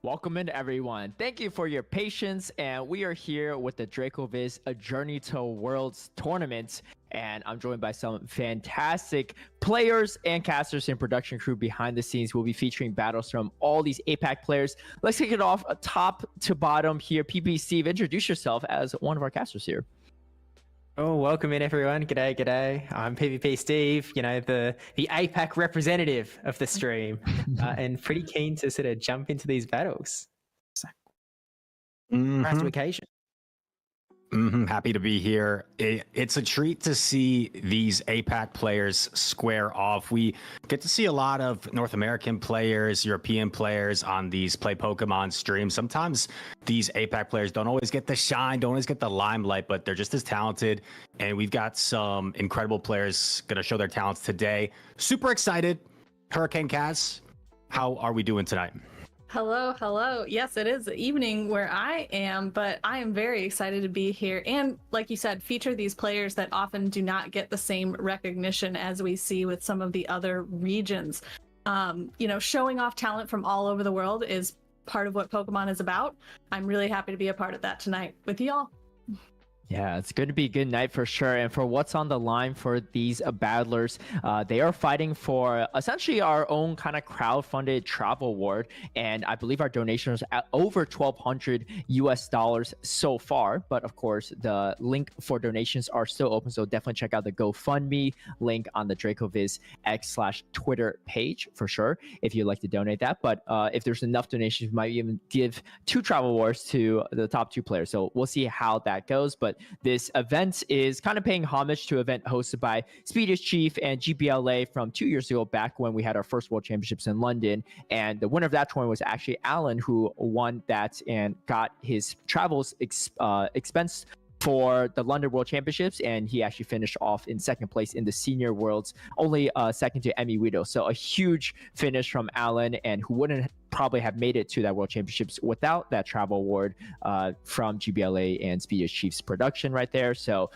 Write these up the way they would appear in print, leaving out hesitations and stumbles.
Welcome in, everyone. Thank you for your patience. And we are here with the Dracoviz A Journey to Worlds tournament. And I'm joined by some fantastic players and casters and production crew behind the scenes. We'll be featuring battles from all these APAC players. Let's kick it off top to bottom here. PP Steve, introduce yourself as one of our casters here. Oh, welcome in, everyone. G'day. I'm PvP Steve, the APAC representative of the stream, and pretty keen to sort of jump into these battles. Rise to occasion. Happy to be here. It's a treat to see these APAC players square off. We get to see a lot of North American players, European players on these Play Pokemon streams. Sometimes these APAC players don't always get the shine, don't always get the limelight, but they're just as talented. And we've got some incredible players going to show their talents today. Super excited. Hurricane Kaz, how are we doing tonight? Hello. Yes, it is the evening where I am, but I am very excited to be here. And like you said, feature these players that often do not get the same recognition as we see with some of the other regions. Showing off talent from all over the world is part of what Pokemon is about. I'm really happy to be a part of that tonight with y'all. Yeah, it's going to be a good night for sure. And for what's on the line for these battlers, they are fighting for essentially our own kind of crowd-funded travel award. And I believe our donation is at over $1,200 US so far. But of course, the link for donations are still open. So definitely check out the GoFundMe link on the Dracoviz X/Twitter page for sure, if you'd like to donate that. But if there's enough donations, we might even give 2 travel awards to the top 2 players. So we'll see how that goes. But this event is kind of paying homage to an event hosted by Speediest Chief and GBLA from 2 years ago, back when we had our first World Championships in London. And the winner of that tournament was actually Alan, who won that and got his travels expensed for the London World Championships, and he actually finished off in 2nd place in the Senior Worlds, only second to Emmy Wido. So a huge finish from Alan, and who wouldn't probably have made it to that World Championships without that travel award from GBLA and Speediest Chiefs production right there. So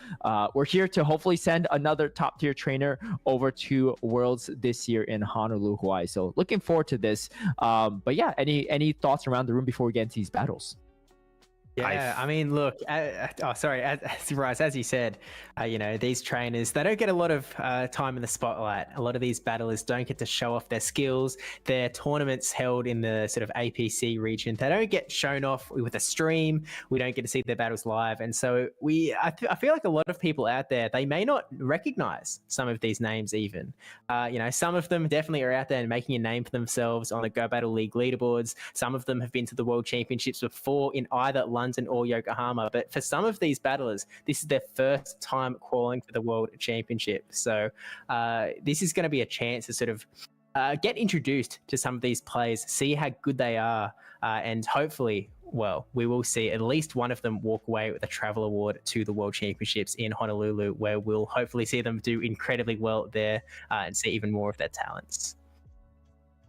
we're here to hopefully send another top tier trainer over to Worlds this year in Honolulu, Hawaii. So looking forward to this. But yeah, any thoughts around the room before we get into these battles? Yeah, I mean, look, as you said, these trainers, they don't get a lot of time in the spotlight. A lot of these battlers don't get to show off their skills. Their tournaments held in the sort of APC region, they don't get shown off with a stream. We don't get to see their battles live. And so I feel like a lot of people out there, they may not recognize some of these names even. Some of them definitely are out there and making a name for themselves on the Go Battle League leaderboards. Some of them have been to the World Championships before in either London or Yokohama, but for some of these battlers, this is their first time qualifying for the World Championship. So this is going to be a chance to sort of get introduced to some of these players, see how good they are, and hopefully, we will see at least one of them walk away with a travel award to the World Championships in Honolulu, where we'll hopefully see them do incredibly well there and see even more of their talents.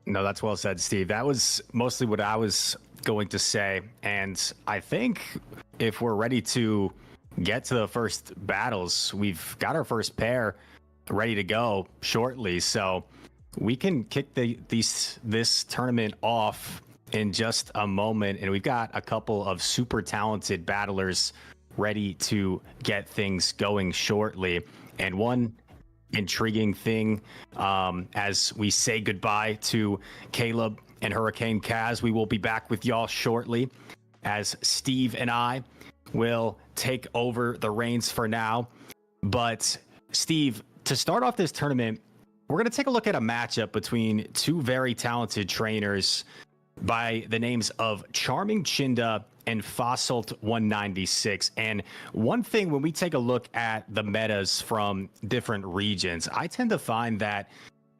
No, that's well said, Steve. That was mostly what I was going to say. And I think if we're ready to get to the first battles, we've got our first pair ready to go shortly. So we can kick this tournament off in just a moment. And we've got a couple of super talented battlers ready to get things going shortly. And one intriguing thing as we say goodbye to Caleb and Hurricane Kaz, we will be back with y'all shortly as Steve and I will take over the reins for now. But Steve, to start off this tournament, we're going to take a look at a matchup between 2 very talented trainers by the names of Charming Chinda and Fossalt 196. And one thing, when we take a look at the metas from different regions, I tend to find that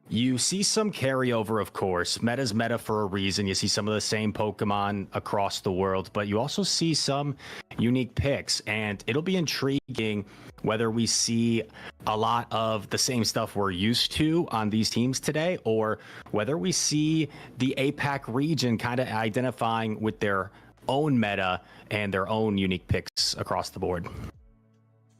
you see some carryover, of course. Meta's meta for a reason. You see some of the same Pokemon across the world, but you also see some unique picks. And it'll be intriguing whether we see a lot of the same stuff we're used to on these teams today, or whether we see the APAC region kind of identifying with their own meta and their own unique picks across the board.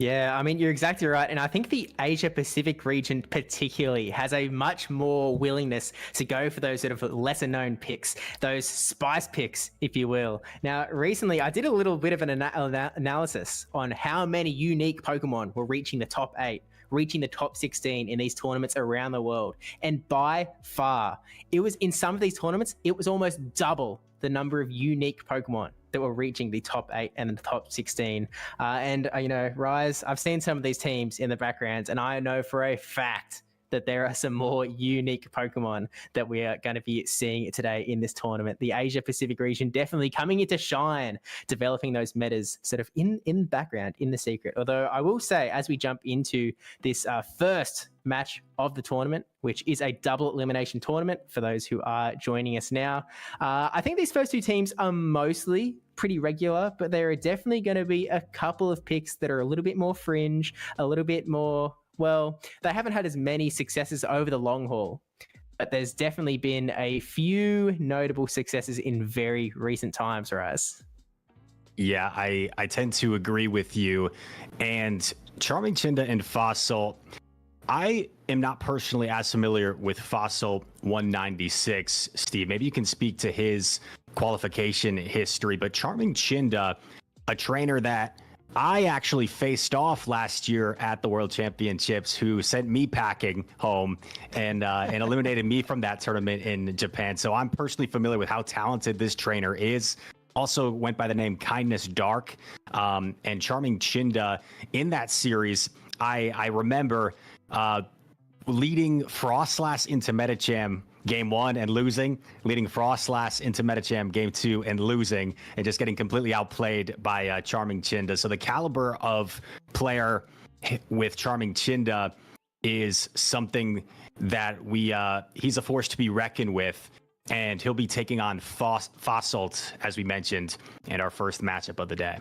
Yeah, I mean, you're exactly right. And I think the Asia Pacific region particularly has a much more willingness to go for those sort of lesser known picks, those spice picks, if you will. Now, recently, I did a little bit of an analysis on how many unique Pokemon were reaching the top 8, reaching the top 16 in these tournaments around the world. And by far, it was in some of these tournaments, it was almost double the number of unique Pokemon that were reaching the top 8 and the top 16. You know, Rise, I've seen some of these teams in the backgrounds, and I know for a fact that there are some more unique Pokemon that we are going to be seeing today in this tournament. The Asia Pacific region definitely coming into shine, developing those metas sort of in the background, in the secret. Although I will say, as we jump into this first match of the tournament, which is a double elimination tournament for those who are joining us now, I think these first two teams are mostly pretty regular, but there are definitely going to be a couple of picks that are a little bit more fringe, a little bit more, well, they haven't had as many successes over the long haul, but there's definitely been a few notable successes in very recent times, Raz. Yeah, I tend to agree with you. And Charming Chinda and Fossil, I am not personally as familiar with Fossil 196. Steve, maybe you can speak to his qualification history, but Charming Chinda, a trainer that I actually faced off last year at the World Championships, who sent me packing home and eliminated me from that tournament in Japan. So I'm personally familiar with how talented this trainer is. Also went by the name Kindness Dark, and Charming Chinda in that series. I remember leading Frostlass into Metacham Game 1 and losing, leading Frostlass into Metacham Game 2 and losing, and just getting completely outplayed by Charming Chinda. So the caliber of player with Charming Chinda is something that he's a force to be reckoned with, and he'll be taking on Fossalt, as we mentioned, in our first matchup of the day.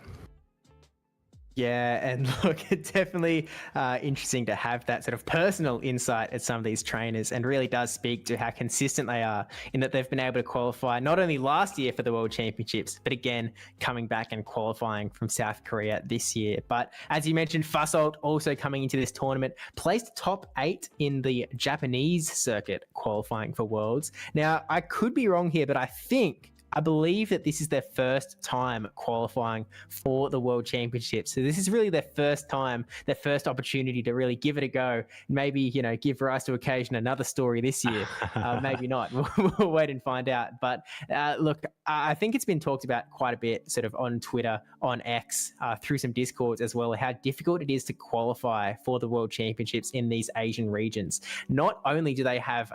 Yeah, and look, it's definitely interesting to have that sort of personal insight at some of these trainers, and really does speak to how consistent they are in that they've been able to qualify not only last year for the World Championships, but again, coming back and qualifying from South Korea this year. But as you mentioned, Fussault also coming into this tournament, placed top 8 in the Japanese circuit qualifying for Worlds. Now, I could be wrong here, but I believe that this is their first time qualifying for the World Championships. So this is really their first time, their first opportunity to really give it a go. Maybe, you know, give rise to occasion another story this year. Maybe not. We'll wait and find out. But look, I think it's been talked about quite a bit sort of on Twitter, on X, through some Discords as well, how difficult it is to qualify for the World Championships in these Asian regions. Not only do they have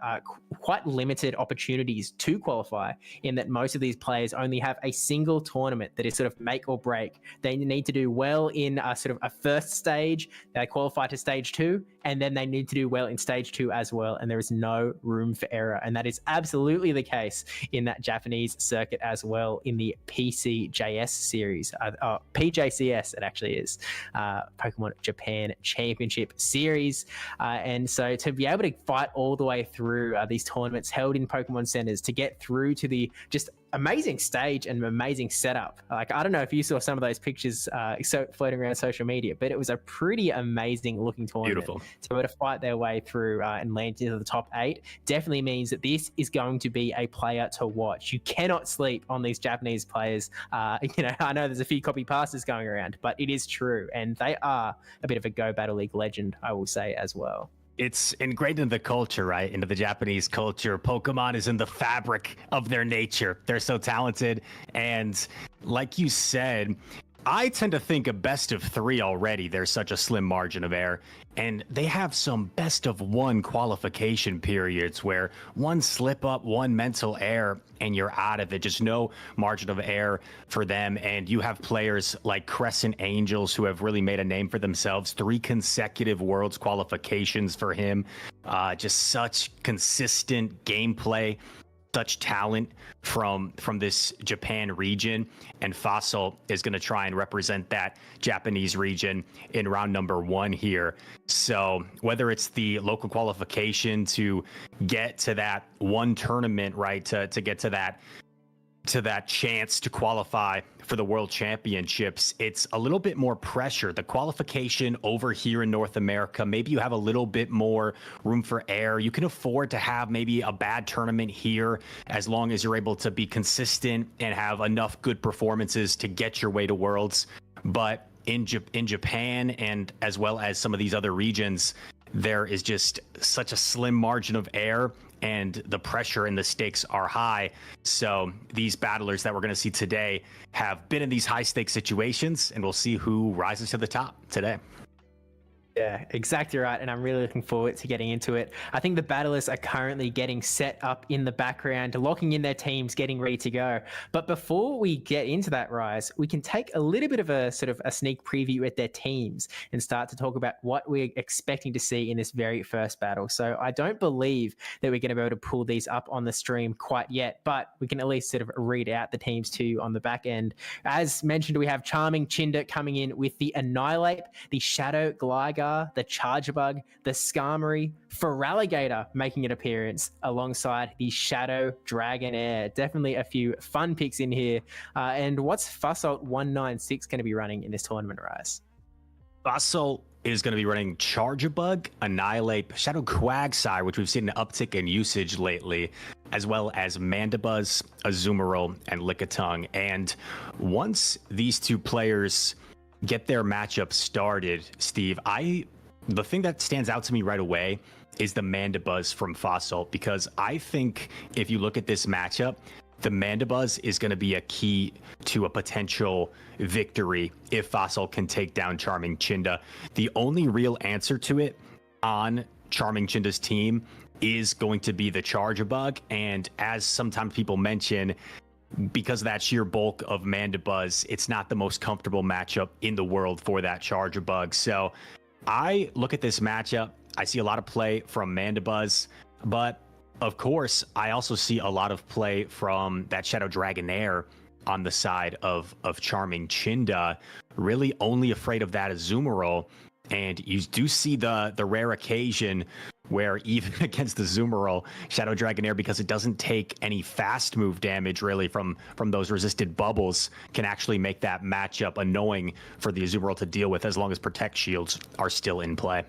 quite limited opportunities to qualify, in that most of these players only have a single tournament that is sort of make or break. They need to do well in sort of a first stage, they qualify to stage 2, and then they need to do well in stage 2 as well, and there is no room for error. And that is absolutely the case in that Japanese circuit as well, in the PCJS series, PJCS it actually is, Pokemon Japan Championship Series. And so to be able to fight all the way through these tournaments held in Pokemon centers, to get through to the just amazing stage and amazing setup. Like, I don't know if you saw some of those pictures floating around social media, but it was a pretty amazing looking tournament. Beautiful. To be able to fight their way through and land into the top 8 definitely means that this is going to be a player to watch. You cannot sleep on these Japanese players. You know, I know there's a few copy passes going around, but it is true, and they are a bit of a Go Battle League legend, I will say as well. It's ingrained in the culture, right? Into the Japanese culture. Pokemon is in the fabric of their nature. They're so talented. And like you said, I tend to think a best of 3 already. There's such a slim margin of error. And they have some best of 1 qualification periods where one slip up, one mental error, and you're out of it. Just no margin of error for them. And you have players like Crescent Angels who have really made a name for themselves. 3 consecutive Worlds qualifications for him. Just such consistent gameplay, such talent from this Japan region, and Fossil is going to try and represent that Japanese region in round number 1 here. So whether it's the local qualification to get to that one tournament, right, to get to that to that chance to qualify for the World Championships, it's a little bit more pressure. The qualification over here in North America, maybe you have a little bit more room for error. You can afford to have maybe a bad tournament here as long as you're able to be consistent and have enough good performances to get your way to Worlds. But in Japan and as well as some of these other regions, there is just such a slim margin of error, and the pressure and the stakes are high. So these battlers that we're going to see today have been in these high stakes situations, and we'll see who rises to the top today. Yeah, exactly right. And I'm really looking forward to getting into it. I think the battlers are currently getting set up in the background, locking in their teams, getting ready to go. But before we get into that, Rise, we can take a little bit of a sort of a sneak preview at their teams and start to talk about what we're expecting to see in this very first battle. So I don't believe that we're going to be able to pull these up on the stream quite yet, but we can at least sort of read out the teams too on the back end. As mentioned, we have Charming Chinder coming in with the Annihilate, the Shadow Gligar, the Charger Bug, the Skarmory, Feraligatr making an appearance alongside the Shadow Dragonair. Definitely a few fun picks in here. And what's Fussalt 196 going to be running in this tournament, Rise? Fussalt is going to be running Charger Bug, Annihilate, Shadow Quagsire, which we've seen an uptick in usage lately, as well as Mandibuzz, Azumarill, and Lickitung. And once these two players get their matchup started, Steve, the thing that stands out to me right away is the Mandibuzz from Fussalt, because I think if you look at this matchup, the Mandibuzz is going to be a key to a potential victory if Fussalt can take down Charming Chinda. The only real answer to it on Charming Chinda's team is going to be the Charger Bug, and as sometimes people mention, because of that sheer bulk of Mandibuzz, it's not the most comfortable matchup in the world for that Charger Bug. So I look at this matchup, I see a lot of play from Mandibuzz, but of course, I also see a lot of play from that Shadow Dragonair on the side of Charming Chinda, really only afraid of that Azumarill. And you do see the rare occasion where even against the Azumarill, Shadow Dragonair, because it doesn't take any fast move damage really from those resisted bubbles, can actually make that matchup annoying for the Azumarill to deal with as long as Protect Shields are still in play.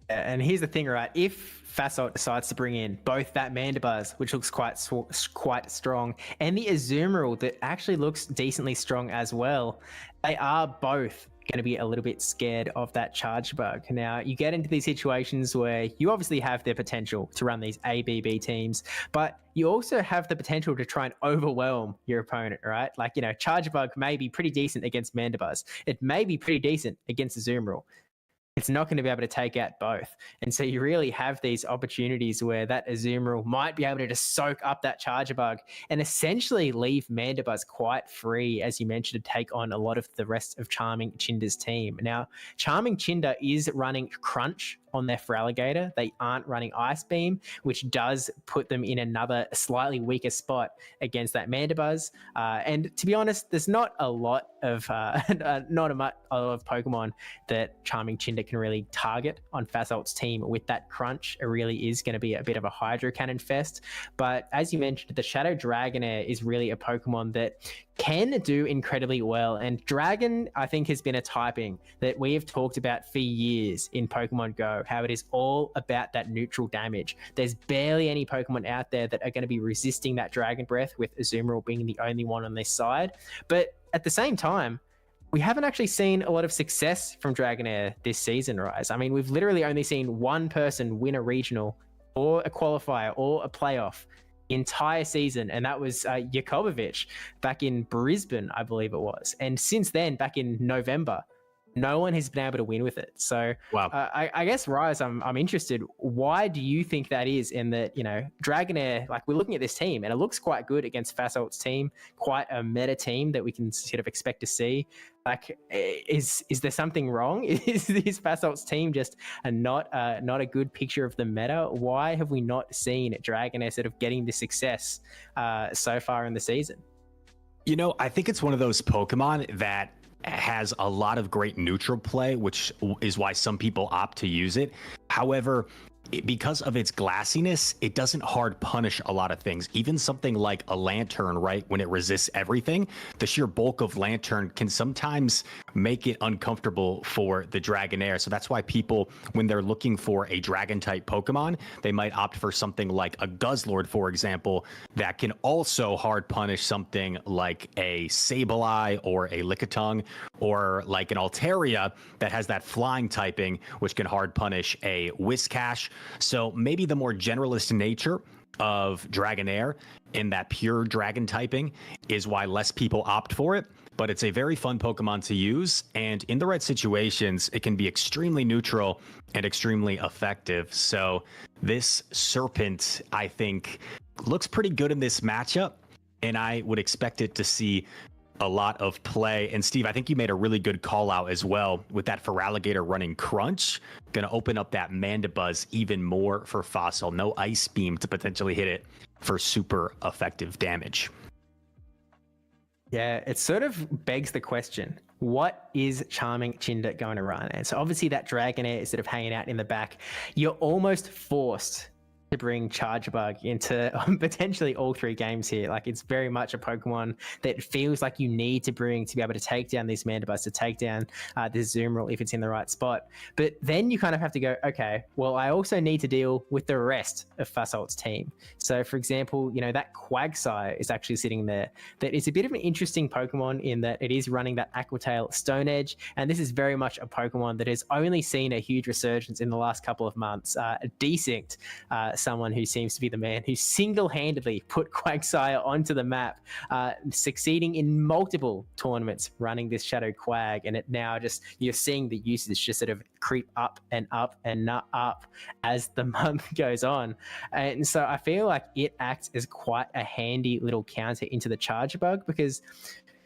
And here's the thing, right? If Fussalt decides to bring in both that Mandibuzz, which looks quite strong, and the Azumarill that actually looks decently strong as well, they are both going to be a little bit scared of that Charge Bug. Now, you get into these situations where you obviously have the potential to run these ABB teams, but you also have the potential to try and overwhelm your opponent, right? Like, you know, Charge Bug may be pretty decent against Mandibuzz. It may be pretty decent against Azumarill. It's not going to be able to take out both. And so you really have these opportunities where that Azumarill might be able to just soak up that Charger Bug and essentially leave Mandibuzz quite free, as you mentioned, to take on a lot of the rest of Charming Chinda's team. Now, Charming Chinda is running Crunch on their Feraligatr. They aren't running Ice Beam, which does put them in another slightly weaker spot against that Mandibuzz. And to be honest, there's not a lot of Pokemon that Charming Chinda can really target on Fussalt's team with that Crunch. It really is going to be a bit of a Hydro Cannon fest. But as you mentioned, the Shadow Dragonair is really a Pokemon that can do incredibly well. And Dragon, I think, has been a typing that we have talked about for years in Pokemon Go, how it is all about that neutral damage. There's barely any Pokemon out there that are going to be resisting that Dragon Breath, with Azumarill being the only one on this side. But at the same time, we haven't actually seen a lot of success from Dragonair this season, Rise. I mean, we've literally only seen one person win a regional or a qualifier or a playoff entire season, and that was Dracoviz back in Brisbane, I believe it was. And since then, back in November, no one has been able to win with it. So wow. I guess, Rise, I'm interested. Why do you think that is? In that, you know, Dragonair, like, we're looking at this team and it looks quite good against Fussalt's team, quite a meta team that we can sort of expect to see. Like, is there something wrong? Is Fussalt's team just not a good picture of the meta? Why have we not seen Dragonair sort of getting the success so far in the season? You know, I think it's one of those Pokemon that has a lot of great neutral play, which is why some people opt to use it. However, because of its glassiness, it doesn't hard punish a lot of things. Even something like a Lantern, right? When it resists everything, the sheer bulk of Lantern can sometimes make it uncomfortable for the Dragonair. So that's why people, when they're looking for a Dragon-type Pokemon, they might opt for something like a Guzzlord, for example, that can also hard punish something like a Sableye or a Lickitung, or like an Altaria that has that flying typing, which can hard punish a Whiscash. So maybe the more generalist nature of Dragonair in that pure dragon typing is why less people opt for it. But it's a very fun Pokemon to use, and in the right situations, it can be extremely neutral and extremely effective. So this Serpent, I think, looks pretty good in this matchup, and I would expect it to see a lot of play. And Steve, I think you made a really good call out as well with that Feraligatr running Crunch. Going to open up that Mandibuzz even more for Fossil. No Ice Beam to potentially hit it for super effective damage. Yeah, it sort of begs the question, what is Charming Chinda going to run? And so obviously that Dragonair is sort of hanging out in the back. You're almost forced to bring Charge Bug into potentially all 3 games here. Like, it's very much a Pokemon that feels like you need to bring to be able to take down these Mandibuzz, to take down this Zoomerl if it's in the right spot. But then you kind of have to go, okay, well, I also need to deal with the rest of Fussalt's team. So, for example, you know, that Quagsire is actually sitting there. That is a bit of an interesting Pokemon in that it is running that Aquatail Stone Edge, and this is very much a Pokemon that has only seen a huge resurgence in the last couple of months. Desynct, someone who seems to be the man who single-handedly put Quagsire onto the map, succeeding in multiple tournaments running this Shadow Quag, and it now just, you're seeing the usage just sort of creep up and up and up as the month goes on. And so I feel like it acts as quite a handy little counter into the Charge Bug, because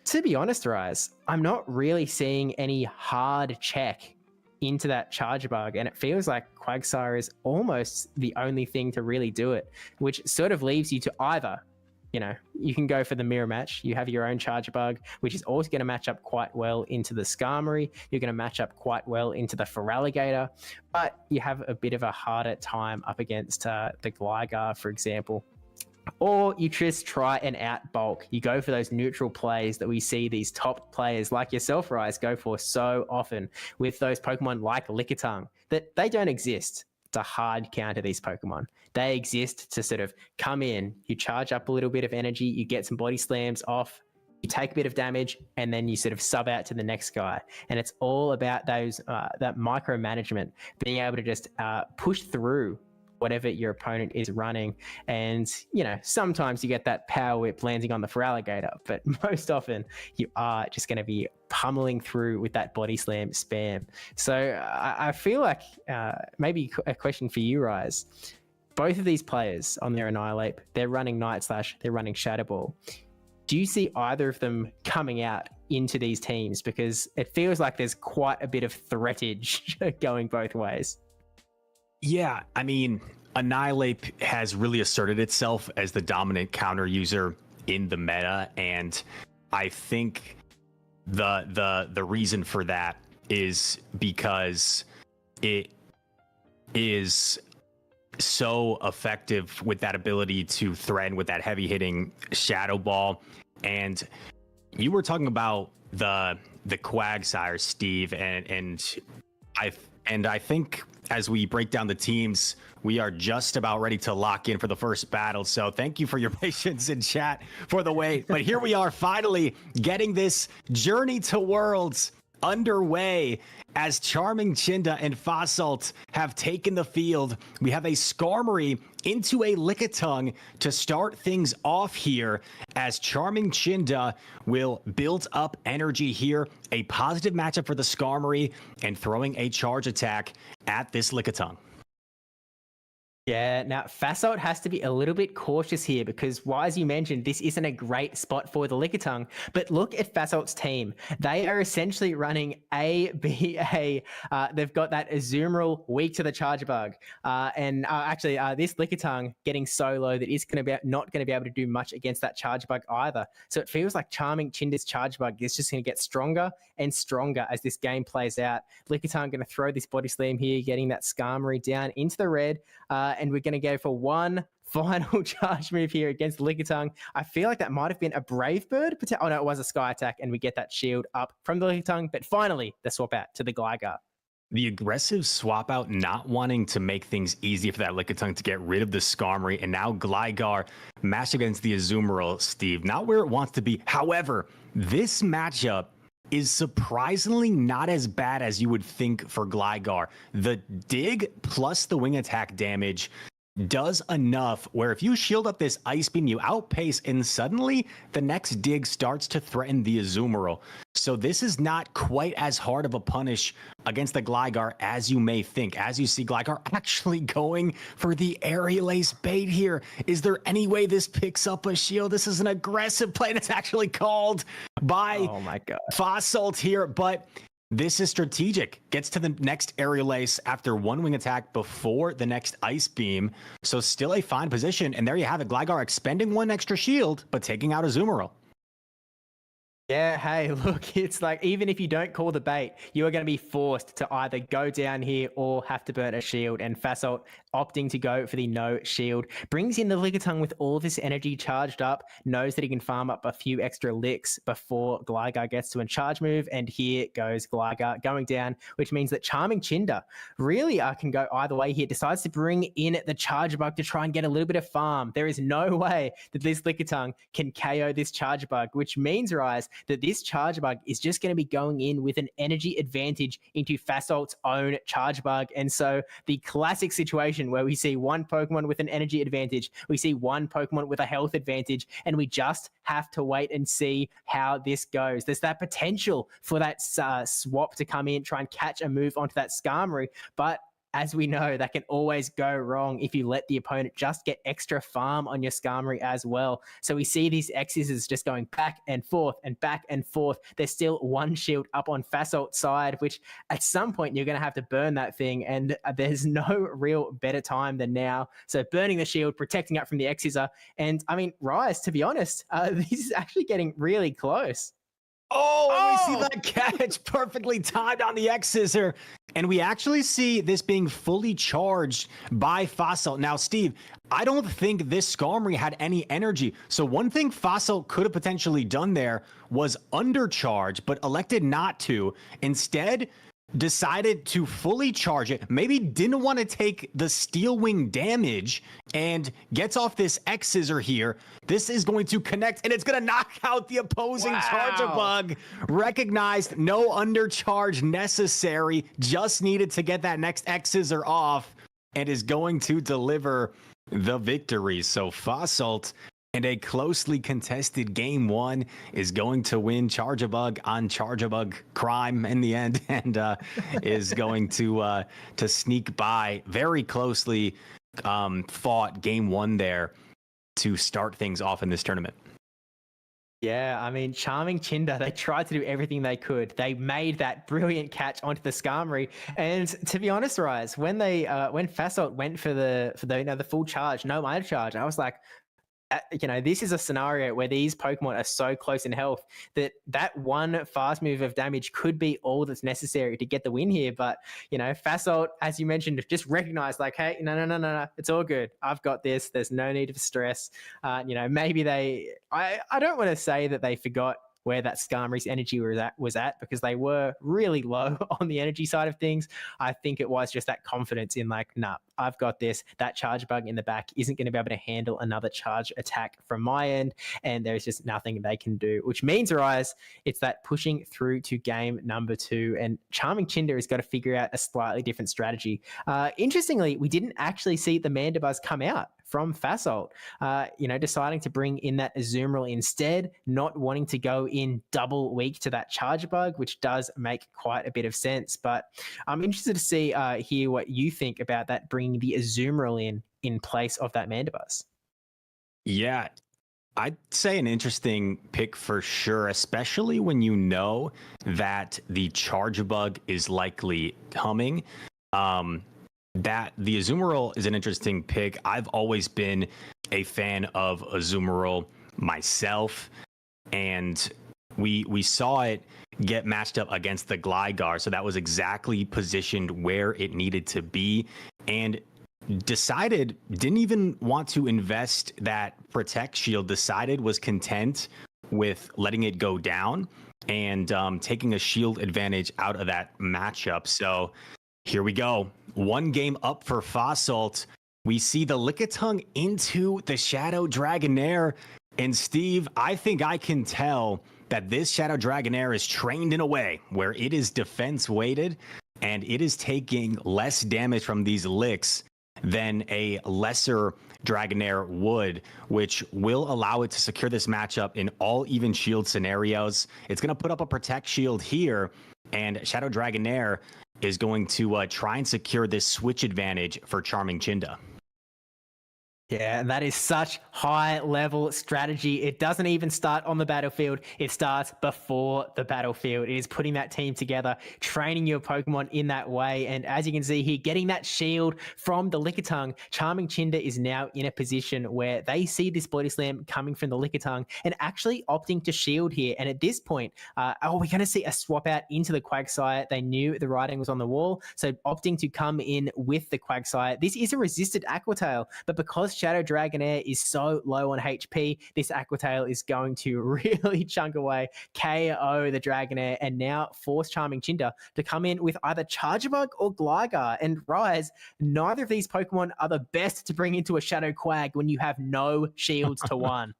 to be honest, Rise, I'm not really seeing any hard check into that Charge Bug, and it feels like Quagsire is almost the only thing to really do it, which sort of leaves you to either, you know, you can go for the mirror match. You have your own Charge Bug, which is also going to match up quite well into the Skarmory. You're going to match up quite well into the Feraligatr, but you have a bit of a harder time up against the Gligar, for example. Or you just try and outbulk. You go for those neutral plays that we see these top players like yourself, Rise, go for so often with those Pokemon like Lickitung, that they don't exist to hard counter these Pokemon. They exist to sort of come in, you charge up a little bit of energy, you get some body slams off, you take a bit of damage, and then you sort of sub out to the next guy. And it's all about those that micromanagement, being able to just push through whatever your opponent is running. And, you know, sometimes you get that Power Whip landing on the Feraligatr, but most often you are just going to be pummeling through with that body slam spam. So I feel like maybe a question for you, Rise. Both of these players on their Annihilate, they're running Night Slash, they're running Shadow Ball. Do you see either of them coming out into these teams? Because it feels like there's quite a bit of threatage going both ways. Yeah, I mean, Annihilate has really asserted itself as the dominant counter user in the meta, and I think the reason for that is because it is so effective with that ability to threaten with that heavy hitting Shadow Ball. And you were talking about the Quagsire, Steve, and I think as we break down the teams, we are just about ready to lock in for the first battle. So thank you for your patience in chat for the wait. But here we are finally getting this Journey to Worlds underway as Charming Chinda and Fossil have taken the field. We have a Skarmory into a Lickitung to start things off here, as Charming Chinda will build up energy here. A positive matchup for the Skarmory and throwing a charge attack at this Lickitung. Yeah, now Fasolt has to be a little bit cautious here because, well, as you mentioned, this isn't a great spot for the Lickitung. But look at Fasolt's team. They are essentially running A, B, A. They've got that Azumarill weak to the Charge Bug. This Lickitung getting so low that it's not going to be able to do much against that Charge Bug either. So it feels like Charming Chinda's Charge Bug is just going to get stronger and stronger as this game plays out. Lickitung going to throw this Body Slam here, getting that Skarmory down into the red. And we're going to go for one final charge move here against Lickitung. I feel like that might have been a Brave Bird. Oh, no, it was a Sky Attack, and we get that shield up from the Lickitung. But finally, the swap out to the Gligar. The aggressive swap out, not wanting to make things easy for that Lickitung to get rid of the Skarmory, and now Gligar matched against the Azumarill, Steve. Not where it wants to be. However, this matchup is surprisingly not as bad as you would think for Gligar. The dig plus the wing attack damage does enough where if you shield up this Ice Beam, you outpace, and suddenly the next dig starts to threaten the Azumarill. So this is not quite as hard of a punish against the Gligar as you may think. As you see Gligar actually going for the Aerial Ace bait here. Is there any way this picks up a shield? This is an aggressive play, and it's actually called by Fasolt here, but this is strategic. Gets to the next Aerial Ace after one wing attack before the next Ice Beam. So still a fine position. And there you have it. Gligar expending one extra shield, but taking out Azumarill. Yeah, hey, look, it's like even if you don't call the bait, you are going to be forced to either go down here or have to burn a shield. And Fasolt opting to go for the no shield. Brings in the Lickitung with all this energy charged up, knows that he can farm up a few extra licks before Gligar gets to a charge move. And here goes Gligar going down, which means that Charming Chinda really can go either way here. Decides to bring in the Charge Bug to try and get a little bit of farm. There is no way that this Lickitung can KO this Charge Bug, which means, Rise, that this Charge Bug is just going to be going in with an energy advantage into Fasolt's own Charge Bug. And so the classic situation where we see one Pokemon with an energy advantage, we see one Pokemon with a health advantage, and we just have to wait and see how this goes. There's that potential for that swap to come in, try and catch a move onto that Skarmory, but as we know, that can always go wrong if you let the opponent just get extra farm on your Skarmory as well. So we see these X's just going back and forth and back and forth. There's still one shield up on Fasolt's side, which at some point you're going to have to burn that thing, and there's no real better time than now. So burning the shield, protecting up from the X's, and I mean, Rise, to be honest, this is actually getting really close. We see that catch perfectly timed on the X-Scissor. And we actually see this being fully charged by Fasolt. Now, Steve, I don't think this Skarmory had any energy. So one thing Fasolt could have potentially done there was undercharge, but elected not to. Instead, decided to fully charge it, maybe didn't want to take the Steel Wing damage, and gets off this X-Scissor here. This is going to connect, and it's going to knock out the opposing Charge Bug. Recognized, no undercharge necessary, just needed to get that next X-Scissor off, and is going to deliver the victory. So Fasolt, in a closely contested game one, is going to win Charge-a-Bug on Charge-a-Bug crime in the end, and is going to sneak by very closely fought game one there to start things off in this tournament. Yeah, I mean, Charming Chinda, they tried to do everything they could. They made that brilliant catch onto the Skarmory. And to be honest, Rise, when Fasolt went for the full charge, no minor charge, I was like, this is a scenario where these Pokemon are so close in health that one fast move of damage could be all that's necessary to get the win here. But, Fasolt, as you mentioned, just recognized like, hey, no, it's all good. I've got this. There's no need for stress. Maybe I don't want to say that they forgot where that Skarmory's energy was at because they were really low on the energy side of things. I think it was just that confidence in like, nah, I've got this. That Charge Bug in the back isn't going to be able to handle another charge attack from my end, and there's just nothing they can do, which means, Rise, it's that pushing through to game number 2, and Charming Chinda has got to figure out a slightly different strategy. Interestingly, we didn't actually see the Mandibuzz come out from Fasolt, deciding to bring in that Azumarill instead, not wanting to go in double weak to that Charge Bug, which does make quite a bit of sense. But I'm interested to hear what you think about that, bringing the Azumarill in in place of that Mandibuzz. Yeah, I'd say an interesting pick for sure, especially when you know that the Charge Bug is likely coming. That the Azumarill is an interesting pick. I've always been a fan of Azumarill myself, and we saw it get matched up against the Gligar, so that was exactly positioned where it needed to be, and didn't even want to invest that Protect Shield, was content with letting it go down and taking a shield advantage out of that matchup. So here we go. One game up for Fosselt. We see the Lickitung into the Shadow Dragonair. And Steve, I think I can tell that this Shadow Dragonair is trained in a way where it is defense weighted and it is taking less damage from these licks than a lesser Dragonair would, which will allow it to secure this matchup in all even shield scenarios. It's going to put up a Protect Shield here, and Shadow Dragonair is going to try and secure this switch advantage for Charming Chinda. Yeah, and that is such high-level strategy. It doesn't even start on the battlefield. It starts before the battlefield. It is putting that team together, training your Pokemon in that way. And as you can see here, getting that shield from the Lickitung, Charming Chinda is now in a position where they see this Body Slam coming from the Lickitung and actually opting to shield here. And at this point, we're going to see a swap out into the Quagsire. They knew the writing was on the wall, so opting to come in with the Quagsire. This is a resisted Aqua Tail, but because Shadow Dragonair is so low on HP, this Aqua Tail is going to really chunk away, KO the Dragonair, and now force Charming Chinda to come in with either Charge Bug or Gligar. And Rise, neither of these Pokemon are the best to bring into a Shadow Quag when you have no shields to one.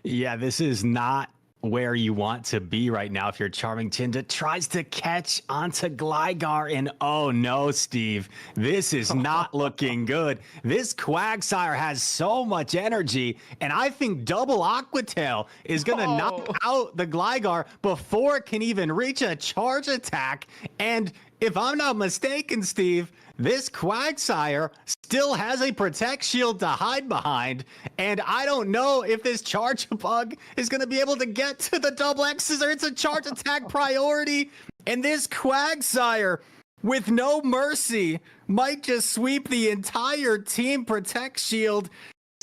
Yeah, this is not where you want to be right now if you're Charming Chinda. Tries to catch onto Gligar, and oh no, Steve, this is not looking good. This Quagsire has so much energy, and I think double Aqua Tail is going to knock out the Gligar before it can even reach a charge attack. And if I'm not mistaken, Steve, this Quagsire still has a Protect Shield to hide behind, and I don't know if this Charge Bug is going to be able to get to the double X's, or it's a charge attack priority, and this Quagsire, with no mercy, might just sweep the entire team. Protect Shield,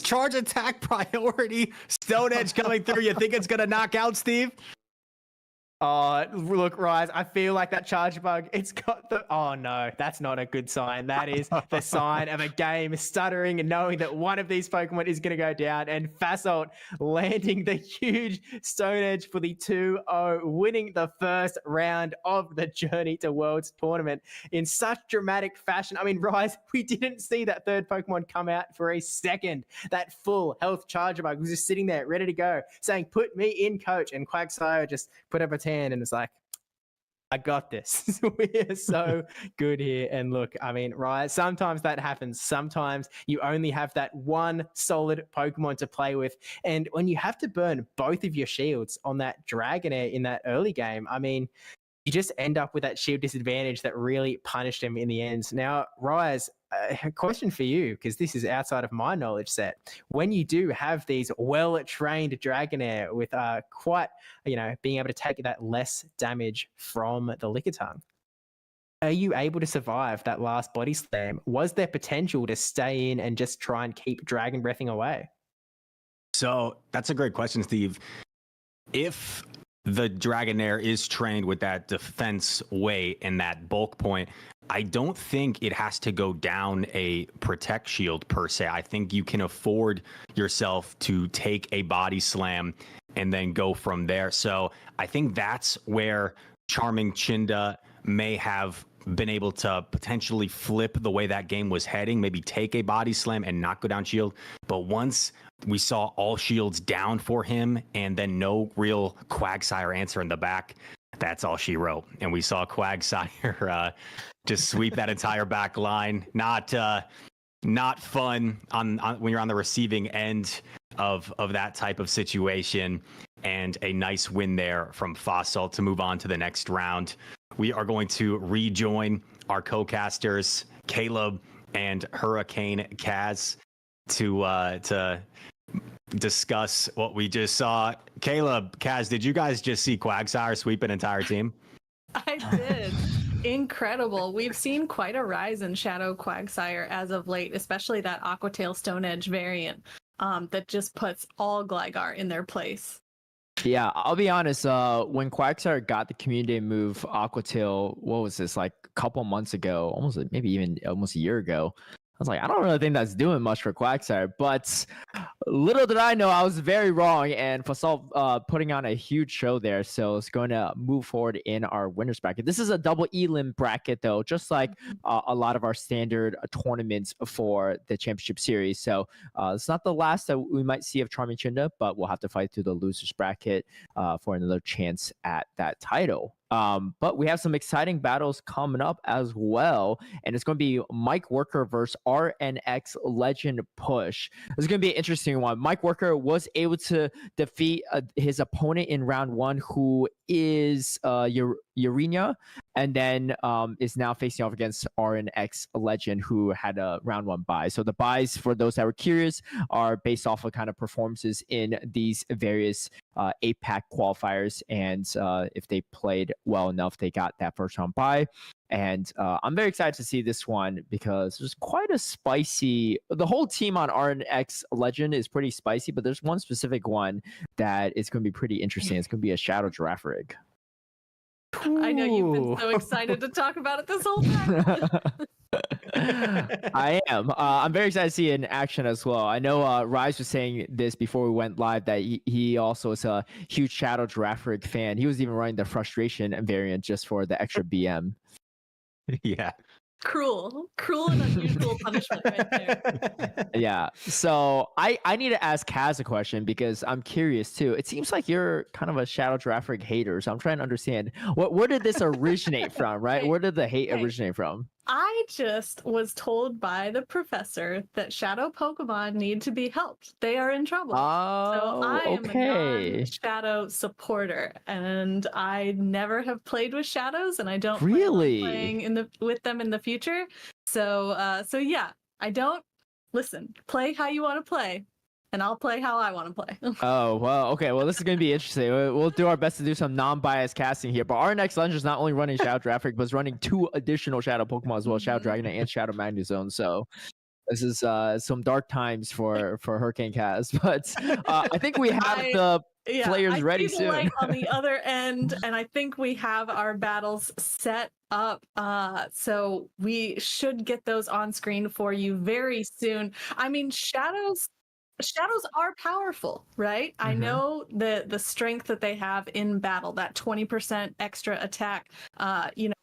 charge attack priority, Stone Edge coming through. You think it's going to knock out Steve? Look, Rise, I feel like that Charge Bug, it's got the... Oh, no, that's not a good sign. That is the sign of a game stuttering and knowing that one of these Pokemon is going to go down, and Fosselt landing the huge Stone Edge for the 2-0, winning the first round of the Journey to Worlds tournament in such dramatic fashion. I mean, Rise, we didn't see that third Pokemon come out for a second. That full health Charge Bug was just sitting there ready to go, saying, "Put me in, coach," and Quagsire just put up its hand and was like, "I got this." We're so good here. And look, I mean, right, sometimes that happens. Sometimes you only have that one solid Pokemon to play with. And when you have to burn both of your shields on that Dragonair in that early game, I mean, you just end up with that shield disadvantage that really punished him in the end. Now, Rise, a question for you, because this is outside of my knowledge set. When you do have these well-trained Dragonair with quite, being able to take that less damage from the Lickitung, are you able to survive that last Body Slam? Was there potential to stay in and just try and keep Dragon Breathing away? So that's a great question, Steve. If the Dragonair is trained with that defense weight and that bulk point, I don't think it has to go down a Protect Shield per se. I think you can afford yourself to take a Body Slam and then go from there. So I think that's where Charming Chinda may have been able to potentially flip the way that game was heading, maybe take a Body Slam and not go down shield. But once we saw all shields down for him and then no real Quagsire answer in the back, that's all she wrote. And we saw Quagsire just sweep that entire back line. Not fun on when you're on the receiving end of that type of situation. And a nice win there from Fosselt to move on to the next round. We are going to rejoin our co-casters, Caleb and Hurricane Kaz. to discuss what we just saw. Caleb, Kaz, did you guys just see Quagsire sweep an entire team? I did. Incredible. We've seen quite a rise in Shadow Quagsire as of late, especially that Aquatail Stone Edge variant that just puts all Gligar in their place. Yeah, I'll be honest. When Quagsire got the community move Aquatail, what was this, like a couple months ago, almost maybe even almost a year ago, I was like, I don't really think that's doing much for Quagsire. But little did I know, I was very wrong. And Fasal putting on a huge show there. So it's going to move forward in our winners bracket. This is a double elim bracket, though, just like a lot of our standard tournaments for the championship series. So it's not the last that we might see of Charming Chinda, but we'll have to fight through the losers bracket for another chance at that title. But we have some exciting battles coming up as well. And it's going to be Mike Worker versus RNX Legend Push. This is going to be an interesting one. Mike Worker was able to defeat his opponent in round one, who is Urenia, and then is now facing off against RNX Legend, who had a round one bye. So the buys, for those that were curious, are based off of kind of performances in these various APAC qualifiers, and if they played well enough, they got that first round bye. And I'm very excited to see this one because there's quite a spicy. The whole team on RNX Legend is pretty spicy, but there's one specific one that is going to be pretty interesting. It's going to be a Shadow Giraffe rig. I know you've been so excited to talk about it this whole time. I am. I'm very excited to see it in action as well. I know Rise was saying this before we went live, that he also is a huge Shadow Giraffe rig fan. He was even running the Frustration variant just for the extra BM. Yeah. Cruel and unusual punishment right there. Yeah. So I need to ask Kaz a question because I'm curious too. It seems like you're kind of a Shadow Giraffe rig hater, so I'm trying to understand where did this originate from, right? Where did the hate originate from? I just was told by the professor that shadow Pokemon need to be helped. They are in trouble. Oh, so I am okay. a non-shadow supporter, and I never have played with shadows, and I don't really plan on playing with them in the future. So yeah, I don't listen. Play how you want to play, and I'll play how I want to play. Oh, well, okay. Well, this is going to be interesting. We'll do our best to do some non-biased casting here. But our next Legend is not only running Shadow Giraffe, but is running 2 additional Shadow Pokemon as well, Shadow Dragonite and Shadow Magnezone. So this is some dark times for Hurricane Kaz. But I think we have the players ready soon. Light on the other end, and I think we have our battles set up. So we should get those on screen for you very soon. I mean, shadows are powerful, right? I know the strength that they have in battle, that 20% extra attack,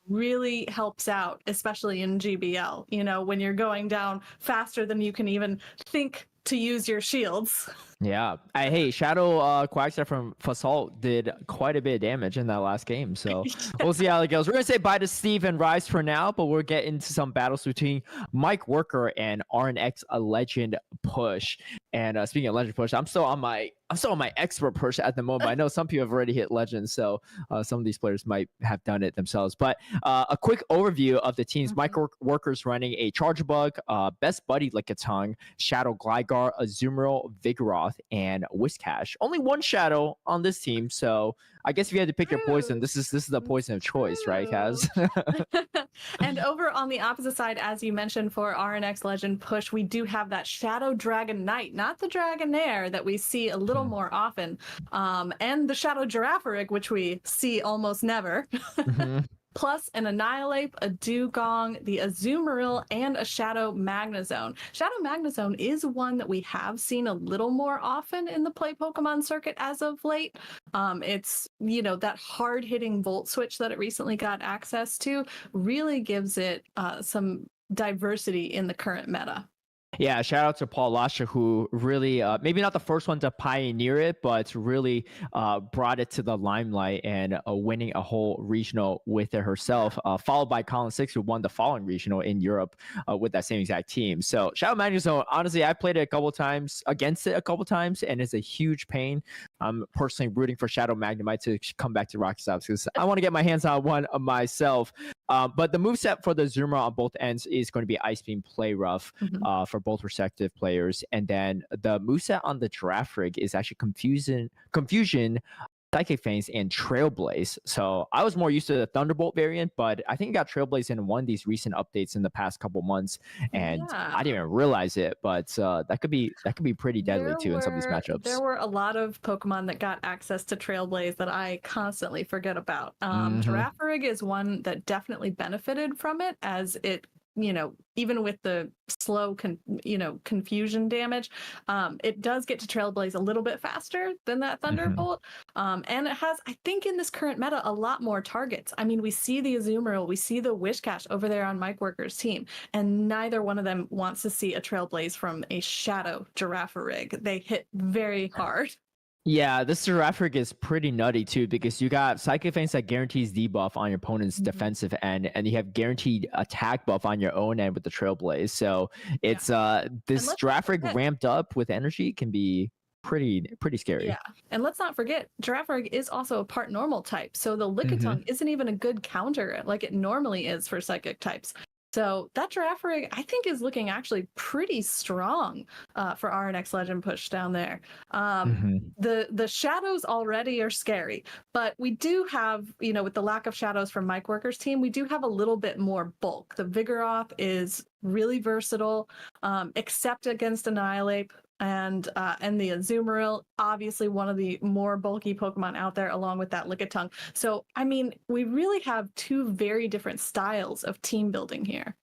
really helps out, especially in GBL, when you're going down faster than you can even think to use your shields. Yeah. Hey, Shadow Quagsire from Fasalt did quite a bit of damage in that last game. So we'll see how it goes. We're going to say bye to Steve and Rise for now, but we'll get into some battles between Mike Worker and RNX Legend Push. And speaking of Legend Push, I'm still on my expert push at the moment. I know some people have already hit Legends, so some of these players might have done it themselves. But a quick overview of the teams. Mike Worker's running a Chargebug, Best Buddy Lickitung, Shadow Gligar, Azumarill, Vigoroth, and Whiscash. Only one Shadow on this team, so I guess if you had to pick your poison, this is the poison of choice, right, Kaz? And over on the opposite side, as you mentioned, for RNX Legend Push, we do have that Shadow Dragonite, not the Dragonair that we see a little more often, and the Shadow Giraffe rig, which we see almost never. Plus an Annihilate, a Dugong, the Azumarill, and a Shadow Magnezone. Shadow Magnezone is one that we have seen a little more often in the play Pokemon circuit as of late. It's, that hard-hitting Volt Switch that it recently got access to really gives it some diversity in the current meta. Yeah, shout out to Paul Lasha, who really, maybe not the first one to pioneer it, but really brought it to the limelight and winning a whole regional with it herself, followed by Colin Six, who won the following regional in Europe with that same exact team. So shout out Magnezone. Honestly, I played it against it a couple times, and it's a huge pain. I'm personally rooting for Shadow Magnemite to come back to Rocket Stops because I want to get my hands on one of myself. But the moveset for the Zoomer on both ends is going to be Ice Beam, Play Rough for both respective players. And then the moveset on the Giraffe Rig is actually Confusion, Psychic Fangs, and Trailblaze. So I was more used to the Thunderbolt variant, but I think it got Trailblaze in one of these recent updates in the past couple months, and I didn't even realize it. But that could be pretty deadly too in some of these matchups. There were a lot of Pokemon that got access to Trailblaze that I constantly forget about. Giraffe Rig is one that definitely benefited from it, as it, even with the slow confusion damage, it does get to Trailblaze a little bit faster than that Thunderbolt. And it has, I think, in this current meta, a lot more targets. I mean, we see the Azumarill, we see the Wishcash over there on Mike Worker's team, and neither one of them wants to see a Trailblaze from a Shadow Giraffe Rig. They hit very hard. Yeah, this Giraffe Rig is pretty nutty too, because you got Psychic Fangs that guarantees debuff on your opponent's defensive end, and you have guaranteed attack buff on your own end with the Trailblaze. So it's this Giraffe Rig ramped up with energy can be pretty scary. Yeah, and let's not forget, Giraffe Rig is also a part normal type, so the Lickitung isn't even a good counter like it normally is for psychic types. So that Giraffe Rig, I think, is looking actually pretty strong for RNX Legend push down there. The shadows already are scary, but we do have, with the lack of shadows from Mike Worker's team, we do have a little bit more bulk. The Vigoroth is really versatile, except against Annihilate. And the Azumarill, obviously one of the more bulky Pokemon out there, along with that Lickitung. So, I mean, we really have two very different styles of team building here.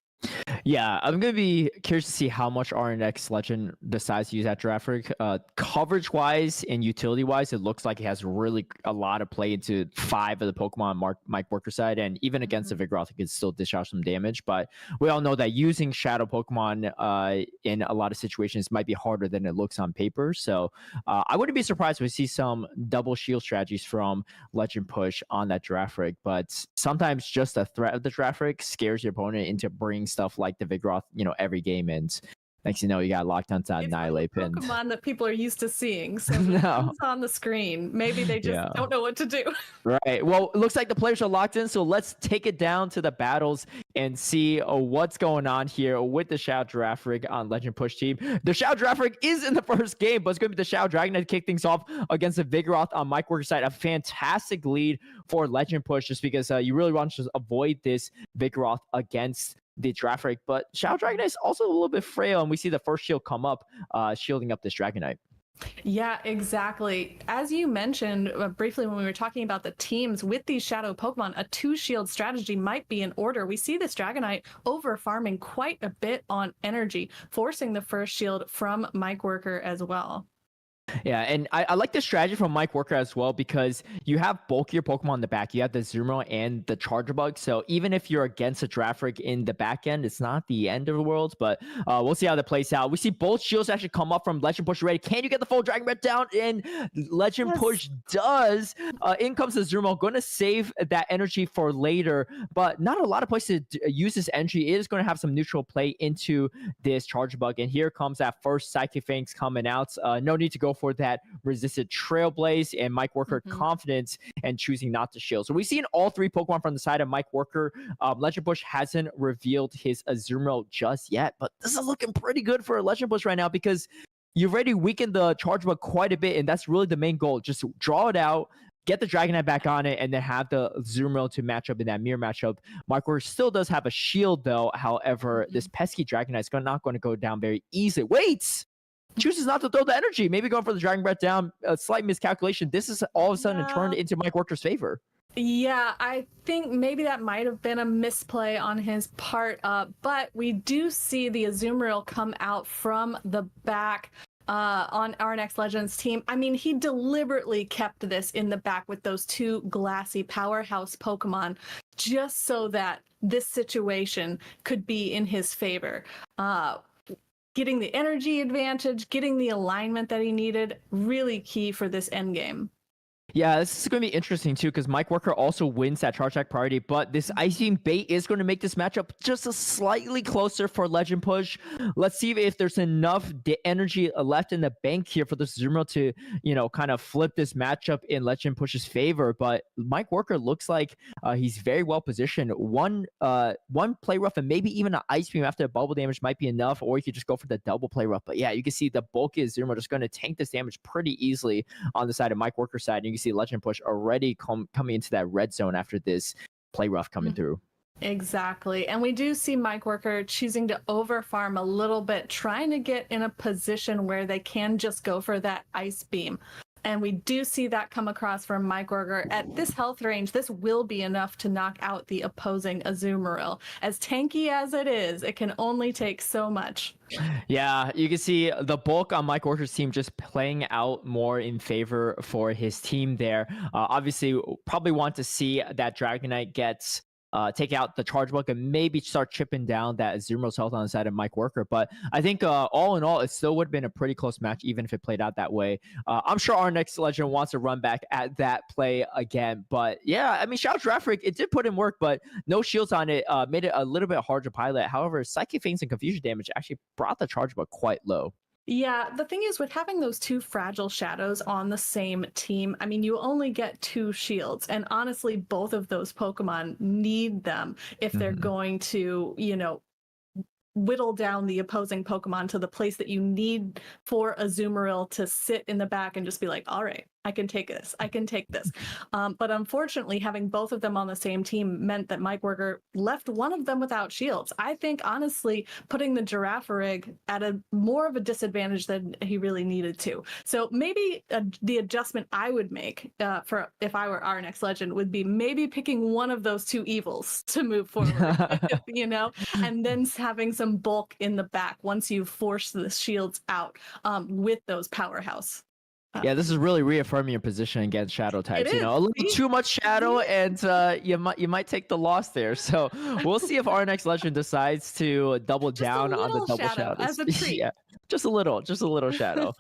Yeah, I'm going to be curious to see how much RNX Legend decides to use that Giraffe Rig. Coverage-wise and utility-wise, it looks like it has really a lot of play into 5 of the Pokemon on Mike Worker side, and even against the Vigoroth, it could still dish out some damage. But we all know that using Shadow Pokemon in a lot of situations might be harder than it looks on paper. So I wouldn't be surprised if we see some double shield strategies from Legend Push on that Giraffe Rig. But sometimes just the threat of the Giraffe Rig scares your opponent into bringing stuff like the Vigoroth, every game, and next you know you got locked onto that Annihilate pin. Pokemon that people are used to seeing, so it's on the screen. Maybe they just don't know what to do. Right. Well, it looks like the players are locked in, so let's take it down to the battles and see what's going on here with the Shadow Giraffe Rig on Legend Push team. The Shadow Giraffe Rig is in the first game, but it's going to be the Shadow Dragonite to kick things off against the Vigoroth on Mike Worker's side. A fantastic lead for Legend Push, just because you really want to avoid this Vigoroth against the Giraffe Rig, but Shadow Dragonite is also a little bit frail, and we see the first shield come up, shielding up this Dragonite. Yeah, exactly. As you mentioned briefly when we were talking about the teams with these Shadow Pokemon, a 2-shield strategy might be in order. We see this Dragonite over farming quite a bit on energy, forcing the first shield from Mike Worker as well. Yeah, and I like the strategy from Mike Worker as well, because you have bulkier Pokemon in the back. You have the Azumarill and the Charger Bug, so even if you're against a Giraffe Rig in the back end, it's not the end of the world, but we'll see how that plays out. We see both shields actually come up from Legend Push ready. Can you get the full Dragon Breath down? And Legend Push does. In comes the Azumarill, going to save that energy for later, but not a lot of places to use this energy. It is going to have some neutral play into this Charger Bug, and here comes that first Psychic Fangs coming out. No need to go for that resisted Trailblaze, and Mike Worker confidence and choosing not to shield. So we've seen all 3 Pokemon from the side of Mike Worker. Legend Push hasn't revealed his Azumarill just yet, but this is looking pretty good for Legend Push right now, because you've already weakened the Charge Bug quite a bit, and that's really the main goal. Just draw it out, get the Dragonite back on it, and then have the Azumarill to match up in that mirror matchup. Mike Worker still does have a shield though. However, this pesky Dragonite is not going to go down very easily. Wait! Chooses not to throw the energy, maybe going for the Dragon Breath down. A slight miscalculation. This is all of a sudden turned into Mike Worker's favor. Yeah, I think maybe that might have been a misplay on his part, but we do see the Azumarill come out from the back on RNX Legends team. I mean, he deliberately kept this in the back with those 2 glassy powerhouse Pokemon, just so that this situation could be in his favor. Getting the energy advantage, getting the alignment that he needed, really key for this endgame. Yeah, this is going to be interesting too because Mike Worker also wins that charge attack priority, but this Ice Beam bait is going to make this matchup just a slightly closer for Legend Push. Let's see if there's enough energy left in the bank here for the Azumarill to, kind of flip this matchup in Legend Push's favor. But Mike Worker looks like he's very well positioned. One play rough and maybe even an Ice Beam after the bubble damage might be enough, or you could just go for the double play rough. But yeah, you can see the bulky Azumarill just going to tank this damage pretty easily on the side of Mike Worker's side. And you can see Legend Push already coming into that red zone after this play rough coming through. Exactly. And we do see Mike Worker choosing to overfarm a little bit, trying to get in a position where they can just go for that Ice Beam. And we do see that come across from Mike Worker. At this health range, this will be enough to knock out the opposing Azumarill. As tanky as it is, it can only take so much. Yeah, you can see the bulk on Mike Worker's team just playing out more in favor for his team there. Obviously, probably want to see that Dragonite gets take out the charge block and maybe start chipping down that Azumarill health on the side of Mike Worker. But I think all in all, it still would have been a pretty close match, even if it played out that way. I'm sure our next Legend wants to run back at that play again. But yeah, I mean, Shadow Giraffe, it did put in work, but no shields on it made it a little bit hard to pilot. However, Psychic Feints and Confusion damage actually brought the charge block quite low. Yeah, the thing is with having those two fragile shadows on the same team, I mean, you only get 2 shields. And honestly, both of those Pokemon need them if they're going to, whittle down the opposing Pokemon to the place that you need for Azumarill to sit in the back and just be like, all right, I can take this. I can take this. But unfortunately, having both of them on the same team meant that Mike Worker left one of them without shields. I think, honestly, putting the Girafarig at a more of a disadvantage than he really needed to. So maybe the adjustment I would make for if I were our next Legend would be maybe picking one of those 2 evils to move forward, and then having some bulk in the back once you force the shields out with those powerhouse. Yeah, this is really reaffirming your position against shadow types. A little too much shadow, and you might take the loss there. So we'll see if our next Legend decides to double down on the double shadows. As a treat. Yeah, just a little shadow.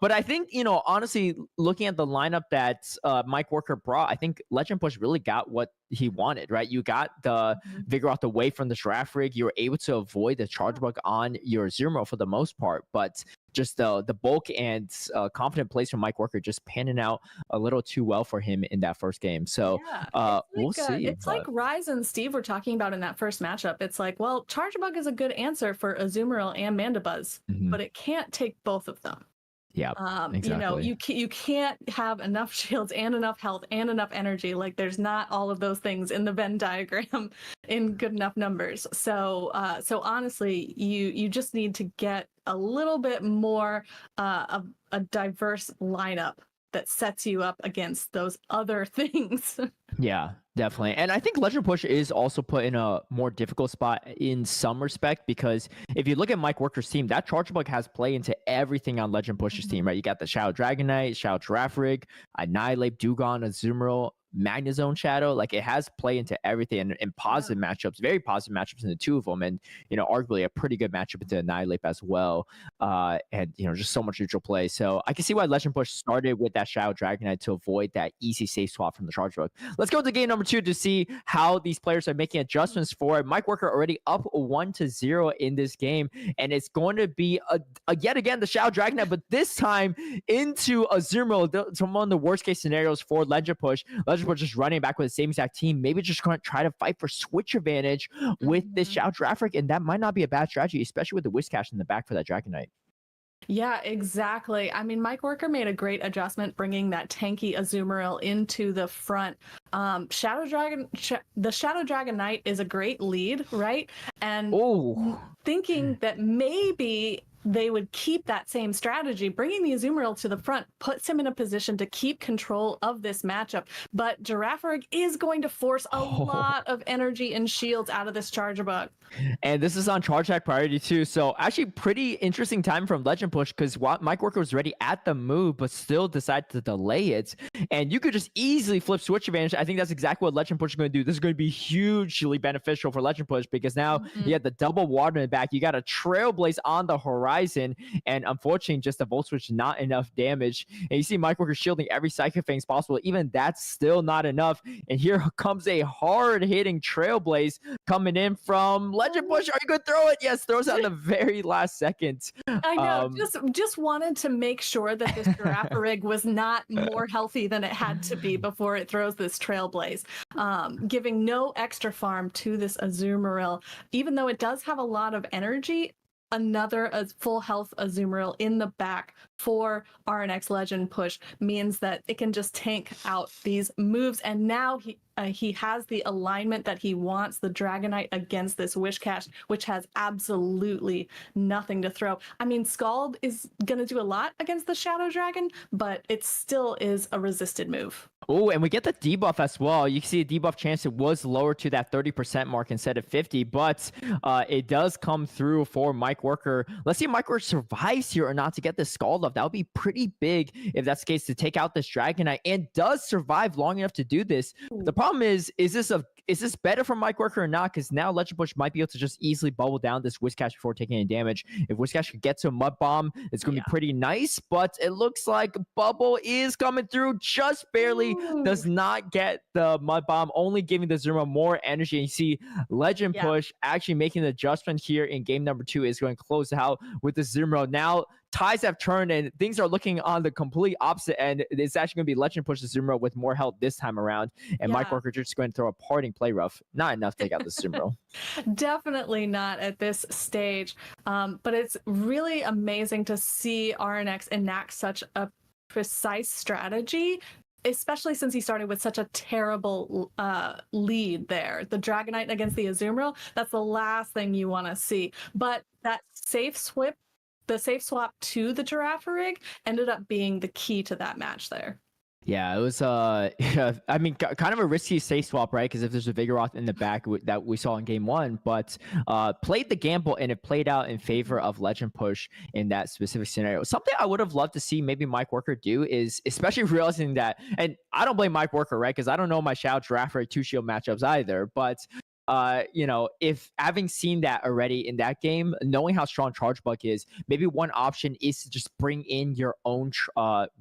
But I think honestly, looking at the lineup that Mike Worker brought, I think Legend Push really got what he wanted. Right, you got the Vigoroth away from the Girafarig. You were able to avoid the charge bug on your Azumarill for the most part, but just the bulk and confident plays from Mike Worker just panning out a little too well for him in that first game. So we'll see. It's like Rise and Steve were talking about in that first matchup. It's like, well, Charge Bug is a good answer for Azumarill and Mandibuzz, but it can't take both of them. Yeah, exactly. You can't have enough shields and enough health and enough energy. Like, there's not all of those things in the Venn diagram in good enough numbers. So honestly, you just need to get a little bit more of a diverse lineup that sets you up against those other things. Yeah, definitely. And I think Legend Push is also put in a more difficult spot in some respect, because if you look at Mike Worker's team, that Charge Bug has play into everything on Legend Push's team, right? You got the Shadow Dragonite, Shadow Girafarig, Annihilate, Dewgong, Azumarill, Magnezone Shadow. Like, it has play into everything and positive matchups, very positive matchups in the 2 of them, and arguably a pretty good matchup into Annihilate as well, and just so much neutral play. So I can see why Legend Push started with that Shadow Dragonite to avoid that easy safe swap from the Charge Bug. Let's go to game number 2 to see how these players are making adjustments for it. Mike Worker already up 1-0 in this game, and it's going to be yet again the Shadow Dragonite, but this time into Azumarill. It's one of the worst case scenarios for Legend Push. Legend Push just running back with the same exact team, maybe just going to try to fight for switch advantage with this Shadow Girafarig, and that might not be a bad strategy, especially with the Whiscash in the back for that Dragonite. Yeah, exactly. I mean, Mike Worker made a great adjustment bringing that tanky Azumarill into the front. The Shadow Dragonite is a great lead, right? And thinking that maybe they would keep that same strategy, bringing the Azumarill to the front puts him in a position to keep control of this matchup. But Girafarig is going to force a lot of energy and shields out of this Charge Bug. And this is on Charge Attack priority too. So actually pretty interesting time from Legend Push, because Mike Worker was ready at the move, but still decided to delay it. And you could just easily flip switch advantage. I think that's exactly what Legend Push is going to do. This is going to be hugely beneficial for Legend Push, because now you have the double water in the back. You got a Trailblaze on the horizon. horizon. And unfortunately, just the Volt Switch, not enough damage. And you see Mike Worker shielding every Psychic Fangs possible. Even that's still not enough. And here comes a hard-hitting Trailblaze coming in from Legend Push. Are you going to throw it? Yes, throws out in the very last second. I know. Just wanted to make sure that this Dracoviz was not more healthy than it had to be before it throws this Trailblaze, giving no extra farm to this Azumarill, even though it does have a lot of energy. Another full health Azumarill in the back for RNX Legend Push means that it can just tank out these moves. And now he has the alignment that he wants, the Dragonite against this Wishcash, which has absolutely nothing to throw. I mean, Scald is going to do a lot against the Shadow Dragon, but it still is a resisted move. Oh, and we get the debuff as well. You can see the debuff chance, it was lower to that 30% mark instead of 50, but it does come through for Mike Worker. Let's see if Mike Worker survives here or not to get this Scald off. That would be pretty big if that's the case, to take out this Dragonite, and does survive long enough to do this. The problem is this better for Mike Worker or not? Because now Legend Push might be able to just easily bubble down this Whiscash before taking any damage. If Whiscash could get to a Mud Bomb, it's going to be pretty nice, but it looks like Bubble is coming through just barely. Does not get the Mud Bomb, only giving the Zuma more energy. And you see Legend Push actually making the adjustment here in game number 2, is going to close out with the Zuma. Now tides have turned and things are looking on the complete opposite end. It's actually going to be Legend Push the Zuma with more health this time around. And Mike Worker just going to throw a parting play rough. Not enough to take out the Zuma. Definitely not at this stage. But it's really amazing to see RNX enact such a precise strategy, especially since he started with such a terrible lead there. The Dragonite against the Azumarill, that's the last thing you want to see. But that safe swap, the safe swap to the Dracoviz ended up being the key to that match there. Yeah, it was, I mean, kind of a risky safe swap, right? Because if there's a Vigoroth in the back that we saw in game 1, but played the gamble and it played out in favor of Legend Push in that specific scenario. Something I would have loved to see maybe Mike Worker do is, especially realizing that, and I don't blame Mike Worker, right? Because I don't know my Shadow Dracoviz 2-shield matchups either, but you know, if having seen that already in that game, knowing how strong Charge Bug is, maybe one option is to just bring in your own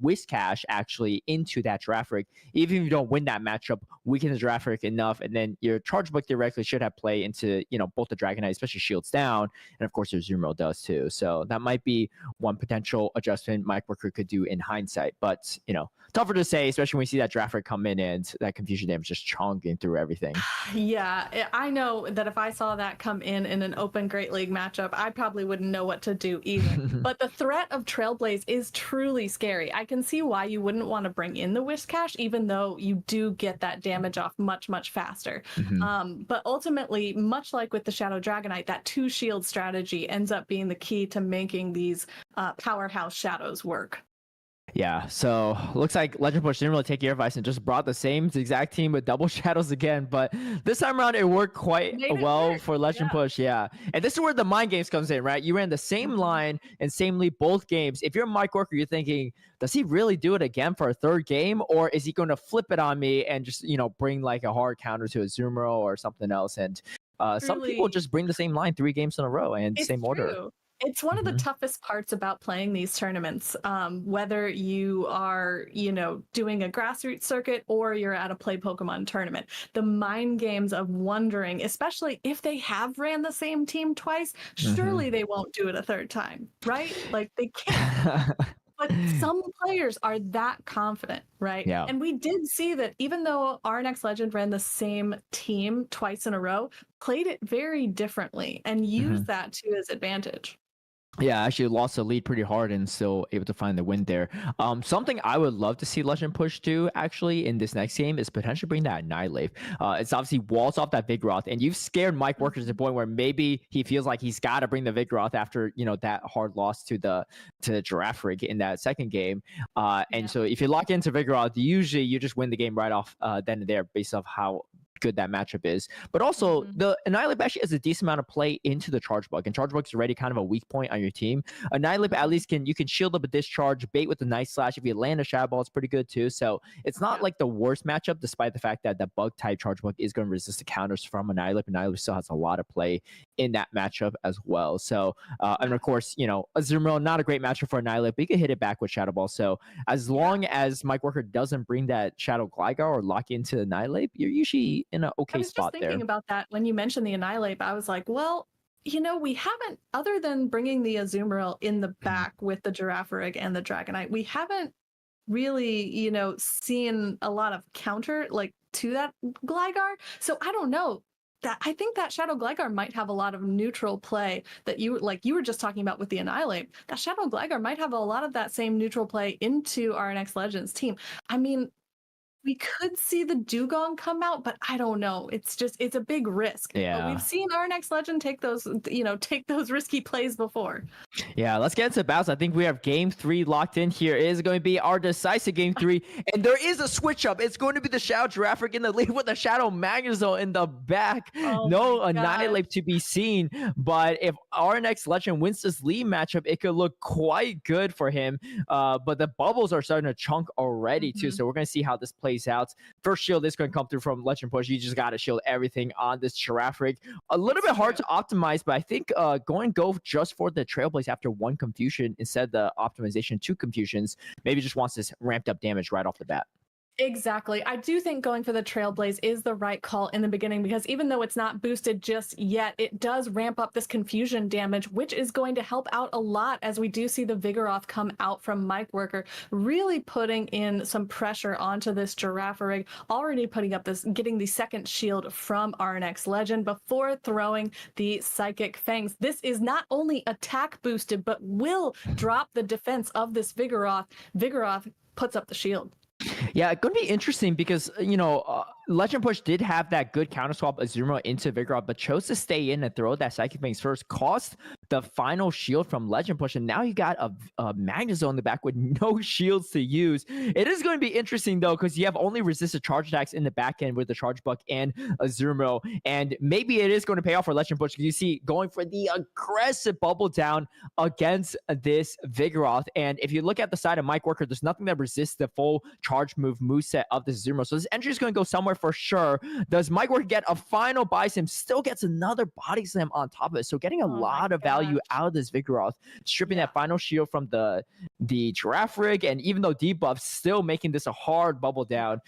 Whiscash actually into that Dracoviz. Even if you don't win that matchup, weaken the Dracoviz enough, and then your Charge Bug theoretically should have play into, you know, both the Dragonite, especially shields down, and of course your Zumro does too. So that might be one potential adjustment Mike Worker could do in hindsight, but you know, tougher to say, especially when we see that Dracoviz come in and that confusion damage just chonking through everything. Yeah, I know that if I saw that come in an open Great League matchup, I probably wouldn't know what to do either. But the threat of Trailblaze is truly scary. I can see why you wouldn't want to bring in the Whiscash, even though you do get that damage off much, much faster. But ultimately, much like with the Shadow Dragonite, that 2-shield strategy ends up being the key to making these powerhouse shadows work. Yeah, so looks like Legend Push didn't really take your advice and just brought the same exact team with double shadows again. But this time around, it worked quite well for Legend Push. Yeah, and this is where the mind games comes in, right? You ran the same line and same lead both games. If you're Mike Worker, you're thinking, does he really do it again for a third game, or is he going to flip it on me and just, you know, bring like a hard counter to a Zumaro or something else? And some people just bring the same line 3 games in a row and same order. It's one of the toughest parts about playing these tournaments, whether you are, you know, doing a grassroots circuit or you're at a Play Pokemon tournament. The mind games of wondering, especially if they have ran the same team twice, surely they won't do it a third time, right? Like they can't. But some players are that confident, right? Yeah. And we did see that even though RNX Legend ran the same team twice in a row, played it very differently and used that to his advantage. Yeah, actually lost the lead pretty hard and still able to find the win there. Something I would love to see Legend Push do actually in this next game is potentially bring that Annihilate. It's obviously walls off that Vigoroth, and you've scared Mike Worker to the point where maybe he feels like he's got to bring the Vigoroth after, you know, that hard loss to the Dracoviz in that second game. So if you lock into Vigoroth, usually you just win the game right off then and there based off how good that matchup is. But also, the Annihilate actually has a decent amount of play into the Charge Bug, and Charge Bug is already kind of a weak point on your team. Annihilate at least you can shield up a discharge, bait with the Night Slash. If you land a Shadow Ball, it's pretty good too. So it's not like the worst matchup, despite the fact that the Bug type Charge Bug is going to resist the counters from Annihilate. Annihilate still has a lot of play in that matchup as well. So, and of course, Azumarill, not a great matchup for Annihilate, but you can hit it back with Shadow Ball. So as long as Mike Worker doesn't bring that Shadow Gligar or lock into Annihilate, you're usually in an okay spot there. I was just thinking about that when you mentioned the Annihilate. I was like, well, we haven't, other than bringing the Azumarill in the back with the Girafarig and the Dragonite, we haven't really, seen a lot of counter to that Gligar. So I don't know. I think that Shadow Gligar might have a lot of neutral play that you were just talking about with the Annihilate. That Shadow Gligar might have a lot of that same neutral play into RNX Legends team. I mean, we could see the Dugong come out, but I don't know. It's a big risk. Yeah. But we've seen RNX Legend take those risky plays before. Yeah, let's get into battles. I think we have game 3 locked in here. It is going to be our decisive game 3, and there is a switch up. It's going to be the Shadow Girafarig in the lead with the Shadow Magnezone in the back. No Annihilate to be seen, but if RNX Legend wins this lead matchup, it could look quite good for him. But the bubbles are starting to chunk already too, so we're going to see how this plays out. First shield is going to come through from Legend Push. You just got to shield everything on this Girafarig. A little bit hard to optimize, but I think go just for the Trailblaze after 1 Confusion instead of the optimization 2 Confusions. Maybe just wants this ramped up damage right off the bat. Exactly. I do think going for the Trailblaze is the right call in the beginning, because even though it's not boosted just yet, it does ramp up this confusion damage, which is going to help out a lot as we do see the Vigoroth come out from Mike Worker, really putting in some pressure onto this Girafarig, already getting the second shield from RNX Legend before throwing the Psychic Fangs. This is not only attack boosted, but will drop the defense of this Vigoroth. Vigoroth puts up the shield. Yeah, it's going to be interesting because, Legend Push did have that good counter swap Azumarill into Vigoroth, but chose to stay in and throw that Psychic Fangs first, cost the final shield from Legend Push, and now you got a Magnezone in the back with no shields to use. It is going to be interesting, though, because you have only resisted charge attacks in the back end with the Charge Buck and Azumarill, and maybe it is going to pay off for Legend Push, because you see going for the aggressive bubble down against this Vigoroth, and if you look at the side of Mike Worker, there's nothing that resists the full charge moveset of this Azumarill, so this entry is going to go somewhere for sure. Does Mike Worker get a final buy sim? Still gets another body slam on top of it, so getting a lot of value out of this Vigoroth, stripping that final shield from the Girafarig, and even though debuffs, still making this a hard bubble down.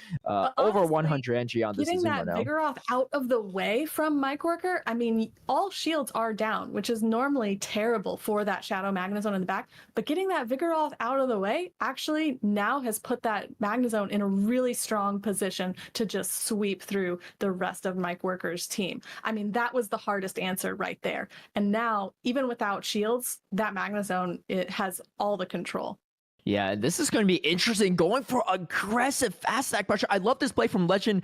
Over 100 entry on this getting Azumarill that now. Vigoroth out of the way from Mike Worker, I mean, all shields are down, which is normally terrible for that Shadow Magnezone in the back, but getting that Vigoroth out of the way actually now has put that Magnezone in a really strong position to just sweep through the rest of Mike Worker's team. I mean, that was the hardest answer right there. And now, even without shields, that Magnezone, it has all the control. Yeah, this is going to be interesting. Going for aggressive fast stack pressure. I love this play from Legend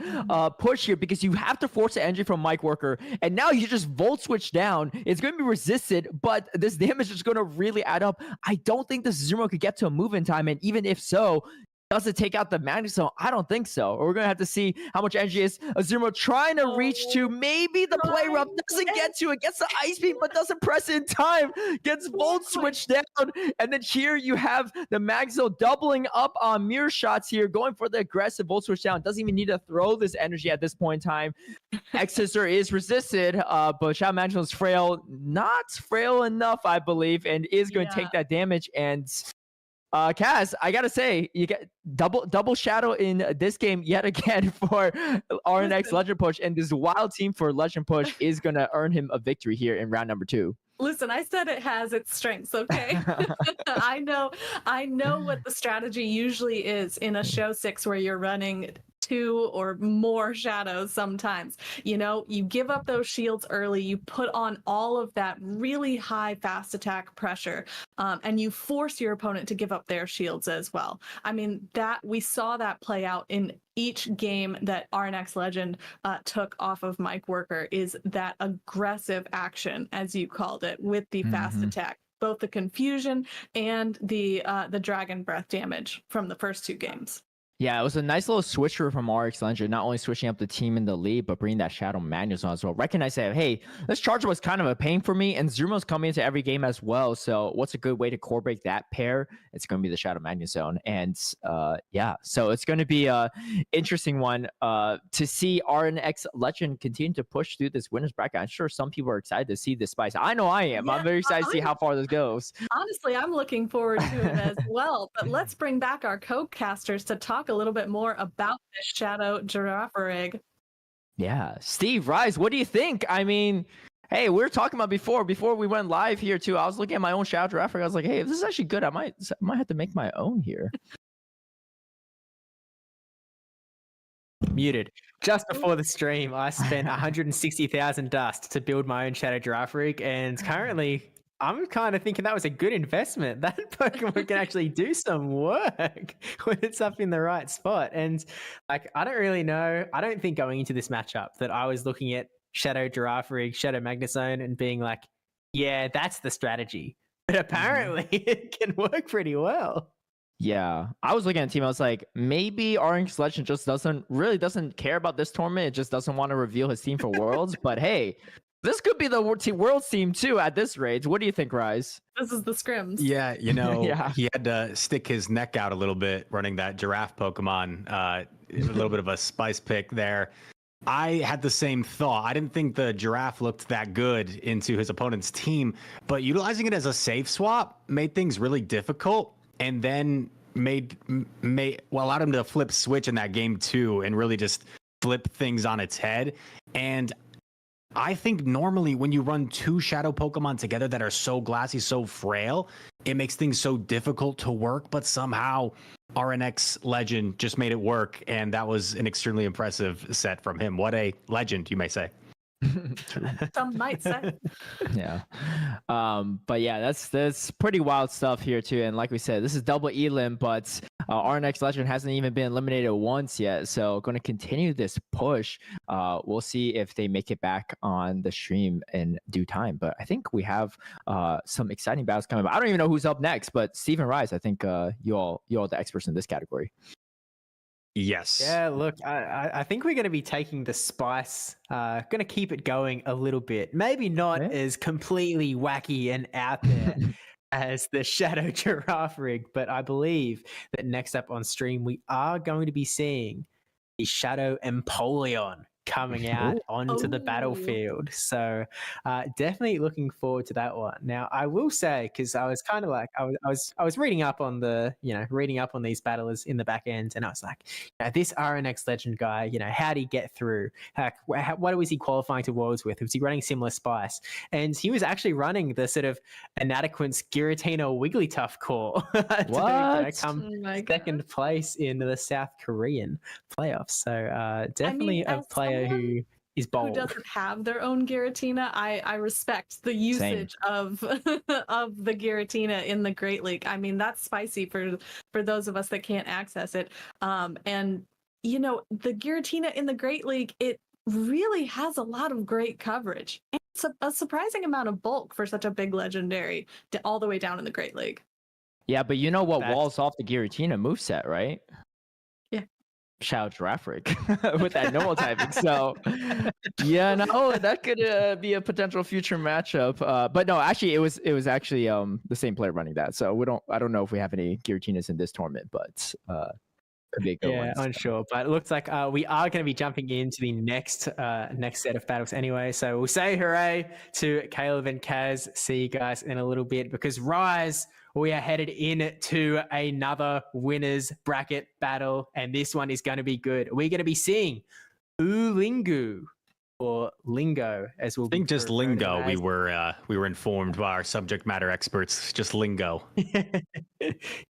Push here, because you have to force the entry from Mike Worker, and now you just volt switch down. It's going to be resisted, but this damage is going to really add up. I don't think this Azumarill could get to a move in time, and even if so, does it take out the Magnezone? I don't think so. We're going to have to see how much energy is Azumarill trying to reach to. Maybe the play rough doesn't get to it. Gets the Ice Beam, but doesn't press in time. Gets Volt switched down. And then here you have the Magnezone doubling up on mirror shots here, going for the aggressive Volt switch down. Doesn't even need to throw this energy at this point in time. X-Scissor is resisted, but Shadow Magnezone is frail. Not frail enough, I believe, and is going to take that damage. And Kaz, I gotta say, you get double shadow in this game yet again for RNX Legend Push, and this wild team for Legend Push is gonna earn him a victory here in round number 2. Listen, I said it has its strengths, okay? I know what the strategy usually is in a show 6 where you're running 2 or more shadows sometimes. You give up those shields early, you put on all of that really high fast attack pressure, and you force your opponent to give up their shields as well. I mean, that we saw that play out in each game that RNX Legend took off of Mike Worker, is that aggressive action, as you called it, with the fast attack, both the confusion and the Dragon Breath damage from the first 2 games. Yeah, it was a nice little switcher from RX Legend, not only switching up the team in the lead, but bringing that Shadow Magnus on as well. Recognize that, hey, this charger was kind of a pain for me, and Zumo's coming into every game as well. So what's a good way to core break that pair? It's going to be the Shadow Magnus zone. And yeah, so it's going to be a interesting one to see RNX Legend continue to push through this winners bracket. I'm sure some people are excited to see this spice. I know I am. Yeah, I'm very excited to see how far this goes. Honestly, I'm looking forward to it as well. But let's bring back our co-casters to talk a little bit more about this Shadow Giraffe rig. Yeah, Steve, Rise, what do you think? I mean, hey, we were talking about before we went live here too. I was looking at my own Shadow Giraffe rig. I was like, hey, if this is actually good, I might have to make my own here. Muted. Just before the stream, I spent 160,000 dust to build my own Shadow Giraffe rig, and currently I'm kind of thinking that was a good investment. That Pokemon can actually do some work when it's up in the right spot. And like, I don't really know. I don't think going into this matchup that I was looking at Shadow Giraffe rig, Shadow Magnezone, and being like, yeah, that's the strategy. But apparently it can work pretty well. Yeah, I was looking at the team. I was like, maybe RNX Legend just doesn't care about this tournament. It just doesn't want to reveal his team for Worlds. But hey, this could be the Worlds team too at this rate. What do you think, Rise? This is the scrims. Yeah, you know, Yeah. he had to stick his neck out a little bit running that giraffe Pokemon. A little bit of a spice pick there. I had the same thought. I didn't think the giraffe looked that good into his opponent's team, but utilizing it as a safe swap made things really difficult, and then allowed him to flip switch in that game too, and really just flip things on its head. And I think normally when you run two shadow Pokemon together that are so glassy, so frail, it makes things so difficult to work, but somehow RNX Legend just made it work, and that was an extremely impressive set from him. What a legend, you may say. Some might say. Yeah. But yeah, that's pretty wild stuff here too. And like we said, this is double elim, but RNX Legend hasn't even been eliminated once yet. So going to continue this push. We'll see if they make it back on the stream in due time. But I think we have some exciting battles coming up. I don't even know who's up next, but Stephen Rice, I think you all are the experts in this category. Yes. Yeah, look, I think we're going to be taking the spice, going to keep it going a little bit. Maybe not as completely wacky and out there as the Shadow Giraffe rig, but I believe that next up on stream, we are going to be seeing the Shadow Empoleon coming out onto the battlefield. So definitely looking forward to that one. Now, I will say, because I was kind of like, I was reading up on these battlers in the back end, and I was like, this RNX Legend guy, how did he get through? What was he qualifying to Worlds with? Was he running similar spice? And he was actually running the sort of Inadequance Giratina Wigglytuff core to come second place in the South Korean playoffs. So definitely a player who is bold. Who doesn't have their own Giratina. I respect the usage of of the Giratina in the Great League. I mean, that's spicy for those of us that can't access it. And the Giratina in the Great League, it really has a lot of great coverage. And it's a surprising amount of bulk for such a big legendary all the way down in the Great League. Yeah, but you know what walls off the Giratina moveset, right? Shadow Giraffe rig with that normal typing. So yeah, no, that could be a potential future matchup. But no, actually it was actually the same player running that. So I don't know if we have any Giratinas in this tournament, but could be a good one. Unsure. But it looks like we are going to be jumping into the next set of battles anyway. So we'll say hooray to Caleb and Kaz. See you guys in a little bit, because Rise, we are headed into another winners bracket battle, and this one is going to be good. We're going to be seeing Ulingu, or Lingo, as we'll think just Lingo. We were informed by our subject matter experts. Just Lingo. Yeah,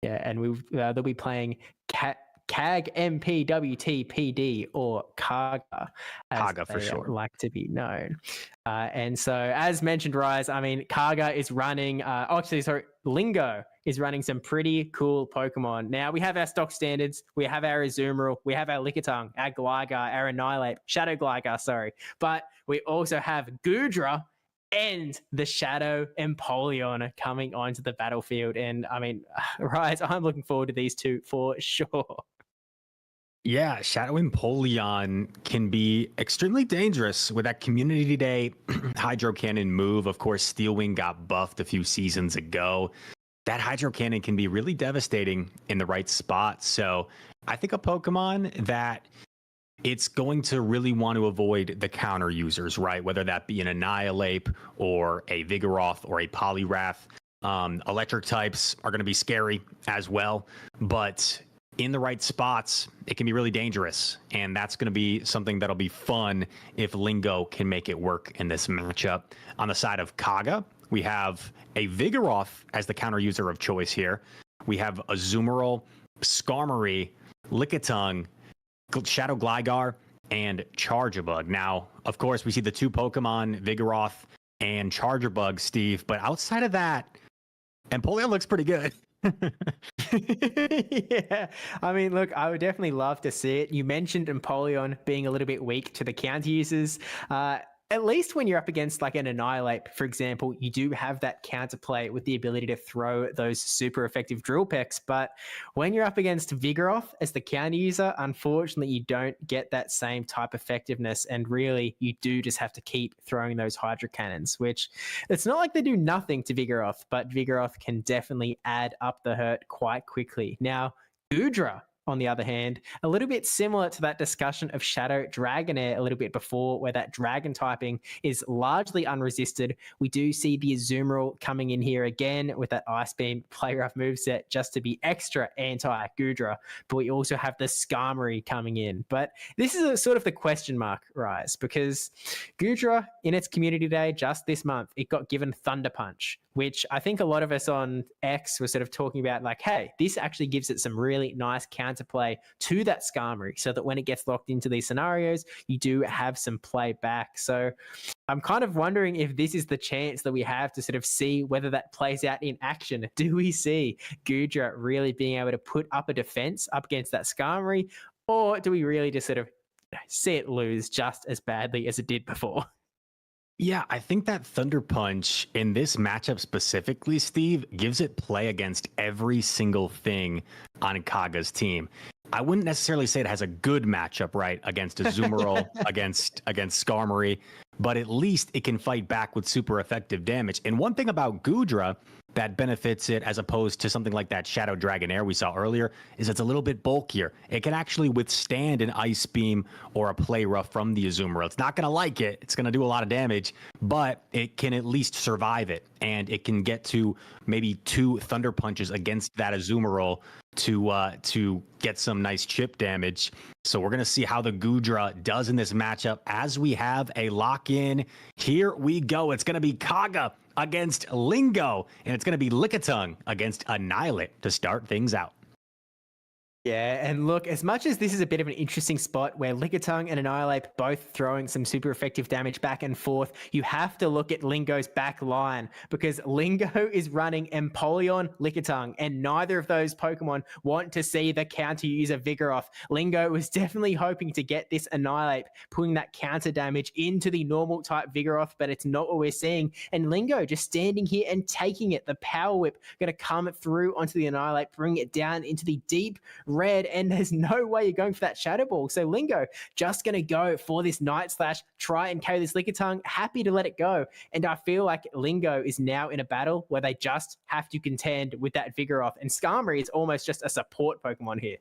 and they'll be playing CAG MPWTPD, or Kaga, as for sure, like to be known. And so, as mentioned, Rise, I mean, Kaga is running. Lingo is running some pretty cool Pokemon. Now, we have our stock standards, we have our Azumarill, we have our Lickitung, our Gligar, our Annihilate, Shadow Gligar, sorry. But we also have Goodra and the Shadow Empoleon coming onto the battlefield. And I mean, Rise, I'm looking forward to these two for sure. Yeah, Shadow Empoleon can be extremely dangerous with that Community Day Hydro Cannon move. Of course, Steel Wing got buffed a few seasons ago. That Hydro Cannon can be really devastating in the right spot. So I think a Pokemon that it's going to really want to avoid the counter users, right? Whether that be an Annihilate or a Vigoroth or a Poliwrath. Electric types are going to be scary as well, but in the right spots, it can be really dangerous. And that's going to be something that'll be fun if Lingo can make it work in this matchup. On the side of Kaga, we have a Vigoroth as the counter user of choice here. We have Azumarill, Skarmory, Lickitung, Shadow Gligar, and Charjabug. Now, of course, we see the two Pokemon, Vigoroth and Charjabug, Steve. But outside of that, Empoleon looks pretty good. Yeah, I mean, look, I would definitely love to see it. You mentioned Empoleon being a little bit weak to the counter users. At least when you're up against like an Annihilate, for example, you do have that counterplay with the ability to throw those super effective drill pecks. But when you're up against Vigoroth as the counter user, unfortunately, you don't get that same type of effectiveness. And really, you do just have to keep throwing those Hydro Cannons, which it's not like they do nothing to Vigoroth, but Vigoroth can definitely add up the hurt quite quickly. Now, Goodra, on the other hand, a little bit similar to that discussion of Shadow Dragonair a little bit before, where that dragon typing is largely unresisted. We do see the Azumarill coming in here again with that Ice Beam Play Rough moveset just to be extra anti-Goodra, but we also have the Skarmory coming in. But this is a sort of the question mark, Rise, because Goodra, in its Community Day just this month, it got given Thunder Punch, which I think a lot of us on X were sort of talking about like, hey, this actually gives it some really nice counterplay to that Skarmory so that when it gets locked into these scenarios, you do have some play back. So I'm kind of wondering if this is the chance that we have to sort of see whether that plays out in action. Do we see Goodra really being able to put up a defense up against that Skarmory, or do we really just sort of see it lose just as badly as it did before? Yeah, I think that Thunder Punch in this matchup specifically, Steve, gives it play against every single thing on Kaga's team. I wouldn't necessarily say it has a good matchup, right, against Azumarill, against Skarmory, but at least it can fight back with super effective damage. And one thing about Goodra that benefits it as opposed to something like that Shadow Dragonair we saw earlier is it's a little bit bulkier. It can actually withstand an Ice Beam or a Play Rough from the Azumarill. It's not going to like it. It's going to do a lot of damage, but it can at least survive it. And it can get to maybe 2 Thunder Punches against that Azumarill to get some nice chip damage. So we're going to see how the Goodra does in this matchup as we have a lock-in. Here we go. It's going to be Kaga against Lingo, and it's going to be Lickitung against Annihilate to start things out. Yeah, and look, as much as this is a bit of an interesting spot where Lickitung and Annihilate both throwing some super effective damage back and forth, you have to look at Lingo's back line because Lingo is running Empoleon, Lickitung, and neither of those Pokemon want to see the counter user Vigoroth. Lingo was definitely hoping to get this Annihilate, putting that counter damage into the normal type Vigoroth, but it's not what we're seeing. And Lingo just standing here and taking it. The Power Whip going to come through onto the Annihilate, bring it down into the deep red, and there's no way you're going for that Shadow Ball. So Lingo just going to go for this Night Slash, try and KO this Lickitung, happy to let it go. And I feel like Lingo is now in a battle where they just have to contend with that Vigoroth, and Skarmory is almost just a support Pokemon here.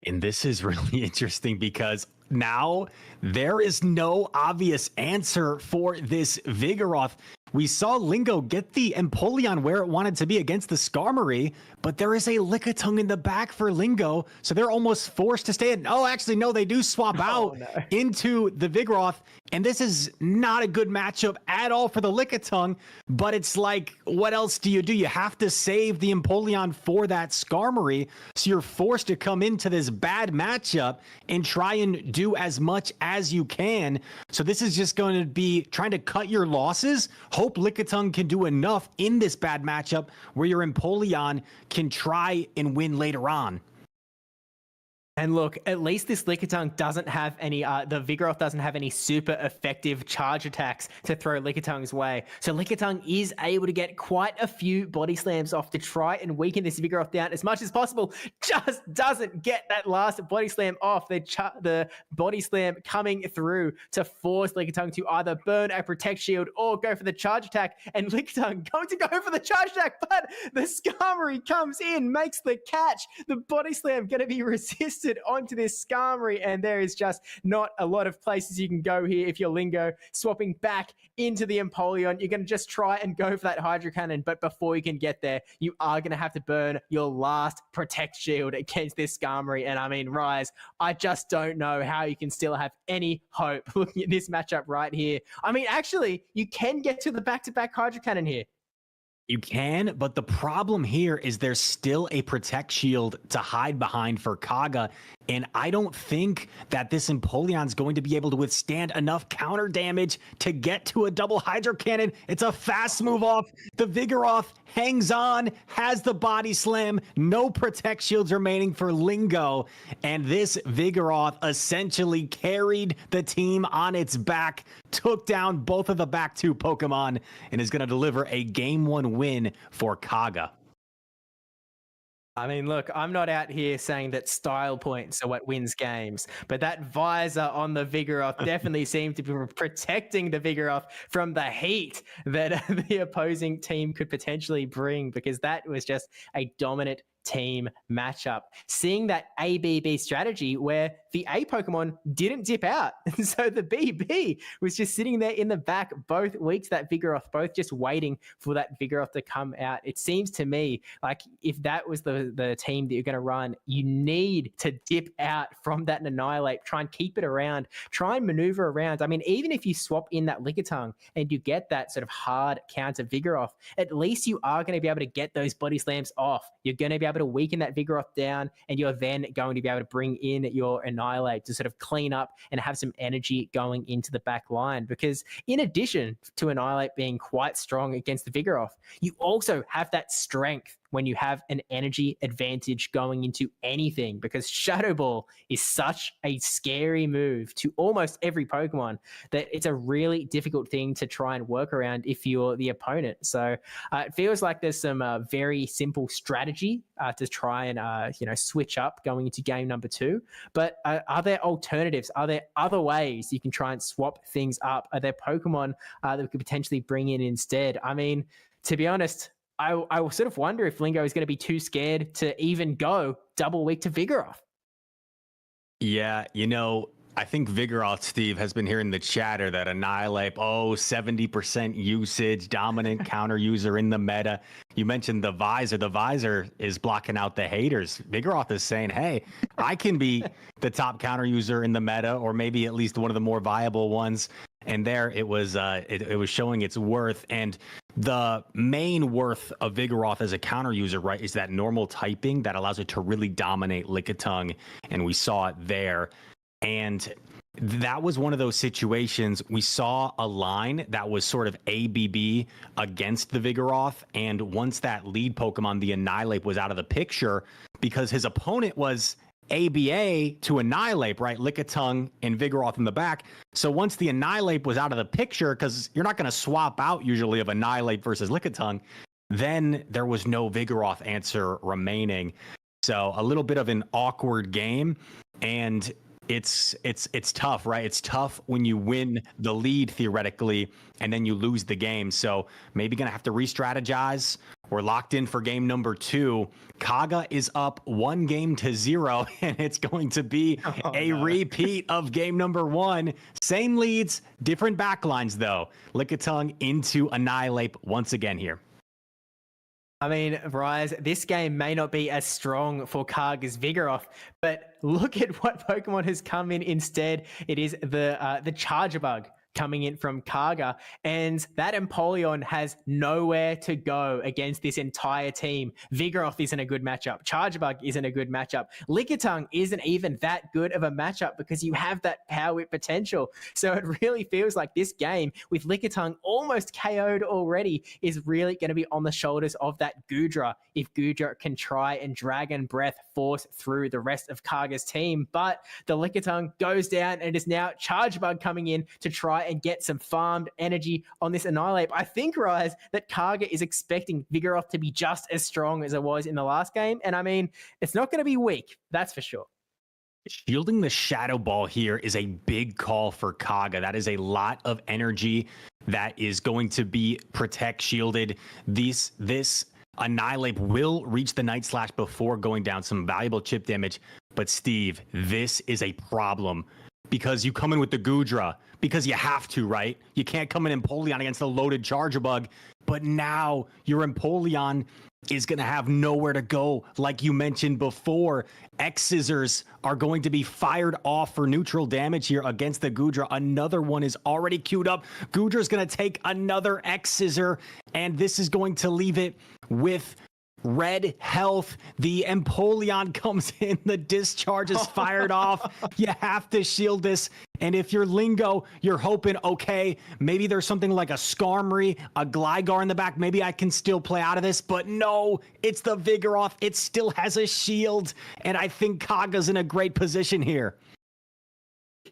And this is really interesting because now there is no obvious answer for this Vigoroth. We saw Lingo get the Empoleon where it wanted to be against the Skarmory, but there is a Lickitung in the back for Lingo, so they're almost forced to stay in. Oh, actually, no, they do swap out into the Vigoroth, and this is not a good matchup at all for the Lickitung, but it's like, what else do? You have to save the Empoleon for that Skarmory, so you're forced to come into this bad matchup and try and do as much as you can. So this is just going to be trying to cut your losses. Hope Lickitung can do enough in this bad matchup where your Empoleon can try and win later on. And look, at least this Lickitung doesn't have any, the Vigoroth doesn't have any super effective charge attacks to throw Lickitung's way. So Lickitung is able to get quite a few body slams off to try and weaken this Vigoroth down as much as possible. Just doesn't get that last body slam off. The body slam coming through to force Lickitung to either burn a protect shield or go for the charge attack. And Lickitung going to go for the charge attack, but the Skarmory comes in, makes the catch. The body slam going to be resisted onto this Skarmory, and there is just not a lot of places you can go here if you're Lingo. Swapping back into the Empoleon, you're going to just try and go for that Hydro Cannon, but before you can get there, you are going to have to burn your last Protect Shield against this Skarmory. And I mean, Rise, I just don't know how you can still have any hope looking at this matchup right here. I mean, actually, you can get to the back-to-back Hydro Cannon here. You can, but the problem here is there's still a Protect Shield to hide behind for Kaga, and I don't think that this Empoleon's going to be able to withstand enough counter damage to get to a double Hydro Cannon. It's a fast move off. The Vigoroth hangs on, has the body slam, no Protect Shields remaining for Lingo, and this Vigoroth essentially carried the team on its back, took down both of the back two Pokemon, and is going to deliver a Game 1 win for Kaga. I mean, look, I'm not out here saying that style points are what wins games, but that visor on the Vigoroth definitely seemed to be protecting the Vigoroth from the heat that the opposing team could potentially bring, because that was just a dominant team matchup. Seeing that ABB strategy where the A Pokemon didn't dip out. And so the BB was just sitting there in the back both weeks, that Vigoroth, both just waiting for that Vigoroth to come out. It seems to me like if that was the team that you're going to run, you need to dip out from that and Annihilate, try and keep it around, try and maneuver around. I mean, even if you swap in that Lickitung and you get that sort of hard counter Vigoroth, at least you are going to be able to get those body slams off. You're going to be able to weaken that Vigoroth down, and you're then going to be able to bring in your Annihilate to sort of clean up and have some energy going into the back line. Because in addition to Annihilate being quite strong against the Vigoroth, you also have that strength when you have an energy advantage going into anything, because Shadow Ball is such a scary move to almost every Pokemon that it's a really difficult thing to try and work around if you're the opponent. So it feels like there's some very simple strategy to try and switch up going into game number 2. But are there alternatives? Are there other ways you can try and swap things up? Are there Pokemon that we could potentially bring in instead? I mean, to be honest, I sort of wonder if Lingo is going to be too scared to even go double weak to Vigoroth. Yeah, I think Vigoroth, Steve, has been hearing the chatter that Annihilate, 70% usage, dominant counter user in the meta. You mentioned the visor. The visor is blocking out the haters. Vigoroth is saying, hey, I can be the top counter user in the meta, or maybe at least one of the more viable ones. And there it was it was showing its worth. And the main worth of Vigoroth as a counter user, right, is that normal typing that allows it to really dominate Lickitung. And we saw it there. And that was one of those situations. We saw a line that was sort of ABB against the Vigoroth. And once that lead Pokemon, the Annihilate, was out of the picture, because his opponent was ABA to Annihilate, right? Lickitung and Vigoroth in the back. So once the Annihilate was out of the picture, because you're not going to swap out usually of Annihilate versus Lickitung, then there was no Vigoroth answer remaining. So a little bit of an awkward game, and it's tough, right? It's tough when you win the lead theoretically and then you lose the game. So maybe gonna have to re-strategize. We're locked in for game number 2. Kaga is up 1-0, and it's going to be repeat of game number 1. Same leads, different backlines though. Lickitung into Annihilate once again here. I mean, Rise, this game may not be as strong for Kaga's Vigoroth, but look at what Pokemon has come in instead. It is the Charger Bug coming in from Kaga, and that Empoleon has nowhere to go against this entire team. Vigoroth isn't a good matchup. Charger Bug isn't a good matchup. Lickitung isn't even that good of a matchup because you have that Power Whip potential. So it really feels like this game, with Lickitung almost KO'd already, is really going to be on the shoulders of that Goodra. If Goodra can try and Dragon Breath force through the rest of Kaga's team. But the Lickitung goes down, and it is now Charge Bug coming in to try and get some farmed energy on this Annihilate. I think, Rise, that Kaga is expecting Vigoroth to be just as strong as it was in the last game. And I mean, it's not going to be weak, that's for sure. Shielding the Shadow Ball here is a big call for Kaga. That is a lot of energy that is going to be protect shielded. This Annihilate will reach the Night Slash before going down, some valuable chip damage. But Steve, this is a problem because you come in with the Goodra because you have to, right? You can't come in Empoleon against the loaded Charger Bug. But now your Empoleon is going to have nowhere to go. Like you mentioned before, X-Scissors are going to be fired off for neutral damage here against the Goodra. Another one is already queued up. Goodra's going to take another X-Scissor, and this is going to leave it with red health. The Empoleon comes in, the discharge is fired off. You have to shield this. And if you're Lingo, you're hoping, okay, maybe there's something like a Skarmory, a Gligar in the back. Maybe I can still play out of this. But no, it's the Vigoroth. It still has a shield. And I think Kaga's in a great position here.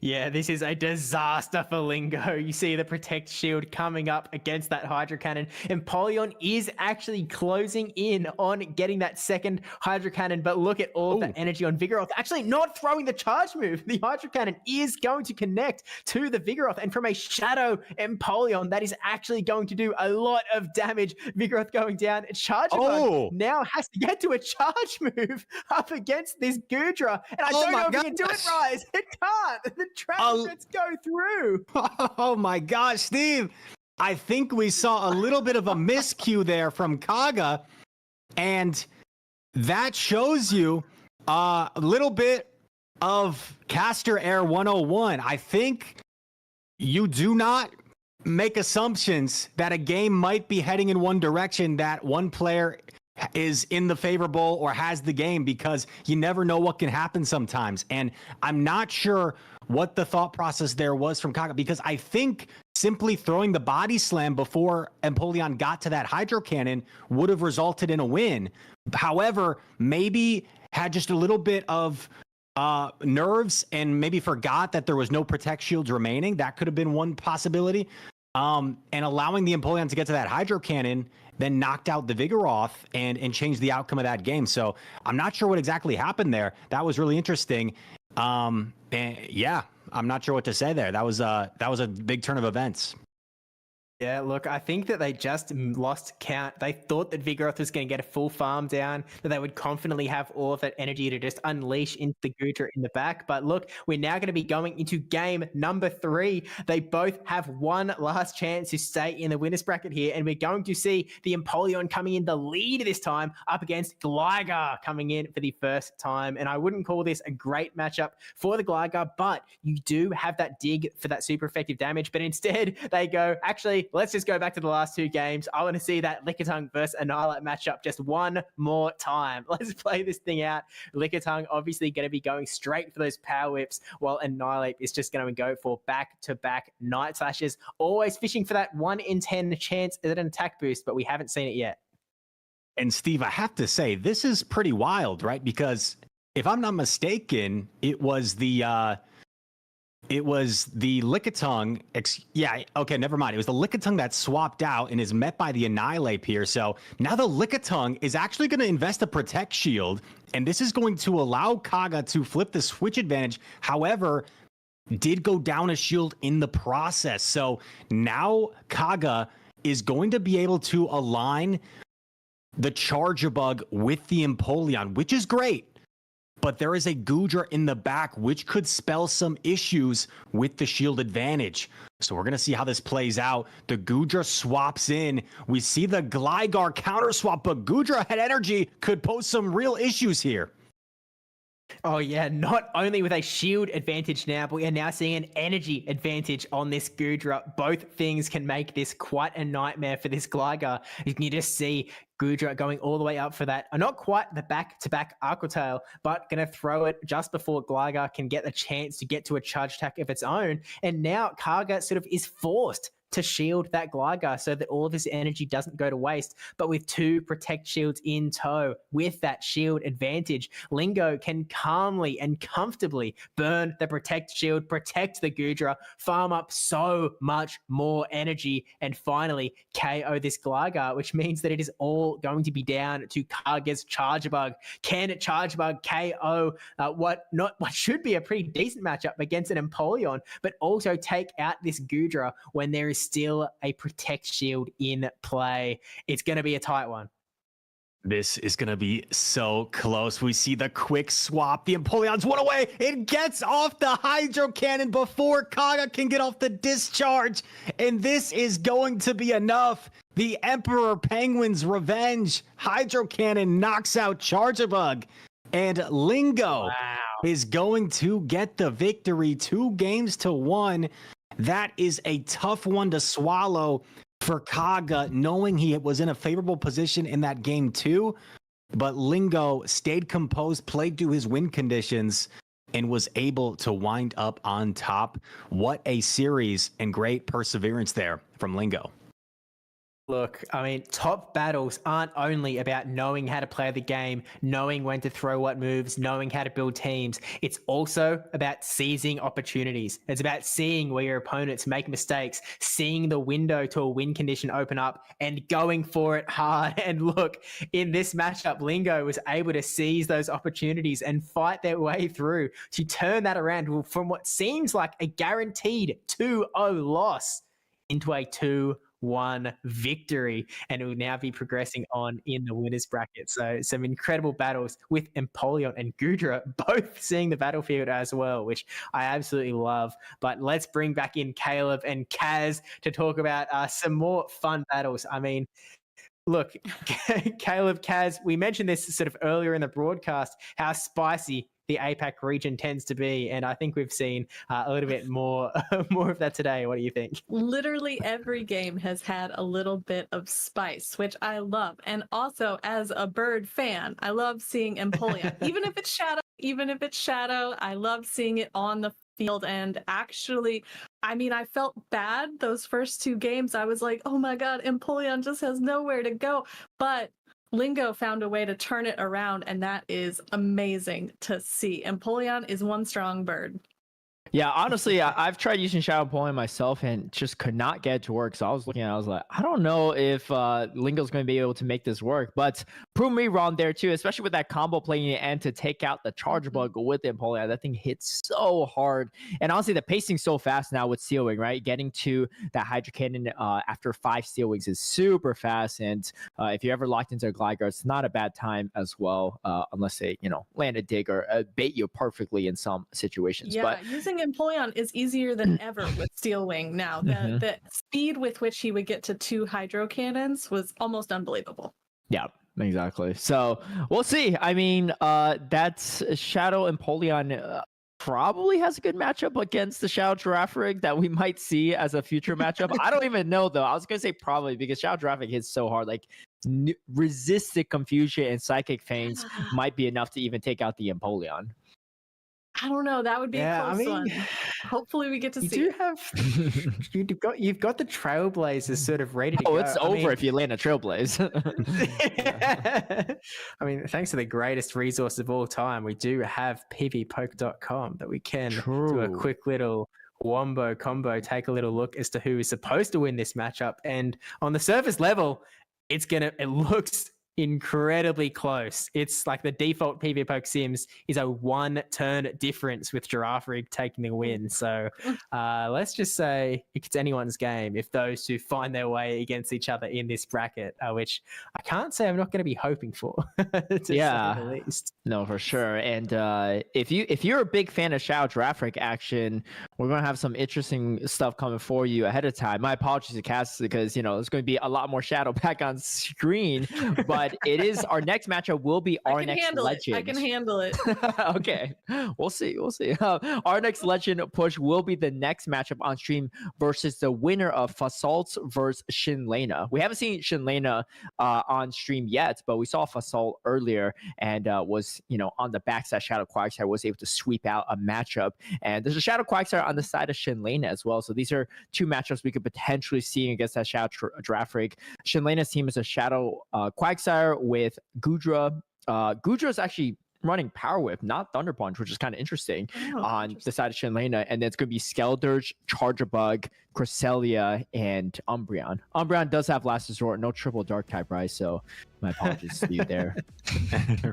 Yeah, this is a disaster for Lingo. You see the Protect Shield coming up against that Hydro Cannon. Empoleon is actually closing in on getting that second Hydro Cannon, but look at all of that energy on Vigoroth. Actually not throwing the charge move. The Hydro Cannon is going to connect to the Vigoroth, and from a Shadow Empoleon, that is actually going to do a lot of damage. Vigoroth going down. Charger Bug now has to get to a charge move up against this Goodra, and I don't know if he can do it, Rise. It can't. The transits go through. Oh my gosh, Steve. I think we saw a little bit of a miscue there from Kaga, and that shows you a little bit of Caster Air 101. I think you do not make assumptions that a game might be heading in one direction, that one player is in the favorable or has the game, because you never know what can happen sometimes. And I'm not sure what the thought process there was from Kaga, because I think simply throwing the body slam before Empoleon got to that Hydro Cannon would have resulted in a win. However, maybe had just a little bit of nerves and maybe forgot that there was no Protect Shields remaining. That could have been one possibility. And allowing the Empoleon to get to that Hydro Cannon then knocked out the Vigoroth and changed the outcome of that game. So I'm not sure what exactly happened there. That was really interesting. And yeah, I'm not sure what to say there. That was a big turn of events. Yeah, look, I think that they just lost count. They thought that Vigoroth was going to get a full farm down, that they would confidently have all of that energy to just unleash into the Goodra in the back. But look, we're now going to be going into game number 3. They both have one last chance to stay in the winners bracket here, and we're going to see the Empoleon coming in the lead this time up against Gligar coming in for the first time. And I wouldn't call this a great matchup for the Gligar, but you do have that dig for that super effective damage. But instead, they go, actually, let's just go back to the last 2 games. I want to see that Lickitung versus Annihilate matchup just one more time. Let's play this thing out. Lickitung obviously going to be going straight for those power whips, while Annihilate is just going to go for back-to-back Night Slashes, always fishing for that 1 in 10 chance at an attack boost, but we haven't seen it yet. And Steve, I have to say, this is pretty wild, right? Because if I'm not mistaken, it was the Lickitung. Yeah, okay, never mind. It was the Lickitung that swapped out and is met by the Annihilate here. So now the Lickitung is actually going to invest a Protect Shield, and this is going to allow Kaga to flip the switch advantage. However, did go down a shield in the process. So now Kaga is going to be able to align the Charger Bug with the Empoleon, which is great. But there is a Goodra in the back, which could spell some issues with the shield advantage. So we're going to see how this plays out. The Goodra swaps in. We see the Gligar counter swap, but Goodra had energy, could pose some real issues here. Oh yeah, not only with a shield advantage now, but we are now seeing an energy advantage on this Goodra. Both things can make this quite a nightmare for this Gligar. You can just see Goodra going all the way up for that. Not quite the back-to-back Aqua Tail, but going to throw it just before Gligar can get the chance to get to a charge attack of its own. And now Kaga sort of is forced to shield that Gligar so that all of his energy doesn't go to waste. But with 2 Protect shields in tow, with that shield advantage, Lingo can calmly and comfortably burn the Protect shield, protect the Goodra, farm up so much more energy, and finally KO this Gligar, which means that it is all going to be down to Kaga's Charge Bug. Can Charge Bug KO what should be a pretty decent matchup against an Empoleon, but also take out this Goodra when there is still a Protect shield in play? It's going to be a tight one. This is going to be so close. We see the quick swap. The Empoleon's one away. It gets off the Hydro Cannon before Kaga can get off the discharge. And this is going to be enough. The Emperor Penguin's revenge. Hydro Cannon knocks out Charjabug. And Lingo is going to get the victory, 2-1. That is a tough one to swallow for Kaga, knowing he was in a favorable position in that game too. But Lingo stayed composed, played to his win conditions, and was able to wind up on top. What a series, and great perseverance there from Lingo. Look, I mean, top battles aren't only about knowing how to play the game, knowing when to throw what moves, knowing how to build teams. It's also about seizing opportunities. It's about seeing where your opponents make mistakes, seeing the window to a win condition open up, and going for it hard. And look, in this matchup, Lingo was able to seize those opportunities and fight their way through to turn that around from what seems like a guaranteed 2-0 loss into a 2-1 victory, and it will now be progressing on in the winners bracket. So some incredible battles with Empoleon and Goodra both seeing the battlefield as well, which I absolutely love. But let's bring back in Caleb and Kaz to talk about some more fun battles. I mean, look, Caleb, Kaz, we mentioned this sort of earlier in the broadcast, how spicy the APAC region tends to be, and I think we've seen a little bit more of that today. What do you think? Literally every game has had a little bit of spice, which I love. And also, as a bird fan, I love seeing Empoleon. Even if it's Shadow, I love seeing it on the field. And actually, I mean, I felt bad those first 2 games. I was like, oh my god, Empoleon just has nowhere to go. But Lingo found a way to turn it around, and that is amazing to see. Empoleon is one strong bird. Yeah, honestly, I've tried using Shadow Empoleon myself and just could not get it to work. So I was looking at it, I was like, I don't know if Lingo's going to be able to make this work. But prove me wrong there too, especially with that combo playing it and to take out the Charge Bug with Empoleon. That thing hits so hard. And honestly, the pacing's so fast now with Steel Wing, right? Getting to that Hydro Cannon after 5 Steel Wings is super fast. And if you're ever locked into a Gligar, it's not a bad time as well, unless they, land a dig or bait you perfectly in some situations. Yeah, but using Empoleon is easier than ever with Steel Wing now. The speed with which he would get to 2 Hydro Cannons was almost unbelievable. Yeah, exactly. So we'll see. I mean, that's Shadow Empoleon probably has a good matchup against the Shadow Girafarig that we might see as a future matchup. I don't even know though. I was gonna say probably because Shadow Girafarig hits so hard. Like Resisted Confusion and Psychic Feigns might be enough to even take out the Empoleon. I don't know. That would be a close one. Hopefully, we get to see. You've got the Trailblazers sort of ready to go. Oh, it's over if you land a Trailblaze. I mean, thanks to the greatest resource of all time, we do have pvpoke.com that we can do a quick little wombo combo, take a little look as to who is supposed to win this matchup. And on the surface level, it looks incredibly close. It's like the default PvPoke Sims is a 1-turn difference with Girafarig taking the win. So let's just say it's anyone's game if those 2 find their way against each other in this bracket, which I can't say I'm not going to be hoping for. To say the least. No, for sure. And if you're a big fan of Shadow Girafarig action, we're going to have some interesting stuff coming for you ahead of time. My apologies to Cass because there's going to be a lot more Shadow back on screen, but but it is our next matchup will be our next legend. I can handle it. Okay, we'll see. Our next legend push will be the next matchup on stream versus the winner of Fasalt versus Shinlena. We haven't seen Shinlena on stream yet, but we saw Fasalt earlier and was on the backside. Shadow Quagsire was able to sweep out a matchup, and there's a Shadow Quagsire on the side of Shinlena as well. So these are two matchups we could potentially see against that Shadow Draft Rig. Shinlena's team is a Shadow Quagsire with Gudra. Gudra is actually running Power Whip, not Thunder Punch, which is kind of interesting on the side of Shinlena. And then it's going to be Skeldurge, Charger Bug, Cresselia, and Umbreon. Umbreon does have Last Resort, no triple Dark type, right? So my apologies to you there.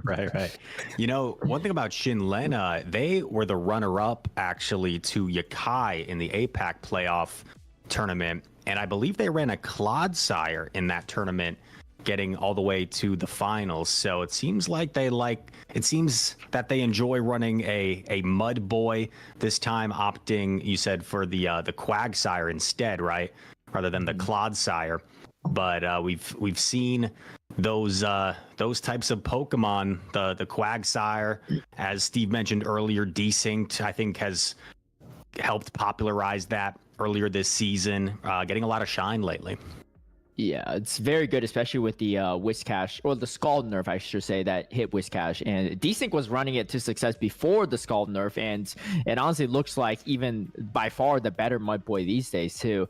Right. One thing about Shinlena, they were the runner-up actually to Yakai in the APAC playoff tournament. And I believe they ran a Clodsire in that tournament, getting all the way to the finals. So it seems that they enjoy running a Mud Boy this time, opting, you said, for the Quagsire instead, right? Rather than the Clodsire. But we've seen those types of Pokemon, the Quagsire, as Steve mentioned earlier, Desync, I think, has helped popularize that earlier this season, getting a lot of shine lately. Yeah, it's very good, especially with the Whiscash, or the Scald nerf, I should say, that hit Whiscash. And Desync was running it to success before the Scald nerf, and it honestly looks like even by far the better Mud Boy these days, too.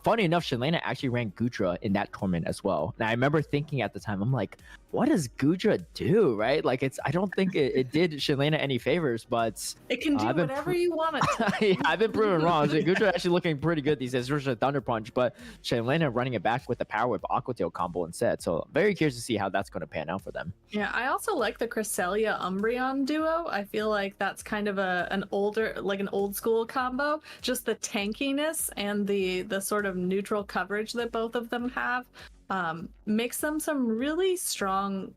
Funny enough, Shinlena actually ran Gudra in that tournament as well. And I remember thinking at the time, I'm like, what does Gudra do, right? Like, I don't think it did Shinlena any favors, but it can do whatever you want it to. I've been proven wrong. Gudra actually looking pretty good these days versus Thunder Punch, but Shinlena running it back with the Power Whip Aqua Tail combo instead. So very curious to see how that's going to pan out for them. Yeah, I also like the Cresselia Umbreon duo. I feel like that's kind of an old school combo. Just the tankiness and the sort of neutral coverage that both of them have makes them some really strong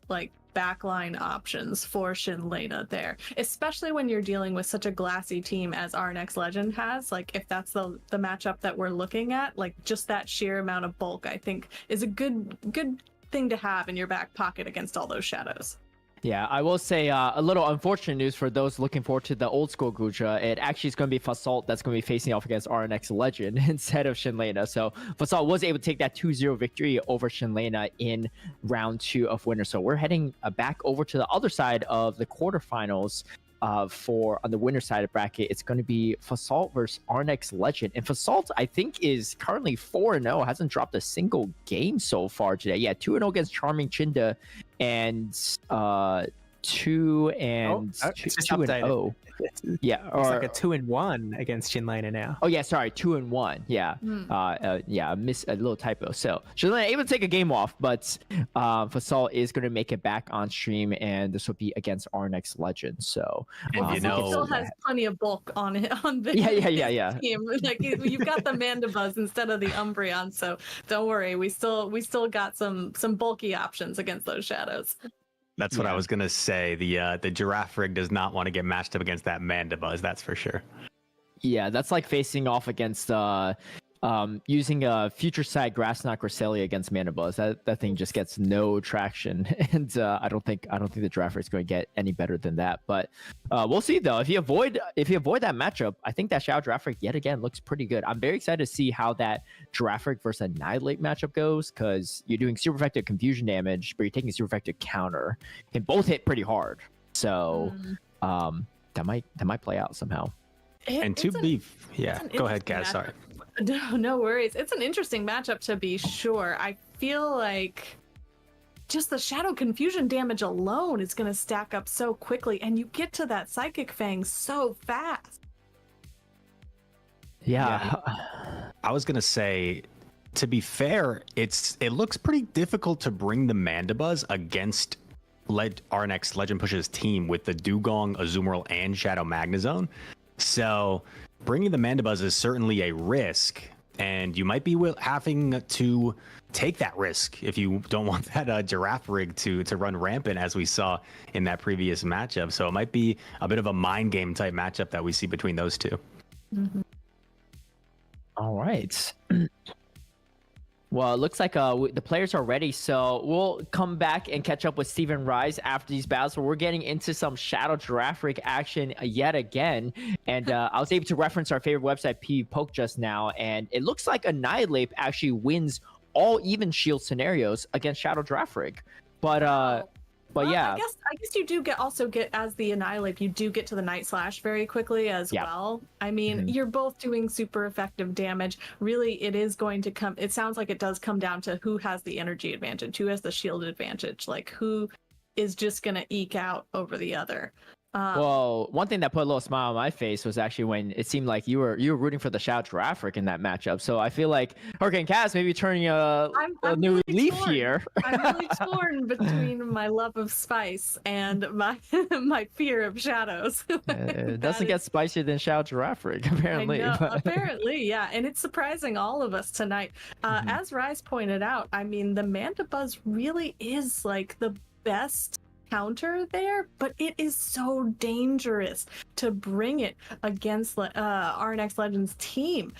backline options for Shinlena there, especially when you're dealing with such a glassy team as our next legend has. If that's the matchup that we're looking at, just that sheer amount of bulk, I think, is a good thing to have in your back pocket against all those shadows. Yeah, I will say a little unfortunate news for those looking forward to the old school Gudra. It actually is going to be Fasalt that's going to be facing off against our next legend instead of Shinlena. So Fasalt was able to take that 2-0 victory over Shinlena in round 2 of Winter. So we're heading back over to the other side of the quarterfinals. For on the winner side of bracket, it's going to be Fasalt versus our next legend. And Fasalt, I think, is currently 4-0, hasn't dropped a single game so far today. Yeah, 2-0 against Charming Chinda, and 2-0. Yeah, it's like a 2-1 against Shinlena now. Oh yeah, sorry, 2-1. Yeah, I missed a little typo. So Shinlena able to take a game off, but Fasalt is going to make it back on stream, and this will be against our next legend. So it still has plenty of bulk on it on the team. You've got the Mandibuzz instead of the Umbreon, so don't worry. We still got some bulky options against those shadows. That's what I was gonna say. The Giraffe Rig does not want to get matched up against that Mandibuzz, that's for sure. Yeah, that's like facing off against using a future side Grass Knot Cresselia against Mandibuzz. That thing just gets no traction, and I don't think the Giraffe Rig is going to get any better than that. But we'll see though. If you avoid that matchup, I think that Shadow Giraffe Rig yet again looks pretty good. I'm very excited to see how that Giraffe Rig versus Annihilate matchup goes, because you're doing super effective confusion damage, but you're taking super effective counter. Can both hit pretty hard, so that might play out somehow. Go ahead, Kaz. Sorry. No worries. It's an interesting matchup to be sure. I feel like just the Shadow Confusion damage alone is going to stack up so quickly, and you get to that Psychic Fang so fast. Yeah. I was going to say, to be fair, it looks pretty difficult to bring the Mandibuzz against our next Legend Push's team with the Dugong, Azumarill, and Shadow Magnezone. So bringing the Mandibuzz is certainly a risk, and you might be having to take that risk if you don't want that Giraffe Rig to run rampant, as we saw in that previous matchup. So it might be a bit of a mind game type matchup that we see between those two. Mm-hmm. All right. Well, it looks like the players are ready, so we'll come back and catch up with Steven Rise after these battles. Where we're getting into some Shadow Giraffe Rig action yet again, and I was able to reference our favorite website, PvPoke, just now, and it looks like Annihilate actually wins all even shield scenarios against Shadow Giraffe Rig. But well, yeah, I guess you do get as the Annihilate, you do get to the Night Slash very quickly as well. I mean, you're both doing super effective damage. Really, it is going to come. It sounds like it does come down to who has the energy advantage, who has the shield advantage, like who is just gonna eke out over the other. Well, one thing that put a little smile on my face was actually when it seemed like you were rooting for the Shadow Giraffe Rig in that matchup. So I feel like Hurricane Cass maybe turning a new really leaf torn. here. I'm really torn between my love of spice and my my fear of shadows. It doesn't get spicier than Shadow Giraffe Rig, apparently. I know, apparently, yeah, and it's surprising all of us tonight. As Rise pointed out, I mean, the Mandibuzz really is like the best counter there, but it is so dangerous to bring it against RNX Legends team.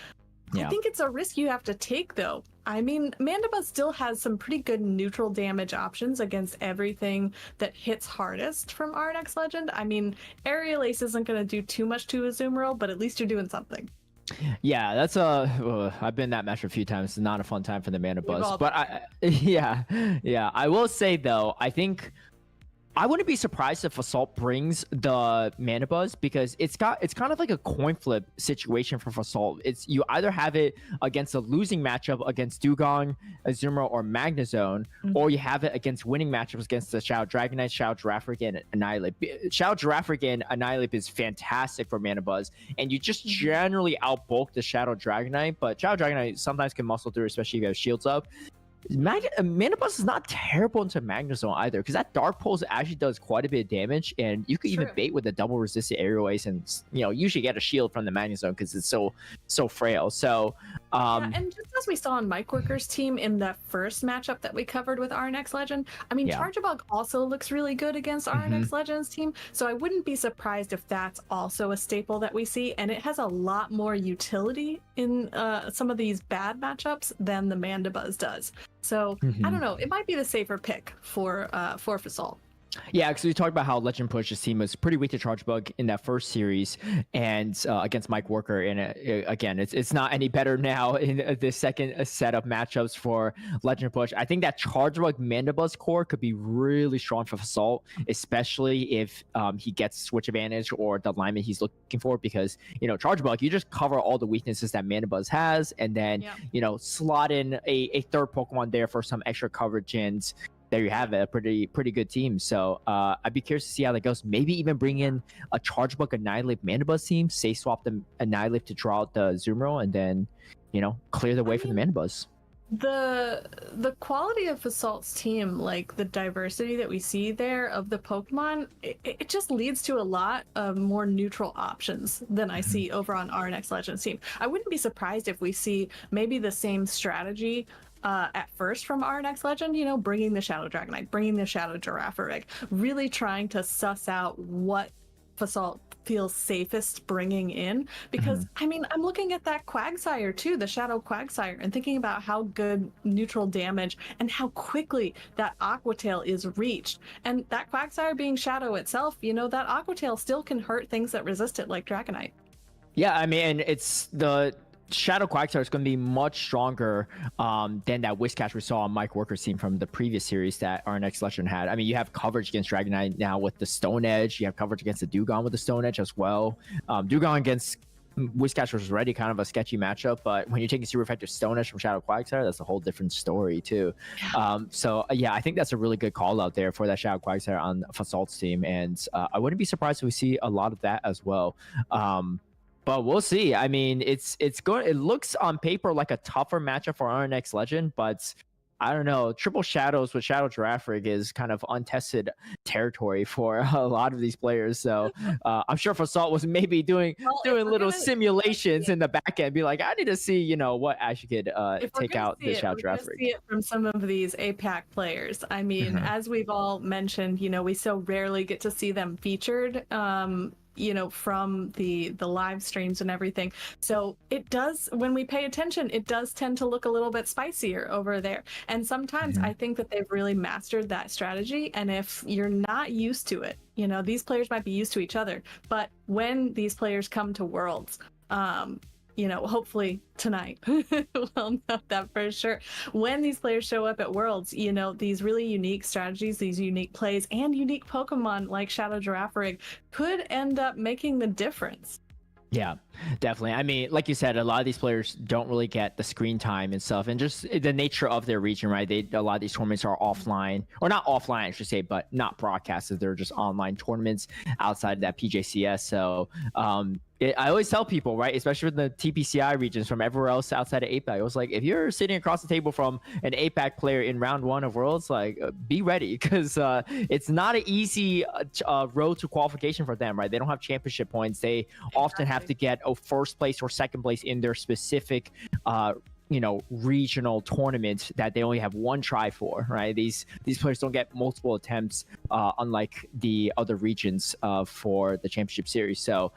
I think it's a risk you have to take, though. I mean, Mandibuzz still has some pretty good neutral damage options against everything that hits hardest from RNX Legend. I mean, Aerial Ace isn't going to do too much to Azumarill, but at least you're doing something. Yeah, that's I've been in that match a few times. It's not a fun time for the Mandibuzz, but I will say though, I think I wouldn't be surprised if Assault brings the Mandibuzz, because it's kind of like a coin flip situation for Assault. It's you either have it against a losing matchup against Dugong, Azumarill, or Magnezone, or you have it against winning matchups against the Shadow Dragonite, Shadow Giraffe Rig, and Annihilate. Shadow Giraffe Rig and Annihilate is fantastic for Mandibuzz, and you just generally outbulk the Shadow Dragonite, but Shadow Dragonite sometimes can muscle through, especially if you have shields up. Mandibuzz is not terrible into Magnezone either, because that Dark Pulse actually does quite a bit of damage, and you could even bait with a double resisted Aerial Ace and usually get a shield from the Magnezone because it's so frail. So and just as we saw on Mike Worker's team in that first matchup that we covered with RNX Legend, I mean, Charjabug also looks really good against RNX Legend's team, so I wouldn't be surprised if that's also a staple that we see, and it has a lot more utility in some of these bad matchups than the Mandibuzz does. So I don't know, it might be the safer pick for Assault. Yeah, because we talked about how Legend Push's team was pretty weak to Charjabug in that first series, and against Mike Worker. And again, it's not any better now in the second set of matchups for Legend Push. I think that Charjabug Mandibuzz core could be really strong for Assault, especially if he gets switch advantage or the alignment he's looking for. Because Charjabug, you just cover all the weaknesses that Mandibuzz has, and then slot in a third Pokemon there for some extra coverage, and there you have it, a pretty good team. So I'd be curious to see how that goes. Maybe even bring in a Charjabug Annihilate Mandibuzz team, say swap the Annihilate to draw out the Azumarill, and then clear the way for the Mandibuzz. The quality of Assault's team, like the diversity that we see there of the Pokemon, it just leads to a lot of more neutral options than I see over on RNX Legends team. I wouldn't be surprised if we see maybe the same strategy at first from RNX Legend, bringing the Shadow Dragonite, bringing the Shadow Giraffe Rig, really trying to suss out what Assault feels safest bringing in. Because, I mean, I'm looking at that Quagsire too, the Shadow Quagsire, and thinking about how good neutral damage and how quickly that Aqua Tail is reached. And that Quagsire being Shadow itself, that Aqua Tail still can hurt things that resist it, like Dragonite. Yeah, I mean, it's the Shadow Quagsire is going to be much stronger than that Whiscash we saw on Mike Worker's team from the previous series that RNX Legend had. I mean, you have coverage against Dragonite now with the Stone Edge. You have coverage against the Dugong with the Stone Edge as well. Dugong against Whiscash was already kind of a sketchy matchup, but when you're taking super effective Stone Edge from Shadow Quagsire, that's a whole different story too. So I think that's a really good call out there for that Shadow Quagsire on Assault's team, and I wouldn't be surprised if we see a lot of that as well. But we'll see. I mean, it's good. It looks on paper like a tougher matchup for RNX Legend, but I don't know. Triple Shadows with Shadow Giraffe Rig is kind of untested territory for a lot of these players. So I'm sure Assault was maybe doing little simulations in the back end, be like, I need to see, what actually could take out the Shadow Giraffe Rig. See it from some of these APAC players. I mean, as we've all mentioned, we so rarely get to see them featured from the live streams and everything. So it does, when we pay attention, it does tend to look a little bit spicier over there. And sometimes I think that they've really mastered that strategy. And if you're not used to it, these players might be used to each other, but when these players come to Worlds, hopefully tonight, we'll know that for sure. When these players show up at Worlds, these really unique strategies, these unique plays, and unique Pokemon like Shadow Girafarig could end up making the difference. Yeah, definitely. I mean, like you said, a lot of these players don't really get the screen time and stuff, and just the nature of their region, right? A lot of these tournaments are offline, or not offline, I should say, but not broadcasted. They're just online tournaments outside of that PJCS. So, I always tell people, right, especially with the TPCI regions from everywhere else outside of APAC, I was like, if you're sitting across the table from an APAC player in round 1 of Worlds, like, be ready, because it's not an easy road to qualification for them, right? They don't have championship points. They often have to get a first place or second place in their specific regional tournament that they only have one try for, right? These players don't get multiple attempts, unlike the other regions for the championship series. So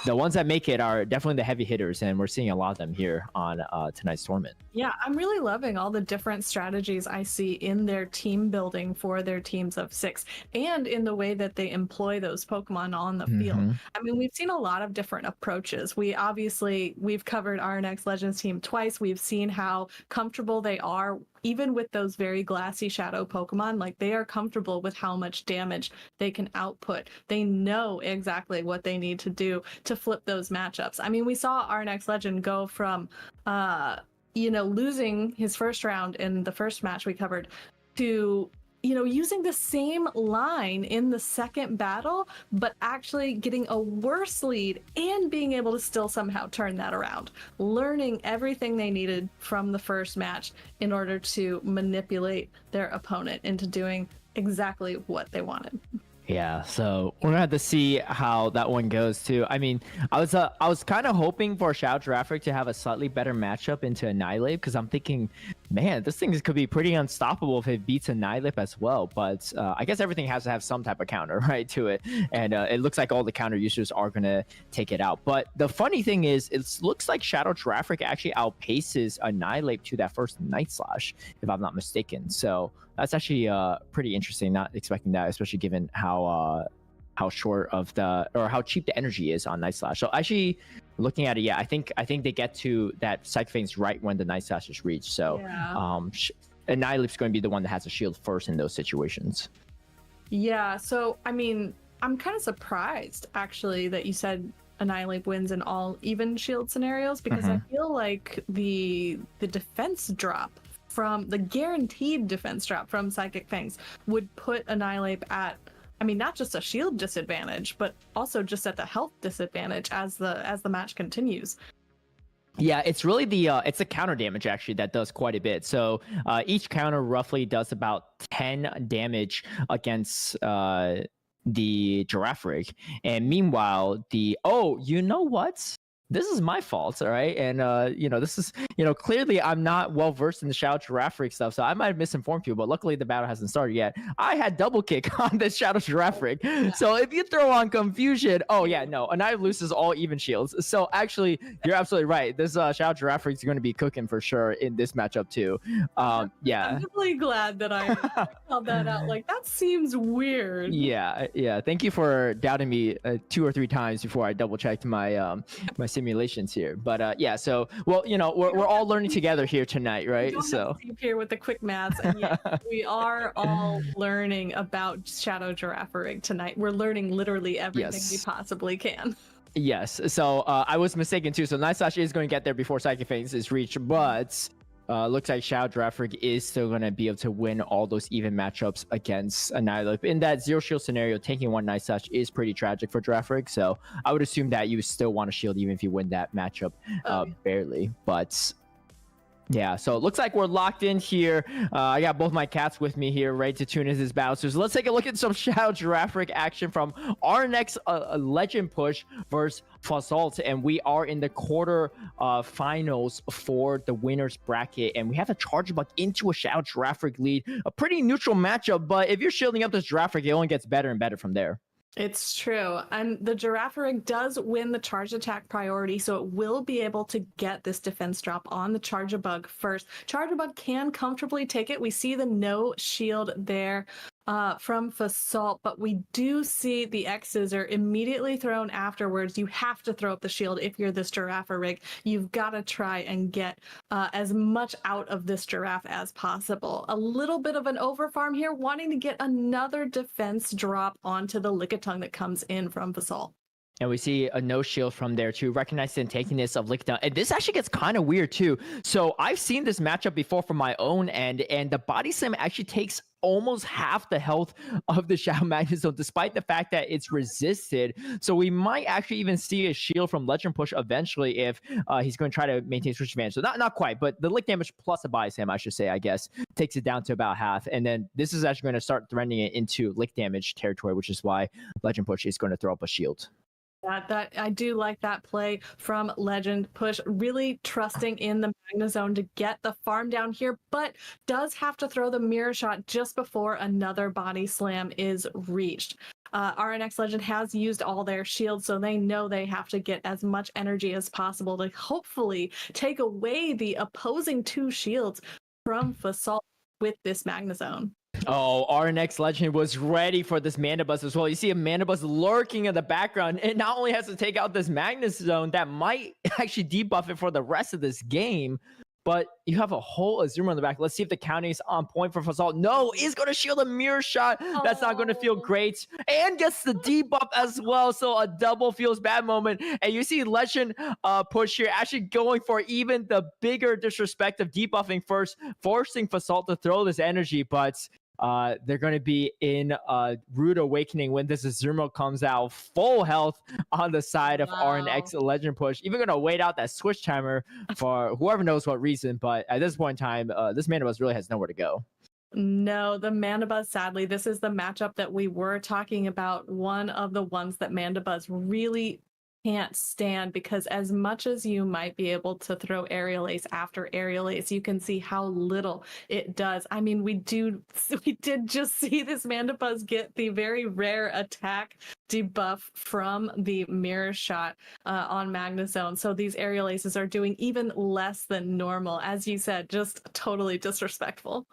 the ones that make it are definitely the heavy hitters, and we're seeing a lot of them here on tonight's tournament. Yeah, I'm really loving all the different strategies I see in their team building for their teams of 6, and in the way that they employ those Pokemon on the field. I mean, we've seen a lot of different approaches. We've covered RNX Legends team twice. We've seen how comfortable they are, even with those very glassy shadow Pokemon. Like, they are comfortable with how much damage they can output. They know exactly what they need to do to flip those matchups. I mean, we saw RNX Legend go from losing his first round in the first match we covered to using the same line in the second battle, but actually getting a worse lead and being able to still somehow turn that around, learning everything they needed from the first match in order to manipulate their opponent into doing exactly what they wanted. Yeah, so we're gonna have to see how that one goes too. I mean, I was kind of hoping for Shadow Girafarig to have a slightly better matchup into Annihilate, because I'm thinking, man, this thing could be pretty unstoppable if it beats Annihilate as well. But I guess everything has to have some type of counter, right, to it, and it looks like all the counter users are gonna take it out. But the funny thing is, it looks like Shadow Girafarig actually outpaces Annihilate to that first Night Slash, if I'm not mistaken. So that's actually pretty interesting. Not expecting that, especially given how short of how cheap the energy is on Night Slash. So actually, looking at it, yeah, I think they get to that Psychic Fangs right when the Night Slash is reached. So Annihilate's going to be the one that has a shield first in those situations. Yeah. So I mean, I'm kind of surprised actually that you said Annihilate wins in all even shield scenarios, because I feel like the defense drop from the guaranteed defense drop from Psychic Fangs would put Annihilate at, I mean, not just a shield disadvantage, but also just at the health disadvantage as the match continues. Yeah, it's really it's the counter damage actually that does quite a bit. So each counter roughly does about 10 damage against the Girafarig, and meanwhile you know what? This is my fault, all right? And, this is, clearly I'm not well versed in the Shadow Girafarig stuff, so I might have misinformed you, but luckily the battle hasn't started yet. I had double kick on the Shadow Girafarig. So if you throw on confusion, Annihilate loses all even shields. So actually, you're absolutely right. This Shadow Girafarig is going to be cooking for sure in this matchup too. Yeah. I'm really glad that I called that out. Like, that seems weird. Yeah. Thank you for doubting me 2 or 3 times before I double checked my my simulations here. But so we're all learning together here tonight, right? So here with the quick maths, and yes, we are all learning about Shadow Girafarig tonight. We're learning literally everything we possibly can. Yes. So I was mistaken too. So Night Slash is going to get there before Psychic Fangs is reached, but looks like Shadow Girafarig is still going to be able to win all those even matchups against Annihilate. In that zero shield scenario, taking 1 Night Slash is pretty tragic for Girafarig. So I would assume that you still want to shield even if you win that matchup barely. But yeah, so it looks like we're locked in here. I got both my cats with me here, ready to tune into this battle. So let's take a look at some Shadow Girafarig action from our next Legend Push versus Fazalt. And we are in the quarter finals for the winner's bracket. And we have a Charjabug into a Shadow Girafarig lead. A pretty neutral matchup, but if you're shielding up this Girafarig, it only gets better and better from there. It's true. And the Girafarig does win the charge attack priority, so it will be able to get this defense drop on the Charjabug first. Charjabug can comfortably take it. We see the no shield there from Fasalt, but we do see the X's are immediately thrown afterwards. You have to throw up the shield if you're this Girafarig. You've got to try and get as much out of this giraffe as possible. A little bit of an overfarm here, wanting to get another defense drop onto the Lickitung that comes in from Fasalt. And we see a no shield from there too. Recognize the antagonist of Lickitung. And this actually gets kind of weird too. So I've seen this matchup before from my own end, and the body slam actually takes almost half the health of the Shadow Magnezone, despite the fact that it's resisted. So we might actually even see a shield from Legend Push eventually if he's going to try to maintain switch advantage. So not quite, but the lick damage plus a body slam, I should say, I guess, takes it down to about half. And then this is actually going to start threatening it into lick damage territory, which is why Legend Push is going to throw up a shield. That I do like that play from Legend Push, really trusting in the Magnezone to get the farm down here, but does have to throw the mirror shot just before another body slam is reached. RNX Legend has used all their shields, so they know they have to get as much energy as possible to hopefully take away the opposing two shields from Fasalt with this Magnezone. Oh, RNX Legend was ready for this Mandibuzz as well. You see a Mandibuzz lurking in the background. It not only has to take out this Magnezone that might actually debuff it for the rest of this game, but you have a whole Azumarill in the back. Let's see if the counting is on point for Fasalt. No, is going to shield a mirror shot. That's not going to feel great. And gets the debuff as well. So a double feels bad moment. And you see Legend Push here actually going for even the bigger disrespect of debuffing first, forcing Fasalt to throw this energy. But they're going to be in Rude Awakening when this Azumarill comes out full health on the side of RNX Legend Push. Even going to wait out that switch timer for whoever knows what reason, but at this point in time, this Mandibuzz really has nowhere to go. No, the Mandibuzz, sadly, this is the matchup that we were talking about. One of the ones that Mandibuzz really can't stand, because as much as you might be able to throw Aerial Ace after Aerial Ace, you can see how little it does. I mean, we did just see this Mandibuzz get the very rare attack debuff from the mirror shot on Magnezone. So these Aerial Aces are doing even less than normal. As you said, just totally disrespectful.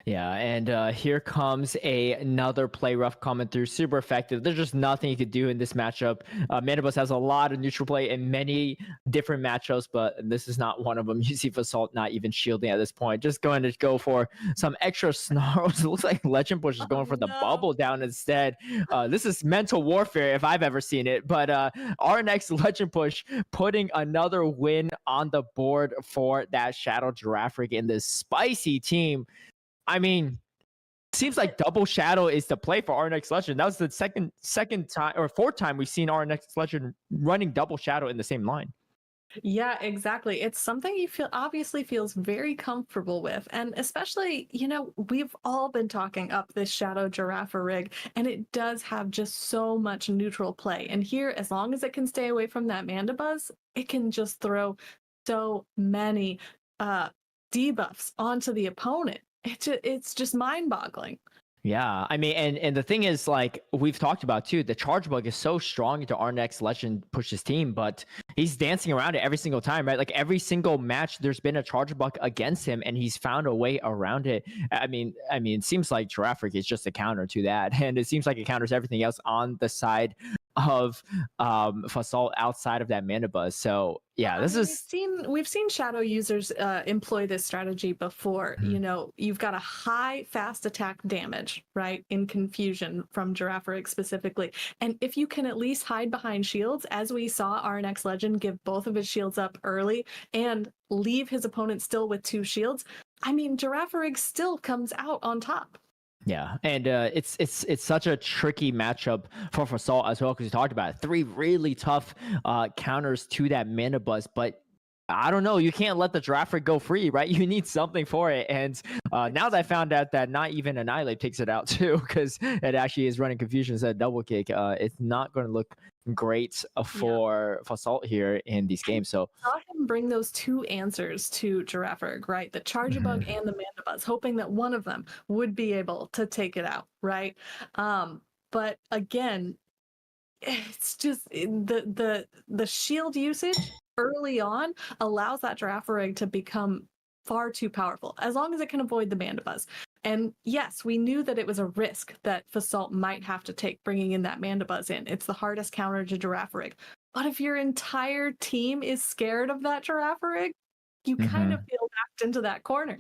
Yeah, and here comes another play rough coming through. Super effective. There's just nothing you could do in this matchup. Mandibuzz has a lot of neutral play in many different matchups, but this is not one of them. You see Fasalt not even shielding at this point. Just going to go for some extra snarls. It looks like Legend Push is going for the bubble down instead. This is mental warfare if I've ever seen it. But RNX Legend Push putting another win on the board for that Shadow Girafarig in this spicy team. I mean, seems like double Shadow is the play for RNX Legend. That was the second time or fourth time we've seen RNX Legend running double Shadow in the same line. Yeah, exactly. It's something you obviously feels very comfortable with. And especially, we've all been talking up this Shadow Girafarig, and it does have just so much neutral play. And here, as long as it can stay away from that Mandibuzz, it can just throw so many debuffs onto the opponent. It's just mind-boggling. Yeah, I mean, and the thing is, like we've talked about too, the Charjabug is so strong into RNX Legend Push's team, but he's dancing around it every single time, right? Like every single match, there's been a Charjabug against him, and he's found a way around it. I mean, it seems like Girafarig is just a counter to that, and it seems like it counters everything else on the side of Fasalt outside of that Mandibuzz. So yeah, we've seen Shadow users employ this strategy before. You've got a high fast attack damage, right, in Confusion from Girafarig specifically, and if you can at least hide behind shields, as we saw RNX Legend give both of his shields up early and leave his opponent still with two shields, I mean, Girafarig still comes out on top. Yeah, and it's such a tricky matchup for Fasalt as well, because you talked about it. 3 really tough counters to that Mandibuzz, but I don't know. You can't let the Girafarig go free, right? You need something for it. And now that I found out that not even Annihilate takes it out too, because it actually is running Confusion instead of Double Kick, it's not going to look great for Fasalt here in these games. So saw him bring those two answers to Girafarig, right? The Charjabug and the Mandibuzz, hoping that one of them would be able to take it out, right? But again, it's just the shield usage early on allows that Dracoviz to become far too powerful, as long as it can avoid the Mandibuzz. And yes, we knew that it was a risk that Fasalt might have to take bringing in that Mandibuzz in. It's the hardest counter to Dracoviz. But if your entire team is scared of that Dracoviz, you kind of feel backed into that corner.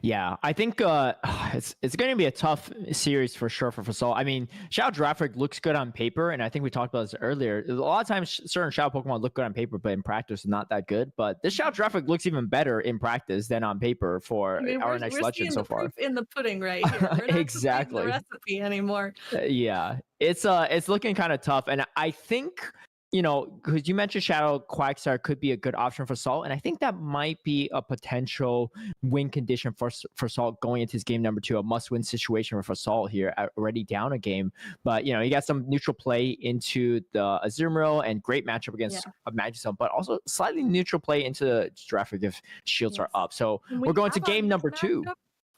Yeah, I think it's going to be a tough series for sure for Fasalt. I mean, Shadow Dracoviz looks good on paper, and I think we talked about this earlier. A lot of times, certain Shadow Pokemon look good on paper, but in practice, not that good. But this Shadow Dracoviz looks even better in practice than on paper for our next Legend so far. Proof in the pudding right here. We're not exactly the recipe anymore. Yeah, it's looking kind of tough, and I think, you know, because you mentioned Shadow Quagsire could be a good option for Salt, and I think that might be a potential win condition for Salt going into his game number 2, a must-win situation for Salt here, already down a game. But, you know, you got some neutral play into the Azumarill and great matchup against Magnezone, but also slightly neutral play into the Dracoviz if shields are up. So we're going to game number 2.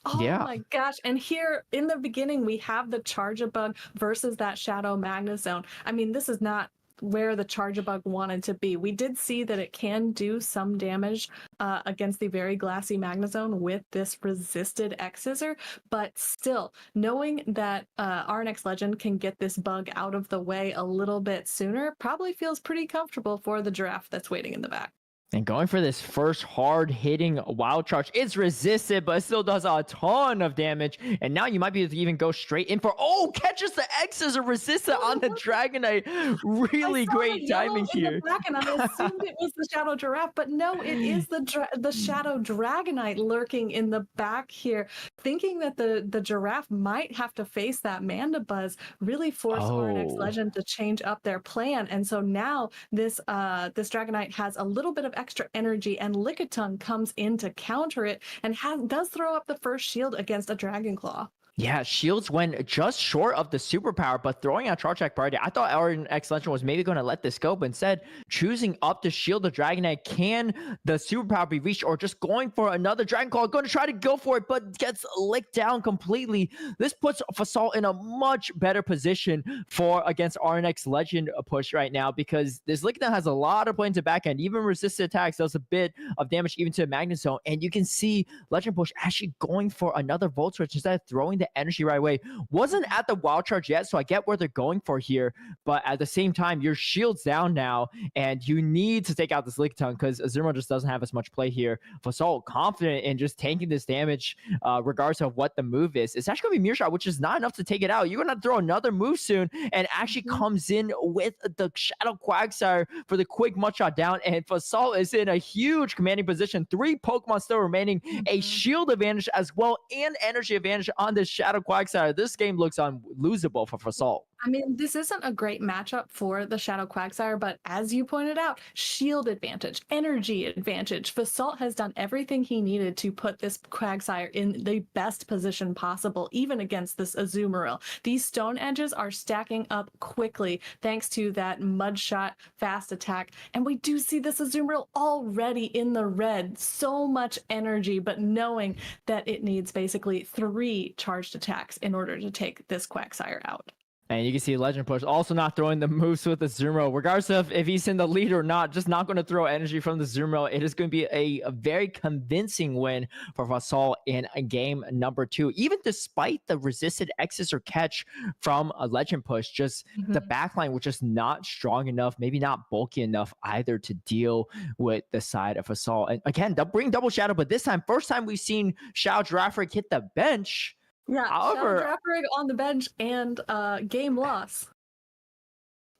Oh my gosh. And here in the beginning, we have the Charge-a-Bug versus that Shadow Magnezone. I mean, this is not where the Charge-a-Bug wanted to be. We did see that it can do some damage against the very glassy Magnezone with this resisted X-Scissor, but still, knowing that RNX Legend can get this bug out of the way a little bit sooner probably feels pretty comfortable for the Giraffe that's waiting in the back. And going for this first hard-hitting Wild Charge. It's resisted, but it still does a ton of damage. And now you might be able to even go straight in for... Oh, catches the X's or resisted on the Dragonite. Really great timing here. And I assumed it was the Shadow Giraffe, but no, it is the Shadow Dragonite lurking in the back here. Thinking that the Giraffe might have to face that Mandibuzz really forced RNX Legend to change up their plan. And so now this Dragonite has a little bit of extra energy, and Lickitung comes in to counter it and does throw up the first shield against a Dragon Claw. Yeah, shields went just short of the superpower, but throwing out Charge Attack priority. I thought RNX Legend was maybe going to let this go, but instead choosing up to shield the Dragonite. Can the superpower be reached, or just going for another Dragon Claw? Going to try to go for it, but gets licked down completely. This puts Fasalt in a much better position for against RNX Legend push right now, because this Lickitung has a lot of play into back end. Even resisted attacks does a bit of damage even to Magnezone, and you can see Legend push actually going for another Volt Switch instead of throwing the energy right away. Wasn't at the Wild Charge yet, so I get where they're going for here, but at the same time, your shield's down now, and you need to take out this Lickitung because Azumarill just doesn't have as much play here. Fasalt confident in just tanking this damage, regardless of what the move is. It's actually going to be Mirror Shot, which is not enough to take it out. You're going to throw another move soon, and actually comes in with the Shadow Quagsire for the quick Mud Shot down, and Fasalt is in a huge commanding position. 3 Pokemon still remaining, a shield advantage as well, and energy advantage on this Shadow Quagsire. This game looks unlosable for Fasalt. I mean, this isn't a great matchup for the Shadow Quagsire, but as you pointed out, shield advantage, energy advantage. Fasalt has done everything he needed to put this Quagsire in the best position possible, even against this Azumarill. These Stone Edges are stacking up quickly thanks to that Mud Shot fast attack, and we do see this Azumarill already in the red. So much energy, but knowing that it needs basically 3 charged attacks in order to take this Quagsire out. And you can see Legend Push also not throwing the moves with the Azumarill. Regardless of if he's in the lead or not, just not going to throw energy from the Azumarill. It is going to be a very convincing win for Fasalt in game number 2. Even despite the resisted X's or catch from a Legend Push, just the backline was just not strong enough, maybe not bulky enough either to deal with the side of Fasalt. And again, they'll bring Double Shadow, but this time, first time we've seen Shadow Dracoviz hit the bench. Yeah, however, Shadow Dracoviz on the bench and game loss.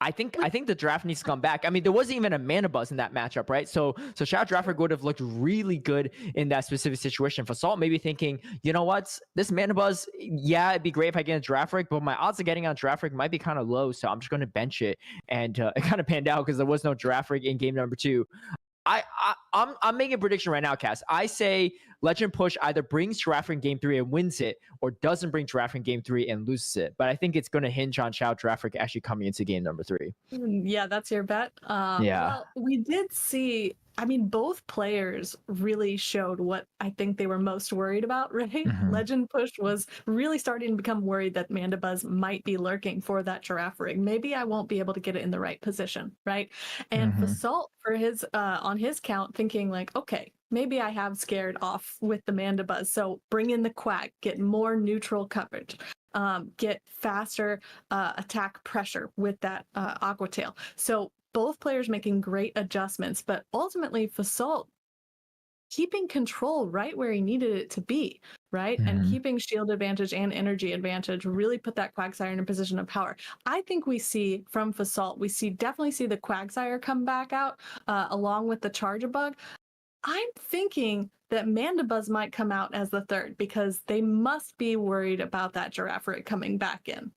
I think the draft needs to come back. I mean, there wasn't even a Mandibuzz in that matchup, right? So Shadow Dracoviz would have looked really good in that specific situation. Fasalt maybe thinking, you know what, this Mandibuzz, yeah, it'd be great if I get a Dracoviz, but my odds of getting on Dracoviz might be kind of low, so I'm just going to bench it. And it kind of panned out because there was no Dracoviz in game number 2. I'm making a prediction right now, Cass. I say Legend Push either brings Giraffe in game 3 and wins it, or doesn't bring Giraffe in game 3 and loses it. But I think it's going to hinge on Xiao Giraffe actually coming into game number 3. Yeah, that's your bet. Yeah. Well, we did see, I mean, both players really showed what I think they were most worried about, right? Mhm. Legend Push was really starting to become worried that Mandibuzz might be lurking for that Giraffe rig. Maybe I won't be able to get it in the right position, right? And Mhm. Fasalt, for his on his count, thinking like, okay, maybe I have scared off with the Mandibuzz, so bring in the Quack, get more neutral coverage. Get faster attack pressure with that Aqua Tail. So both players making great adjustments, but ultimately Fasalt keeping control right where he needed it to be, right? And Mhm. keeping shield advantage and energy advantage really put that Quagsire in a position of power. I think we see from Fasalt, definitely see the Quagsire come back out along with the Charjabug. I'm thinking that Mandibuzz might come out as the third because they must be worried about that Giraffe rig coming back in.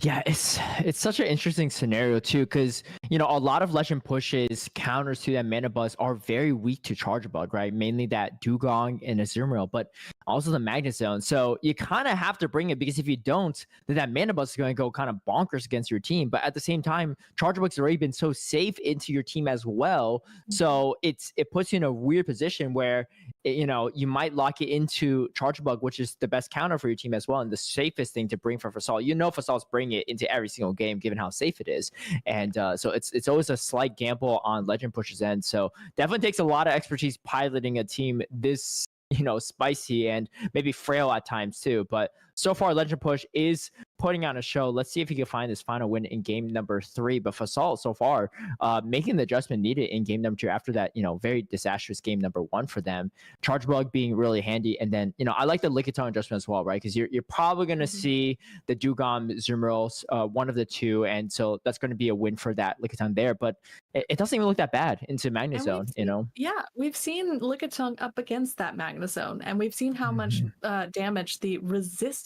Yeah, it's such an interesting scenario too, because a lot of Legend Push's counters to that Mandibuzz are very weak to Charjabug, right? Mainly that Dugong and Azumarill, but also the Magnet Zone. So you kind of have to bring it, because if you don't, then that Mandibuzz is going to go kind of bonkers against your team. But at the same time, Charjabug's already been so safe into your team as well, so it puts you in a weird position where you might lock it into Charjabug, which is the best counter for your team as well, and the safest thing to bring for Fasalt. Fasalt's bringing it into every single game, given how safe it is, and so it's always a slight gamble on Legend Push's end. So definitely takes a lot of expertise piloting a team this spicy and maybe frail at times too. But so far, Legend Push is putting on a show. Let's see if he can find his final win in game number 3. But Fasalt so far, making the adjustment needed in game number 2 after that, very disastrous game number 1 for them. Charjabug being really handy, and then I like the Lickitung adjustment as well, right? Because you're probably going to see the Dugong Azumarill, one of the two, and so that's going to be a win for that Lickitung there. But it doesn't even look that bad into Magnet Zone, Yeah, we've seen Lickitung up against that Magnet Zone, and we've seen how much damage the resisted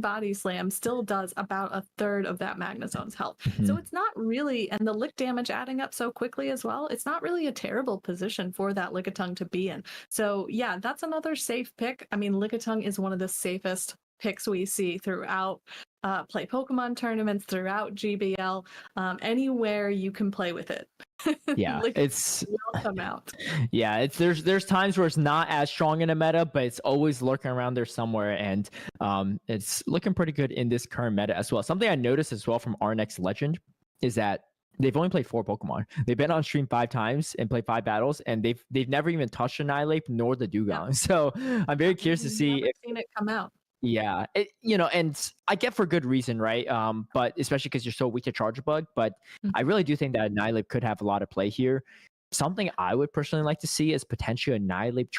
body slam still does, about a third of that Magnet Zone's health. So it's not really, and the lick damage adding up so quickly as well, it's not really a terrible position for that Lickitung to be in. So yeah, that's another safe pick. I mean, Lickitung is one of the safest picks we see throughout play Pokemon tournaments, throughout GBL, anywhere you can play with it. Yeah, it's will come out. Yeah, there's times where it's not as strong in a meta, but it's always lurking around there somewhere, and it's looking pretty good in this current meta as well. Something I noticed as well from RNX Legend is that they've only played 4 Pokemon. They've been on stream 5 times and played 5 battles, and they've never even touched Annihilate nor the Dugong. Yeah. So I'm very curious to see if seen it come out. Yeah, and I get for good reason, right? But especially because you're so weak to Charjabug. But I really do think that Annihilate could have a lot of play here. Something I would personally like to see is potentially Annihilate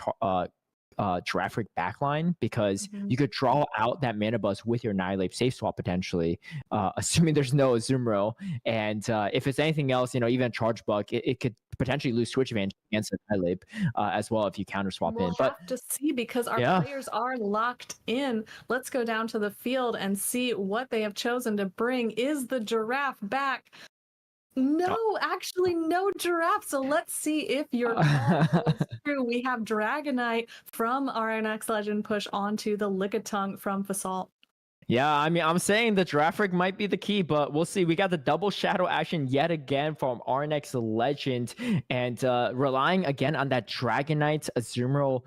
Giraffe rig backline, because you could draw out that Mandibuzz with your Annihilate safe swap potentially, assuming there's no Azumarill. And if it's anything else, even Charjabug, it could potentially lose switch advantage against Annihilate as well if you counter swap in. But have to see, because our players are locked in. Let's go down to the field and see what they have chosen to bring. Is the Giraffe back? No, actually no Giraffe. So let's see if your call is true. We have Dragonite from RNX Legend Push onto the Lickitung from Fasalt. Yeah, I mean, I'm saying the Giraffe rig might be the key, but we'll see. We got the double shadow action yet again from RNX Legend, and relying again on that Dragonite Azumarill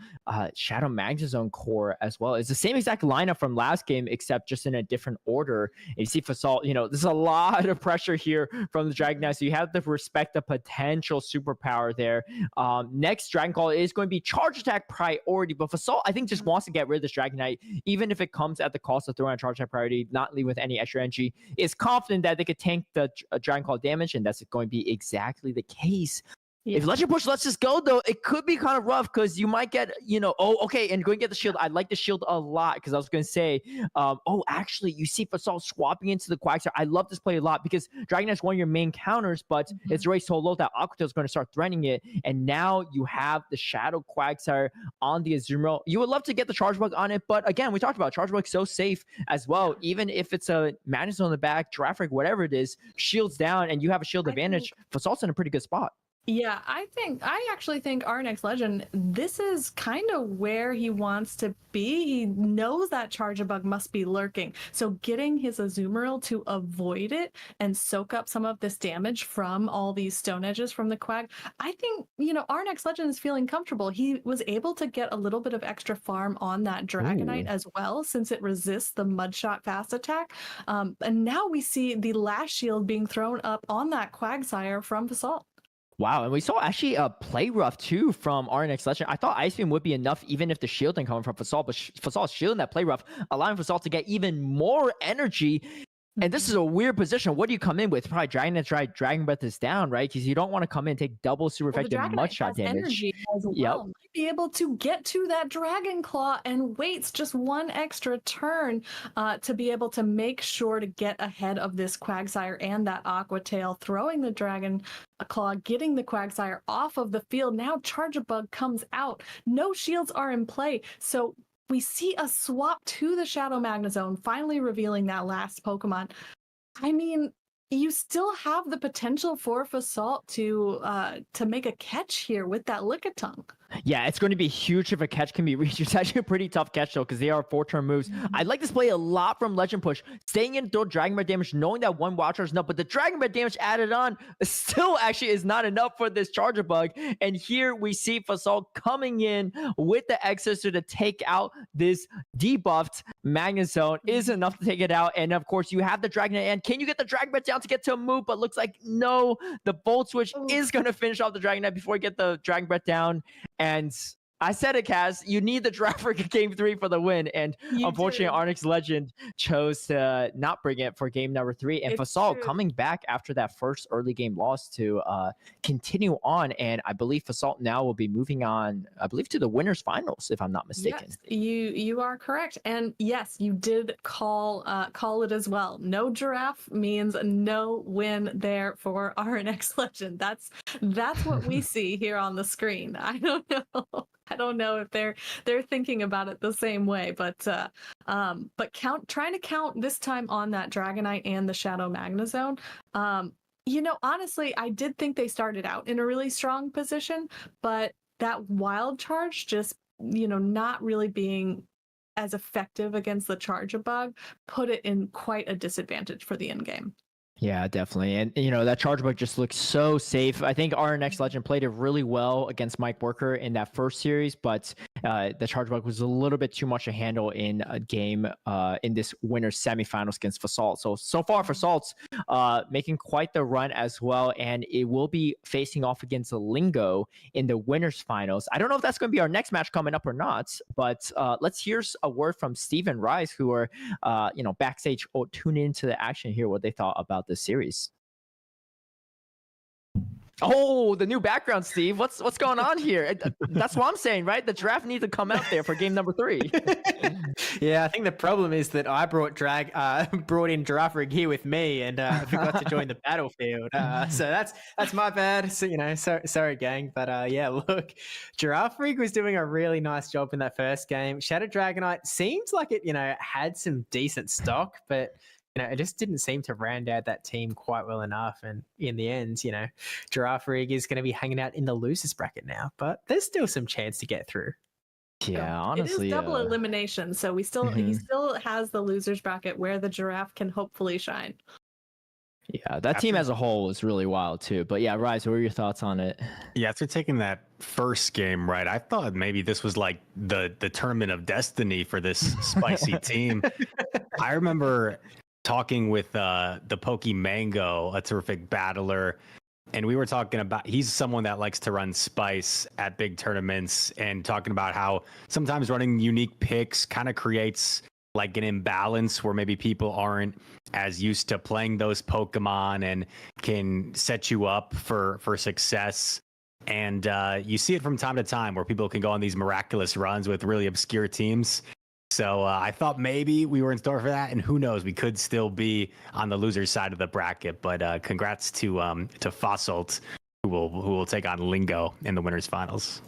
Shadow Magnet Zone core as well. It's the same exact lineup from last game, except just in a different order. And you see Fasalt, there's a lot of pressure here from the Dragonite, so you have to respect the potential superpower there. Next Dragon Call is going to be Charge Attack priority, but Fasalt, I think, just wants to get rid of this Dragonite, even if it comes at the cost of throwing a Charge Attack priority, not leave with any extra energy. Is confident that they could tank the Dragon Call damage, and that's going to be exactly the case. Yeah. If Legend Push lets this go, though, it could be kind of rough, because you might get, okay, and go and get the shield. I like the shield a lot, because I was going to say, actually, you see Fasalt swapping into the Quagsire. I love this play a lot, because Dragonite's one of your main counters, but it's already so low that Aqua Tail is going to start threatening it, and now you have the Shadow Quagsire on the Azumarill. You would love to get the Charjabug on it, but again, we talked about Charjabug so safe as well. Even if it's a Magnet on the back, Giraffe rig, whatever it is, shields down, and you have a shield advantage, Fasalt's in a pretty good spot. Yeah, I actually think our next legend, this is kind of where he wants to be. He knows that Charge Bug must be lurking. So getting his Azumarill to avoid it and soak up some of this damage from all these stone edges from the Quag, I think, our next legend is feeling comfortable. He was able to get a little bit of extra farm on that Dragonite as well, since it resists the Mudshot fast attack. And now we see the last shield being thrown up on that Quagsire from Basalt. Wow, and we saw actually a play rough too from RNX Legend. I thought Ice Beam would be enough even if the shielding coming from Fasal, but Fasal's shielding that play rough, allowing Fasal to get even more energy. And this is a weird position. What do you come in with? Probably Dragon Breath is down, right? Because you don't want to come in and take double super effective Mudshot damage. Energy as well. Might be able to get to that Dragon Claw and waits just one extra turn to be able to make sure to get ahead of this Quagsire and that Aqua Tail, throwing the Dragon Claw, getting the Quagsire off of the field. Now Charge-a-Bug comes out. No shields are in play. So we see a swap to the Shadow Magnezone, finally revealing that last Pokemon. I mean, you still have the potential for Fasalt to make a catch here with that Lickitung. Yeah, it's going to be huge if a catch can be reached. It's actually a pretty tough catch, though, because they are 4-turn moves. I like this play a lot from Legend Push. Staying in, throw Dragon Breath damage, knowing that one Wild Charge is enough, but the Dragon Breath damage added on still actually is not enough for this Charger Bug. And here we see Fasal coming in with the Exorcer to take out this debuffed Magnezone. Is enough to take it out. And of course, you have the Dragon, and can you get the Dragon Breath down to get to a move? But looks like no. The Volt Switch is going to finish off the Dragonite before you get the Dragon Breath down. And I said it, Kaz, you need the draft for game 3 for the win. And unfortunately, Arnix Legend chose to not bring it for game number 3. And Fasal coming back after that first early game loss to continue on. And I believe Fasal now will be moving on, I believe, to the winners finals, if I'm not mistaken. Yes, you are correct. And yes, you did call it as well. No giraffe means no win there for RNX Legend. That's what we see here on the screen. I don't know. I don't know if they're thinking about it the same way, but trying to count this time on that Dragonite and the Shadow Magnezone. Honestly, I did think they started out in a really strong position, but that Wild Charge just, not really being as effective against the Charge-a-Bug put it in quite a disadvantage for the end game. Yeah, definitely. And, that Charge Bug just looks so safe. I think RNX Legend played it really well against Mike Worker in that first series, but the Charge Bug was a little bit too much to handle in a game in this winner's semifinals against Fasalt. So far, Fasalt's making quite the run as well, and it will be facing off against Lingo in the winner's finals. I don't know if that's going to be our next match coming up or not, but let's hear a word from Steve and Rise, who are, backstage or tune into the action here, what they thought about this series. Oh, the new background, Steve. What's going on here? That's what I'm saying, right? The draft needs to come out there for game number 3. Yeah, I think the problem is that I brought in Giraffe Rig here with me and forgot to join the battlefield. So that's my bad. So sorry, gang. But yeah, look, Giraffe Rig was doing a really nice job in that first game. Shadow Dragonite seems like it, had some decent stock, but it just didn't seem to round out that team quite well enough. And in the end, Giraffe Rig is going to be hanging out in the losers bracket now, but there's still some chance to get through. Yeah, honestly. It is double elimination, so he still has the losers bracket where the Giraffe can hopefully shine. Yeah, that team as a whole is really wild too. But yeah, Rise, what are your thoughts on it? Yeah, after taking that first game, right, I thought maybe this was like the tournament of destiny for this spicy team. I remember talking with the Pokemango, a terrific battler, and we were talking about, he's someone that likes to run Spice at big tournaments, and talking about how sometimes running unique picks kind of creates like an imbalance where maybe people aren't as used to playing those Pokemon and can set you up for success. And you see it from time to time where people can go on these miraculous runs with really obscure teams. So I thought maybe we were in store for that, and who knows, we could still be on the loser side of the bracket. But congrats to Fasalt, who will take on Lingo in the winners finals.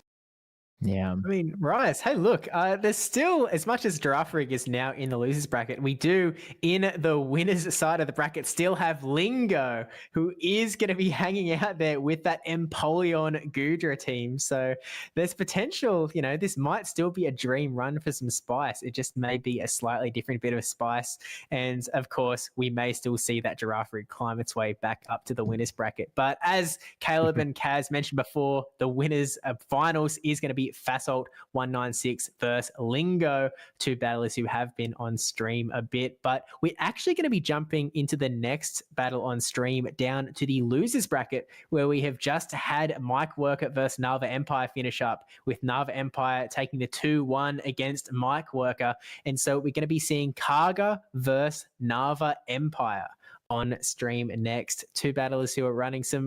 Yeah. I mean, Rice, hey, look, there's still, as much as Giraffe Rig is now in the losers bracket, we do, in the winners side of the bracket, still have Lingo, who is going to be hanging out there with that Empoleon Gudra team. So there's potential, this might still be a dream run for some spice. It just may be a slightly different bit of spice. And of course, we may still see that Giraffe Rig climb its way back up to the winners bracket. But as Caleb and Kaz mentioned before, the winners of finals is going to be Fasolt 196 versus Lingo, two battlers who have been on stream a bit. But we're actually going to be jumping into the next battle on stream down to the losers bracket, where we have just had Mike Worker versus Nava Empire finish up, with Nava Empire taking the 2-1 against Mike Worker. And so we're going to be seeing Karga versus Nava Empire on stream next. Two battlers who are running some,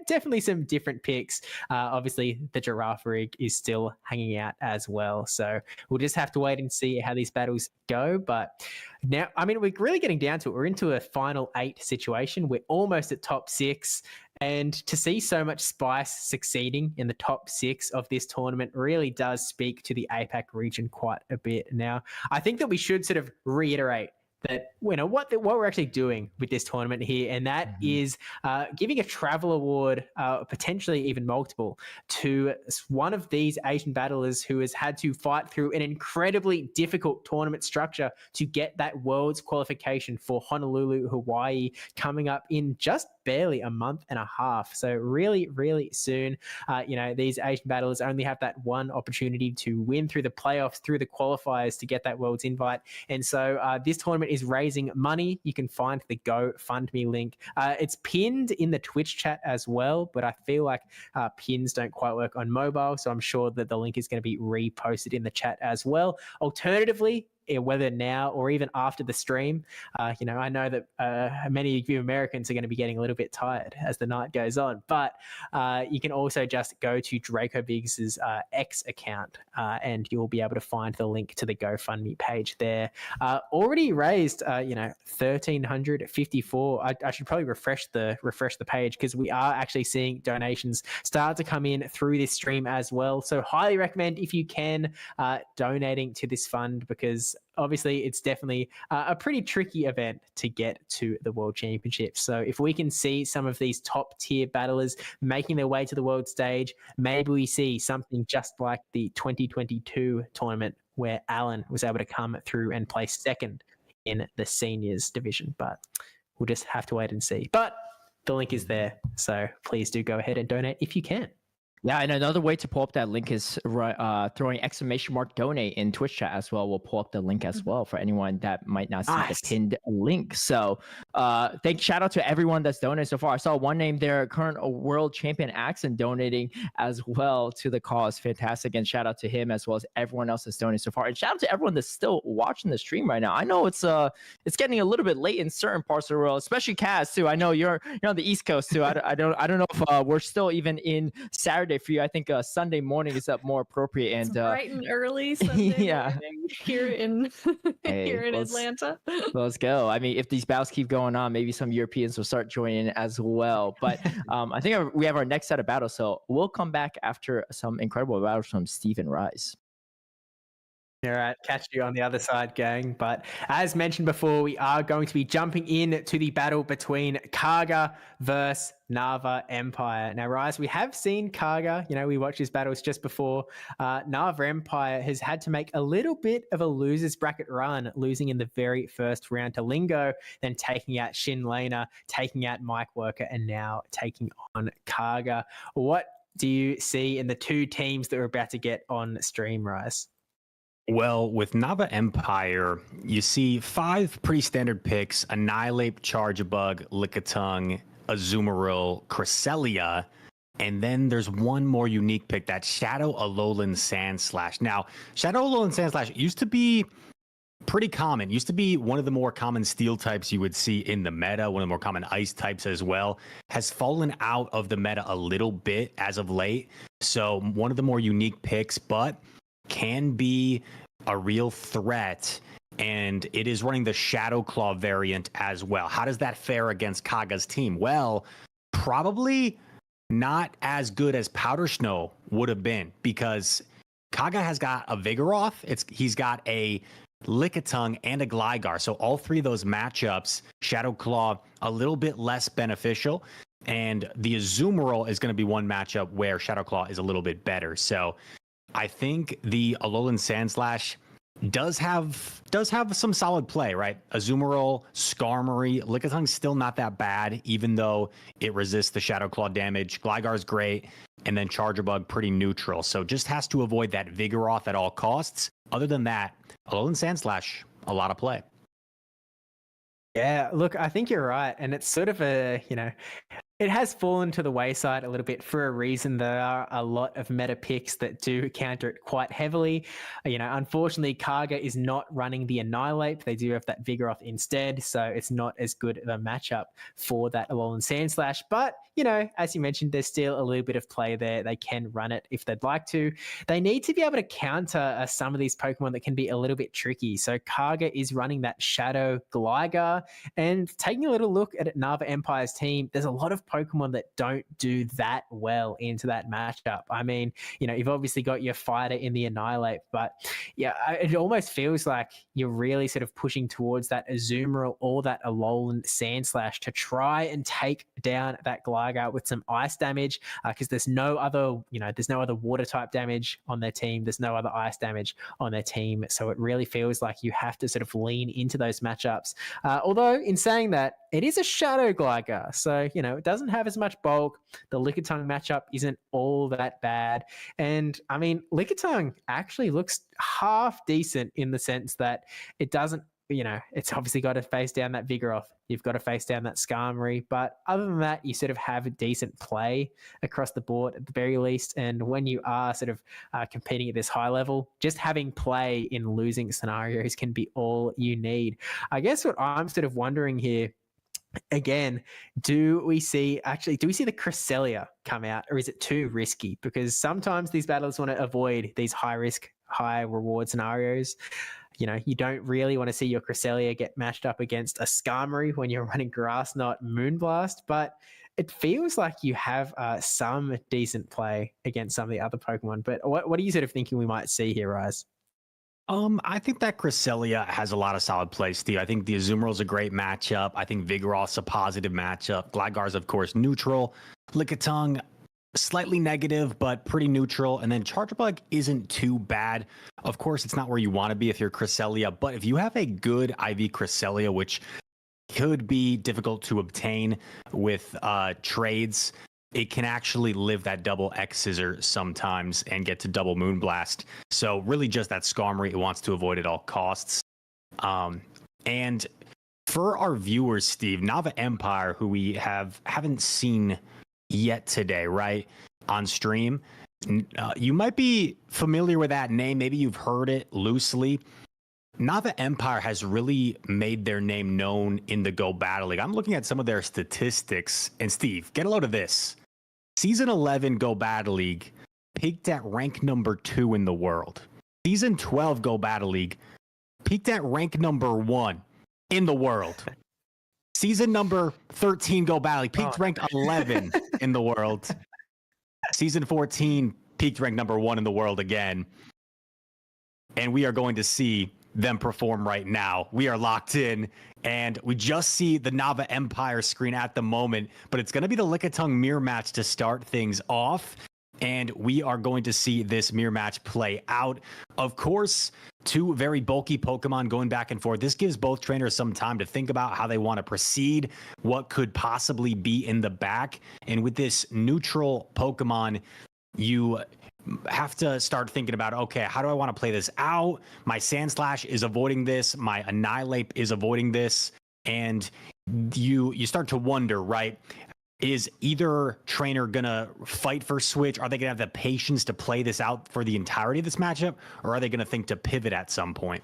definitely some different picks. Obviously, the Giraffe Rig is still hanging out as well. So we'll just have to wait and see how these battles go. But now, I mean, we're really getting down to it. We're into a final 8 situation. We're almost at top 6. And to see so much spice succeeding in the top 6 of this tournament really does speak to the APAC region quite a bit. Now, I think that we should sort of reiterate that what we're actually doing with this tournament here, and that is giving a travel award, potentially even multiple, to one of these Asian battlers who has had to fight through an incredibly difficult tournament structure to get that world's qualification for Honolulu, Hawaii, coming up in just barely a month and a half. So really, really soon. These Asian battlers only have that one opportunity to win through the playoffs, through the qualifiers, to get that world's invite. And so this tournament is raising money. You can find the GoFundMe link. It's pinned in the Twitch chat as well, but I feel like pins don't quite work on mobile, so I'm sure that the link is going to be reposted in the chat as well. Alternatively, whether now or even after the stream, I know that many of you Americans are going to be getting a little bit tired as the night goes on, but you can also just go to Dracoviz's X account and you'll be able to find the link to the GoFundMe page there. Already raised, 1,354. I should probably refresh the page, because we are actually seeing donations start to come in through this stream as well. So highly recommend, if you can, donating to this fund, because obviously it's definitely a pretty tricky event to get to the World Championships. So if we can see some of these top tier battlers making their way to the world stage, maybe we see something just like the 2022 tournament, where Alan was able to come through and place second in the seniors division. But we'll just have to wait and see. But the link is there, so please do go ahead and donate if you can. Yeah, and another way to pull up that link is throwing !donate in Twitch chat as well. We'll pull up the link as well for anyone that might not see the pinned link. So shout out to everyone that's donated so far. I saw one name there, current world champion Axon, donating as well to the cause. Fantastic. And shout out to him, as well as everyone else that's donated so far. And shout out to everyone that's still watching the stream right now. I know it's getting a little bit late in certain parts of the world, especially Kaz too. I know you're on the East Coast too. I don't know if we're still even in Saturday for you. I think Sunday morning is up more appropriate, and bright and early Sunday morning here in Atlanta. Let's go. I mean, if these battles keep going on, maybe some Europeans will start joining as well. But I think we have our next set of battles, so we'll come back after some incredible battles from Stephen Rise. All right, catch you on the other side, gang. But as mentioned before, we are going to be jumping in to the battle between Karga versus Nava Empire. Now, Rise, we have seen Karga, we watched his battles just before. Nava Empire has had to make a little bit of a loser's bracket run, losing in the very first round to Lingo, then taking out Shin Lena, taking out Mike Worker, and now taking on Karga. What do you see in the two teams that we're about to get on stream, Rise? Well, with Nava Empire, you see 5 pretty standard picks: Annihilate, Charge-a-Bug, Lickitung, Azumarill, Cresselia, and then there's one more unique pick, that Shadow Alolan Sandslash. Now, Shadow Alolan Sandslash used to be pretty common, used to be one of the more common steel types you would see in the meta, one of the more common ice types as well, has fallen out of the meta a little bit as of late. So one of the more unique picks, but can be a real threat, and it is running the Shadow Claw variant as well. How does that fare against Kaga's team? Well, probably not as good as Powder Snow would have been, because Kaga has got a Vigoroth. He's got a Lickitung and a Gligar. So all three of those matchups, Shadow Claw a little bit less beneficial, and the Azumarill is going to be one matchup where Shadow Claw is a little bit better. So I think the Alolan Sandslash does have some solid play, right? Azumarill, Skarmory, Lickitung's still not that bad, even though it resists the Shadow Claw damage. Gligar's great, and then Charger Bug pretty neutral. So just has to avoid that Vigoroth at all costs. Other than that, Alolan Sandslash, a lot of play. Yeah, look, I think you're right. And it's sort of a, it has fallen to the wayside a little bit for a reason. There are a lot of meta picks that do counter it quite heavily. Unfortunately, Kaga is not running the Annihilate. They do have that Vigoroth instead, so it's not as good of a matchup for that Alolan Sandslash. But, as you mentioned, there's still a little bit of play there. They can run it if they'd like to. They need to be able to counter some of these Pokemon that can be a little bit tricky. So Kaga is running that Shadow Gligar, and taking a little look at Nava Empire's team, there's a lot of Pokemon that don't do that well into that matchup. I mean, you've obviously got your fighter in the Annihilate, but yeah, it almost feels like you're really sort of pushing towards that Azumarill or that Alolan Sandslash to try and take down that Gligar with some ice damage, because there's no other water type damage on their team. There's no other ice damage on their team. So it really feels like you have to sort of lean into those matchups. Although in saying that, it is a Shadow Gligar, so it doesn't have as much bulk. The Lickitung matchup isn't all that bad, and I mean, Lickitung actually looks half decent in the sense that it doesn't. It's obviously got to face down that Vigoroth. You've got to face down that Skarmory, but other than that, you sort of have a decent play across the board at the very least. And when you are sort of competing at this high level, just having play in losing scenarios can be all you need. I guess what I'm sort of wondering here, again, do we see the Cresselia come out, or is it too risky? Because sometimes these battlers want to avoid these high risk, high reward scenarios. You don't really want to see your Cresselia get matched up against a Skarmory when you're running Grass Knot Moonblast, but it feels like you have some decent play against some of the other Pokemon. But what are you sort of thinking we might see here, Rise? I think that Cresselia has a lot of solid play, Steve. I think the Azumarill's a great matchup. I think Vigoroth's a positive matchup. Gligar's, of course, neutral. Lickitung, slightly negative, but pretty neutral. And then Charger Bug isn't too bad. Of course, it's not where you want to be if you're Cresselia, but if you have a good IV Cresselia, which could be difficult to obtain with trades, it can actually live that double X Scissor sometimes and get to double Moonblast. So really just that Skarmory it wants to avoid at all costs. And for our viewers, Steve, Nava Empire, who we haven't seen yet today, right, on stream, you might be familiar with that name. Maybe you've heard it loosely. Nava Empire has really made their name known in the Go Battle League. I'm looking at some of their statistics, and Steve, get a load of this. Season 11 Go Battle League peaked at rank number 2 in the world. Season 12 Go Battle League peaked at rank number 1 in the world. Season number 13 Go Battle League peaked rank 11 in the world. Season 14 peaked rank number 1 in the world again. And we are going to see them perform right now. We are locked in, and we just see the Nava Empire screen at the moment, but it's going to be the Lickitung mirror match to start things off, and we are going to see this mirror match play out. Of course, two very bulky Pokemon going back and forth. This gives both trainers some time to think about how they want to proceed, what could possibly be in the back, and with this neutral Pokemon, you have to start thinking about, okay, how do I want to play this out? My Sandslash is avoiding this. My Annihilate is avoiding this. And you start to wonder, right? Is either trainer going to fight for switch? Are they going to have the patience to play this out for the entirety of this matchup? Or are they going to think to pivot at some point?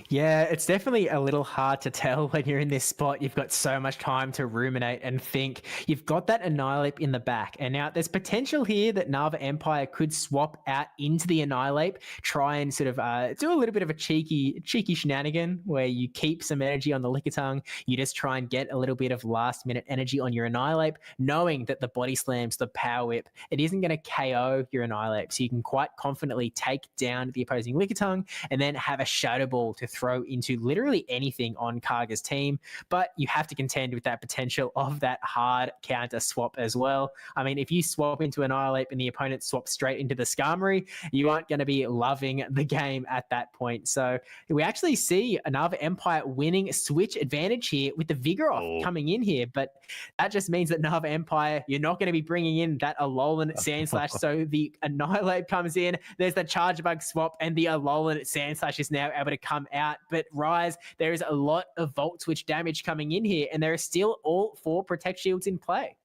Yeah, it's definitely a little hard to tell when you're in this spot. You've got so much time to ruminate and think. You've got that Annihilate in the back. And now there's potential here that Nava Empire could swap out into the Annihilate, try and sort of do a little bit of a cheeky shenanigan where you keep some energy on the Lickitung. You just try and get a little bit of last minute energy on your Annihilate, knowing that the Body Slams, the Power Whip, it isn't going to KO your Annihilate. So you can quite confidently take down the opposing Lickitung and then have a Shadow Ball to throw into literally anything on Karga's team. But you have to contend with that potential of that hard counter swap as well. I mean, if you swap into Annihilate and the opponent swaps straight into the Skarmory, you aren't going to be loving the game at that point. So we actually see another Empire winning switch advantage here with the Vigoroth coming in here. But that just means that Nava Empire, you're not going to be bringing in that Alolan Sandslash. So the Annihilate comes in, there's the Charge Bug swap, and the Alolan Sandslash is now able to come out. But Rise, there is a lot of Volt Switch damage coming in here, and there are still all 4 Protect Shields in play.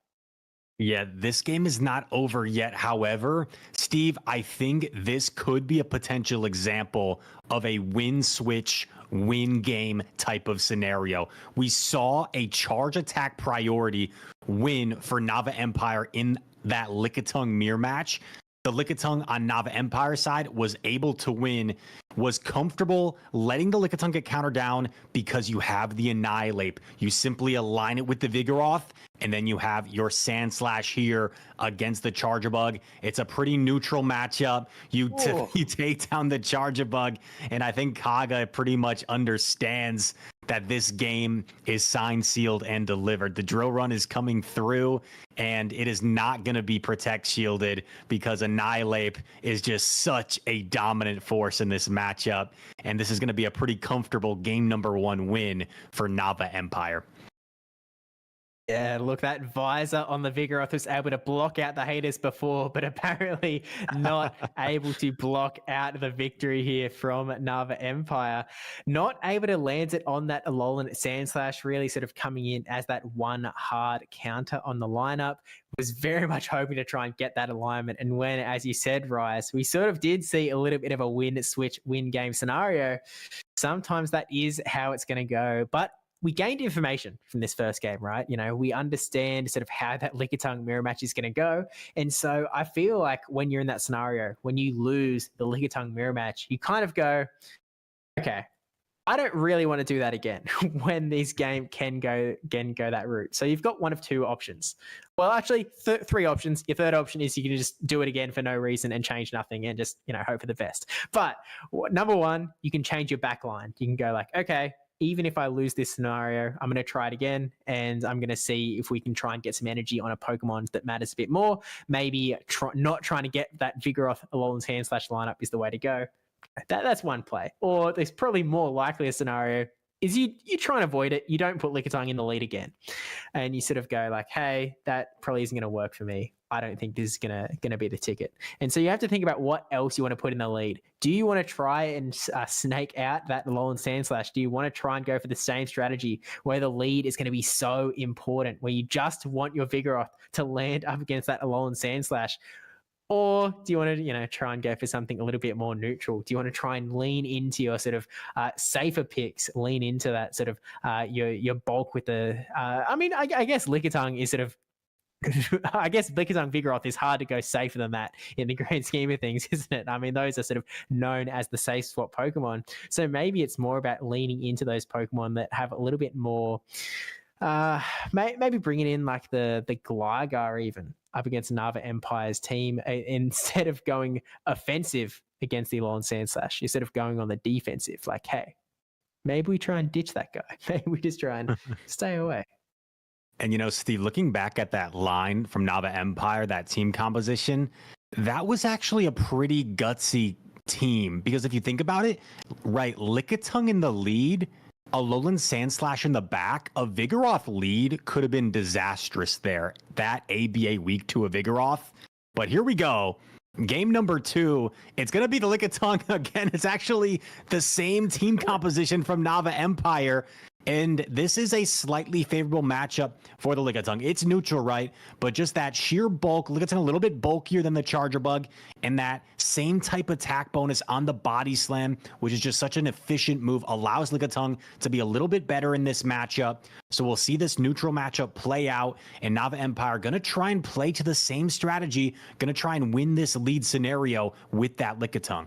Yeah, this game is not over yet. However, Steve, I think this could be a potential example of a win switch, win game type of scenario. We saw a charge attack priority win for Nava Empire in that Lickitung mirror match. The Lickitung on Nava Empire side was able to win, was comfortable letting the Lickitung get countered down because you have the Annihilate. You simply align it with the Vigoroth, and then you have your Sandslash here against the Charjabug. It's a pretty neutral matchup. You take down the Charjabug, and I think Kaga pretty much understands that this game is signed, sealed, and delivered. The drill run is coming through, and it is not going to be Protect Shielded because Annihilate is just such a dominant force in this matchup, and this is going to be a pretty comfortable game number 1 win for Nava Empire. Yeah, look, that visor on the Vigoroth was able to block out the haters before, but apparently not able to block out the victory here from Nava Empire. Not able to land it on that Alolan Sandslash, really sort of coming in as that one hard counter on the lineup. Was very much hoping to try and get that alignment. And when, as you said, Rise, we sort of did see a little bit of a win-switch, win-game scenario. Sometimes that is how it's going to go. But we gained information from this first game, right? You know, we understand sort of how that Lickitung mirror match is going to go. And so I feel like when you're in that scenario, when you lose the Lickitung mirror match, you kind of go, okay, I don't really want to do that again when this game can go that route. So you've got one of 2 options. Well, actually 3 options. Your third option is you can just do it again for no reason and change nothing and just, you know, hope for the best. But number 1, you can change your backline. You can go like, okay, even if I lose this scenario, I'm going to try it again, and I'm going to see if we can try and get some energy on a Pokemon that matters a bit more. Maybe not trying to get that Vigoroth Alolan Sandslash lineup is the way to go. That's one play. Or there's probably more likely a scenario is you try and avoid it. You don't put Lickitung in the lead again. And you sort of go like, hey, that probably isn't going to work for me. I don't think this is gonna be the ticket. And so you have to think about what else you want to put in the lead. Do you want to try and snake out that Alolan Sandslash? Do you want to try and go for the same strategy where the lead is going to be so important, where you just want your Vigoroth to land up against that Alolan Sandslash? Or do you want to, you know, try and go for something a little bit more neutral? Do you want to try and lean into your sort of safer picks, lean into that sort of your bulk with the, I guess Lickitung is sort of, I guess Lickitung Vigoroth is hard to go safer than that in the grand scheme of things, isn't it? I mean, those are sort of known as the safe swap Pokemon. So maybe it's more about leaning into those Pokemon that have a little bit more, maybe bringing in like the Gligar even up against Nava Empire's team instead of going offensive against the Alolan Sandslash, instead of going on the defensive. Like, hey, maybe we try and ditch that guy. Maybe we just try and stay away. And, you know, Steve, looking back at that line from Nava Empire, that team composition, that was actually a pretty gutsy team. Because if you think about it, right, Lickitung in the lead, Alolan Sandslash in the back, a Vigoroth lead could have been disastrous there. That ABA weak to a Vigoroth. But here we go. Game number 2, it's going to be the Lickitung again. It's actually the same team composition from Nava Empire. And this is a slightly favorable matchup for the Lickitung. It's neutral, right? But just that sheer bulk, Lickitung a little bit bulkier than the Charger Bug, and that same type attack bonus on the body slam, which is just such an efficient move, allows Lickitung to be a little bit better in this matchup. So we'll see this neutral matchup play out, and Nava Empire going to try and play to the same strategy, going to try and win this lead scenario with that Lickitung.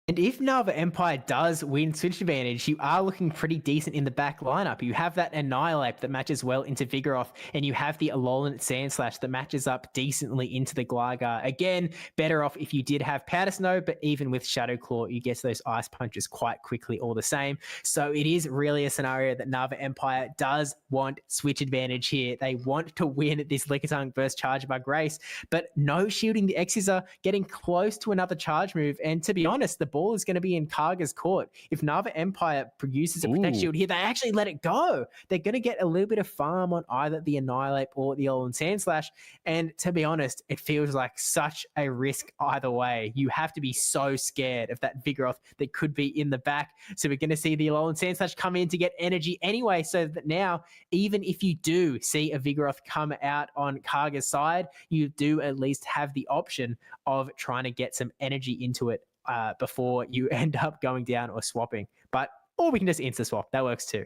And if Nava Empire does win switch advantage, you are looking pretty decent in the back lineup. You have that Annihilate that matches well into Vigoroth, and you have the Alolan Sandslash that matches up decently into the Gligar. Again, better off if you did have Powder Snow, but even with Shadow Claw, you get those Ice Punches quite quickly all the same. So it is really a scenario that Nava Empire does want switch advantage here. They want to win this Lickitung versus Charge Bug race, but no shielding the X-Scissor, getting close to another charge move. And to be honest, the ball is going to be in Kaga's court. If Nava Empire produces a Protect Shield here, they actually let it go. They're going to get a little bit of farm on either the Annihilate or the Alolan Sandslash. And to be honest, it feels like such a risk either way. You have to be so scared of that Vigoroth that could be in the back. So we're going to see the Alolan Sandslash come in to get energy anyway, so that now, even if you do see a Vigoroth come out on Kaga's side, you do at least have the option of trying to get some energy into it before you end up going down or swapping. Or we can just insta swap. That works too.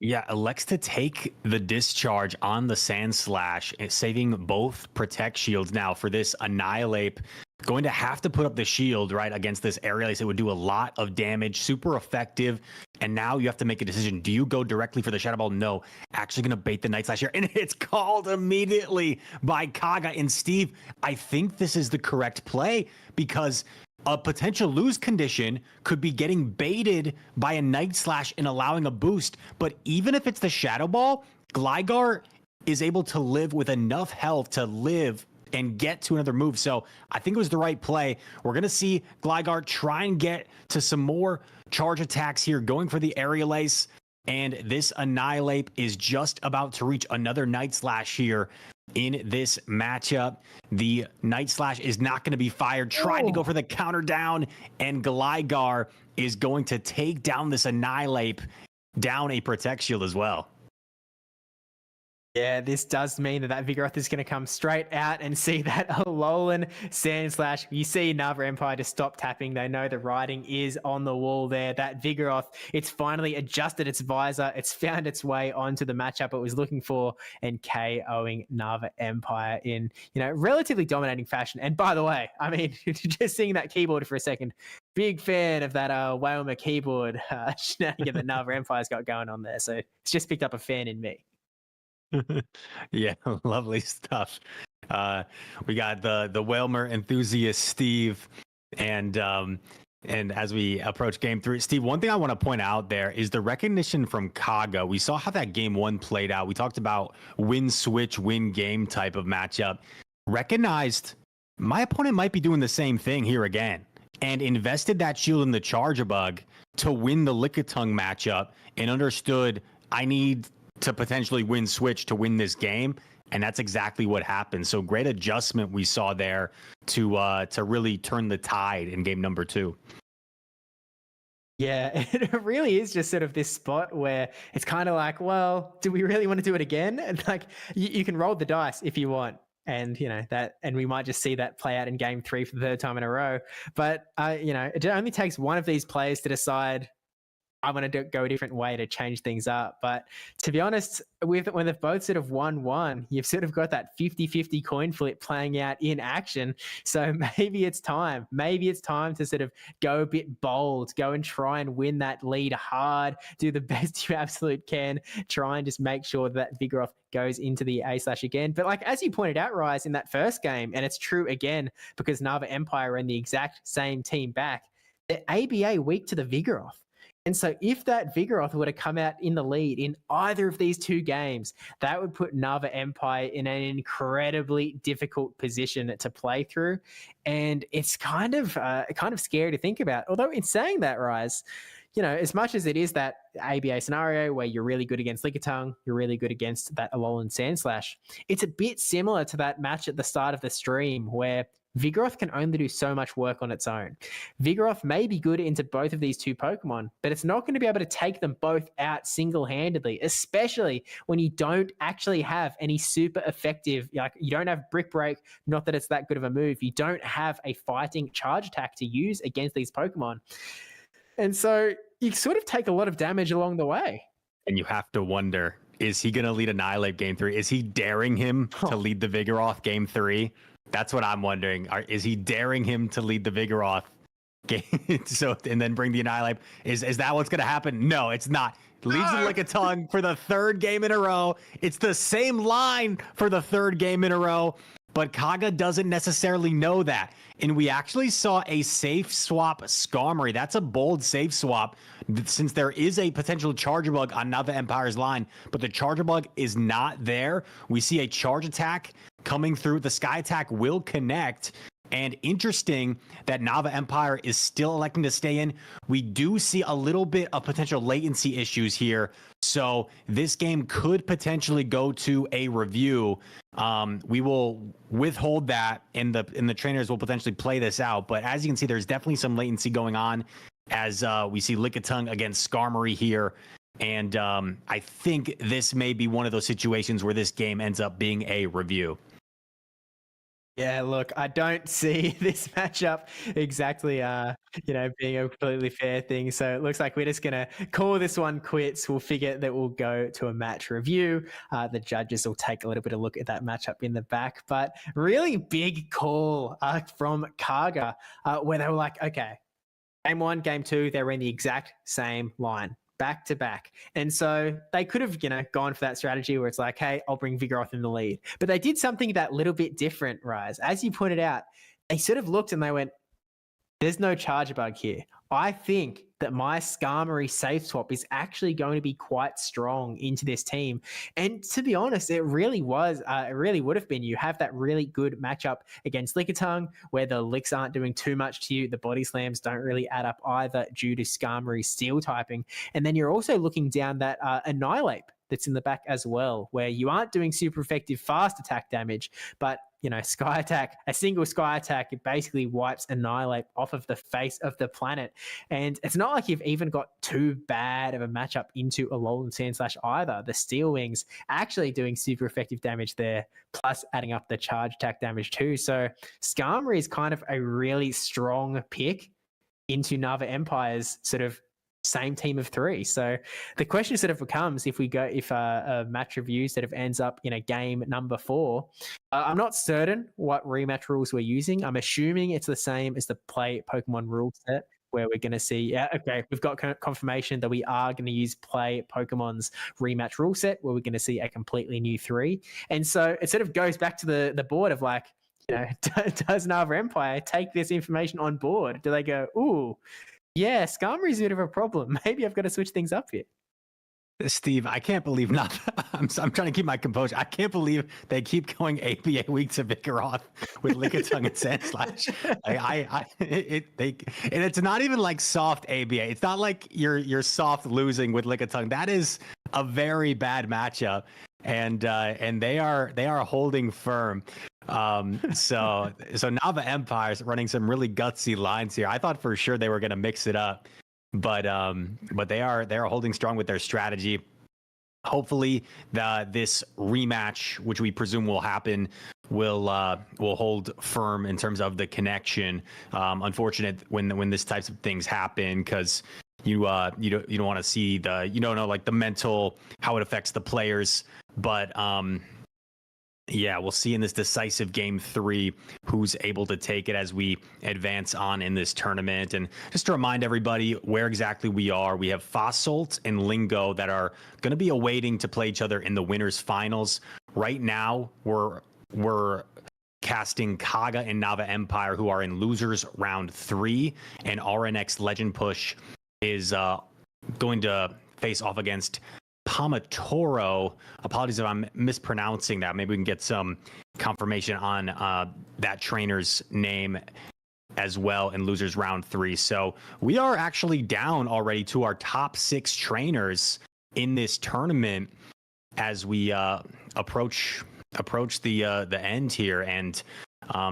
Yeah, elects to take the discharge on the Sandslash, saving both Protect Shields. Now for this Annihilate, going to have to put up the shield, right, against this Aerial Ace. It would do a lot of damage, super effective. And now you have to make a decision. Do you go directly for the Shadow Ball? No. Actually going to bait the Night Slash here. And it's called immediately by Kaga. And Steve, I think this is the correct play, because a potential lose condition could be getting baited by a Night Slash and allowing a boost. But even if it's the Shadow Ball, Gligar is able to live with enough health to live and get to another move. So I think it was the right play. We're going to see Gligar try and get to some more charge attacks here, going for the Aerial Ace. And this Annihilate is just about to reach another Night Slash here in this matchup. The Night Slash is not going to be fired, trying to go for the counter down, and Gligar is going to take down this Annihilate, down a Protect Shield as well. Yeah, this does mean that Vigoroth is going to come straight out and see that Alolan Sandslash. You see Nava Empire just stop tapping. They know the writing is on the wall there. That Vigoroth, it's finally adjusted its visor. It's found its way onto the matchup it was looking for, and KOing Nava Empire in, relatively dominating fashion. And by the way, I mean, just seeing that keyboard for a second, big fan of that Wailmer keyboard shenanigan that Nava Empire's got going on there. So it's just picked up a fan in me. Yeah, lovely stuff. We got the Wailmer enthusiast Steve, and as we approach game 3, Steve, one thing I want to point out there is the recognition from Kaga. We saw how that game 1 played out. We talked about win switch, win game type of matchup. Recognized my opponent might be doing the same thing here again, and invested that shield in the Charger Bug to win the Lickitung matchup, and understood I need to potentially win switch to win this game, and that's exactly what happened. So great adjustment we saw there to really turn the tide in game number 2. Yeah, it really is just sort of this spot where it's kind of like, well, do we really want to do it again? And like, you can roll the dice if you want, and and we might just see that play out in game 3 for the 3rd time in a row. But it only takes one of these players to decide, I want to go a different way to change things up. But to be honest, when they've both sort of 1-1, you've sort of got that 50-50 coin flip playing out in action. So maybe it's time. Maybe it's time to sort of go a bit bold, go and try and win that lead hard, do the best you absolutely can, try and just make sure that Vigoroth goes into the A-slash again. But like, as you pointed out, Rise, in that first game, and it's true again, because Nava Empire are in the exact same team back, the ABA weak to the Vigoroth. And so if that Vigoroth were to come out in the lead in either of these 2 games, that would put Nava Empire in an incredibly difficult position to play through. And it's kind of scary to think about. Although in saying that, Rise, as much as it is that ABA scenario where you're really good against Lickitung, you're really good against that Alolan Sandslash, it's a bit similar to that match at the start of the stream where Vigoroth can only do so much work on its own. Vigoroth may be good into both of these two Pokemon, but it's not going to be able to take them both out single-handedly, especially when you don't actually have any super effective, like you don't have Brick Break, not that it's that good of a move. You don't have a fighting charge attack to use against these Pokemon. And so you sort of take a lot of damage along the way. And you have to wonder, is he going to lead Annihilate Game 3? Is he daring him to lead the Vigoroth Game 3? That's what I'm wondering. Is he daring him to lead the Vigoroth game? And then bring the Annihilate? Is that what's going to happen? No, it's not. Leads the Lickitung for the third game in a row. It's the same line for the third game in a row, but Kaga doesn't necessarily know that. And we actually saw a safe swap Skarmory. That's a bold safe swap since there is a potential Charger Bug on Nava Empire's line, but the Charger Bug is not there. We see a charge attack coming through. The Sky Attack will connect. And interesting that Nava Empire is still electing to stay in. We do see a little bit of potential latency issues here. So this game could potentially go to a review. We will withhold that, and the trainers will potentially play this out. But as you can see, there's definitely some latency going on as we see Lickitung against Skarmory here. And I think this may be one of those situations where this game ends up being a review. Yeah, look, I don't see this matchup exactly, being a completely fair thing. So it looks like we're just going to call this one quits. We'll figure that we'll go to a match review. The judges will take a little bit of a look at that matchup in the back. But really big call from Kaga, where they were like, okay, game 1, game 2, they were in the exact same line, back to back. And so they could have, gone for that strategy where it's like, hey, I'll bring Vigoroth in the lead. But they did something that little bit different, Rise. As you pointed out, they sort of looked and they went, there's no Charger Bug here. I think that my Skarmory safe swap is actually going to be quite strong into this team. And to be honest, it really was. It really would have been. You have that really good matchup against Lickitung where the licks aren't doing too much to you. The body slams don't really add up either due to Skarmory steel typing. And then you're also looking down that Annihilate that's in the back as well, where you aren't doing super effective fast attack damage, but Sky Attack, a single Sky Attack, it basically wipes Annihilate off of the face of the planet. And it's not like you've even got too bad of a matchup into Alolan Sandslash either. The Steel Wings actually doing super effective damage there, plus adding up the charge attack damage too. So Skarmory is kind of a really strong pick into Nava Empire's sort of same team of 3. So the question sort of becomes if a match review sort of ends up in a game number 4. I'm not certain what rematch rules we're using. I'm assuming it's the same as the Play Pokemon rule set, where we're going to see, we've got confirmation that we are going to use Play Pokemon's rematch rule set, where we're going to see a completely new 3. And so it sort of goes back to the board of like, does Nava Empire take this information on board? Do they go, ooh, yeah, Skarmory's a bit of a problem. Maybe I've got to switch things up here. Steve, I can't believe I'm trying to keep my composure. I can't believe they keep going APA week to Vigoroth with Lickitung and Sandslash. And it's not even like soft ABA. It's not like you're soft losing with Lickitung. That is a very bad matchup, and they are holding firm. So Nava Empire's running some really gutsy lines here. I thought for sure they were going to mix it up, but they are holding strong with their strategy. Hopefully this rematch, which we presume will happen, will hold firm in terms of the connection. Unfortunate when this types of things happen, because you don't want to see the mental, how it affects the players. But yeah, we'll see in this decisive game 3 who's able to take it as we advance on in this tournament. And just to remind everybody where exactly we are, we have Fossolt and Lingo that are going to be awaiting to play each other in the winners finals. Right now, we're casting Kaga and Nava Empire, who are in losers round 3, and RNX Legend Push is going to face off against Pamatoro. Apologies if I'm mispronouncing that. Maybe we can get some confirmation on that trainer's name as well in losers round 3. So we are actually down already to our top 6 trainers in this tournament as we approach the end here. And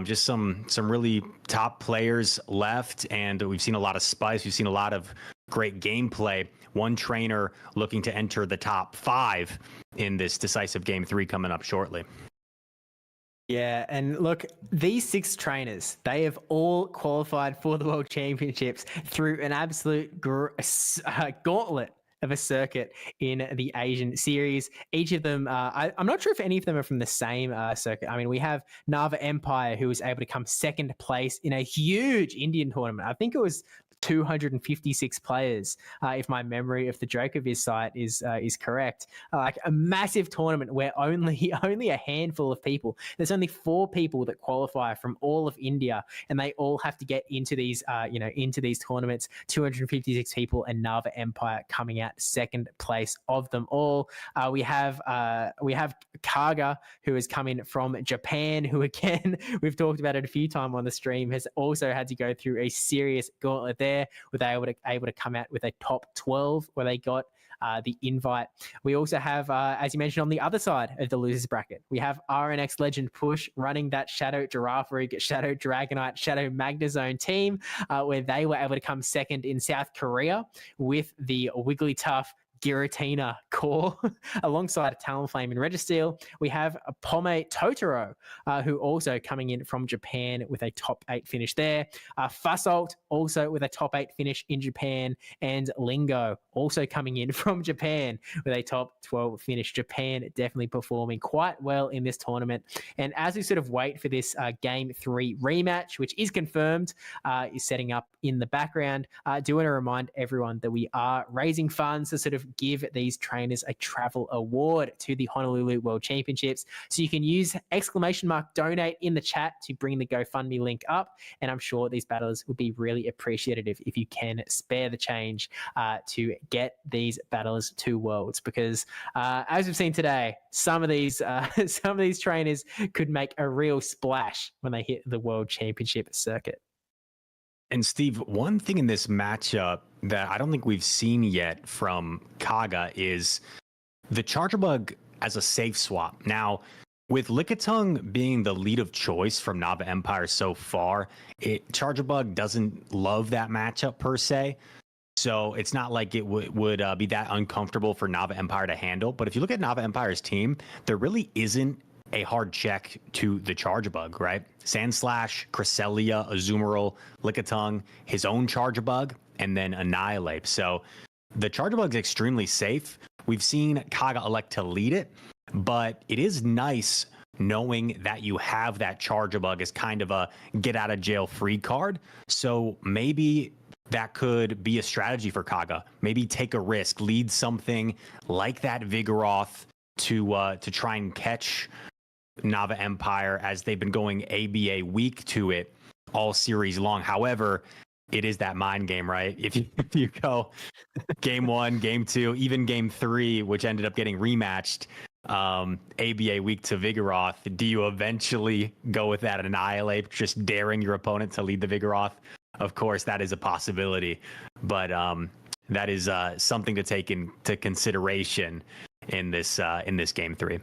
Just some really top players left, and we've seen a lot of spice. We've seen a lot of great gameplay. One trainer looking to enter the top 5 in this decisive game 3 coming up shortly. Yeah, and look, these 6 trainers, they have all qualified for the World Championships through an absolute gauntlet of a circuit in the Asian series. Each of them, I'm not sure if any of them are from the same circuit. I mean, we have Nava Empire, who was able to come second place in a huge Indian tournament. I think it was 256 players, if my memory of the Dracoviz site is correct. Like a massive tournament where only a handful of people. There's only 4 people that qualify from all of India, and they all have to get into these into these tournaments. 256 people, and Nava Empire coming out second place of them all. We have Kaga, who is coming from Japan, who again we've talked about it a few times on the stream, has also had to go through a serious gauntlet there. Were they able to come out with a top 12 where they got the invite. We also have, as you mentioned, on the other side of the losers bracket, we have RNX Legend Push running that Shadow Giraffe Rig, Shadow Dragonite, Shadow Magnezone team, where they were able to come second in South Korea with the Wigglytuff Giratina core alongside Talonflame and Registeel. We have a Pome Totoro, who also coming in from Japan with a top 8 finish there. Fussault also with a top 8 finish in Japan, and Lingo also coming in from Japan with a top 12 finish. Japan definitely performing quite well in this tournament. And as we sort of wait for this Game 3 rematch, which is confirmed, is setting up in the background, I do want to remind everyone that we are raising funds to sort of give these trainers a travel award to the Honolulu World Championships. So you can use !donate in the chat to bring the GoFundMe link up. And I'm sure these battlers would be really appreciative if you can spare the change to get these battlers to Worlds, because as we've seen today, some of these trainers could make a real splash when they hit the World Championship circuit. And Steve, one thing in this matchup that I don't think we've seen yet from Kaga is the Charger Bug as a safe swap. Now, with Lickitung being the lead of choice from Nava Empire so far, Charger Bug doesn't love that matchup per se. So it's not like it would be that uncomfortable for Nava Empire to handle. But if you look at Nava Empire's team, there really isn't a hard check to the Charger Bug, right? Sandslash, Cresselia, Azumarill, Lickitung, his own Charger Bug, and then Annihilate. So the Charger Bug's extremely safe. We've seen Kaga elect to lead it, but it is nice knowing that you have that Charger Bug as kind of a get out of jail free card. So maybe that could be a strategy for Kaga. Maybe take a risk, lead something like that Vigoroth to try and catch Nava Empire, as they've been going ABA weak to it all series long. However, it is that mind game, right? If you go game 1, game 2, even game 3, which ended up getting rematched, ABA weak to Vigoroth, do you eventually go with that Annihilate, just daring your opponent to lead the Vigoroth? Of course, that is a possibility, but that is something to take into consideration in this game 3.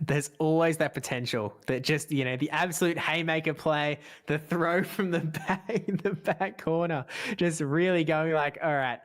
There's always that potential that just, the absolute haymaker play, the throw from the back corner, just really going like, all right,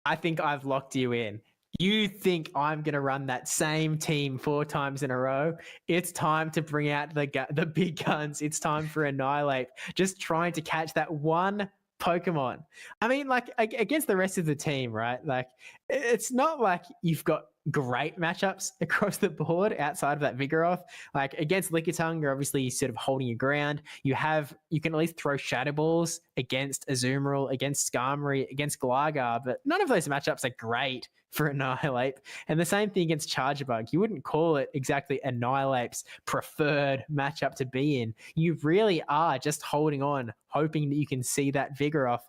I think I've locked you in. You think I'm going to run that same team 4 times in a row? It's time to bring out the big guns. It's time for Annihilate. Just trying to catch that one Pokemon. I mean, like, against the rest of the team, right? Like, it's not like you've got great matchups across the board outside of that Vigoroth. Like, against Lickitung, you're obviously sort of holding your ground. You can at least throw Shadow Balls against Azumarill, against Skarmory, against Gligar, but none of those matchups are great for Annihilate. And the same thing against Charger Bug. You wouldn't call it exactly Annihilate's preferred matchup to be in. You really are just holding on, hoping that you can see that Vigoroth.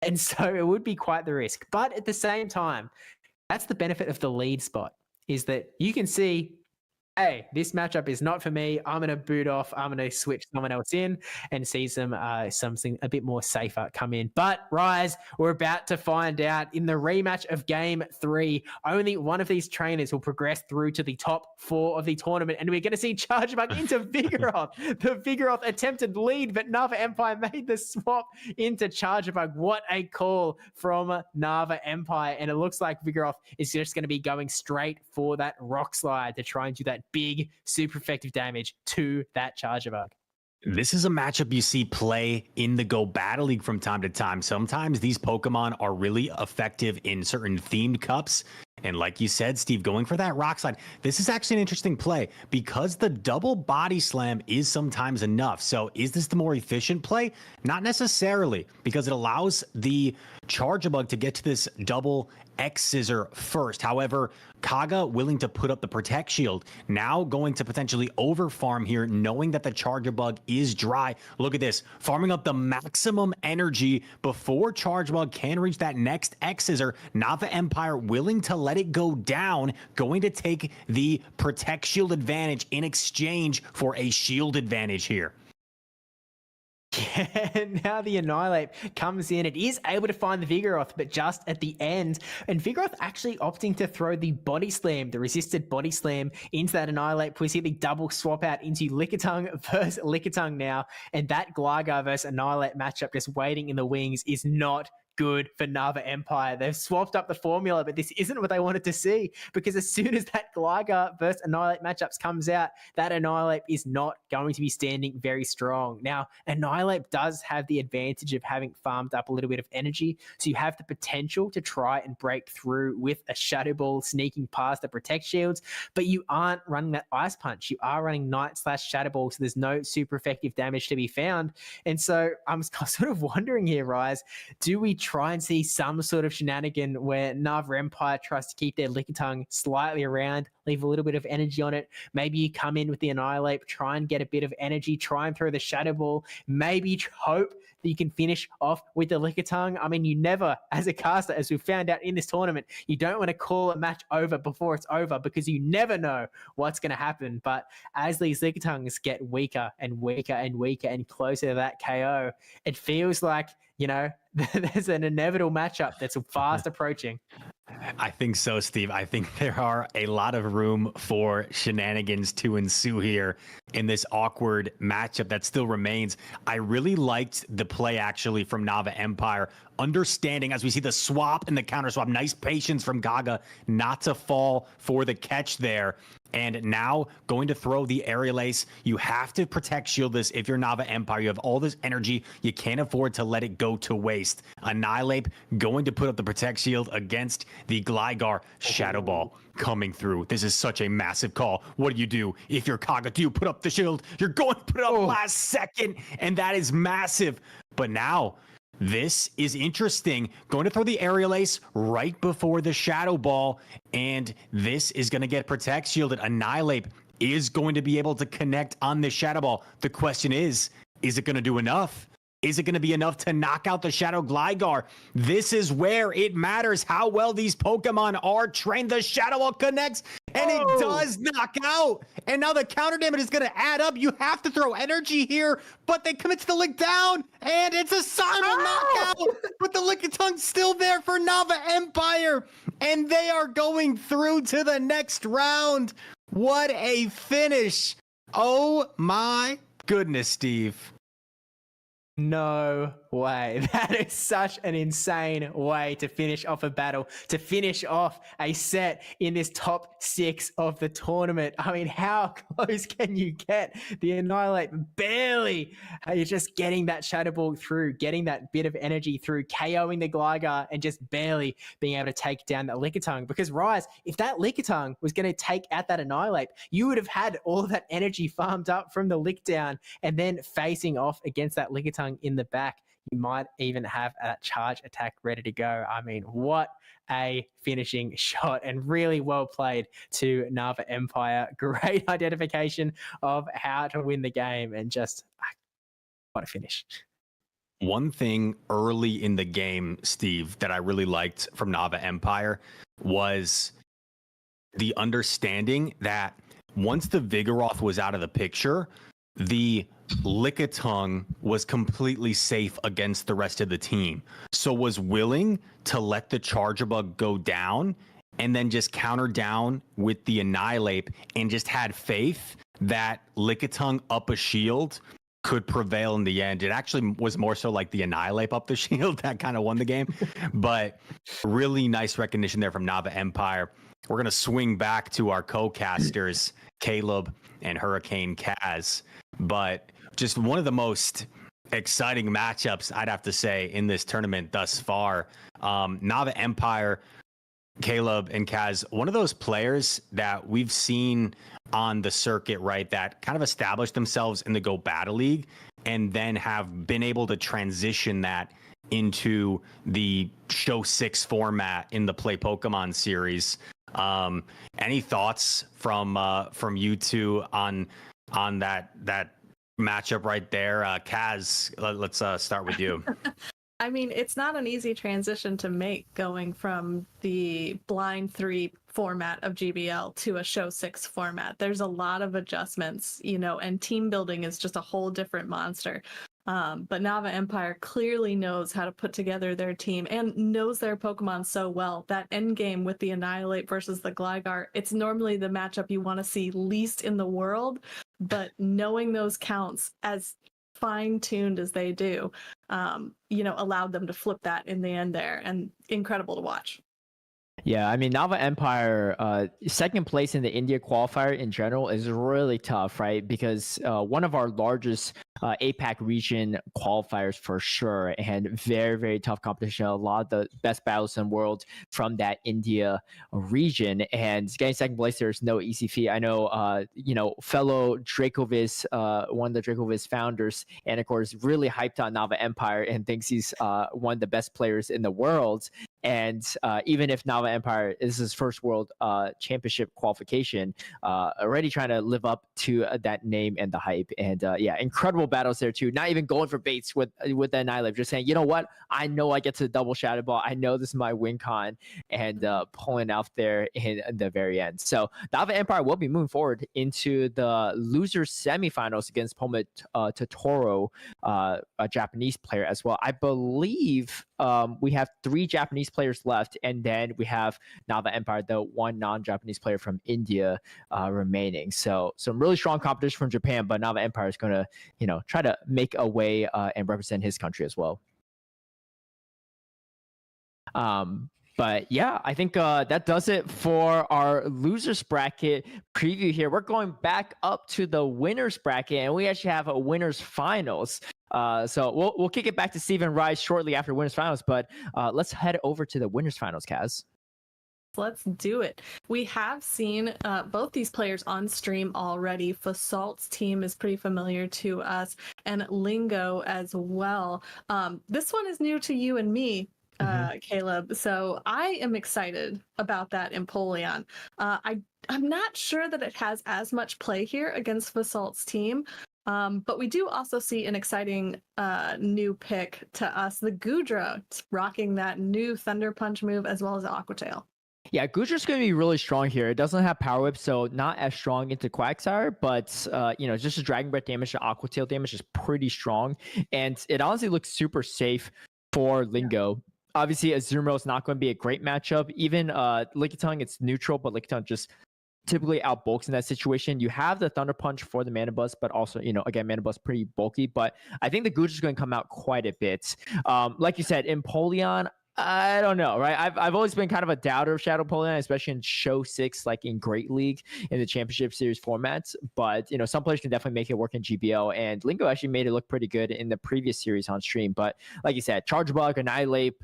And so it would be quite the risk. But at the same time, that's the benefit of the lead spot, is that you can see hey, this matchup is not for me. I'm going to boot off. I'm going to switch someone else in and see something a bit more safer come in. But Rise, we're about to find out in the rematch of Game 3, only one of these trainers will progress through to the top 4 of the tournament. And we're going to see Chargebug into Vigoroth. The Vigoroth attempted lead, but Nava Empire made the swap into Chargebug. What a call from Nava Empire. And it looks like Vigoroth is just going to be going straight for that Rock Slide to try and do that big, super effective damage to that Chargebug. This is a matchup you see play in the Go Battle League from time to time. Sometimes these Pokemon are really effective in certain themed cups. And like you said, Steve, going for that Rock Slide, this is actually an interesting play because the double body slam is sometimes enough. So is this the more efficient play? Not necessarily, because it allows the Chargebug to get to this double X Scissor first. However, Kaga willing to put up the Protect Shield, now going to potentially over farm here, knowing that the Chargebug is dry. Look at this, farming up the maximum energy before Chargebug can reach that next X Scissor. Nava Empire willing to let it go down, going to take the Protect Shield advantage in exchange for a shield advantage here. Yeah, now the Annihilate comes in. It is able to find the Vigoroth, but just at the end. And Vigoroth actually opting to throw the Body Slam, the resisted Body Slam into that Annihilate. We see the double swap out into Lickitung versus Lickitung now. And that Gligar versus Annihilate matchup just waiting in the wings is not good for Nava Empire. They've swapped up the formula, but this isn't what they wanted to see, because as soon as that Gligar versus Annihilate matchups comes out, that Annihilate is not going to be standing very strong. Now, Annihilate does have the advantage of having farmed up a little bit of energy, so you have the potential to try and break through with a Shadow Ball sneaking past the Protect Shields, but you aren't running that Ice Punch. You are running Night/Shadow Ball, so there's no super effective damage to be found. And so I'm sort of wondering here, Rise, do we try and see some sort of shenanigan where Nava Empire tries to keep their Lickitung slightly around, leave a little bit of energy on it? Maybe you come in with the Annihilate, try and get a bit of energy, try and throw the Shadow Ball, maybe hope that you can finish off with the Lickitung. I mean, you never, as a caster, as we found out in this tournament, you don't want to call a match over before it's over, because you never know what's going to happen. But as these Lickitungs get weaker and weaker and weaker and closer to that KO, it feels like, you know, there's an inevitable matchup that's fast approaching. I think so, Steve. I think there are a lot of room for shenanigans to ensue here in this awkward matchup that still remains. I really liked the play, actually, from Nava Empire, understanding as we see the swap and the counter swap. Nice patience from Gaga not to fall for the catch there. And now going to throw the Aerial Ace. You have to Protect Shield this if you're Nava Empire. You have all this energy. You can't afford to let it go to waste. Annihilate going to put up the Protect Shield against the Gligar. Shadow Ball coming through. This is such a massive call. What do? If you're Kaga, do you put up the shield? You're going to put it up last second, and that is massive. But now, this is interesting. Going to throw the Aerial Ace right before the Shadow Ball, and this is going to get Protect Shielded. Annihilate is going to be able to connect on the Shadow Ball. The question is it going to do enough? Is it going to be enough to knock out the Shadow Gligar? This is where it matters how well these Pokemon are trained. The Shadow Ball connects, and it does knock out. And now the counter damage is going to add up. You have to throw energy here, but they commit to the lick down, and it's a silent knockout. But the Lickitung still there for Nava Empire, and they are going through to the next round. What a finish. Oh my goodness, Steve. No way. That is such an insane way to finish off a battle, to finish off a set in this top 6 of the tournament. I mean, how close can you get? The Annihilate barely. You're just getting that Shadow Ball through, getting that bit of energy through, KOing the Gligar, and just barely being able to take down that Lickitung. Because Rise, if that Lickitung was going to take out that Annihilate, you would have had all of that energy farmed up from the Lick down, and then facing off against that Lickitung in the back, you might even have a charge attack ready to go. I mean, what a finishing shot, and really well played to Nava Empire. Great identification of how to win the game, and just what a finish. One thing early in the game, Steve, that I really liked from Nava Empire was the understanding that once the Vigoroth was out of the picture, the Lickitung was completely safe against the rest of the team. So was willing to let the Charjabug go down and then just counter down with the Annihilate and just had faith that Lickitung up a shield could prevail in the end. It actually was more so like the Annihilate up the shield that kind of won the game. But really nice recognition there from Nava Empire. We're going to swing back to our co-casters, Caleb and Hurricane Kaz. But just one of the most exciting matchups, I'd have to say, in this tournament thus far. Nava Empire, Caleb and Kaz, one of those players that we've seen on the circuit, right, that kind of established themselves in the Go Battle League and then have been able to transition that into the Show 6 format in the Play Pokemon series. Any thoughts from you two on that matchup right there? Kaz, let's start with you. I mean, it's not an easy transition to make going from the blind 3 format of GBL to a show 6 format. There's a lot of adjustments, and team building is just a whole different monster. But Nava Empire clearly knows how to put together their team and knows their Pokemon so well. That end game with the Annihilate versus the Gligar, it's normally the matchup you want to see least in the world, but knowing those counts as fine-tuned as they do, allowed them to flip that in the end there, and incredible to watch. Yeah, I mean, Nava Empire, second place in the India qualifier in general is really tough, right? Because one of our largest APAC region qualifiers for sure, and very, very tough competition. A lot of the best battles in the world from that India region, and getting second place there is no easy feat. I know, fellow Dracoviz, one of the Dracoviz founders, and of course, really hyped on Nava Empire and thinks he's one of the best players in the world. And even if Nava Empire is his first world championship qualification, already trying to live up to that name and the hype. And incredible battles there too. Not even going for baits with the Annihilate, just saying, you know what? I know I get to the double Shadow Ball. I know this is my win con, and pulling out there in the very end. So Nava Empire will be moving forward into the loser semifinals against Poma Totoro, a Japanese player as well. I believe we have 3 Japanese players left, and then we have Nava Empire, the one non-Japanese player from India remaining. So some really strong competition from Japan, but Nava Empire is going to, try to make a way and represent his country as well. But yeah, I think that does it for our losers bracket preview here. We're going back up to the winners bracket, and we actually have a winners finals. So we'll kick it back to Stephen Rice shortly after winners finals, but let's head over to the winners finals, Kaz. Let's do it. We have seen both these players on stream already. Fasalt's team is pretty familiar to us, and Lingo as well. This one is new to you and me, Caleb. So I am excited about that Empoleon. I'm not sure that it has as much play here against Fasalt's team. But we do also see an exciting new pick to us, the Goodra, rocking that new Thunder Punch move as well as Aqua Tail. Yeah, Goodra's going to be really strong here. It doesn't have Power Whip, so not as strong into Quagsire, but just a Dragon Breath damage to Aqua Tail damage is pretty strong, and it honestly looks super safe for Lingo. Yeah. Obviously, Azumarill is not going to be a great matchup. Even Lickitung, it's neutral, but Lickitung just typically outbulks in that situation. You have the Thunder Punch for the Mana Bus, but also, again, Mana Bus pretty bulky, but I think the Gooch is going to come out quite a bit. Like you said, Empoleon, I don't know, right? I've always been kind of a doubter of Shadow Empoleon, especially in Show 6, like in Great League, in the Championship Series formats, but, some players can definitely make it work in GBL, and Lingo actually made it look pretty good in the previous series on stream, but like you said, Charjabug, Annihilate,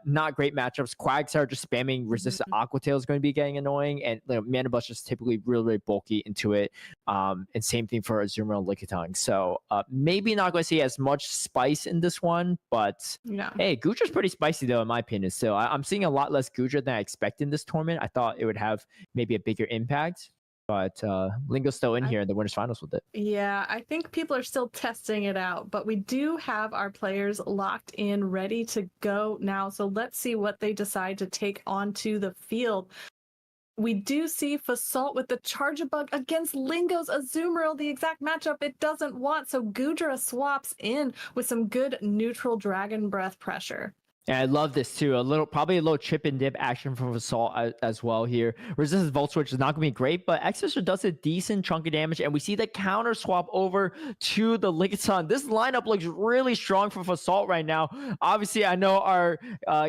not great matchups. Quagsire just spamming resistant Aqua Tail is going to be getting annoying, and Mana Bus just typically really, really bulky into it. And same thing for Azumarill and Lickitung. So maybe not going to see as much spice in this one, but hey, Goodra's pretty spicy though, in my opinion. So I'm seeing a lot less Goodra than I expected in this tournament. I thought it would have maybe a bigger impact. But Lingo's still in here in the winners finals with it. Yeah, I think people are still testing it out, but we do have our players locked in, ready to go now. So let's see what they decide to take onto the field. we do see Fasalt with the Charjabug against Lingo's Azumarill, the exact matchup it doesn't want. So Goodra swaps in with some good neutral Dragon Breath pressure. And I love this too. Probably a little chip and dip action from Assault as well here. Resistance Volt Switch is not going to be great, but X-Fisher does a decent chunk of damage, and we see the counter swap over to the Lickitung. This lineup looks really strong for Assault right now. Obviously, I know our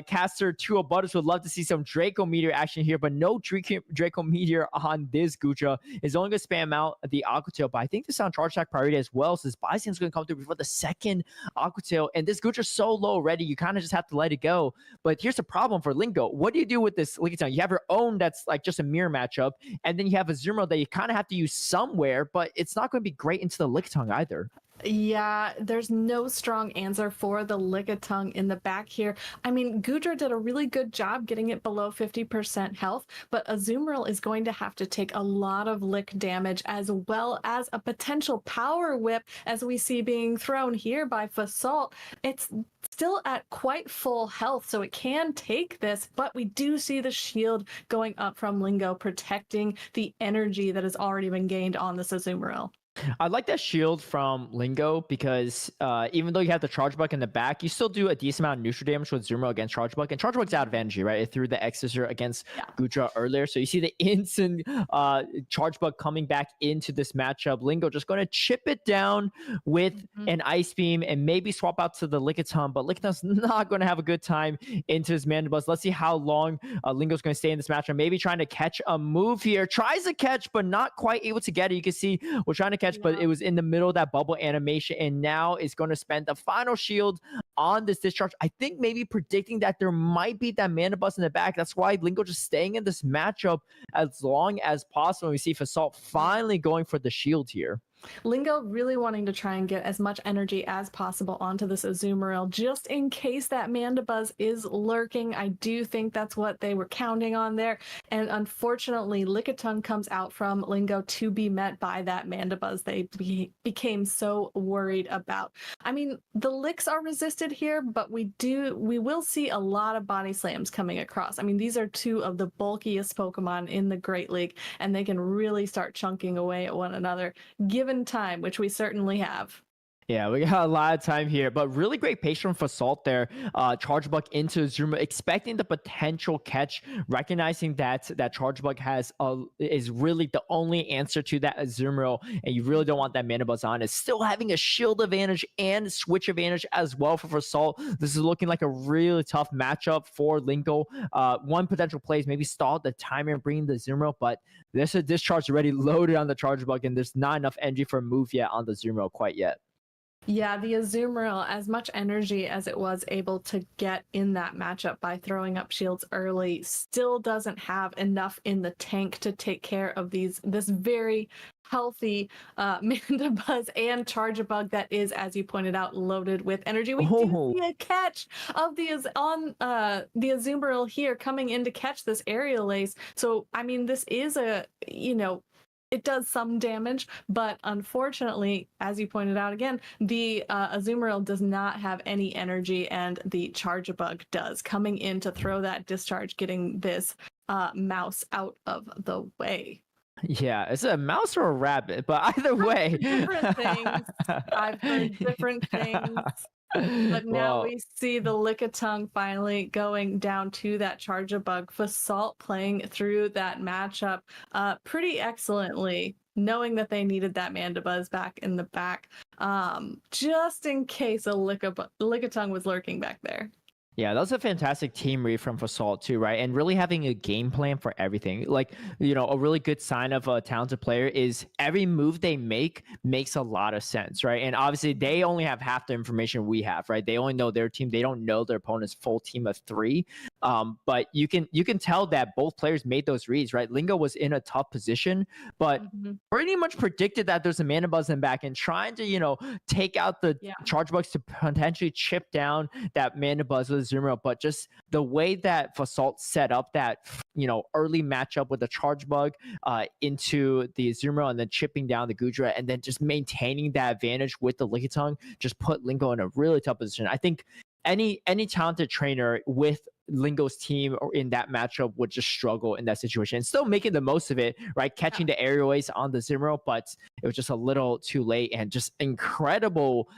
caster Tua Butters would love to see some Draco Meteor action here, but no Draco Meteor on this Goodra. Is only going to spam out the Aqua Tail, but I think this is on charge attack priority as well, so this Byzant's going to come through before the second Aqua Tail, and this Goodra's so low already, you kind of just have to let it go. But here's the problem for Lingo. What do you do with this Lickitung? You have your own that's like just a mirror matchup, and then you have a Azumarill that you kind of have to use somewhere, but it's not going to be great into the Lickitung either. Yeah, there's no strong answer for the Lickitung in the back here. I mean, Goodra did a really good job getting it below 50% health, but Azumarill is going to have to take a lot of lick damage as well as a potential power whip, as we see being thrown here by Fasalt. It's still at quite full health, so it can take this, but we do see the shield going up from Lingo, protecting the energy that has already been gained on this Azumarill. I like that shield from Lingo because even though you have the Charge Bug in the back, you still do a decent amount of neutral damage with Azumarill against Charge Bug. And Charge Bug's out of energy, right? It threw the X-Scissor against Goodra earlier. So you see the instant Charge Bug coming back into this matchup. Lingo just going to chip it down with an Ice Beam and maybe swap out to the Lickitung. But Lickitung's not going to have a good time into his Mandibuzz. Let's see how long Lingo's going to stay in this matchup. Maybe trying to catch a move here. Tries to catch, but not quite able to get it. You can see we're trying to catch, but it was in the middle of that bubble animation, and now is going to spend the final shield on this discharge. I think maybe predicting that there might be that Mandibuzz in the back. That's why Lingo just staying in this matchup as long as possible. We see Fasalt finally going for the shield here. Lingo really wanting to try and get as much energy as possible onto this Azumarill, just in case that Mandibuzz is lurking. I do think that's what they were counting on there. And unfortunately, Lickitung comes out from Lingo to be met by that Mandibuzz they became so worried about. I mean, the licks are resisted here, but we will see a lot of body slams coming across. I mean, these are two of the bulkiest Pokemon in the Great League, and they can really start chunking away at one another, given time, which we certainly have. Yeah, we got a lot of time here, but really great patience for Salt there. Charge Bug into Azumarill, expecting the potential catch, recognizing that Charge Bug is really the only answer to that Azumarill, and you really don't want that Mandibuzz on. It's still having a shield advantage and switch advantage as well for Salt. This is looking like a really tough matchup for Lingo. One potential play is maybe stall the timer and bring the Azumarill, but there's a discharge already loaded on the Charge Bug, and there's not enough energy for a move yet on the Azumarill quite yet. Yeah, the Azumarill, as much energy as it was able to get in that matchup by throwing up shields early, still doesn't have enough in the tank to take care of this very healthy Mandibuzz and Charjabug that is, as you pointed out, loaded with energy. We do see a catch of the Azumarill here coming in to catch this Aerial Ace. So, I mean, this is it does some damage, but unfortunately, as you pointed out again, the Azumarill does not have any energy, and the Charjabug does, coming in to throw that discharge, getting this mouse out of the way. Yeah, it's a mouse or a rabbit, but either way. Different things. I've heard different things. But now we see the Lickitung finally going down to that Charjabug. Fasalt playing through that matchup pretty excellently, knowing that they needed that Mandibuzz back in the back, just in case a Lickitung was lurking back there. Yeah, that was a fantastic team read from Fasalt too, right? And really having a game plan for everything. Like, a really good sign of a talented player is every move they make makes a lot of sense, right? And obviously they only have half the information we have, right? They only know their team. They don't know their opponent's full team of 3. But you can tell that both players made those reads, right? Lingo was in a tough position, but pretty much predicted that there's a Mandibuzz in back and trying to, take out the Charge Bugs to potentially chip down that Mandibuzz with Azumarill. But just the way that Fasalt set up that, early matchup with the Charge Bug into the Azumarill and then chipping down the Goodra and then just maintaining that advantage with the Lickitung just put Lingo in a really tough position. I think any talented trainer with Lingo's team or in that matchup would just struggle in that situation. Still making the most of it, right? Catching the aerial on the Zimro, but it was just a little too late, and just incredible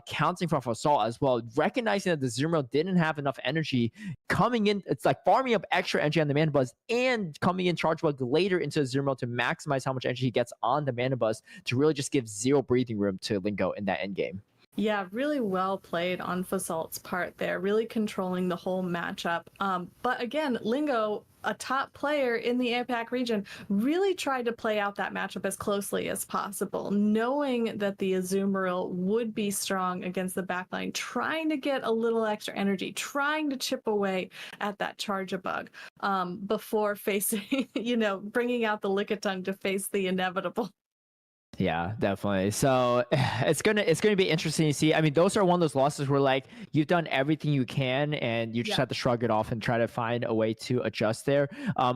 counting from Fasol as well. Recognizing that the Zimro didn't have enough energy coming in, it's like farming up extra energy on the Mana Buzz and coming in Charge Bug later into the Zimro to maximize how much energy he gets on the Mana Buzz to really just give zero breathing room to Lingo in that end game. Yeah, really well played on Fasalt's part there, really controlling the whole matchup. But again, Lingo, a top player in the APAC region, really tried to play out that matchup as closely as possible, knowing that the Azumarill would be strong against the backline, trying to get a little extra energy, trying to chip away at that Charge-a-Bug before facing, bringing out the Lickitung to face the inevitable. Yeah, definitely. So it's gonna be interesting to see. I mean, those are one of those losses where like you've done everything you can and you just have to shrug it off and try to find a way to adjust there.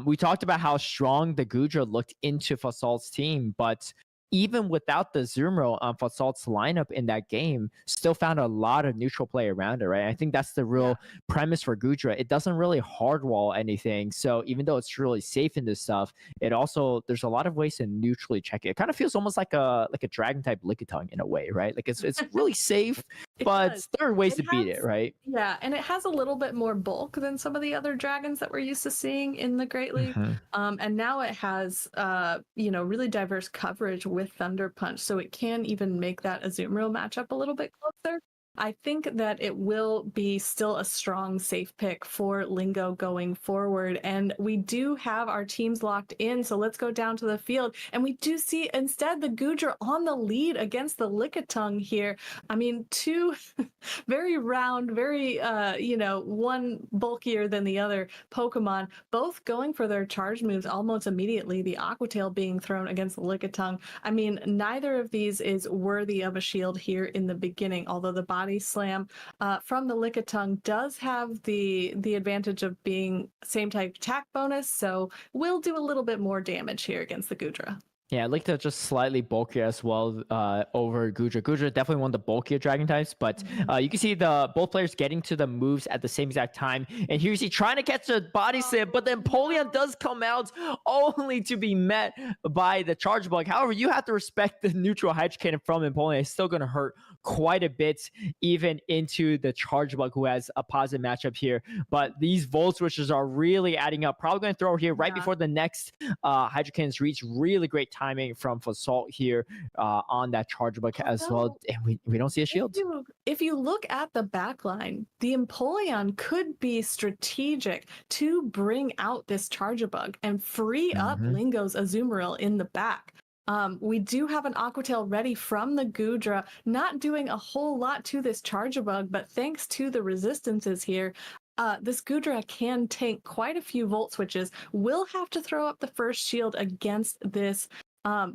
We talked about how strong the Gudra looked into Fasalt's team, but even without the Zumro on Fasalt's lineup in that game, still found a lot of neutral play around it, right? I think that's the real premise for Gudra. It doesn't really hardwall anything. So even though it's really safe in this stuff, it also, there's a lot of ways to neutrally check it. It kind of feels almost like a dragon type Lickitung in a way, right? Like it's really safe, but there are ways to beat it, right? Yeah, and it has a little bit more bulk than some of the other dragons that we're used to seeing in the Great League. And now it has, really diverse coverage with Thunder Punch, so it can even make that Azumarill matchup a little bit closer. I think that it will be still a strong, safe pick for Lingo going forward. And we do have our teams locked in. So let's go down to the field. And we do see instead the Gudra on the lead against the Lickitung here. I mean, two very round, very, one bulkier than the other Pokemon, both going for their charge moves almost immediately. The Aqua Tail being thrown against the Lickitung. I mean, neither of these is worthy of a shield here in the beginning, although the body slam from the Lickitung does have the advantage of being same type attack bonus, so we'll do a little bit more damage here against the Gudra. Yeah, I'd like to just slightly bulkier as well over Gudra. Gudra definitely one of the bulkier dragon types, but you can see both players getting to the moves at the same exact time. And here you see trying to catch the body slam, but then Polion does come out only to be met by the Charge Bug. However, you have to respect the neutral Hydro Cannon from Polion. It's still going to hurt quite a bit, even into the Charge Bug, who has a positive matchup here. But these Volt Switches are really adding up. Probably going to throw here right before the next Hydro Cannons reach. Really great timing from Fasalt here on that Charge Bug as well. And we don't see a shield. If you look at the backline, the Empoleon could be strategic to bring out this Charge Bug and free up Lingo's Azumarill in the back. We do have an Aqua Tail ready from the Gudra, not doing a whole lot to this Charge Bug, but thanks to the resistances here, this Gudra can tank quite a few Volt Switches. Will have to throw up the first shield against this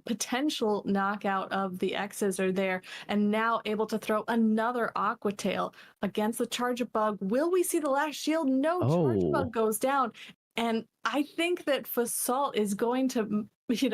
potential knockout of the X's are there, and now able to throw another Aqua Tail against the Charge Bug. Will we see the last shield? No, Charge Bug goes down. And I think that Fasalt is going to,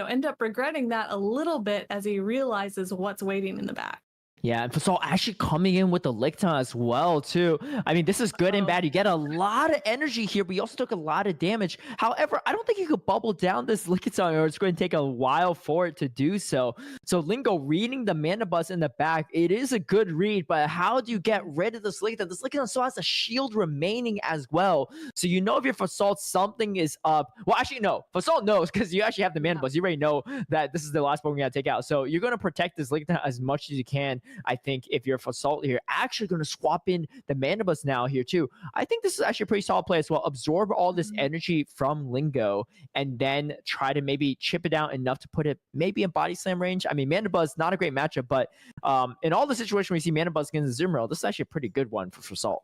end up regretting that a little bit as he realizes what's waiting in the back. Yeah, and Fasalt actually coming in with the Lickitung as well, too. I mean, this is good and bad. You get a lot of energy here, but you also took a lot of damage. However, I don't think you could bubble down this Lickitung, or it's going to take a while for it to do so. So Lingo reading the Mana Buzz in the back, it is a good read, but how do you get rid of this Lickitung? This Lickitung still has a shield remaining as well. So if you're Fasalt, something is up. Well, actually, no. Fasalt knows, because you actually have the Mana Buzz. You already know that this is the last Pokemon you got to take out. So you're going to protect this Lickitung as much as you can. I think if you're Fasalt here, actually going to swap in the Mana Buzz now here too. I think this is actually a pretty solid play as well. Absorb all this energy from Lingo and then try to maybe chip it down enough to put it maybe in Body Slam range. I mean, Mana Buzz, not a great matchup, but in all the situations we see Mana Buzz against Zumarill, this is actually a pretty good one for Fasalt.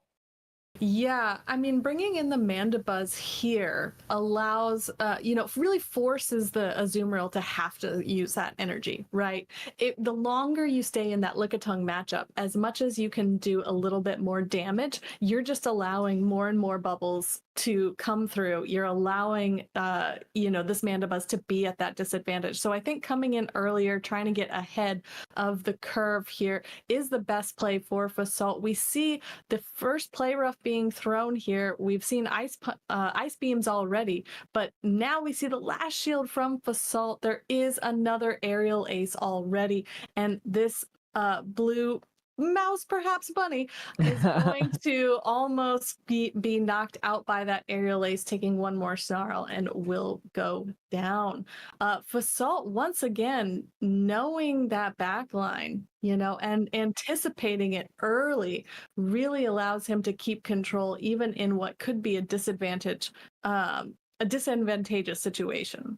Yeah, I mean, bringing in the Mana Buzz here allows, really forces the Azumarill to have to use that energy, right? The longer you stay in that Lickitung matchup, as much as you can do a little bit more damage, you're just allowing more and more bubbles to come through, you're allowing this Mandibuzz to be at that disadvantage. So I think coming in earlier, trying to get ahead of the curve here is the best play for Fasalt. We see the first play rough being thrown here. We've seen ice beams already, but now we see the last shield from Fasalt. There is another aerial ace already, and this blue mouse, perhaps bunny, is going to almost be knocked out by that aerial ace, taking one more snarl and will go down. Fasalt, once again, knowing that backline, and anticipating it early really allows him to keep control even in what could be a disadvantageous situation.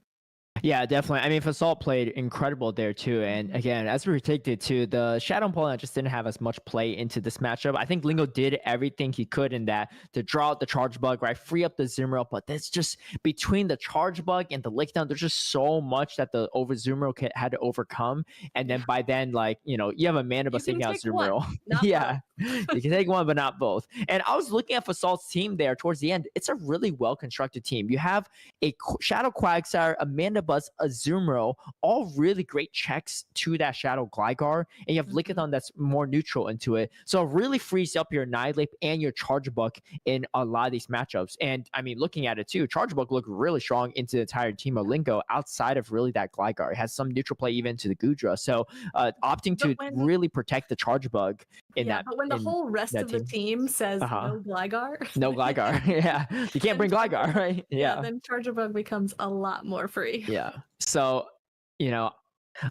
Yeah, definitely. I mean, Fasalt played incredible there too. And again, as we predicted too, the Shadow Opponent just didn't have as much play into this matchup. I think Lingo did everything he could in that to draw out the Charge Bug, right? Free up the Zoomer, but that's just between the Charge Bug and the Lickdown, there's just so much that the Zoomer had to overcome. And then by then, you have a Mandibuzz taking out Zoomer. Yeah, you can take one, but not both. And I was looking at Fasalt's team there towards the end. It's a really well-constructed team. You have a Shadow Quagsire, a Mandibuzz, a Zoomer, all really great checks to that Shadow Gligar, and you have Lickitung that's more neutral into it. So it really frees up your Annihilate and your Charge Bug in a lot of these matchups. And I mean, looking at it too, Charge Bug looked really strong into the entire team of Lingo outside of really that Gligar. It has some neutral play even to the Gudra. So opting to really protect the Charge Bug in that. But when the whole rest of the team says no Gligar. No Gligar. Yeah. You can't bring Gligar, right? Yeah. Then Charge Bug becomes a lot more free. Yeah. So,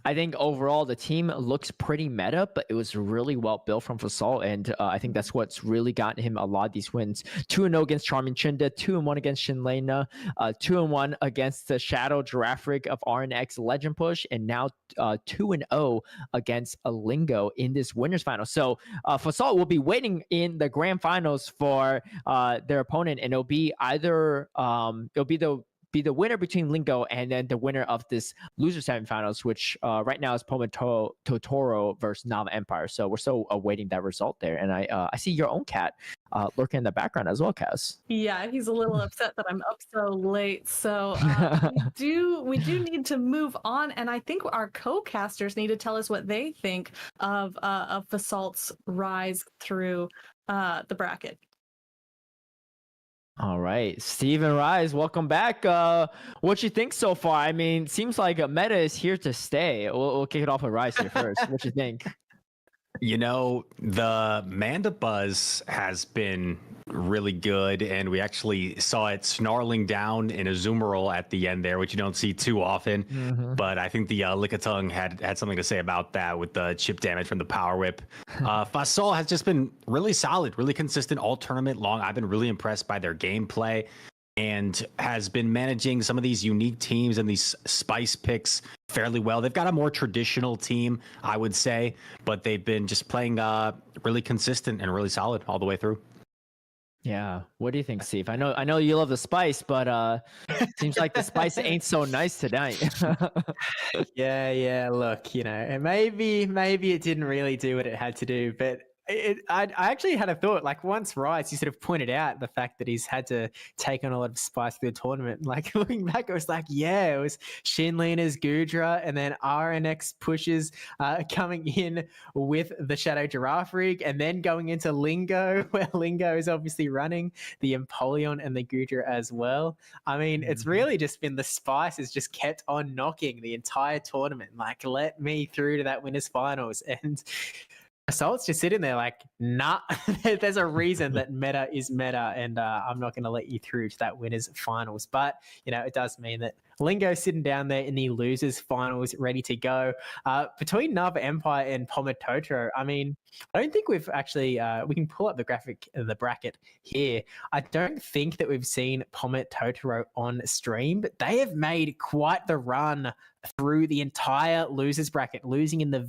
I think overall the team looks pretty meta, but it was really well built from Fasalt, and I think that's what's really gotten him a lot of these wins. 2-0 against Charming Chinda, 2-1 against Shinlena, 2-1 against the Shadow Giraffrig of RNX Legend Push, and now 2-0 against a Lingo in this winners final. So Fasalt will be waiting in the grand finals for their opponent, and it'll be either be the winner between Lingo and then the winner of this loser semifinals, which right now is Totoro versus Nava Empire. So we're still awaiting that result there. And I see your own cat lurking in the background as well, Kaz. Yeah, he's a little upset that I'm up so late. So we do need to move on, and I think our co-casters need to tell us what they think of Fasalt's rise through the bracket. All right, Steven Rise, welcome back. What you think so far? I mean, seems like meta is here to stay. We'll kick it off with Rise here first. What you think? The Mandibuzz has been really good, and we actually saw it snarling down in a Zoomerl at the end there, which you don't see too often. But I think the Lickitung had something to say about that with the chip damage from the Power Whip. Fasalt has just been really solid, really consistent all tournament long. I've been really impressed by their gameplay, and has been managing some of these unique teams and these spice picks fairly well. They've got a more traditional team, I would say, but they've been just playing really consistent and really solid all the way through. Yeah. What do you think, Steve? I know you love the spice, but seems like the spice ain't so nice tonight. Yeah. Look, and maybe it didn't really do what it had to do, but I actually had a thought, like once Rice, you sort of pointed out the fact that he's had to take on a lot of spice through the tournament. Like looking back, it was like, it was Shinlena's Gudra, and then RNX pushes coming in with the Shadow Giraffrig, and then going into Lingo, where Lingo is obviously running the Empoleon and the Gudra as well. I mean, it's really just been the spice has just kept on knocking the entire tournament. Like, let me through to that winners finals. And Fasalt's just sitting there like, nah, there's a reason that meta is meta, and I'm not going to let you through to that winners finals. But, it does mean that Lingo's sitting down there in the losers finals, ready to go. Between Nava Empire and Pomet Totoro, I mean, I don't think we've actually, we can pull up the bracket here. I don't think that we've seen Pomet Totoro on stream, but they have made quite the run through the entire losers bracket, losing in the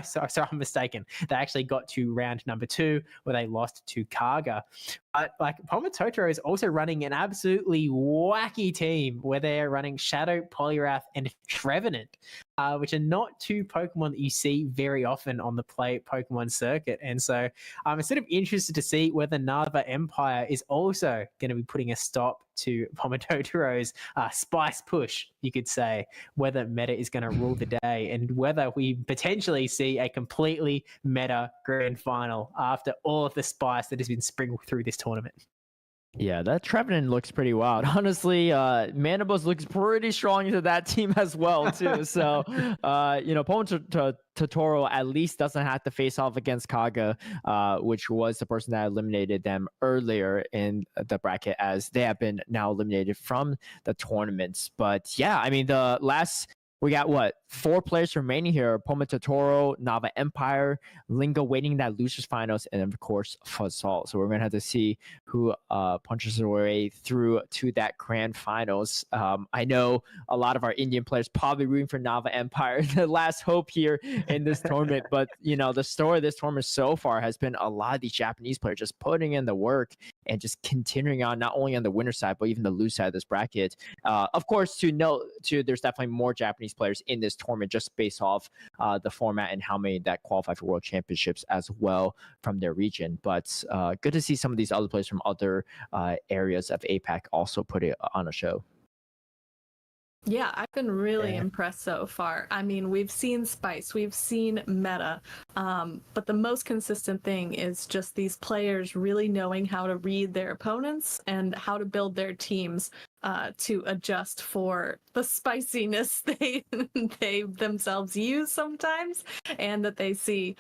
sorry, I'm mistaken. They actually got to round number 2 where they lost to Karga. But like Pomet Totoro is also running an absolutely wacky team where they're running Shadow, Poliwrath, and Trevenant. which are not two Pokemon that you see very often on the Pokemon circuit. And so I'm sort of interested to see whether Nava Empire is also going to be putting a stop to Pomodoro's spice push, you could say, whether meta is going to rule the day and whether we potentially see a completely meta grand final after all of the spice that has been sprinkled through this tournament. Yeah, that Trevenant looks pretty wild. Honestly, Manibus looks pretty strong into that team as well, too. So, Totoro at least doesn't have to face off against Kaga, which was the person that eliminated them earlier in the bracket, as they have been now eliminated from the tournaments. But yeah, I mean, we got 4 players remaining here: Poma Totoro, Nava Empire, Lingo waiting that losers finals, and of course Fuzzsault. So we're gonna have to see who punches their way through to that grand finals. I know a lot of our Indian players probably rooting for Nava Empire, the last hope here in this tournament. But the story of this tournament so far has been a lot of these Japanese players just putting in the work and just continuing on, not only on the winner side but even the loser side of this bracket. Of course, there's definitely more Japanese players in this tournament just based off the format and how many that qualify for world championships as well from their region. But good to see some of these other players from other areas of APAC also put it on a show. Yeah, I've been really impressed so far. I mean, we've seen spice, we've seen meta, but the most consistent thing is just these players really knowing how to read their opponents and how to build their teams to adjust for the spiciness they themselves use sometimes, and that they see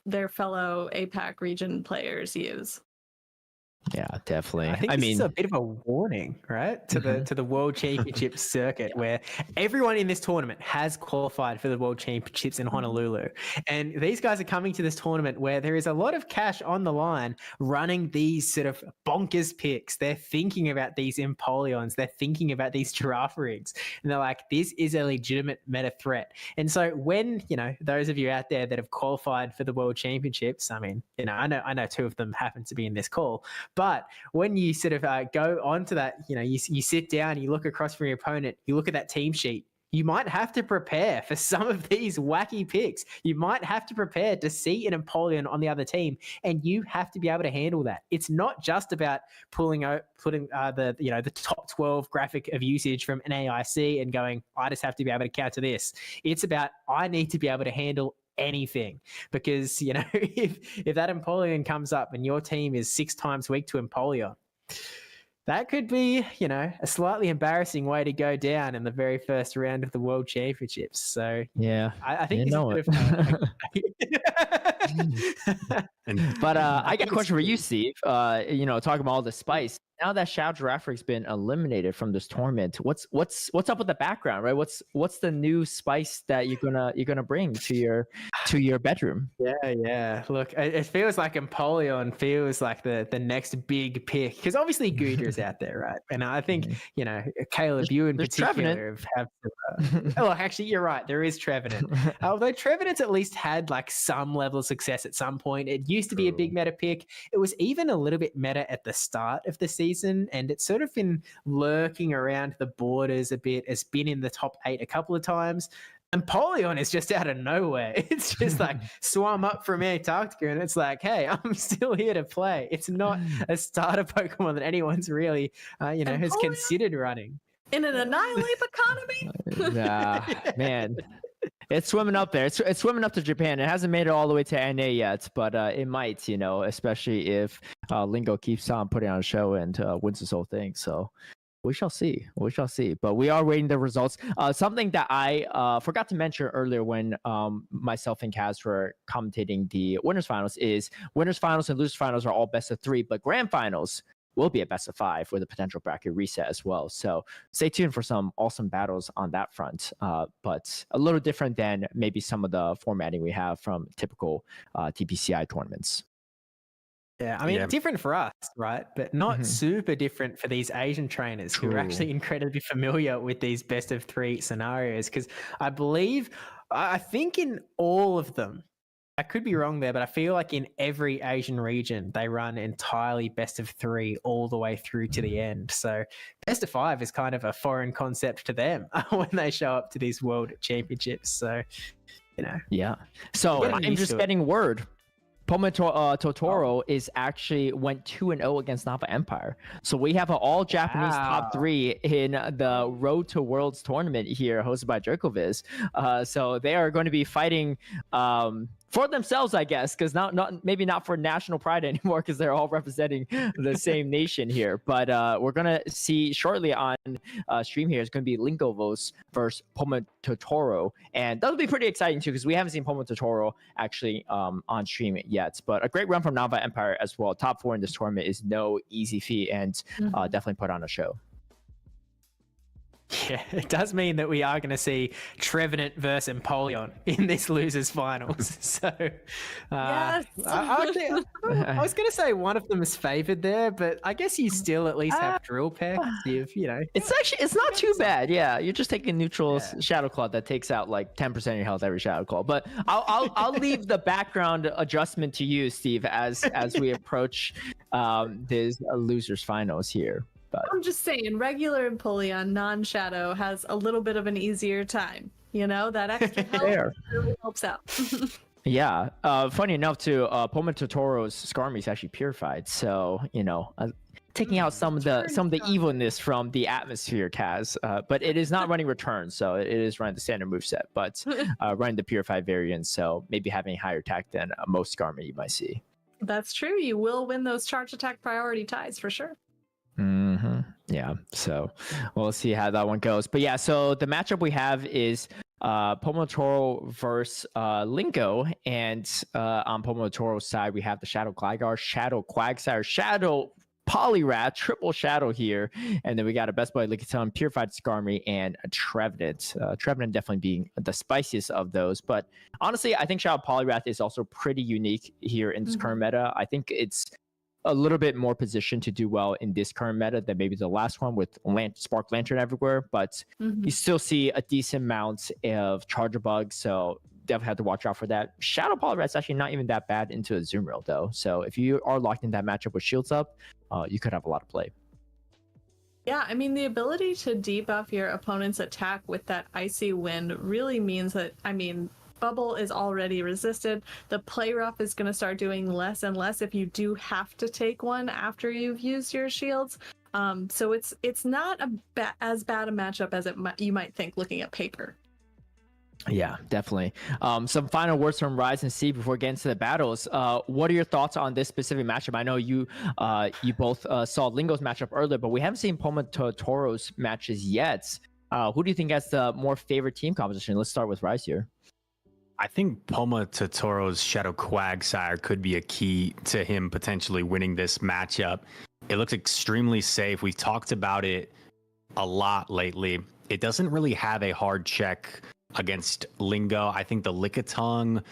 their fellow APAC region players use. Yeah, definitely. I think this is a bit of a warning, right, to the World Championship circuit, where everyone in this tournament has qualified for the World Championships in Honolulu, and these guys are coming to this tournament where there is a lot of cash on the line, running these sort of bonkers picks. They're thinking about these Empoleons, they're thinking about these Giraffe rigs, and they're like, this is a legitimate meta threat. And so when those of you out there that have qualified for the World Championships, I mean, I know 2 of them happen to be in this call. But when you sort of go onto that, you sit down, you look across from your opponent, you look at that team sheet, you might have to prepare for some of these wacky picks. You might have to prepare to see an Empoleon on the other team, and you have to be able to handle that. It's not just about putting the top 12 graphic of usage from NAIC and going, I just have to be able to counter this. It's about, I need to be able to handle anything, because if that Empoleon comes up and your team is 6 times weak to Empoleon, that could be a slightly embarrassing way to go down in the very first round of the World Championships. So yeah, I think but I got a question for you, Steve. Talking about all the spice. Now that Xiao Giraffrig's been eliminated from this tournament, what's up with the background, right? What's the new spice that you're gonna bring to your bedroom? Yeah. Look, it feels like Empoleon feels like the next big pick, because obviously Gudra's out there, right? And I think Caleb, you in particular have. Look, actually, you're right. There is Trevenant. Although Trevenant's at least had like some level of success at some point. It used to be a big meta pick. It was even a little bit meta at the start of the season, and it's sort of been lurking around the borders a bit. It's been in the top 8 a couple of times. Empoleon is just out of nowhere. It's just like swam up from Antarctica, and it's like, hey, I'm still here to play. It's not a starter Pokemon that anyone's really, has considered running. In an Annihilate economy? Man. It's swimming up there. It's swimming up to Japan. It hasn't made it all the way to NA yet, but it might, especially if Lingo keeps on putting on a show and wins this whole thing. So we shall see. But we are waiting the results. Something that I forgot to mention earlier when myself and Kaz were commentating the winners finals is winners finals and losers finals are all best of 3, but grand finals will be a best of 5 with a potential bracket reset as well. So stay tuned for some awesome battles on that front, but a little different than maybe some of the formatting we have from typical TPCI tournaments. Yeah, I mean, different for us, right? But not super different for these Asian trainers who are actually incredibly familiar with these best of 3 scenarios. Because I think in all of them, I could be wrong there, but I feel like in every Asian region, they run entirely best of 3 all the way through to the end. So best of 5 is kind of a foreign concept to them when they show up to these world championships. So, Yeah. So I'm just getting word. Poma Totoro is actually went 2-0 against Nava Empire. So we have an all Japanese top 3 in the Road to Worlds tournament here, hosted by Dracoviz. So they are going to be fighting for themselves, I guess, because maybe not for national pride anymore, because they're all representing the same nation here. But we're gonna see shortly on stream here. It's gonna be Lingovos versus Poma Totoro, and that'll be pretty exciting too, because we haven't seen Poma Totoro actually on stream yet. But a great run from Nava Empire as well. Top 4 in this tournament is no easy feat, and definitely put on a show. Yeah, it does mean that we are going to see Trevenant versus Empoleon in this losers finals. So, yes. I was going to say one of them is favored there, but I guess you still at least have Drill Peck. It's not too bad. Yeah, you're just taking neutral Shadow Claw that takes out like 10% of your health every Shadow Claw. But I'll leave the background adjustment to you, Steve, as we approach these losers finals here. But I'm just saying, regular Empoleon, non-Shadow, has a little bit of an easier time. That extra health really helps out. Yeah. Funny enough, too, Poma Totoro's Skarmy is actually purified. So, taking out some of the evilness from the atmosphere, Kaz. But it is not running return, so it is running the standard moveset, but running the purified variant. So maybe having higher attack than most Skarmy you might see. That's true. You will win those charge attack priority ties for sure. Yeah, so we'll see how that one goes. But yeah, so the matchup we have is Poma Totoro versus Lingo, and on Poma Totoro's side we have the Shadow Gligar, Shadow Quagsire, Shadow Poliwrath, triple Shadow here, and then we got a Best Boy Lickitung, Purified Skarmy, and a Trevenant. Trevenant definitely being the spiciest of those, but honestly I think Shadow Poliwrath is also pretty unique here in this current meta. I think it's a little bit more positioned to do well in this current meta than maybe the last one with Spark Lantern everywhere, but you still see a decent amount of Charger Bugs, so definitely have to watch out for that. Shadow Poliwrath's actually not even that bad into a Zoom Reel though, so if you are locked in that matchup with shields up, you could have a lot of play. Yeah, I mean, the ability to debuff your opponent's attack with that Icy Wind really means that, Bubble is already resisted. The play rough is going to start doing less and less if you do have to take one after you've used your shields. So it's not as bad a matchup as you might think looking at paper. Yeah, definitely. Some final words from Rise and Steve before getting to the battles. What are your thoughts on this specific matchup? I know you both saw Lingo's matchup earlier, but we haven't seen Poma Totoro's matches yet. Who do you think has the more favorite team composition? Let's start with Rise here. I think Poma Totoro's Shadow Quagsire could be a key to him potentially winning this matchup. It looks extremely safe. We've talked about it a lot lately. It doesn't really have a hard check against Lingo. I think the Lickitung,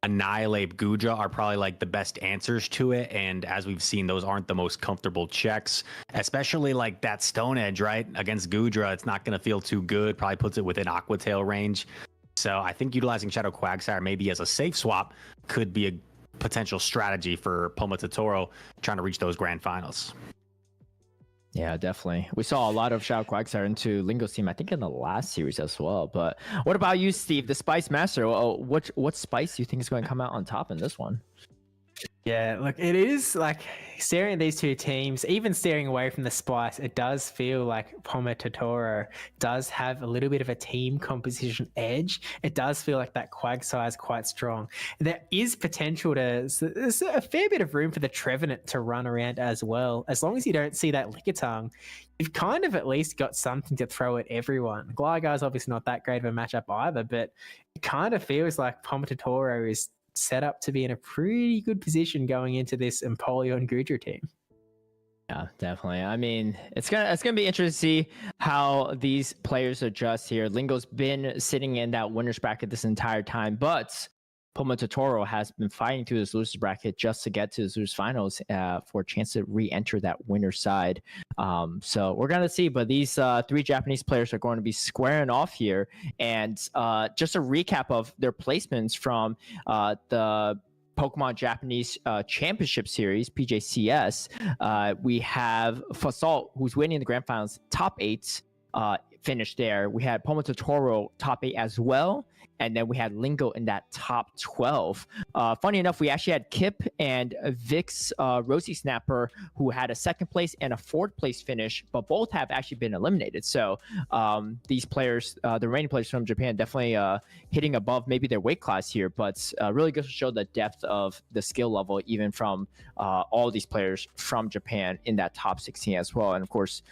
Annihilate, Gudra are probably like the best answers to it. And as we've seen, those aren't the most comfortable checks, especially like that Stone Edge, right? Against Gudra, it's not going to feel too good. Probably puts it within Aqua Tail range. So I think utilizing Shadow Quagsire maybe as a safe swap could be a potential strategy for Poma Totoro trying to reach those grand finals. Yeah, definitely. We saw a lot of Shadow Quagsire into Lingo's team, I think in the last series as well. But what about you, Steve, the Spice Master? What spice do you think is going to come out on top in this one? Yeah, look, it is like staring at these two teams, even staring away from the spice, it does feel like Poma Totoro does have a little bit of a team composition edge. It does feel like that Quagsire is quite strong. There is potential there's a fair bit of room for the Trevenant to run around as well. As long as you don't see that Lickitung, you've kind of at least got something to throw at everyone. Gligar's obviously not that great of a matchup either, but it kind of feels like Poma Totoro is set up to be in a pretty good position going into this Empoleon Gudra team. Yeah, definitely. I mean, it's gonna be interesting to see how these players adjust here. Lingo's been sitting in that winner's bracket this entire time, but Poma Totoro has been fighting through this losers bracket just to get to the losers finals for a chance to re-enter that winner's side. So we're going to see, but these 3 Japanese players are going to be squaring off here. And just a recap of their placements from the Pokemon Japanese Championship Series, PJCS. We have Fasalt, who's winning the grand finals, top 8, finished there. We had Poma Totoro top 8 as well. And then we had Lingo in that top 12. Funny enough, we actually had Kip and Vix Rosie Snapper, who had a 2nd place and a 4th place finish, but both have actually been eliminated. So these players, the remaining players from Japan, definitely hitting above maybe their weight class here, but really good to show the depth of the skill level, even from all these players from Japan in that top 16 as well. And of course,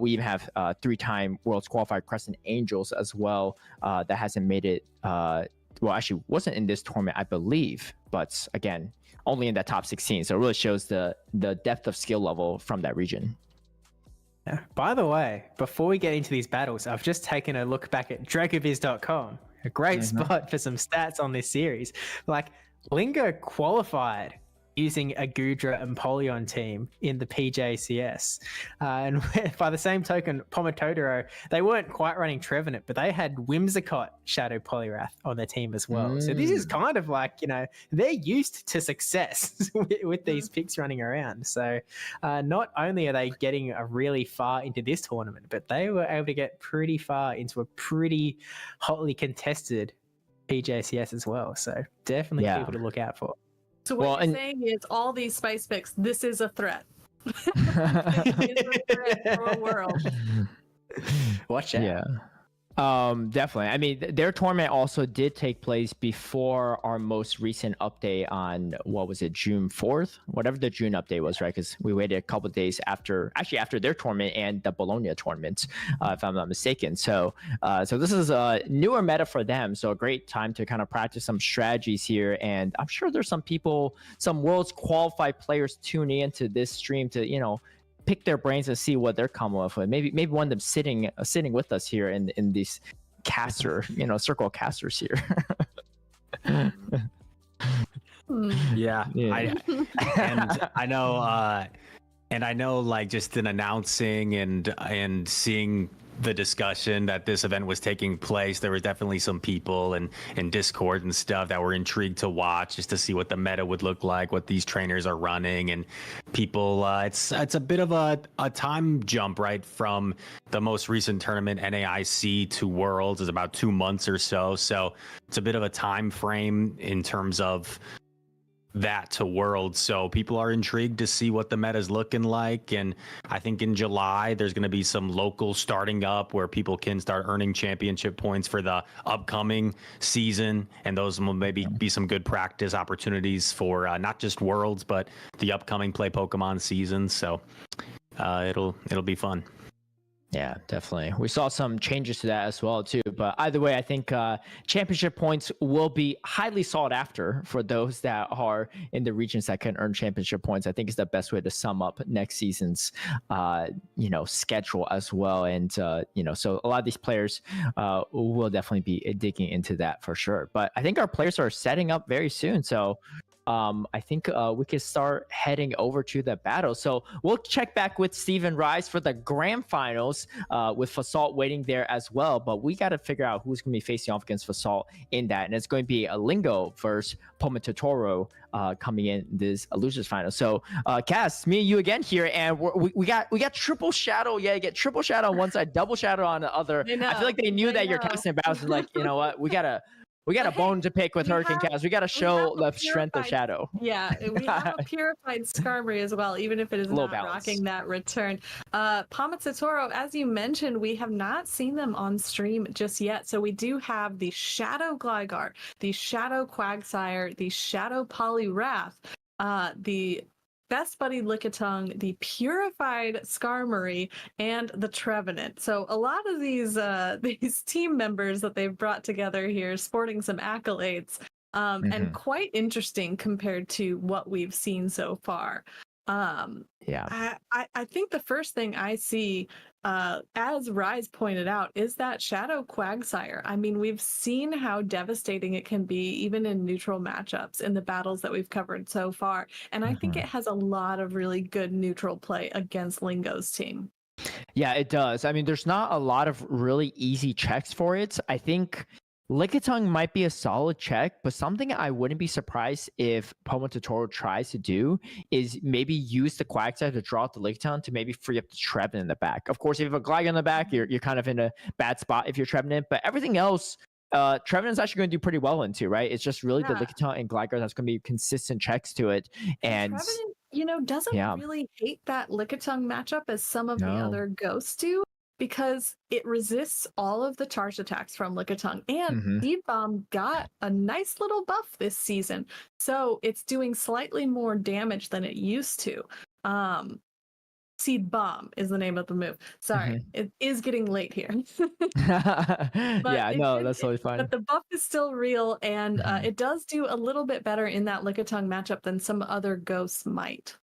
we even have 3-time Worlds qualified Crescent Angels as well that hasn't made it. Well, actually wasn't in this tournament, I believe, but again, only in that top 16. So it really shows the depth of skill level from that region. Yeah. By the way, before we get into these battles, I've just taken a look back at Dracoviz.com. A great spot for some stats on this series. Like, Lingo qualified using a Gudra and Polion team in the PJCS. And by the same token, Poma Totoro, they weren't quite running Trevenant, but they had Whimsicott Shadow Poliwrath on their team as well. So this is kind of like, they're used to success with these picks running around. So not only are they getting really far into this tournament, but they were able to get pretty far into a pretty hotly contested PJCS as well. So definitely people to look out for. So what you're saying is all these spice picks, this is a threat. It is a threat for a world. Watch out. Yeah. Definitely. I mean, their tournament also did take place before our most recent update on, what was it, June 4th? Whatever the June update was, right? Because we waited a couple of days after their tournament and the Bologna tournament, if I'm not mistaken. So this is a newer meta for them. So a great time to kind of practice some strategies here. And I'm sure there's some Worlds qualified players tuning into this stream to, pick their brains and see what they're coming up with. Maybe one of them sitting with us here in these circle of casters here. Yeah. I know like just in announcing and seeing the discussion that this event was taking place, there was definitely some people in Discord and stuff that were intrigued to watch just to see what the meta would look like, what these trainers are running, and people it's a bit of a time jump, right, from the most recent tournament NAIC to Worlds is about 2 months or so it's a bit of a time frame in terms of that to Worlds. So people are intrigued to see what the meta is looking like. And I think in July, there's going to be some locals starting up where people can start earning championship points for the upcoming season. And those will maybe be some good practice opportunities for not just Worlds, but the upcoming Play Pokemon season. So it'll be fun. Yeah, definitely. We saw some changes to that as well, too. But either way, I think championship points will be highly sought after for those that are in the regions that can earn championship points. I think is the best way to sum up next season's, schedule as well. And, so a lot of these players will definitely be digging into that for sure. But I think our players are setting up very soon. So I think we can start heading over to the battle. So we'll check back with Steven Rise for the grand finals with Fasalt waiting there as well. But we got to figure out who's going to be facing off against Fasalt in that. And it's going to be a Lingo versus Poma Totoro coming in this losers final. So Cass, me and you again here, and we got triple shadow. Yeah, you get triple shadow on one side, double shadow on the other. I feel like they knew that you're casting battles. Like, you know what, we got a bone to pick with Hurricane Cass. We got to show the strength of Shadow. Yeah, we have a purified Skarmory as well, even if it is not rocking that return. Poma Totoro, as you mentioned, we have not seen them on stream just yet. So we do have the Shadow Gligar, the Shadow Quagsire, the Shadow Poliwrath, the Best Buddy Lickitung, the Purified Skarmory, and the Trevenant. So a lot of these team members that they've brought together here, sporting some accolades, and quite interesting compared to what we've seen so far. Yeah. I think the first thing I see, as Rise pointed out, is that Shadow Quagsire. I mean, we've seen how devastating it can be, even in neutral matchups in the battles that we've covered so far. And I think it has a lot of really good neutral play against Lingo's team. Yeah, it does. I mean, there's not a lot of really easy checks for it. I think Lickitung might be a solid check, but something I wouldn't be surprised if Pomototoro tries to do is maybe use the Quagsire to draw out the Lickitung to maybe free up the Trevenant in the back. Of course, if you have a Gligar in the back, you're kind of in a bad spot if you're Trevenant, but everything else, Trevenant's actually going to do pretty well into, right? It's just really the Lickitung and Gligar that's going to be consistent checks to it. And Trevenant, you know, doesn't really hate that Lickitung matchup as some of the other ghosts do, because it resists all of the charged attacks from Lickitung. And Seed Bomb got a nice little buff this season, so it's doing slightly more damage than it used to. Seed Bomb is the name of the move. Sorry, it is getting late here. Yeah, no, that's totally fine. But the buff is still real, and it does do a little bit better in that Lickitung matchup than some other ghosts might.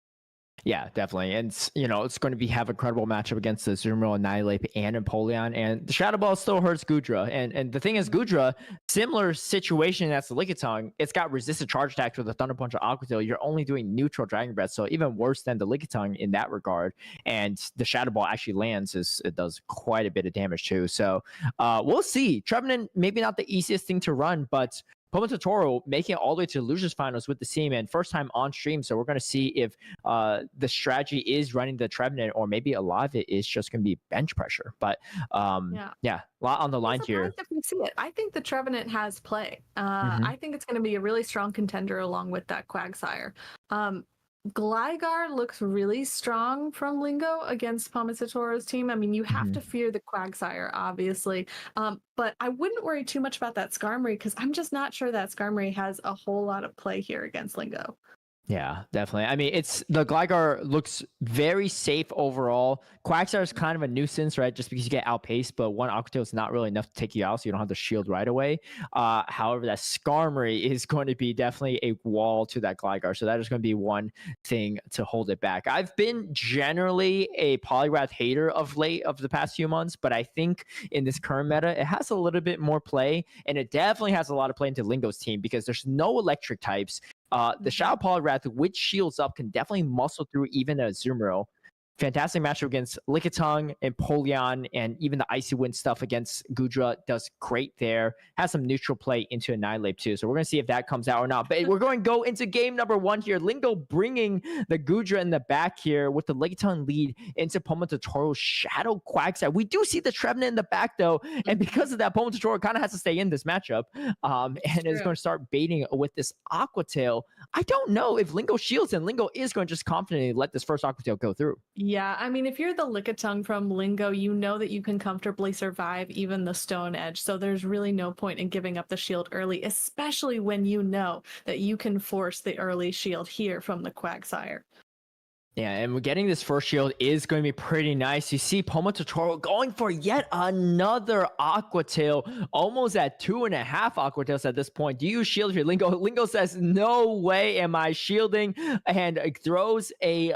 Yeah, definitely. And, you know, it's going to have a credible matchup against the Azumarill, Annihilate, and Empoleon. And the Shadow Ball still hurts Goodra. And the thing is, Goodra, similar situation as the Lickitung, it's got resisted charge attacks with the Thunder Punch or Aqua Tail. You're only doing neutral Dragon Breath, so even worse than the Lickitung in that regard. And the Shadow Ball actually lands, it does quite a bit of damage too. So we'll see. Trevenant, maybe not the easiest thing to run, but Pomototoro making it all the way to the Losers Finals with the team and first time on stream. So we're going to see if the strategy is running the Trevenant, or maybe a lot of it is just going to be bench pressure. But yeah, a lot on the line here. If we see it, I think the Trevenant has play. I think it's going to be a really strong contender along with that Quagsire. Gligar looks really strong from Lingo against Pomototoro's team. I mean, you have to fear the Quagsire, obviously. But I wouldn't worry too much about that Skarmory, because I'm just not sure that Skarmory has a whole lot of play here against Lingo. Yeah, definitely. I mean, the Gligar looks very safe overall. Quagsire is kind of a nuisance, right? Just because you get outpaced, but one Aqua Tail is not really enough to take you out, so you don't have the shield right away. However, that Skarmory is going to be definitely a wall to that Gligar, so that is going to be one thing to hold it back. I've been generally a Poliwrath hater of late, of the past few months, but I think in this current meta, it has a little bit more play, and it definitely has a lot of play into Lingo's team because there's no electric types. The Shadow Poliwrath, which shields up, can definitely muscle through even a Azumarill. Fantastic matchup against Lickitung, Empoleon, and even the Icy Wind stuff against Goodra does great there. Has some neutral play into Annihilate too. So we're going to see if that comes out or not. But we're going to go into game number 1 here. Lingo bringing the Goodra in the back here with the Lickitung lead into Pomototoro's Shadow Quagsire. We do see the Trevenant in the back though. And because of that, Pomototoro kind of has to stay in this matchup. And is going to start baiting with this Aqua Tail. I don't know if Lingo shields, and Lingo is going to just confidently let this first Aqua Tail go through. Yeah, I mean, if you're the Lickitung from Lingo, you know that you can comfortably survive even the Stone Edge, so there's really no point in giving up the shield early, especially when you know that you can force the early shield here from the Quagsire. Yeah, and we're getting this first shield is going to be pretty nice. You see Pomototoro going for yet another Aqua Tail, almost at 2.5 Aqua Tails at this point. Do you shield here? Lingo says, no way am I shielding, and throws a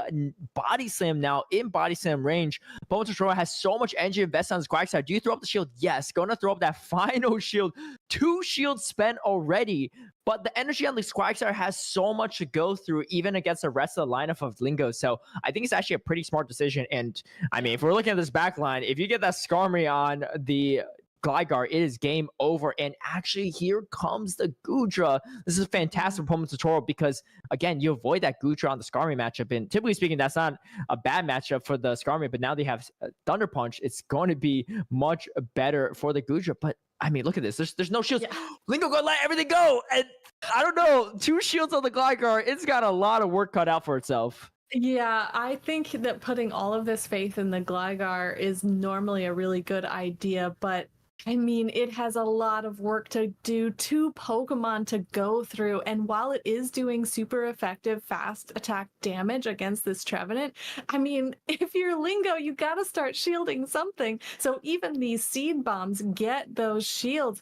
Body Slam now in Body Slam range. Pomototoro has so much energy invested on his Quagsire. Do you throw up the shield? Yes, going to throw up that final shield. 2 shields spent already. But the energy on the Quagsire has so much to go through, even against the rest of the lineup of Lingo. So I think it's actually a pretty smart decision. And I mean, if we're looking at this back line, if you get that Skarmory on the Gligar, it is game over. And actually, here comes the Goodra. This is fantastic for Pomototoro because, again, you avoid that Goodra on the Skarmory matchup. And typically speaking, that's not a bad matchup for the Skarmory. But now they have Thunder Punch. It's going to be much better for the Goodra. But I mean, look at this. There's no shields. Yeah. Lingo gonna let everything go. And I don't know. 2 shields on the Gligar. It's got a lot of work cut out for itself. Yeah, I think that putting all of this faith in the Gligar is normally a really good idea, but I mean, it has a lot of work to do, 2 Pokemon to go through, and while it is doing super effective fast attack damage against this Trevenant, I mean, if you're Lingo, you gotta start shielding something. So even these Seed Bombs get those shields.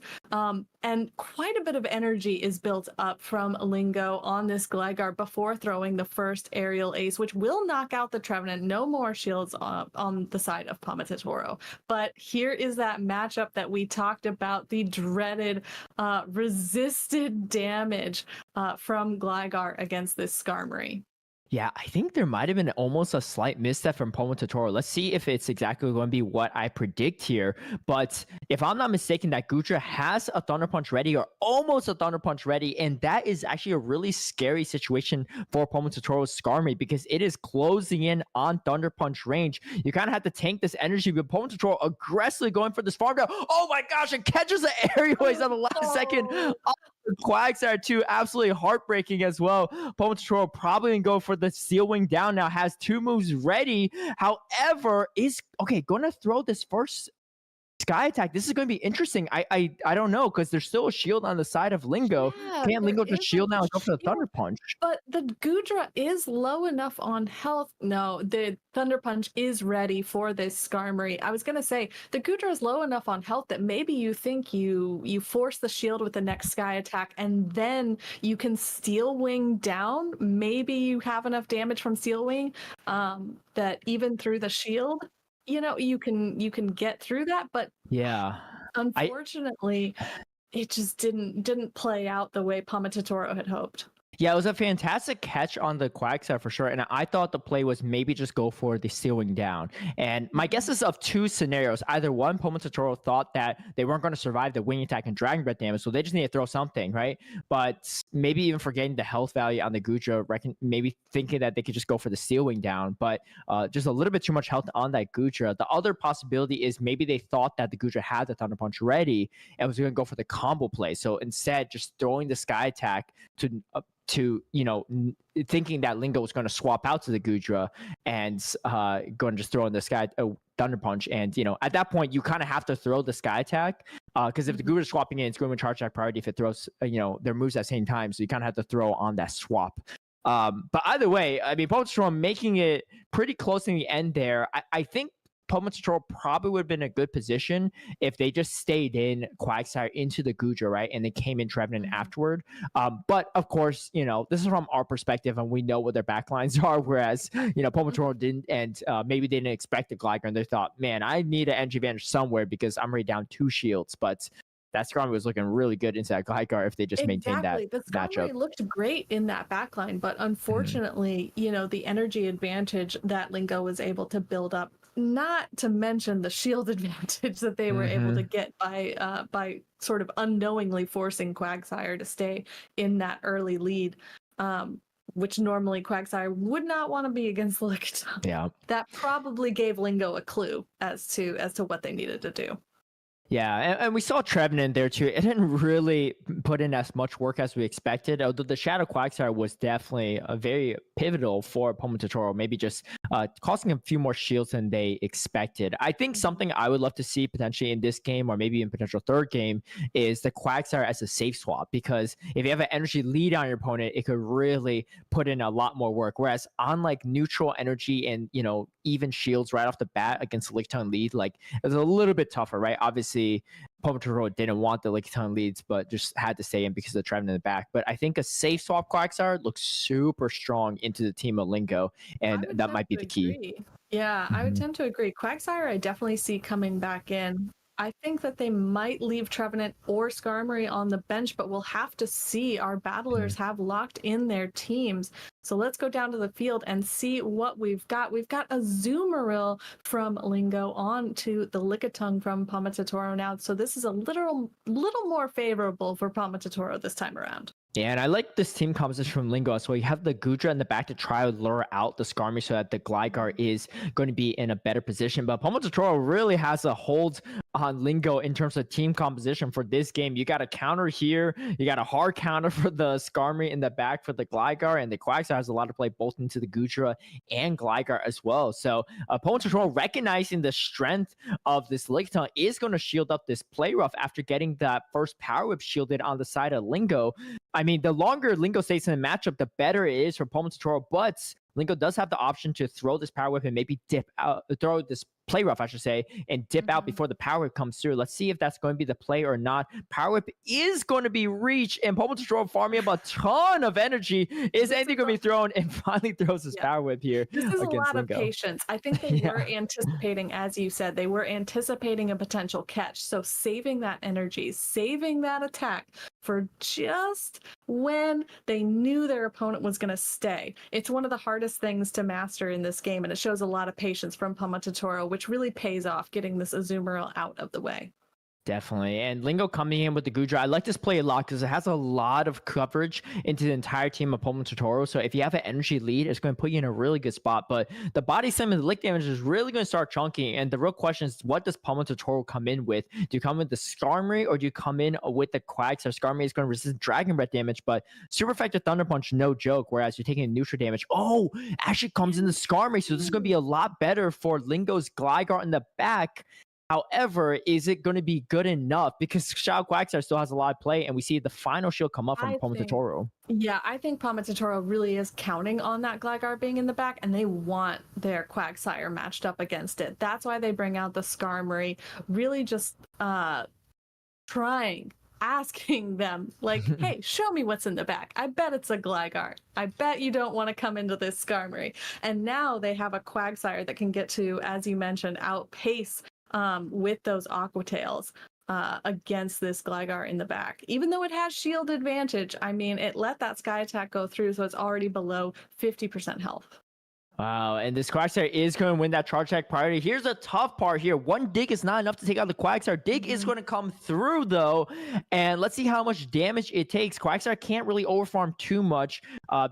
And quite a bit of energy is built up from Lingo on this Gligar before throwing the first aerial ace, which will knock out the Trevenant. No more shields on the side of Pomatatoro. But here is that matchup that we talked about, the dreaded resisted damage from Gligar against this Skarmory. Yeah, I think there might have been almost a slight misstep from Pomatatoro. Let's see if it's exactly going to be what I predict here. But if I'm not mistaken, that Goodra has a Thunder Punch ready, or almost a Thunder Punch ready. And that is actually a really scary situation for Pomatatoro's Skarmory, because it is closing in on Thunder Punch range. You kind of have to tank this energy, but Pomatatoro aggressively going for this farm down. Oh my gosh, it catches the aerial ace at the last second. Quagsire too, absolutely heartbreaking as well. Pomatatoro probably going to go for the Steel Wing down now, has 2 moves ready. However, is going to throw this first Sky Attack. This is going to be interesting. I don't know, because there's still a shield on the side of Lingo. Yeah, Can Lingo just shield now and go for the Thunder Punch? But the Goodra is low enough on health. No, the Thunder Punch is ready for this Skarmory. I was going to say, the Goodra is low enough on health that maybe you think you force the shield with the next Sky Attack, and then you can Steel Wing down. Maybe you have enough damage from Steel Wing that even through the shield, you can get through that. But yeah, unfortunately, it just didn't play out the way Pomatatoro had hoped. Yeah, it was a fantastic catch on the Quagsire for sure. And I thought the play was maybe just go for the Steel Wing down. And my guess is of 2 scenarios. Either one, Pomatatoro thought that they weren't going to survive the Wing Attack and Dragon Breath damage, so they just need to throw something, right? But maybe even forgetting the health value on the Goodra, maybe thinking that they could just go for the Steel Wing down. But just a little bit too much health on that Goodra. The other possibility is maybe they thought that the Goodra had the Thunder Punch ready and was going to go for the combo play. So instead, just throwing the Sky Attack to thinking that Lingo was going to swap out to the Goodra and going to just throw in the Thunder Punch. And at that point you kind of have to throw the Sky Attack, because if the Goodra is swapping in, it's going to charge that priority if it throws their moves at the same time. So you kind of have to throw on that swap. But either way, I mean, Pomatatoro making it pretty close in the end there. I think Pomatatoro probably would have been in a good position if they just stayed in Quagsire into the Goodra, right? And they came in Trevenant afterward. But of course, this is from our perspective and we know what their backlines are, whereas, Pomatatoro didn't, and maybe they didn't expect the Gligar and they thought, man, I need an energy advantage somewhere because I'm already down 2 shields. But that Skarmory was looking really good into that Gligar if they just maintained that the matchup. Skarmory looked great in that backline, but unfortunately, the energy advantage that Lingo was able to build up, not to mention the shield advantage that they were able to get by sort of unknowingly forcing Quagsire to stay in that early lead, which normally Quagsire would not want to be against Lickitung. Yeah, that probably gave Lingo a clue as to what they needed to do. Yeah, and we saw Trevenant there too. It didn't really put in as much work as we expected, although the Shadow Quagsire was definitely a very pivotal for Pomatatoro, maybe just costing a few more shields than they expected. I think something I would love to see potentially in this game, or maybe in potential third game, is the Quagsire as a safe swap, because if you have an energy lead on your opponent, it could really put in a lot more work. Whereas on like neutral energy and even shields right off the bat against the Lickitung lead, like it's a little bit tougher, right? Obviously, Pomatatoro didn't want the Lickitung leads, but just had to stay in because of the Trevenant in the back. But I think a safe swap Quagsire looks super strong into the team of Lingo, and that might be the key. Yeah, I would tend to agree. Quagsire, I definitely see coming back in. I think that they might leave Trevenant or Skarmory on the bench, but we'll have to see. Our battlers have locked in their teams. So let's go down to the field and see what we've got. We've got a Zoomeril from Lingo on to the Lickitung from Pomatatoro now. So this is a little more favorable for Pomatatoro this time around. Yeah, and I like this team composition from Lingo. So you have the Goodra in the back to try to lure out the Skarmory so that the Gligar is going to be in a better position. But Pomatatoro really has a hold on Lingo in terms of team composition for this game. You got a counter here. You got a hard counter for the Skarmory in the back for the Gligar, and the Quagsire has a lot to play both into the Goodra and Gligar as well. So Pomatatoro, recognizing the strength of this Lickitung, is going to shield up this play rough after getting that first Power Whip shielded on the side of Lingo. I mean, the longer Lingo stays in the matchup, the better it is for Pomatatoro, but Lingo does have the option to throw this Power Whip and maybe dip out, throw this play rough, I should say, and dip out before the power whip comes through. Let's see if that's going to be the play or not. Power whip is going to be reached, and Pomo2Toro farming up a ton of energy. Is anything going to be thrown? And finally throws his power whip here. This is a lot Lingo. of patience. I think they were anticipating, as you said, they were anticipating a potential catch. So saving that energy, saving that attack for just when they knew their opponent was going to stay. It's one of the hardest things to master in this game, and it shows a lot of patience from Pomo2Toro, which really pays off getting this Azumarill out of the way. Definitely. And Lingo coming in with the Gudra. I like this play a lot because it has a lot of coverage into the entire team of Pomo2Toro. So if you have an energy lead, it's going to put you in a really good spot. But the body slam and the lick damage is really going to start chunking. And the real question is, what does Pomo2Toro come in with? Do you come with the Skarmory or do you come in with the Quacks? So Skarmory is going to resist Dragon Breath damage, but super effective Thunder Punch, no joke. Whereas you're taking neutral damage. Oh, actually comes in the Skarmory. So this is going to be a lot better for Lingo's Gligar in the back. However, is it going to be good enough? Because Shao Quagsire still has a lot of play, and we see the final shield come up from Pomo2Toro. Yeah, I think Pomo2Toro really is counting on that Gligar being in the back, and they want their Quagsire matched up against it. That's why they bring out the Skarmory, really just asking them, like, hey, show me what's in the back. I bet it's a Gligar. I bet you don't want to come into this Skarmory. And now they have a Quagsire that can get to, as you mentioned, outpace with those Aqua Tails against this Gligar in the back. Even though it has shield advantage, I mean, it let that Sky Attack go through, so it's already below 50% health. Wow, and this Quagsire is going to win that charge attack priority. Here's the tough part here. One dig is not enough to take out the Quagsire. Dig is going to come through, though, and let's see how much damage it takes. Quagsire can't really overfarm too much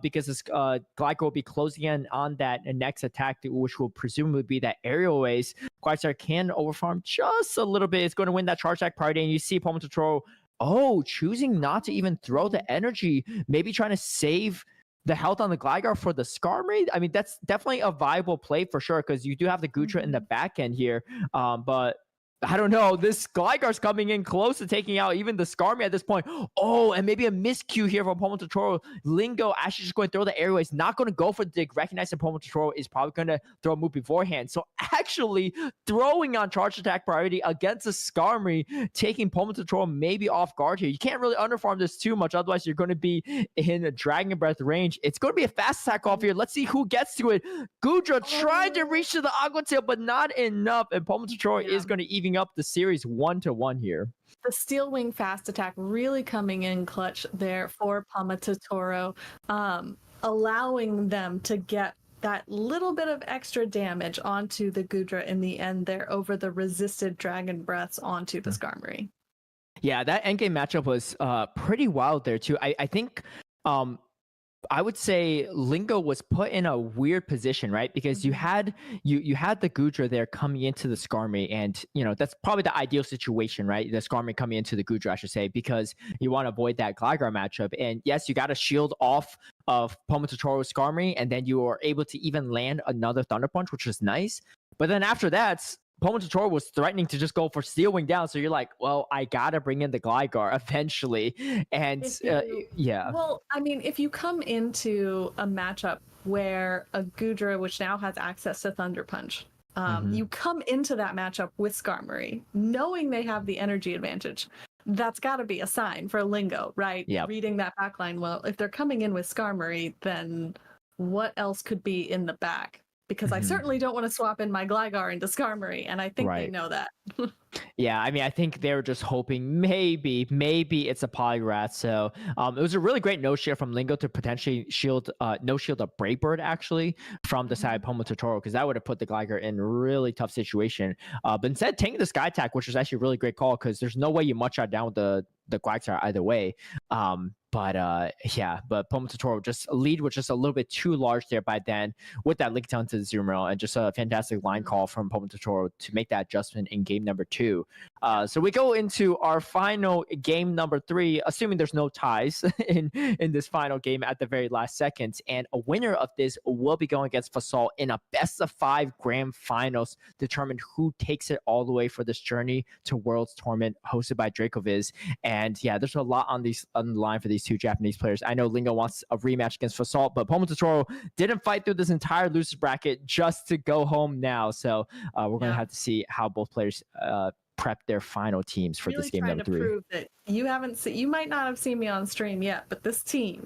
because this Gligar will be closing in on that next attack, which will presumably be that aerial waves. Quagsire can overfarm just a little bit. It's going to win that charge attack priority, and you see Pomo2Toro, choosing not to even throw the energy, maybe trying to save the health on the Gligar for the Skarmory. I mean, that's definitely a viable play for sure, because you do have the Gudra in the back end here. But I don't know. This Gligar's coming in close to taking out even the Skarmory at this point. Oh, and maybe a miscue here from Pomo2Toro. Lingo actually just going to throw the airways, not going to go for the dig. Recognizing Pomo2Toro is probably going to throw a move beforehand. So actually throwing on charge attack priority against the Skarmory, taking Pomo2Toro maybe off guard here. You can't really underfarm this too much, otherwise you're going to be in a Dragon Breath range. It's going to be a fast attack off here. Let's see who gets to it. Gudra tried to reach to the Aqua Tail, but not enough. And Pomo2Toro is going to even up the series 1-1 here. The Steel Wing fast attack really coming in clutch there for Pomo2Toro, allowing them to get that little bit of extra damage onto the Gudra in the end there over the resisted Dragon Breaths onto the Skarmory. Yeah, that endgame matchup was pretty wild there too. I think I would say Lingo was put in a weird position, right? Because you had you had the Gudra there coming into the Skarmory, and that's probably the ideal situation, right? The Skarmory coming into the Gudra, I should say, because you want to avoid that Gligar matchup. And yes, you got to shield off of Pomo2Toro's Skarmory, and then you are able to even land another Thunder Punch, which is nice. But then after that, Pomo2Toro was threatening to just go for Steel Wing down, so you're like, well, I gotta bring in the Gligar eventually, and yeah. Well, I mean, if you come into a matchup where a Gudra, which now has access to Thunder Punch, you come into that matchup with Skarmory, knowing they have the energy advantage. That's got to be a sign for Lingo, right? Yep. Reading that backline. Well, if they're coming in with Skarmory, then what else could be in the back? Because I certainly don't want to swap in my Gligar into Skarmory, and I think they know that. Yeah, I mean, I think they were just hoping maybe it's a Polygrath. So it was a really great no shield from Lingo to potentially no shield a Brave Bird actually from the side of Pomo2Toro, because that would have put the Gligar in a really tough situation. But instead, taking the Sky Attack, which was actually a really great call, because there's no way you much shot down with the Quagsire either way. But Pomo2Toro just lead was just a little bit too large there by then with that link down to the Azumarill, and just a fantastic line call from Pomo2Toro to make that adjustment in game number 2. So we go into our final game number 3, assuming there's no ties in this final game at the very last seconds. And a winner of this will be going against Fasol in a best of 5 grand finals, determine who takes it all the way for this journey to Worlds tournament hosted by Dracoviz. And yeah, there's a lot on this on the line for these two Japanese players. I know Lingo wants a rematch against Fasalt, but Pomototoro didn't fight through this entire losers bracket just to go home now. So we're going to have to see how both players prep their final teams for really this game number 3. Prove that you might not have seen me on stream yet, but this team,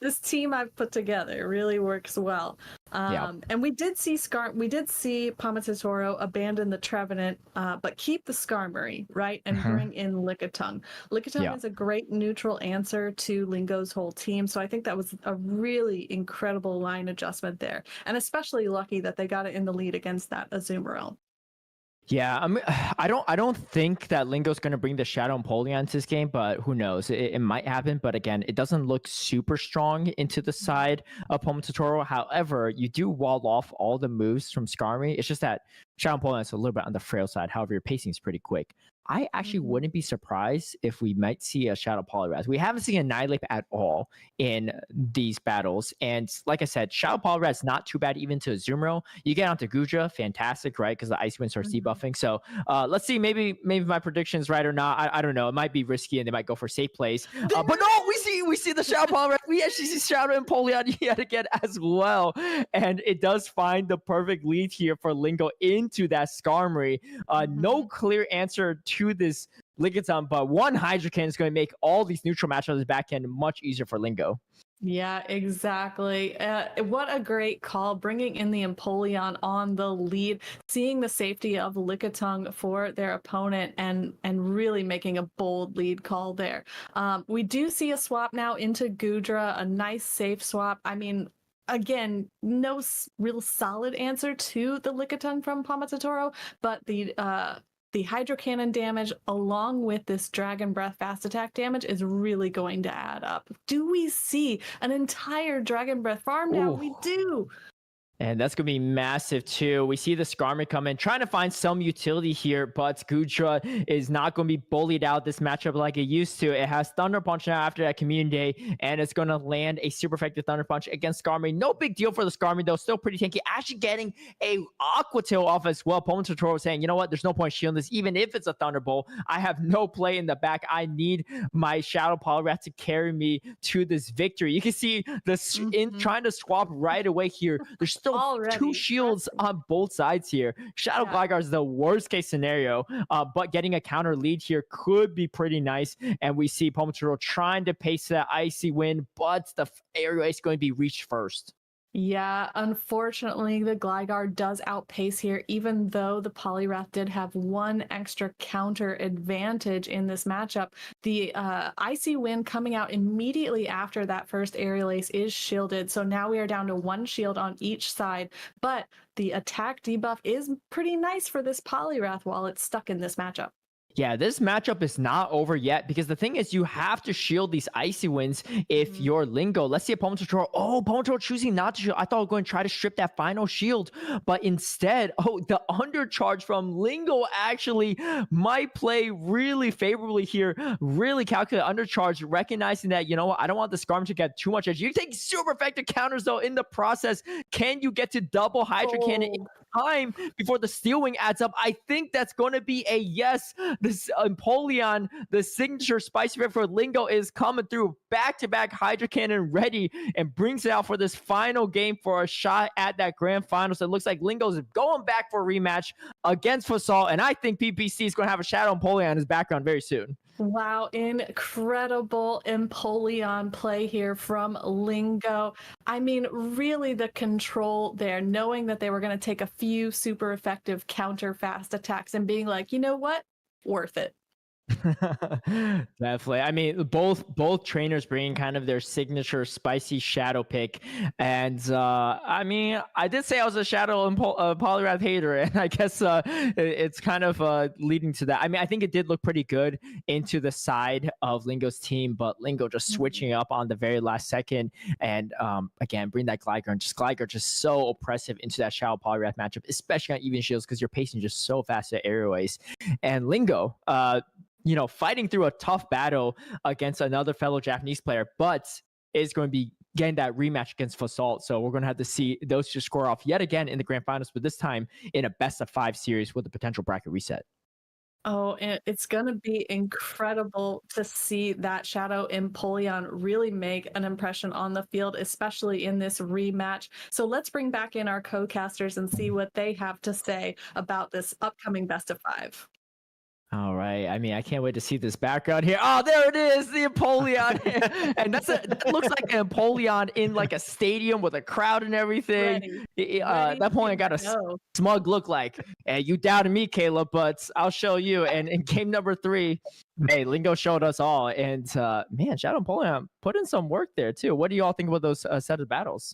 this team I've put together really works well. And we did see Pomototoro abandon the Trevenant, but keep the Skarmory, right, and bring in Lickitung. Lickitung is a great neutral answer to Lingo's whole team, so I think that was a really incredible line adjustment there, and especially lucky that they got it in the lead against that Azumarill. Yeah, I don't think that Lingo's going to bring the Shadow Empoleon into this game, but who knows? It might happen. But again, it doesn't look super strong into the side of Pomototoro. However, you do wall off all the moves from Skarmory. It's just that Shadow Empoleon is a little bit on the frail side. However, your pacing is pretty quick. I actually wouldn't be surprised if we might see a Shadow Poliwrath. We haven't seen a Nihilape at all in these battles. And like I said, Shadow Poliwrath is not too bad even to Azumarill. You get onto Gudra, fantastic, right? Because the Icy Wind starts debuffing. So let's see, maybe my prediction is right or not. I don't know. It might be risky and they might go for safe plays. But no, we see the Shadow Poliwrath. We actually see Shadow Empoleon yet again as well. And it does find the perfect lead here for Lingo into that Skarmory. No clear answer to this Lickitung, but one Hydro Cannon is going to make all these neutral matchups on the back end much easier for Lingo. Yeah, exactly. What a great call, bringing in the Empoleon on the lead, seeing the safety of Lickitung for their opponent, and really making a bold lead call there. We do see a swap now into Gudra, a nice safe swap. I mean, again, no real solid answer to the Lickitung from Pomototoro, but the Hydro Cannon damage along with this Dragon Breath fast attack damage is really going to add up. Do we see an entire Dragon Breath farm now? We do. And that's going to be massive too. We see the Skarmory come in, trying to find some utility here, but Gudra is not going to be bullied out this matchup like it used to. It has Thunder Punch now after that Community Day, and it's going to land a super effective Thunder Punch against Skarmory. No big deal for the Skarmory though, still pretty tanky. Actually getting a Aqua Tail off as well. Pomototoro saying, you know what, there's no point shielding this, even if it's a Thunderbolt. I have no play in the back. I need my Shadow Poliwrath to carry me to this victory. You can see this in trying to swap right away here. There's still already 2 shields on both sides here. Shadow Gligar is the worst case scenario, but getting a counter lead here could be pretty nice. And we see Pomototoro trying to pace that Icy Wind, but the area is going to be reached first. Yeah, unfortunately, the Gligar does outpace here, even though the Poliwrath did have one extra counter advantage in this matchup. The Icy Wind coming out immediately after that first Aerial Ace is shielded, so now we are down to 1 shield on each side, but the attack debuff is pretty nice for this Poliwrath while it's stuck in this matchup. Yeah, this matchup is not over yet because the thing is you have to shield these Icy Winds if you're Lingo. Let's see a Pomototoro. Oh, Pomototoro choosing not to shield. I thought we were going to try to strip that final shield, but instead, the undercharge from Lingo actually might play really favorably here. Really calculate undercharge, recognizing that, you know what, I don't want the Skarmory to get too much edge. You take super effective counters though in the process. Can you get to double Hydro Cannon in time before the Steel Wing adds up? I think that's going to be a yes. This Empoleon, the signature spicy rip for Lingo, is coming through. Back-to-back Hydro Cannon ready and brings it out for this final game for a shot at that grand final. So it looks like Lingo's going back for a rematch against Fasalt, and I think PPC is going to have a Shadow Empoleon in his background very soon. Wow, incredible Empoleon play here from Lingo. I mean, really the control there, knowing that they were going to take a few super effective counter fast attacks and being like, you know what? Worth it. Definitely. I mean, both trainers bringing kind of their signature spicy shadow pick, and I mean, I did say I was a Shadow Poliwrath hater, and I guess it's kind of leading to that. I mean, I think it did look pretty good into the side of Lingo's team, but Lingo just switching up on the very last second, and again, bring that Gligar, and just Gligar just so oppressive into that Shadow Poliwrath matchup, especially on even shields because you're pacing just so fast at airways, and Lingo, you know, fighting through a tough battle against another fellow Japanese player, but is going to be getting that rematch against Fasalt. So we're going to have to see those two score off yet again in the grand finals, but this time in a best of 5 series with a potential bracket reset. Oh, and it's going to be incredible to see that Shadow Empoleon really make an impression on the field, especially in this rematch. So let's bring back in our co-casters and see what they have to say about this upcoming best of 5. All right. I mean, I can't wait to see this background here. Oh, there it is, the Empoleon. And that looks like an Empoleon in like a stadium with a crowd and everything. That Empoleon got a smug look like, hey, you doubted me, Caleb, but I'll show you. And in game number 3, hey, Lingo showed us all. And man, Shadow Empoleon put in some work there too. What do you all think about those set of battles?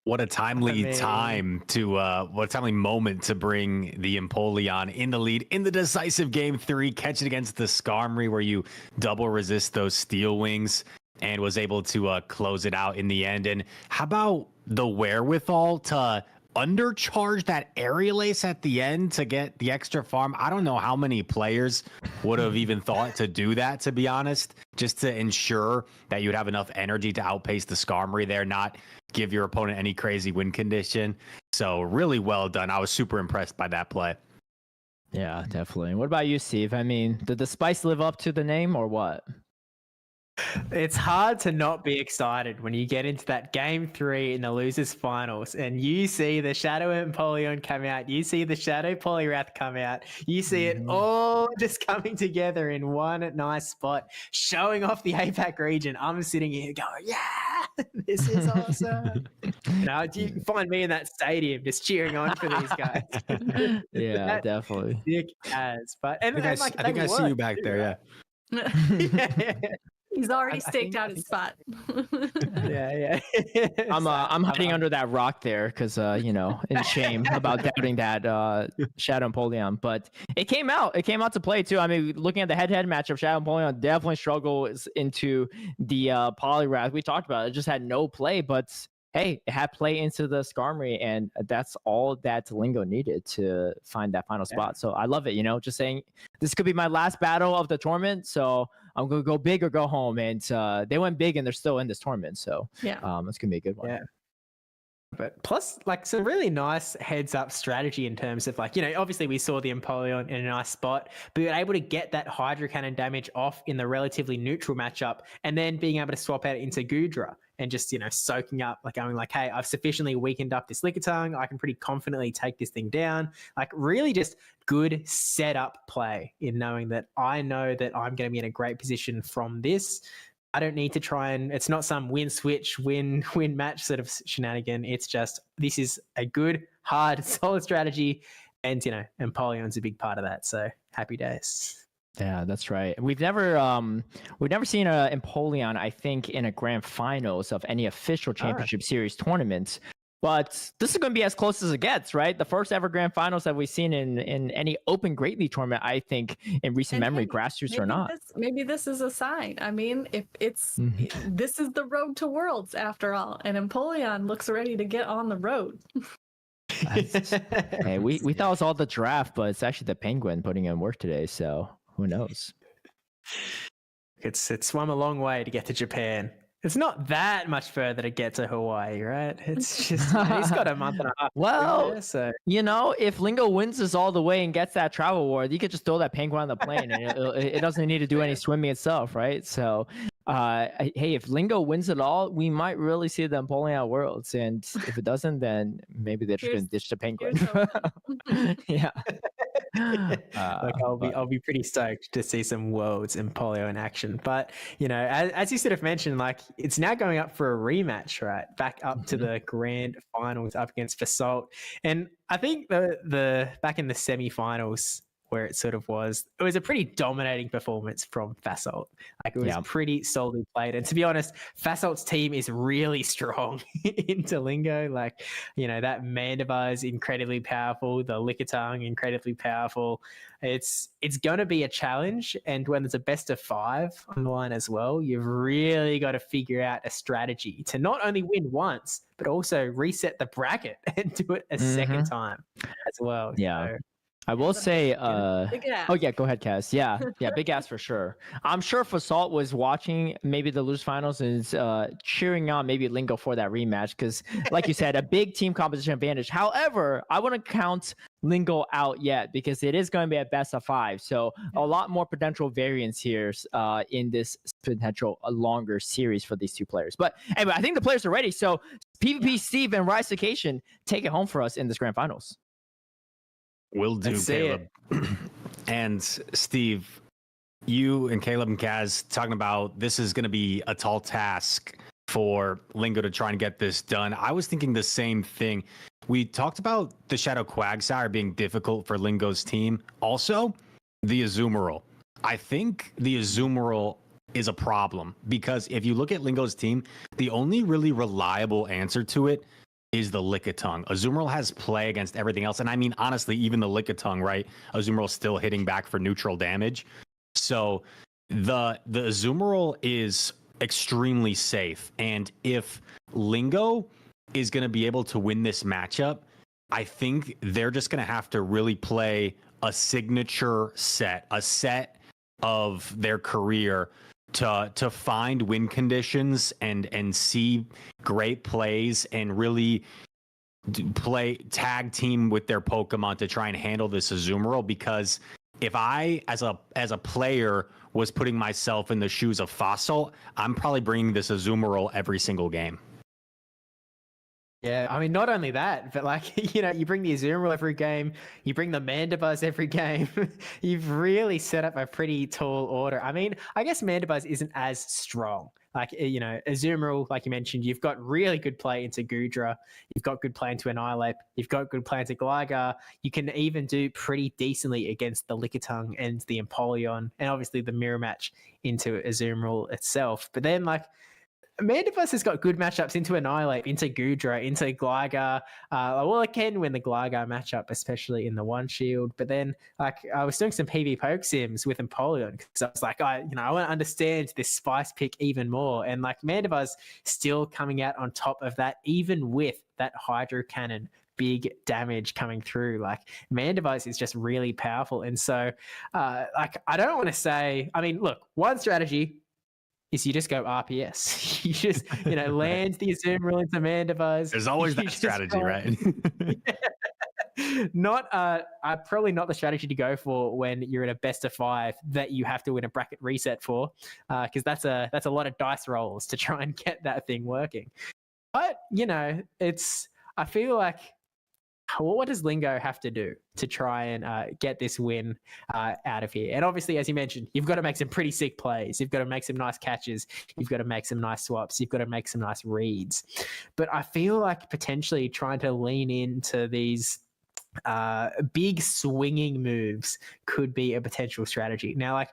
What a timely what a timely moment to bring the Empoleon in the lead in the decisive game 3, catch it against the Skarmory where you double resist those Steel Wings and was able to close it out in the end. And how about the wherewithal to undercharge that Aerial Ace at the end to get the extra farm? I don't know how many players would have even thought to do that, to be honest, just to ensure that you'd have enough energy to outpace the Skarmory there, not give your opponent any crazy win condition. So really well done. I was super impressed by that play. Yeah, definitely. What about you, Steve? I mean, did the spice live up to the name or what? It's hard to not be excited when you get into that game 3 in the losers finals and you see the Shadow Empoleon come out, you see the Shadow Poliwrath come out, you see it all just coming together in one nice spot, showing off the APAC region. I'm sitting here going, yeah, this is awesome. You find me in that stadium just cheering on for these guys. Yeah, definitely. Sick as, but I think I see you back there. Yeah. He's already staked out his spot. Yeah. I'm hiding under that rock there because in shame about doubting that Shadow Empoleon. But it came out to play too. I mean, looking at the head-to-head matchup, Shadow Empoleon definitely struggles into the Poliwrath. We talked about it. It just had no play, but hey, it had play into the Skarmory, and that's all that Lingo needed to find that final spot. So I love it, just saying this could be my last battle of the tournament, so I'm going to go big or go home. And they went big, and they're still in this tournament, so it's going to be a good one. Yeah. But plus, some really nice heads-up strategy in terms of, obviously we saw the Empoleon in a nice spot, but we were able to get that Hydro Cannon damage off in the relatively neutral matchup, and then being able to swap out into Goodra and just, soaking up, going hey, I've sufficiently weakened up this Lickitung. I can pretty confidently take this thing down. Really just good setup play in knowing that I know that I'm going to be in a great position from this. I don't need to try and it's not some win switch, win match sort of shenanigan. It's just, this is a good, hard, solid strategy. And, Empoleon's a big part of that. So happy days. Yeah, that's right. We've never seen a Empoleon, I think, in a grand finals of any official championship series tournaments. But this is going to be as close as it gets, right? The first ever grand finals that we've seen in any open Great League tournament, I think, in recent memory, grassroots or not. Maybe this is a sign. I mean, if it's this is the road to Worlds after all, and Empoleon looks ready to get on the road. Hey, we thought it was all the draft, but it's actually the Penguin putting in work today. So who knows? It swum a long way to get to Japan. It's not that much further to get to Hawaii, right? It's just he's got a month and a half. Well, there, so if Lingo wins this all the way and gets that travel award, you could just throw that Penguin on the plane, and it doesn't need to do any swimming itself, right? So, hey, if Lingo wins it all, we might really see them pulling out Worlds, and if it doesn't, then maybe they're just gonna ditch the Penguin. Yeah. I'll be pretty stoked to see some Worlds in Polio in action. But as you sort of mentioned, it's now going up for a rematch, right? Back up to the grand finals up against Fasalt. And I think the back in the semi-finals where it was a pretty dominating performance from Fasalt. It was pretty solidly played. And to be honest, Fasalt's team is really strong into Lingo. That Mandibar is incredibly powerful. The Lickitung, incredibly powerful. It's going to be a challenge. And when there's a best of 5 on the line as well, you've really got to figure out a strategy to not only win once, but also reset the bracket and do it a second time as well. Yeah. I will say, Big ass. oh yeah, go ahead, Kaz. Yeah, yeah, big ass for sure. I'm sure Fasalt was watching maybe the loose finals and is cheering on maybe Lingo for that rematch because, like you said, a big team composition advantage. However, I wouldn't count Lingo out yet because it is going to be a best of 5. So a lot more potential variance here in this potential longer series for these two players. But anyway, I think the players are ready. So PvP Steve and Rise Vacation take it home for us in this grand finals. Will do, Let's see Caleb. And Steve, you and Caleb and Kaz talking about this is going to be a tall task for Lingo to try and get this done. I was thinking the same thing. We talked about the Shadow Quagsire being difficult for Lingo's team. Also, the Azumarill. I think the Azumarill is a problem because if you look at Lingo's team, the only really reliable answer to it is the Lickitung. Azumarill has play against everything else. And I mean, honestly, even the Lickitung, right? Azumarill still hitting back for neutral damage. So the Azumarill is extremely safe. And if Lingo is going to be able to win this matchup, I think they're just going to have to really play a signature set, a set of their career to find win conditions and see great plays and really play tag team with their Pokemon to try and handle this Azumarill. Because if I, as a player, was putting myself in the shoes of Fossil, I'm probably bringing this Azumarill every single game. Yeah, I mean, not only that, but like, you bring the Azumarill every game, you bring the Mandibuzz every game. You've really set up a pretty tall order. I mean, I guess Mandibuzz isn't as strong. Like, Azumarill, like you mentioned, you've got really good play into Goodra. You've got good play into Annihilape. You've got good play into Gligar. You can even do pretty decently against the Lickitung and the Empoleon, and obviously the mirror match into Azumarill itself. But then, like, Mandibuzz has got good matchups into Annihilape, into Goodra, into Gligar. Well, it can win the Gligar matchup, especially in the One Shield. But then, like, I was doing some PV Poke Sims with Empoleon because I was like, I want to understand this Spice pick even more. And like, Mandibuzz still coming out on top of that, even with that Hydro Cannon. Big damage coming through. Like, Mandibuzz is just really powerful. And so, like, I don't want to say, I mean, look, one strategy is you just go RPS. You just, land the Azumarill into Mandibuzz. There's always that strategy, right? Not probably not the strategy to go for when you're in a best of 5 that you have to win a bracket reset for, because that's a lot of dice rolls to try and get that thing working. But I feel like, what does Lingo have to do to try and get this win out of here? And obviously, as you mentioned, you've got to make some pretty sick plays. You've got to make some nice catches. You've got to make some nice swaps. You've got to make some nice reads. But I feel like potentially trying to lean into these big swinging moves could be a potential strategy. Now, like,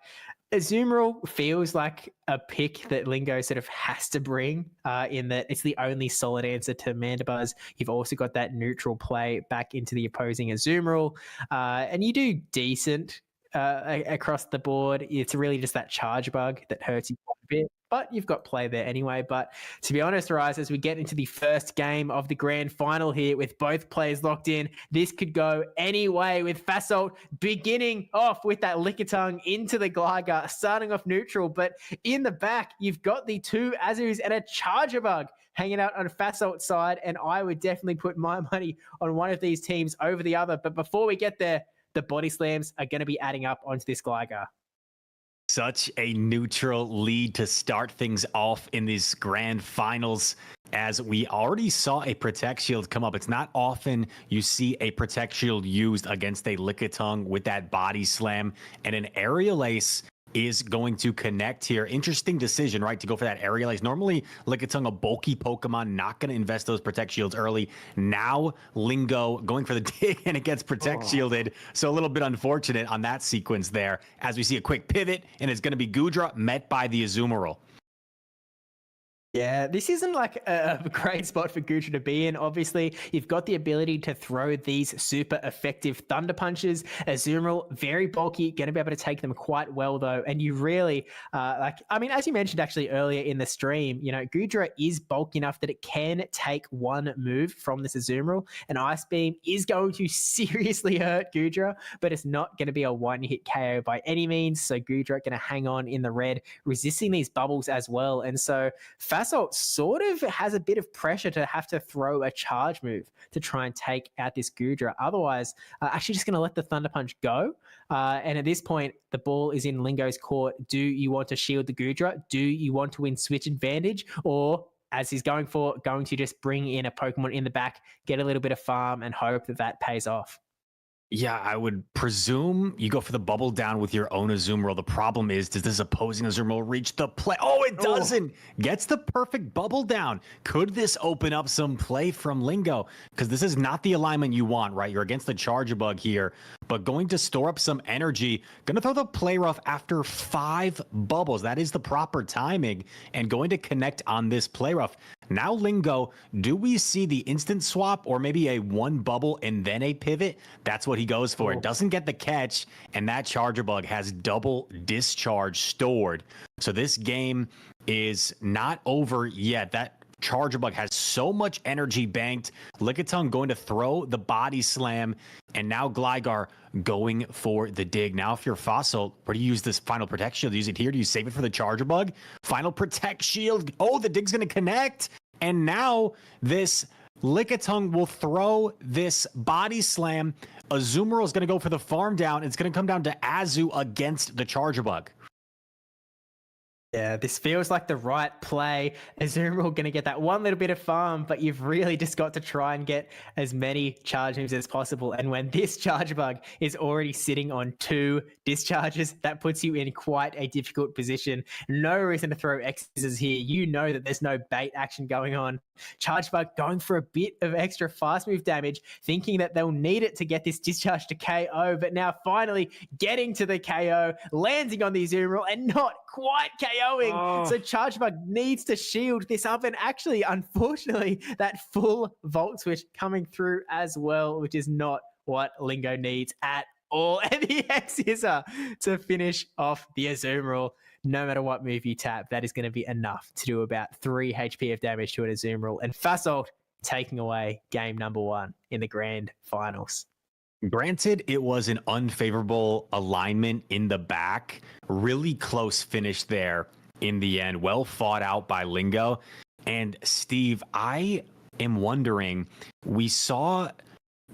Azumarill feels like a pick that Lingo sort of has to bring in that it's the only solid answer to Mandibuzz. You've also got that neutral play back into the opposing Azumarill, and you do decent across the board. It's really just that charge bug that hurts you quite a bit, but you've got play there anyway. But to be honest, Rise, as we get into the first game of the grand final here with both players locked in, this could go any way with Fasalt beginning off with that Lickitung into the Gligar, starting off neutral. But in the back, you've got the two Azus and a Charger Bug hanging out on Fasalt's side, and I would definitely put my money on one of these teams over the other. But before we get there, the body slams are going to be adding up onto this Gligar. Such a neutral lead to start things off in these grand finals, as we already saw a Protect Shield come up. It's not often you see a Protect Shield used against a Lickitung with that body slam, and an Aerial Ace is going to connect here. Interesting decision, right, to go for that Aerial Ace. Normally, Lickitung, a bulky Pokemon, not going to invest those Protect Shields early. Now, Lingo going for the dig, and it gets Protect Shielded. So a little bit unfortunate on that sequence there, as we see a quick pivot, and it's going to be Goodra met by the Azumarill. Yeah, this isn't like a great spot for Gutra to be in. Obviously, you've got the ability to throw these super effective thunder punches. Azumarill, very bulky, going to be able to take them quite well though. And you really, as you mentioned actually earlier in the stream, Gudra is bulky enough that it can take one move from this Azumarill. An Ice Beam is going to seriously hurt Gudra, but it's not going to be a one-hit KO by any means. So Gudra going to hang on in the red, resisting these bubbles as well. And so Fasalt sort of has a bit of pressure to have to throw a charge move to try and take out this Gudra. Otherwise, actually just going to let the Thunder Punch go. And at this point, the ball is in Lingo's court. Do you want to shield the Gudra? Do you want to win switch advantage? Or, as he's going to just bring in a Pokemon in the back, get a little bit of farm and hope that pays off? Yeah, I would presume you go for the bubble down with your own Azumarill. The problem is, does this opposing Azumarill reach the play? Oh, it doesn't. Gets the perfect bubble down. Could this open up some play from Lingo? Because this is not the alignment you want, right? You're against the Charger Bug here, but going to store up some energy. Going to throw the Play Rough after 5 bubbles. That is the proper timing, and going to connect on this Play Rough. Now, Lingo, do we see the instant swap or maybe a 1 bubble and then a pivot? That's what he goes for. It doesn't get the catch, and that Charger Bug has double discharge stored. So this game is not over yet. That Charger Bug has so much energy banked. Lickitung going to throw the body slam, and now Gligar going for the dig. Now, if you're Fossil, where do you use this Final Protect Shield? Do you use it here? Do you save it for the Charger Bug? Final Protect Shield. Oh, the dig's going to connect. And now this Lickitung will throw this body slam. Azumarill is going to go for the farm down. It's going to come down to Azu against the Charger Bug. Yeah, this feels like the right play. Azumarill going to get that one little bit of farm, but you've really just got to try and get as many charge moves as possible. And when this Charger Bug is already sitting on 2 discharges, that puts you in quite a difficult position. No reason to throw X's here. You know that there's no bait action going on. Charge Bug going for a bit of extra fast move damage, thinking that they'll need it to get this discharge to KO, but now finally getting to the KO, landing on the Azumarill and not quite KOing. So Charge Bug needs to shield this up, and actually, unfortunately, that full Volt Switch coming through as well, which is not what Lingo needs at all. And the X-Scissor to finish off the Azumarill. No matter what move you tap, that is going to be enough to do about 3 HP of damage to an Azumarill. And Fasalt taking away game number 1 in the grand finals. Granted, it was an unfavorable alignment in the back. Really close finish there in the end. Well fought out by Lingo. And Steve, I am wondering, we saw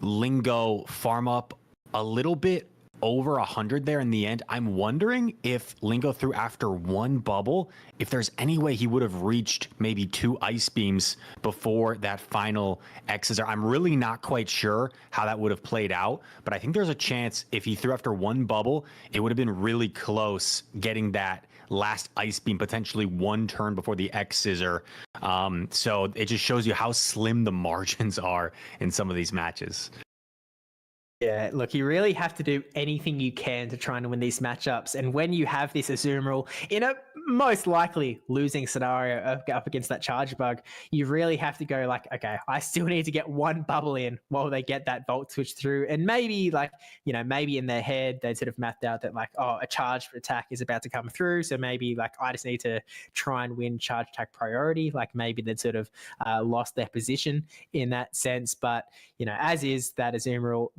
Lingo farm up a little bit over 100 there in the end. I'm wondering if Lingo threw after 1 bubble, if there's any way he would have reached maybe 2 Ice Beams before that final X's. I'm really not quite sure how that would have played out, but I think there's a chance if he threw after 1 bubble, it would have been really close getting that last Ice Beam, potentially 1 turn before the X-Scissor. So it just shows you how slim the margins are in some of these matches. Yeah, look, you really have to do anything you can to try and win these matchups. And when you have this Azumarill in a most likely losing scenario up against that Charger Bug, you really have to go like, okay, I still need to get 1 bubble in while they get that Volt Switch through. And maybe maybe in their head, they sort of mapped out that like, oh, a charge attack is about to come through. So maybe like, I just need to try and win charge attack priority. Like maybe they'd sort of lost their position in that sense. But, as is that Azumarill,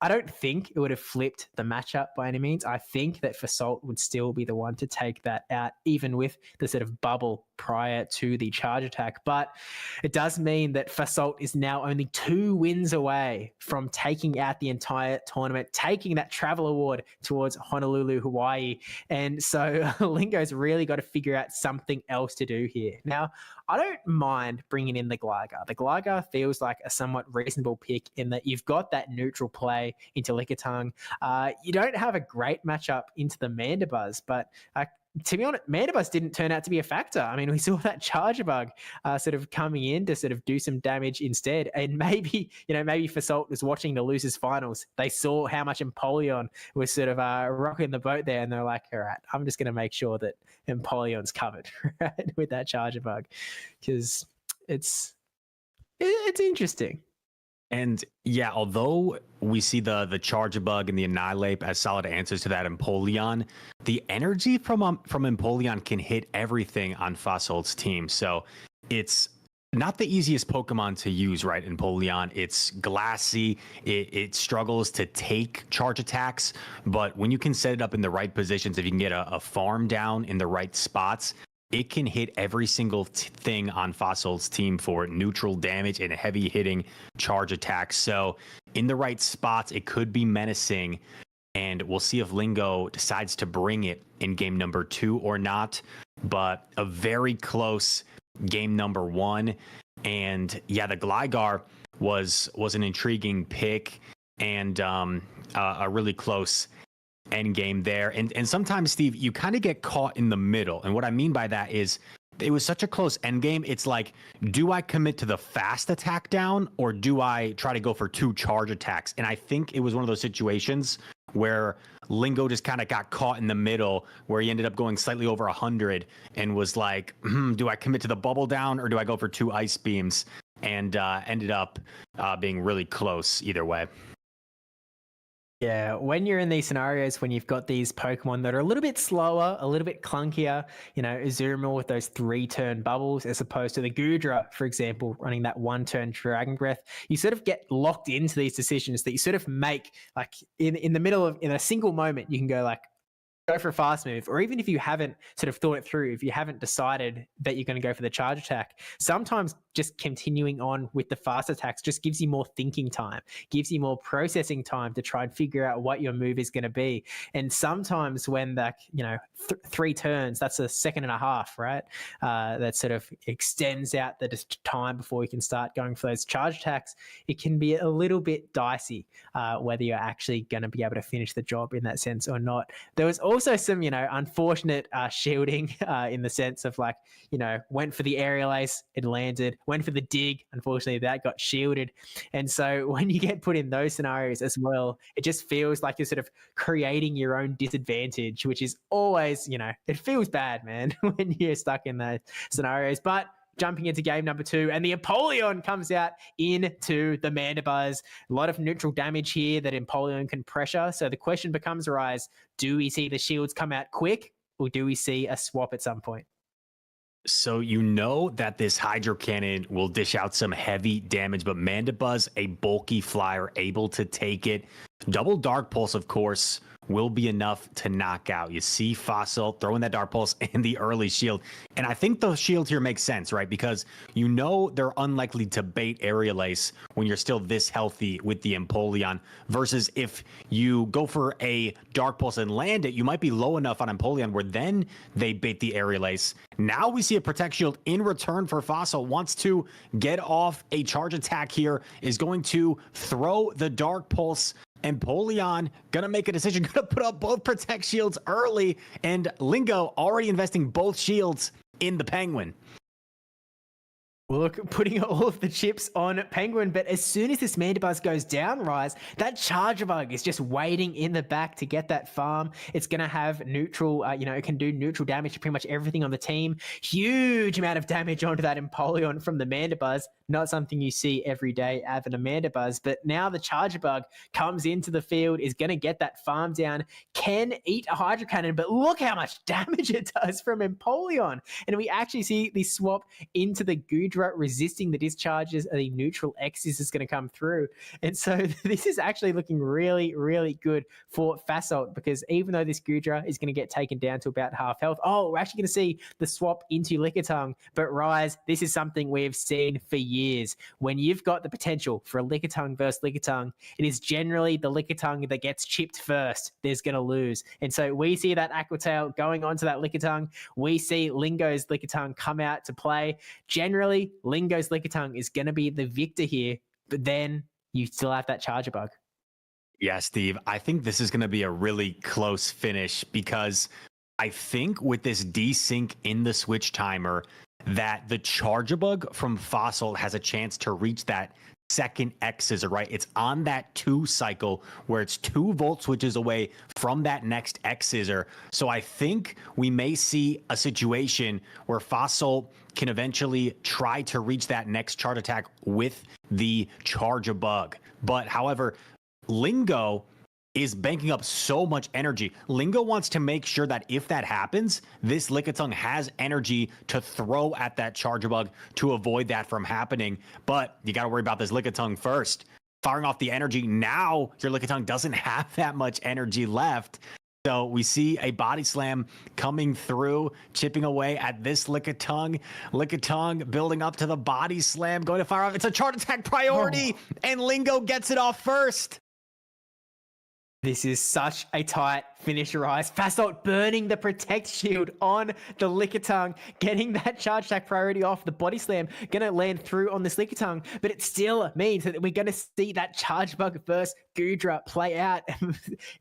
I don't think it would have flipped the matchup by any means. I think that Fasalt would still be the one to take that out, even with the sort of bubble prior to the charge attack. But it does mean that Fasalt is now only 2 wins away from taking out the entire tournament, taking that travel award towards Honolulu, Hawaii. And so Lingo's really got to figure out something else to do here. Now, I don't mind bringing in the Gligar. The Gligar feels like a somewhat reasonable pick in that you've got that neutral play into Lickitung. You don't have a great matchup into the Mandibuzz, but to be honest, Mandibus didn't turn out to be a factor. I mean, we saw that Charger Bug sort of coming in to sort of do some damage instead. And maybe, maybe Fasalt was watching the losers finals. They saw how much Empoleon was sort of rocking the boat there. And they're like, all right, I'm just going to make sure that Empoleon's covered, right, with that Charger Bug. Because it's interesting. And yeah, although we see the Charger Bug and the Annihilate as solid answers to that Empoleon, the energy from Empoleon can hit everything on Fasolt's team. So it's not the easiest Pokemon to use, right? Empoleon, it's glassy. It struggles to take charge attacks, but when you can set it up in the right positions, if you can get a farm down in the right spots, it can hit every single thing on Fasolt's team for neutral damage and heavy hitting charge attacks. So in the right spots, it could be menacing. And we'll see if Lingo decides to bring it in game number 2 or not. But a very close game number 1. And yeah, the Gligar was an intriguing pick and a really close end game there. And sometimes, Steve, you kind of get caught in the middle. And what I mean by that is it was such a close end game. It's like, do I commit to the fast attack down or do I try to go for 2 charge attacks? And I think it was one of those situations where Lingo just kind of got caught in the middle, where he ended up going slightly over 100 and was like, do I commit to the bubble down or do I go for 2 ice beams? And ended up being really close either way. Yeah, when you're in these scenarios, when you've got these Pokemon that are a little bit slower, a little bit clunkier, Azumarill with those 3-turn bubbles, as opposed to the Goodra, for example, running that 1-turn Dragon Breath, you sort of get locked into these decisions that you sort of make, like in the middle of, in a single moment, you can go like, go for a fast move, or even if you haven't sort of thought it through, if you haven't decided that you're going to go for the charge attack, sometimes just continuing on with the fast attacks just gives you more thinking time, gives you more processing time to try and figure out what your move is going to be. And sometimes when that, 3 turns, that's a second and a half, right? That sort of extends out the time before you can start going for those charge attacks. It can be a little bit dicey whether you're actually going to be able to finish the job in that sense or not. There was also some, unfortunate shielding in the sense of like, went for the aerial ace, it landed, went for the dig, unfortunately that got shielded. And so when you get put in those scenarios as well, it just feels like you're sort of creating your own disadvantage, which is always, it feels bad, man, when you're stuck in those scenarios. But jumping into game number 2, and the Empoleon comes out into the Mandibuzz. A lot of neutral damage here that Empoleon can pressure. So the question becomes, Rise, do we see the shields come out quick, or do we see a swap at some point? So that this Hydro Cannon will dish out some heavy damage, but Mandibuzz, a bulky flyer, able to take it. Double Dark Pulse, of course, will be enough to knock out. You see Fossil throwing that Dark Pulse and the early shield. And I think the shield here makes sense, right? Because they're unlikely to bait Aerial Ace when you're still this healthy with the Empoleon, versus if you go for a Dark Pulse and land it, you might be low enough on Empoleon where then they bait the Aerial Ace. Now we see a Protect Shield in return for Fossil. Wants to get off a charge attack here, is going to throw the Dark Pulse. Empoleon gonna make a decision, gonna put up both Protect Shields early, and Lingo already investing both shields in the Penguin. Well, look, putting all of the chips on Penguin, but as soon as this Mandibuzz goes down, Rise, that Charger Bug is just waiting in the back to get that farm. It's going to have neutral, it can do neutral damage to pretty much everything on the team. Huge amount of damage onto that Empoleon from the Mandibuzz. Not something you see every day out of a Mandibuzz, but now the Charger Bug comes into the field, is going to get that farm down, can eat a Hydro Cannon, but look how much damage it does from Empoleon. And we actually see the swap into the Goodra, resisting the discharges. The neutral X's is going to come through. And so this is actually looking really, really good for Fasalt, because even though this Goodra is going to get taken down to about half health, we're actually going to see the swap into Lickitung. But Rise, this is something we've seen for years. When you've got the potential for a Lickitung versus Lickitung, it is generally the Lickitung that gets chipped first that's going to lose. And so we see that Aqua Tail going onto that Lickitung. We see Lingo's Lickitung come out to play. Generally, Lingo's Lickitung is going to be the victor here, but then you still have that Charger Bug. Yeah, Steve, I think this is going to be a really close finish, because I think with this desync in the switch timer, that the Charjabug from Fossil has a chance to reach that second X scissor, right? It's on that 2 cycle where it's 2 volt switches away from that next X scissor. So I think we may see a situation where Fossil can eventually try to reach that next charge attack with the Charjabug. But however, Lingo is banking up so much energy. Lingo wants to make sure that if that happens, this Lickitung has energy to throw at that Charjabug to avoid that from happening. But you got to worry about this Lickitung first. Firing off the energy, now your Lickitung doesn't have that much energy left. So we see a body slam coming through, chipping away at this Lickitung. Lickitung building up to the body slam, going to fire off. It's a charge attack priority, and Lingo gets it off first. This is such a tight finish, Rise. Fastolt burning the protect shield on the Lickitung, getting that charge attack priority off. The body slam going to land through on this Lickitung, but it still means that we're going to see that Charjabug versus Goodra play out.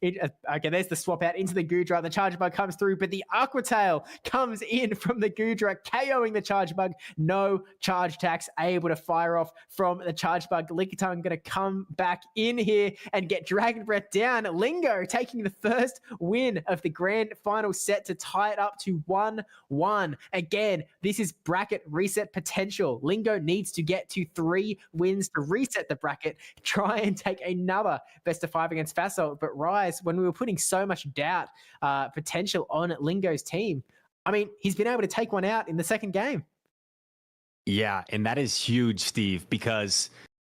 Okay, there's the swap out into the Goodra. The Charjabug comes through, but the Aqua Tail comes in from the Goodra, KOing the Charjabug. No charge attacks able to fire off from the Charjabug. Lickitung going to come back in here and get Dragon Breath down. Lingo taking the first win of the grand final set to tie it up to 1-1. Again, this is bracket reset potential. Lingo needs to get to 3 wins to reset the bracket, try and take another best of 5 against Fastolt. But Rise, when we were putting so much doubt potential on Lingo's team, I mean, he's been able to take one out in the second game. Yeah, and that is huge, Steve, because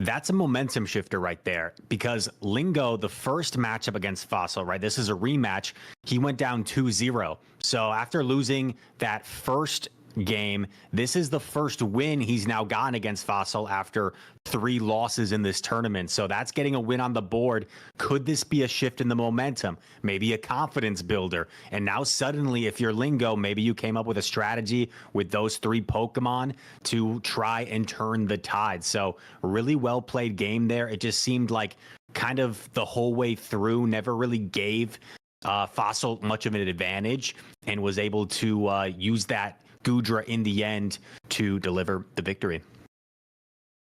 that's a momentum shifter right there, because Lingo, the first matchup against Fossil, right? This is a rematch. He went down 2-0. So after losing that first game, this is the first win he's now gotten against Fossil after 3 losses in this tournament. So that's getting a win on the board. Could this be a shift in the momentum? Maybe a confidence builder. And now suddenly, if you're Lingo, maybe you came up with a strategy with those 3 Pokemon to try and turn the tide. So really well played game there. It just seemed like kind of the whole way through never really gave Fossil much of an advantage, and was able to use that Goodra in the end to deliver the victory.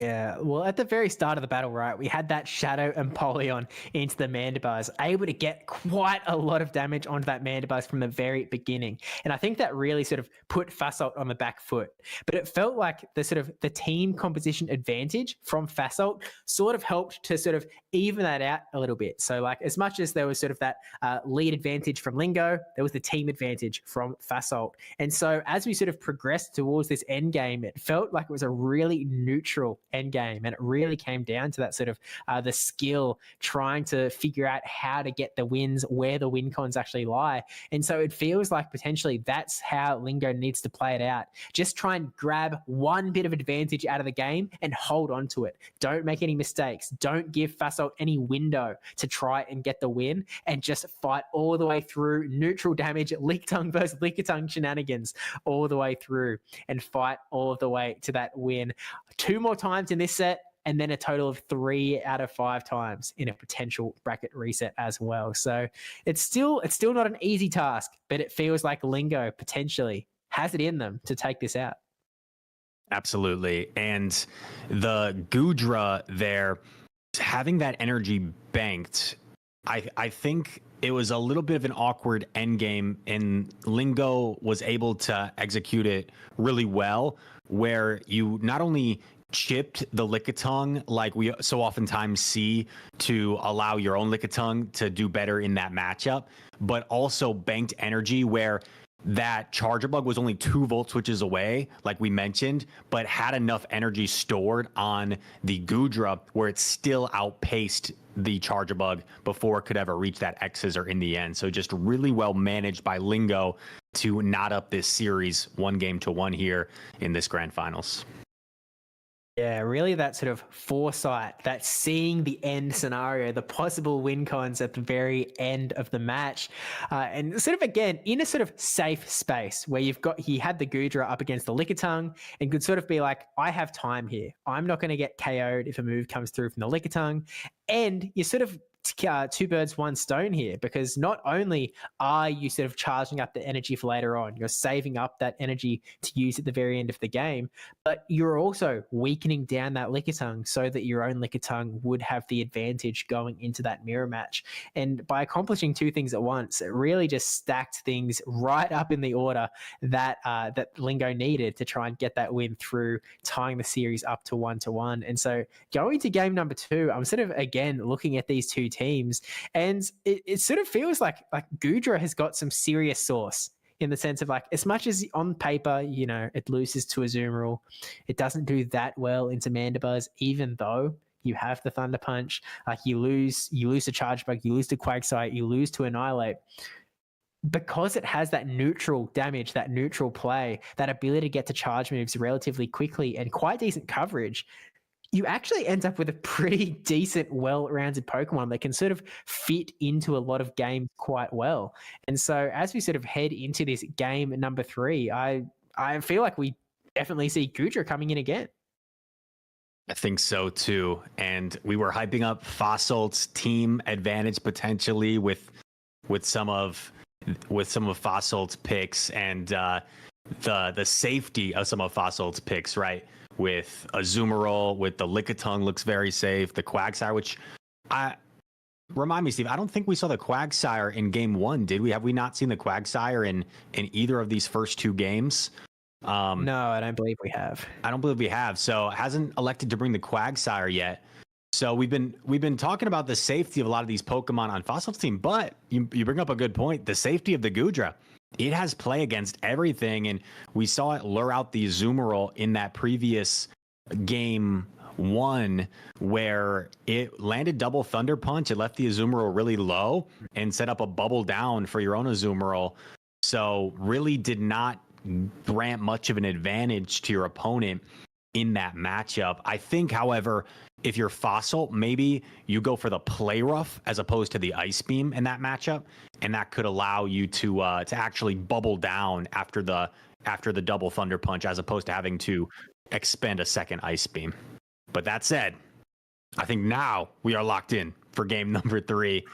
Yeah, well, at the very start of the battle, right, we had that Shadow Empoleon into the Mandibuzz, able to get quite a lot of damage onto that Mandibuzz from the very beginning. And I think that really sort of put Fastolt on the back foot. But it felt like the team composition advantage from Fastolt sort of helped to sort of even that out a little bit. So like, as much as there was sort of that lead advantage from Lingo, there was the team advantage from Fastolt. And so as we sort of progressed towards this end game, it felt like it was a really neutral end game, and it really came down to that sort of the skill, trying to figure out how to get the wins, where the win cons actually lie. And so it feels like potentially that's how Lingo needs to play it out. Just try and grab one bit of advantage out of the game and hold on to it. Don't make any mistakes. Don't give Fastolt any window to try and get the win, and just fight all the way through. Neutral damage, Lickitung versus Lickitung shenanigans all the way through, and fight all of the way to that win. 2 more times in this set, and then a total of 3 out of 5 times in a potential bracket reset as well. So it's still not an easy task, but it feels like Lingo potentially has it in them to take this out. Absolutely. And the Goodra there, having that energy banked, I think it was a little bit of an awkward end game, and Lingo was able to execute it really well, where you not only chipped the Lickitung like we so oftentimes see to allow your own Lickitung to do better in that matchup, but also banked energy where that Charjabug was only 2 volt switches away, like we mentioned, but had enough energy stored on the Goodra where it still outpaced the Charjabug before it could ever reach that X scissor in the end. So just really well managed by Lingo to knot up this series 1-1 here in this grand finals. Yeah, really that sort of foresight, that seeing the end scenario, the possible win cons at the very end of the match. And sort of, again, in a sort of safe space where he had the Goodra up against the Lickitung and could sort of be like, I have time here. I'm not going to get KO'd if a move comes through from the Lickitung. And you're sort of two birds, one stone here, because not only are you sort of charging up the energy for later on, you're saving up that energy to use at the very end of the game, but you're also weakening down that Lickitung so that your own Lickitung would have the advantage going into that mirror match. And by accomplishing two things at once, it really just stacked things right up in the order that that Lingo needed to try and get that win through, tying the series up to 1-1. And so going to game number 2, I'm sort of again looking at these two teams, and it sort of feels like Gudra has got some serious sauce, in the sense of like, as much as on paper, you know, it loses to Azumarill, it doesn't do that well into Mandibuzz, even though you have the Thunder Punch. Like you lose to Charge Bug, you lose to Quagsire, you lose to Annihilate. Because it has that neutral damage, that neutral play, that ability to get to charge moves relatively quickly and quite decent coverage, you actually end up with a pretty decent, well-rounded Pokemon that can sort of fit into a lot of games quite well. And so as we sort of head into this game number 3, I feel like we definitely see Gudra coming in again. I think so too. And we were hyping up Fossil's team advantage potentially with some of Fossil's picks, and the safety of some of Fossil's picks, right? With Azumarill, with the Lickitung looks very safe. The Quagsire, which remind me, Steve, I don't think we saw the Quagsire in game 1, did we? Have we not seen the Quagsire in either of these first 2 games? No, I don't believe we have. I don't believe we have. So hasn't elected to bring the Quagsire yet. So we've been talking about the safety of a lot of these Pokemon on Fossil's team, but you bring up a good point. The safety of the Gudra. It has play against everything, and we saw it lure out the Azumarill in that previous game 1 where it landed double Thunder Punch. It left the Azumarill really low and set up a bubble down for your own Azumarill. So really did not grant much of an advantage to your opponent in that matchup. I think, however, if you're Fossil, maybe you go for the Play Rough as opposed to the Ice Beam in that matchup, and that could allow you to actually bubble down after the double Thunder Punch, as opposed to having to expend a second Ice Beam. But that said, I think now we are locked in for game number 3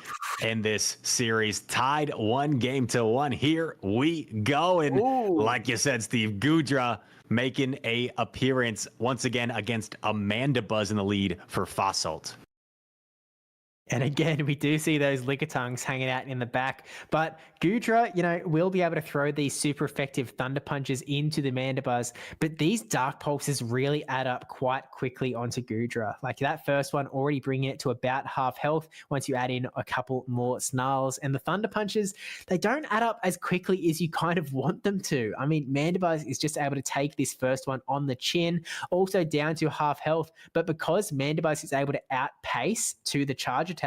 in this series, tied 1-1. Here we go, and like you said, Steve, Gudra making a appearance once again against Mandibuzz in the lead for Fossalt. And again, we do see those Lickitungs hanging out in the back. But Gudra, you know, will be able to throw these super effective Thunder Punches into the Mandibuzz. But these Dark Pulses really add up quite quickly onto Gudra. Like that first one already bringing it to about half health once you add in a couple more Snarls. And the Thunder Punches, they don't add up as quickly as you kind of want them to. I mean, Mandibuzz is just able to take this first one on the chin, also down to half health. But because Mandibuzz is able to outpace to the charge attacks,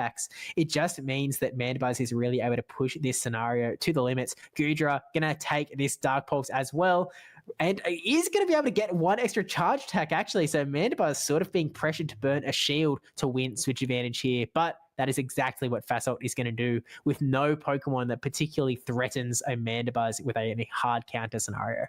it just means that Mandibuzz is really able to push this scenario to the limits. Gudra gonna take this Dark Pulse as well, and is going to be able to get one extra charge attack actually. So Mandibuzz sort of being pressured to burn a shield to win switch advantage here, but that is exactly what Fasalt is going to do with no Pokemon that particularly threatens a Mandibuzz with a hard counter scenario.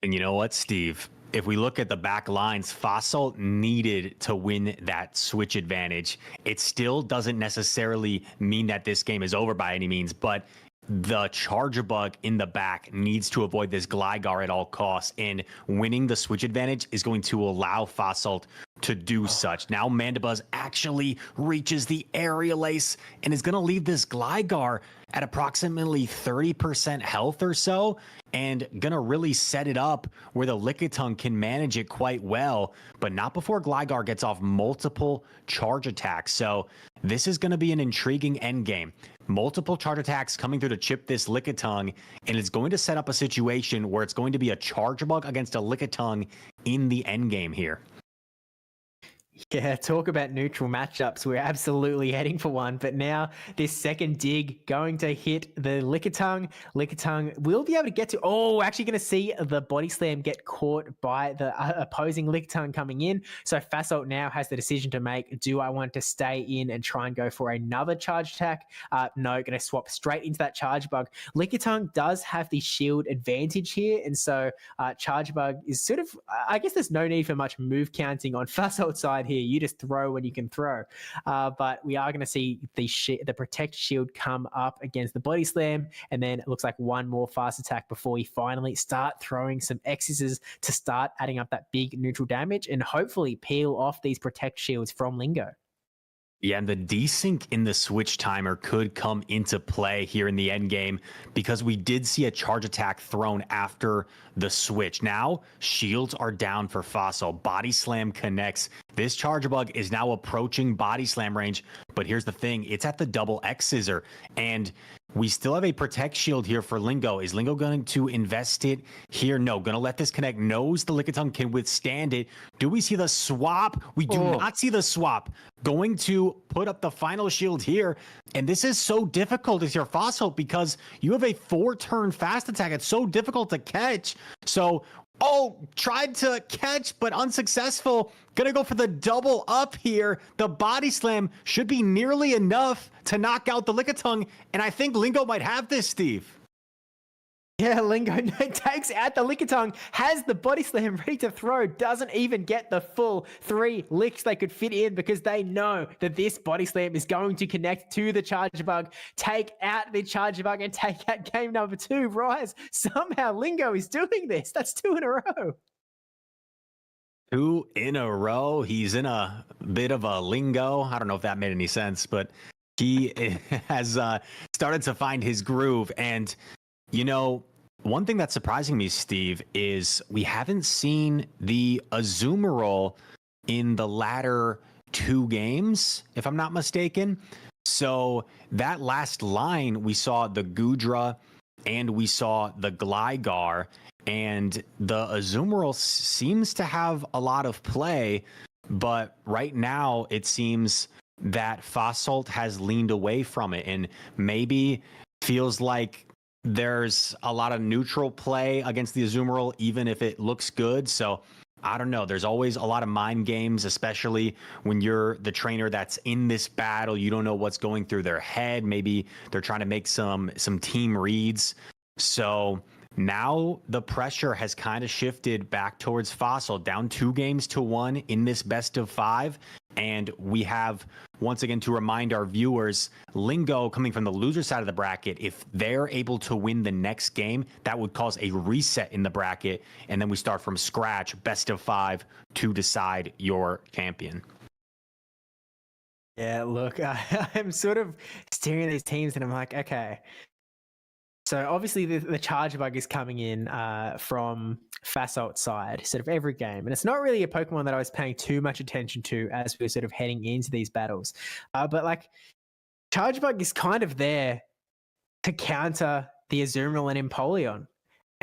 And you know what, Steve? If we look at the back lines, Fossil needed to win that switch advantage. It still doesn't necessarily mean that this game is over by any means, but the Charjabug in the back needs to avoid this Gligar at all costs, and winning the switch advantage is going to allow Fossil to do such. Now Mandibuzz actually reaches the Aerial Ace and is going to leave this Gligar at approximately 30% health or so, and going to really set it up where the Lickitung can manage it quite well, but not before Gligar gets off multiple charge attacks. So this is going to be an intriguing endgame. Multiple charge attacks coming through to chip this Lickitung, and it's going to set up a situation where it's going to be a Charjabug against a Lickitung in the endgame here. Yeah, talk about neutral matchups. We're absolutely heading for one. But now this second dig going to hit the Lickitung. Lickitung will be able to get to... Oh, actually going to see the Body Slam get caught by the opposing Lickitung coming in. So Fasalt now has the decision to make. Do I want to stay in and try and go for another charge attack? No, going to swap straight into that Charge Bug. Lickitung does have the shield advantage here. And so Charge Bug is sort of... I guess there's no need for much move counting on Fasalt's side side here. You just throw when you can throw. But we are going to see the Protect Shield come up against the Body Slam, and then it looks like one more fast attack before we finally start throwing some X's to start adding up that big neutral damage and hopefully peel off these Protect Shields from Lingo. Yeah, and the desync in the switch timer could come into play here in the end game because we did see a charge attack thrown after the switch. Now, shields are down for Fossil. Body Slam connects. This Charge Bug is now approaching Body Slam range, but here's the thing. It's at the double X scissor, and we still have a Protect Shield here for Lingo. Is Lingo going to invest it here? No, going to let this connect. Knows the Lickitung can withstand it. Do we see the swap? We do not see the swap. Going to put up the final shield here. And this is so difficult as your Fossil because you have a 4-turn fast attack. It's so difficult to catch. So, tried to catch, but unsuccessful. Gonna go for the double up here. The Body Slam should be nearly enough to knock out the Lickitung. And I think Lingo might have this, Steve. Yeah, Lingo takes out the Lickitung, has the Body Slam ready to throw, doesn't even get the full 3 licks they could fit in because they know that this Body Slam is going to connect to the Charge Bug, take out the Charge Bug, and take out game number 2. Rise, somehow Lingo is doing this. That's 2 in a row. 2 in a row. He's in a bit of a lingo. I don't know if that made any sense, but he has started to find his groove. And you know, one thing that's surprising me, Steve, is we haven't seen the Azumarill in the latter 2 games, if I'm not mistaken. So that last line, we saw the Gudra and we saw the Gligar, and the Azumarill seems to have a lot of play, but right now it seems that Fossalt has leaned away from it and maybe feels like there's a lot of neutral play against the Azumarill, even if it looks good. So I don't know. There's always a lot of mind games, especially when you're the trainer that's in this battle. You don't know what's going through their head. Maybe they're trying to make some team reads. So now the pressure has kind of shifted back towards Fossil, down 2-1 in this best of 5. And we have, once again, to remind our viewers, Lingo coming from the loser side of the bracket. If they're able to win the next game, that would cause a reset in the bracket. And then we start from scratch, best of 5 to decide your champion. Yeah, look, I'm sort of staring at these teams and I'm like, okay. So obviously the Charge Bug is coming in from Fasolt's side sort of every game. And it's not really a Pokemon that I was paying too much attention to as we were sort of heading into these battles. But like Charge Bug is kind of there to counter the Azumarill and Empoleon.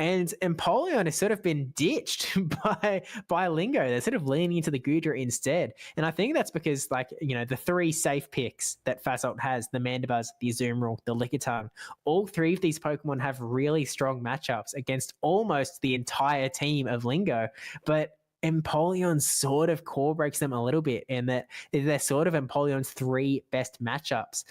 And Empoleon has sort of been ditched by Lingo. They're sort of leaning into the Gudra instead. And I think that's because, like, you know, the 3 safe picks that Fasolt has, the Mandibuzz, the Azumarill, the Lickitung, all 3 of these Pokemon have really strong matchups against almost the entire team of Lingo. But Empoleon sort of core breaks them a little bit, and that they're sort of Empoleon's 3 best matchups.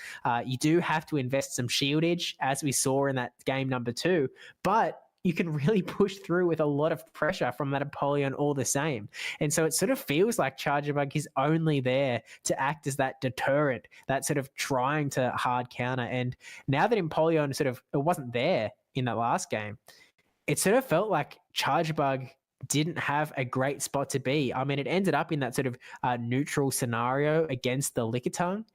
You do have to invest some shieldage, as we saw in that game number 2, but you can really push through with a lot of pressure from that Empoleon all the same. And so it sort of feels like Charjabug is only there to act as that deterrent, that sort of trying to hard counter. And now that Empoleon it wasn't there in that last game, it sort of felt like Charjabug didn't have a great spot to be. I mean, it ended up in that sort of neutral scenario against the Lickitung,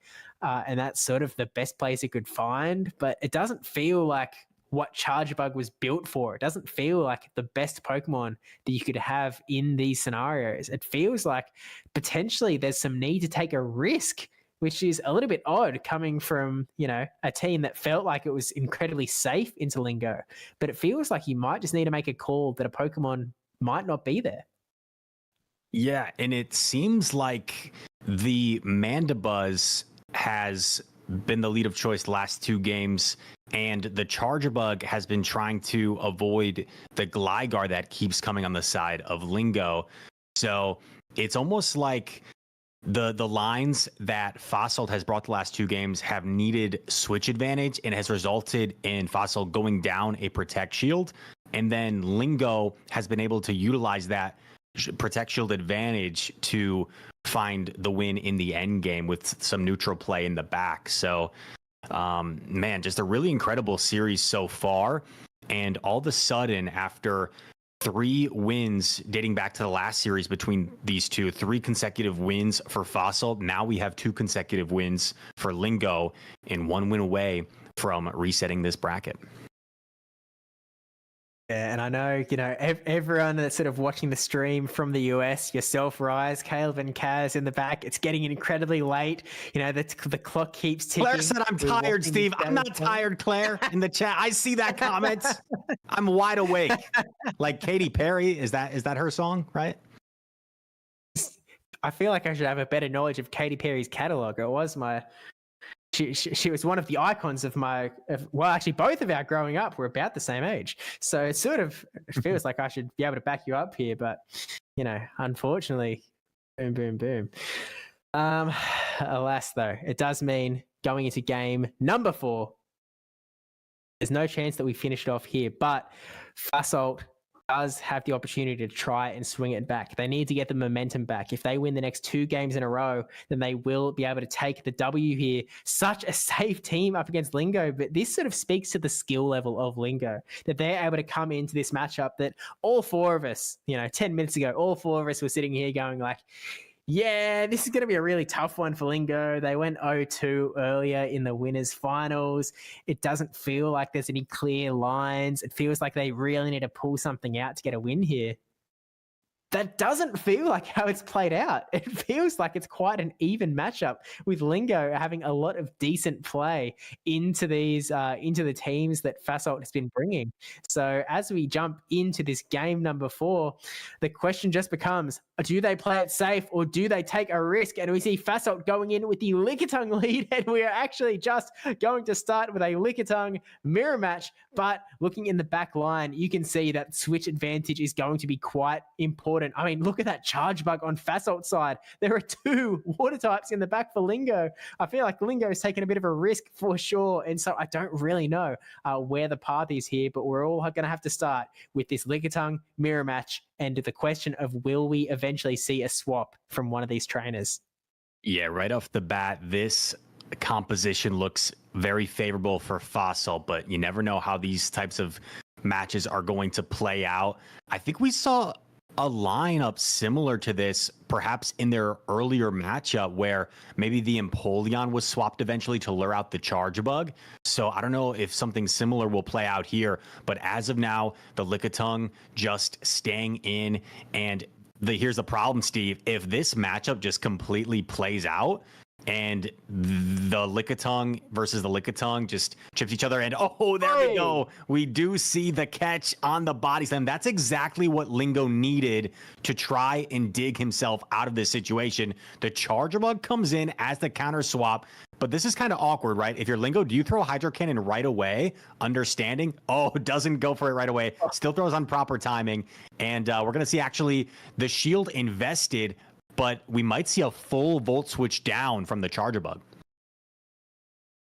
and that's sort of the best place it could find, but it doesn't feel like what Charjabug was built for. It doesn't feel like the best Pokemon that you could have in these scenarios. It feels like potentially there's some need to take a risk, which is a little bit odd coming from, you know, a team that felt like it was incredibly safe into Lingo. But it feels like you might just need to make a call that a Pokemon might not be there. Yeah, and it seems like the Mandibuzz has been the lead of choice the last 2 games, and the Charjabug has been trying to avoid the Gligar that keeps coming on the side of Lingo. So it's almost like the lines that Fasolt has brought the last 2 games have needed switch advantage, and has resulted in Fasolt going down a Protect Shield, and then Lingo has been able to utilize that Protect Shield advantage to find the win in the end game with some neutral play in the back. So, man, just a really incredible series so far. And all of a sudden, after 3 wins dating back to the last series between these two, 3 consecutive wins for Fossil. Now we have 2 consecutive wins for Lingo and 1 win away from resetting this bracket. Yeah, and I know, everyone that's sort of watching the stream from the US, yourself, Rise, Caleb and Kaz in the back, it's getting incredibly late. The clock keeps ticking. Claire said, I'm tired, Steve. I'm not tired, Claire, in the chat. I see that comment. I'm wide awake. Like Katy Perry, is that her song, right? I feel like I should have a better knowledge of Katy Perry's catalog. It was she was one of the icons of actually both of our growing up were about the same age. So it feels like I should be able to back you up here, but unfortunately, boom, boom, boom. Alas though, it does mean going into game number 4, there's no chance that we finish it off here, but Fasalt does have the opportunity to try and swing it back. They need to get the momentum back. If they win the next 2 games in a row, then they will be able to take the W here. Such a safe team up against Lingo, but this sort of speaks to the skill level of Lingo, that they're able to come into this matchup that all 4 of us, 10 minutes ago, all 4 of us were sitting here going like, yeah, this is going to be a really tough one for Lingo. They went 0-2 earlier in the winners finals. It doesn't feel like there's any clear lines. It feels like they really need to pull something out to get a win here. That doesn't feel like how it's played out. It feels like it's quite an even matchup with Lingo having a lot of decent play into the teams that Fasalt has been bringing. So as we jump into this game number 4, the question just becomes, do they play it safe or do they take a risk? And we see Fasalt going in with the Lickitung lead, and we are actually just going to start with a Lickitung mirror match. But looking in the back line, you can see that switch advantage is going to be quite important. I mean, look at that charge bug on Fasalt's side. There are 2 water types in the back for Lingo. I feel like Lingo is taking a bit of a risk for sure. And so I don't really know where the path is here, but we're all going to have to start with this Lickitung mirror match and the question of, will we eventually see a swap from one of these trainers? Yeah, right off the bat, this composition looks very favorable for Fossil, but you never know how these types of matches are going to play out. I think we saw a lineup similar to this perhaps in their earlier matchup where maybe the Empoleon was swapped eventually to lure out the charge bug. So I don't know if something similar will play out here, but as of now, the Lickitung just staying in. And here's the problem, Steve. If this matchup just completely plays out and the Lickitung versus the Lickitung just chips each other, and we go. We do see the catch on the body slam. That's exactly what Lingo needed to try and dig himself out of this situation. The Charger Bug comes in as the counter swap, but this is kind of awkward, right? If you're Lingo, do you throw Hydro Cannon right away, understanding? Doesn't go for it right away. Still throws on proper timing, and we're going to see actually the shield invested, but we might see a full Volt Switch down from the Charger Bug.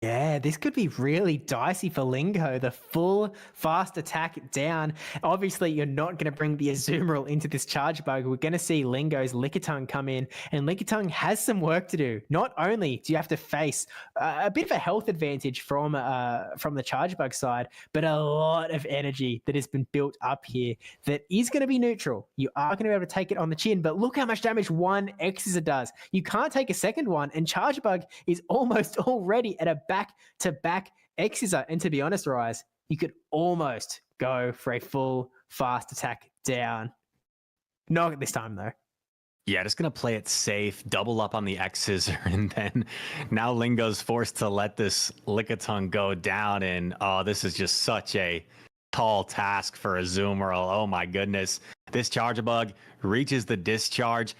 Yeah, this could be really dicey for Lingo. The full fast attack down. Obviously, you're not going to bring the Azumarill into this charge bug. We're going to see Lingo's Lickitung come in, and Lickitung has some work to do. Not only do you have to face a bit of a health advantage from the charge bug side, but a lot of energy that has been built up here that is going to be neutral. You are going to be able to take it on the chin, but look how much damage one Exeter does. You can't take a second one, and charge bug is almost already at a back-to-back Exeter. And to be honest, Rise, you could almost go for a full fast attack down. Not at this time, though. Yeah, just going to play it safe, double up on the X-Scissor, and then now Lingo's forced to let this Lickitung go down, and this is just such a tall task for Azumarill. Oh my goodness. This Charge Bug reaches the discharge,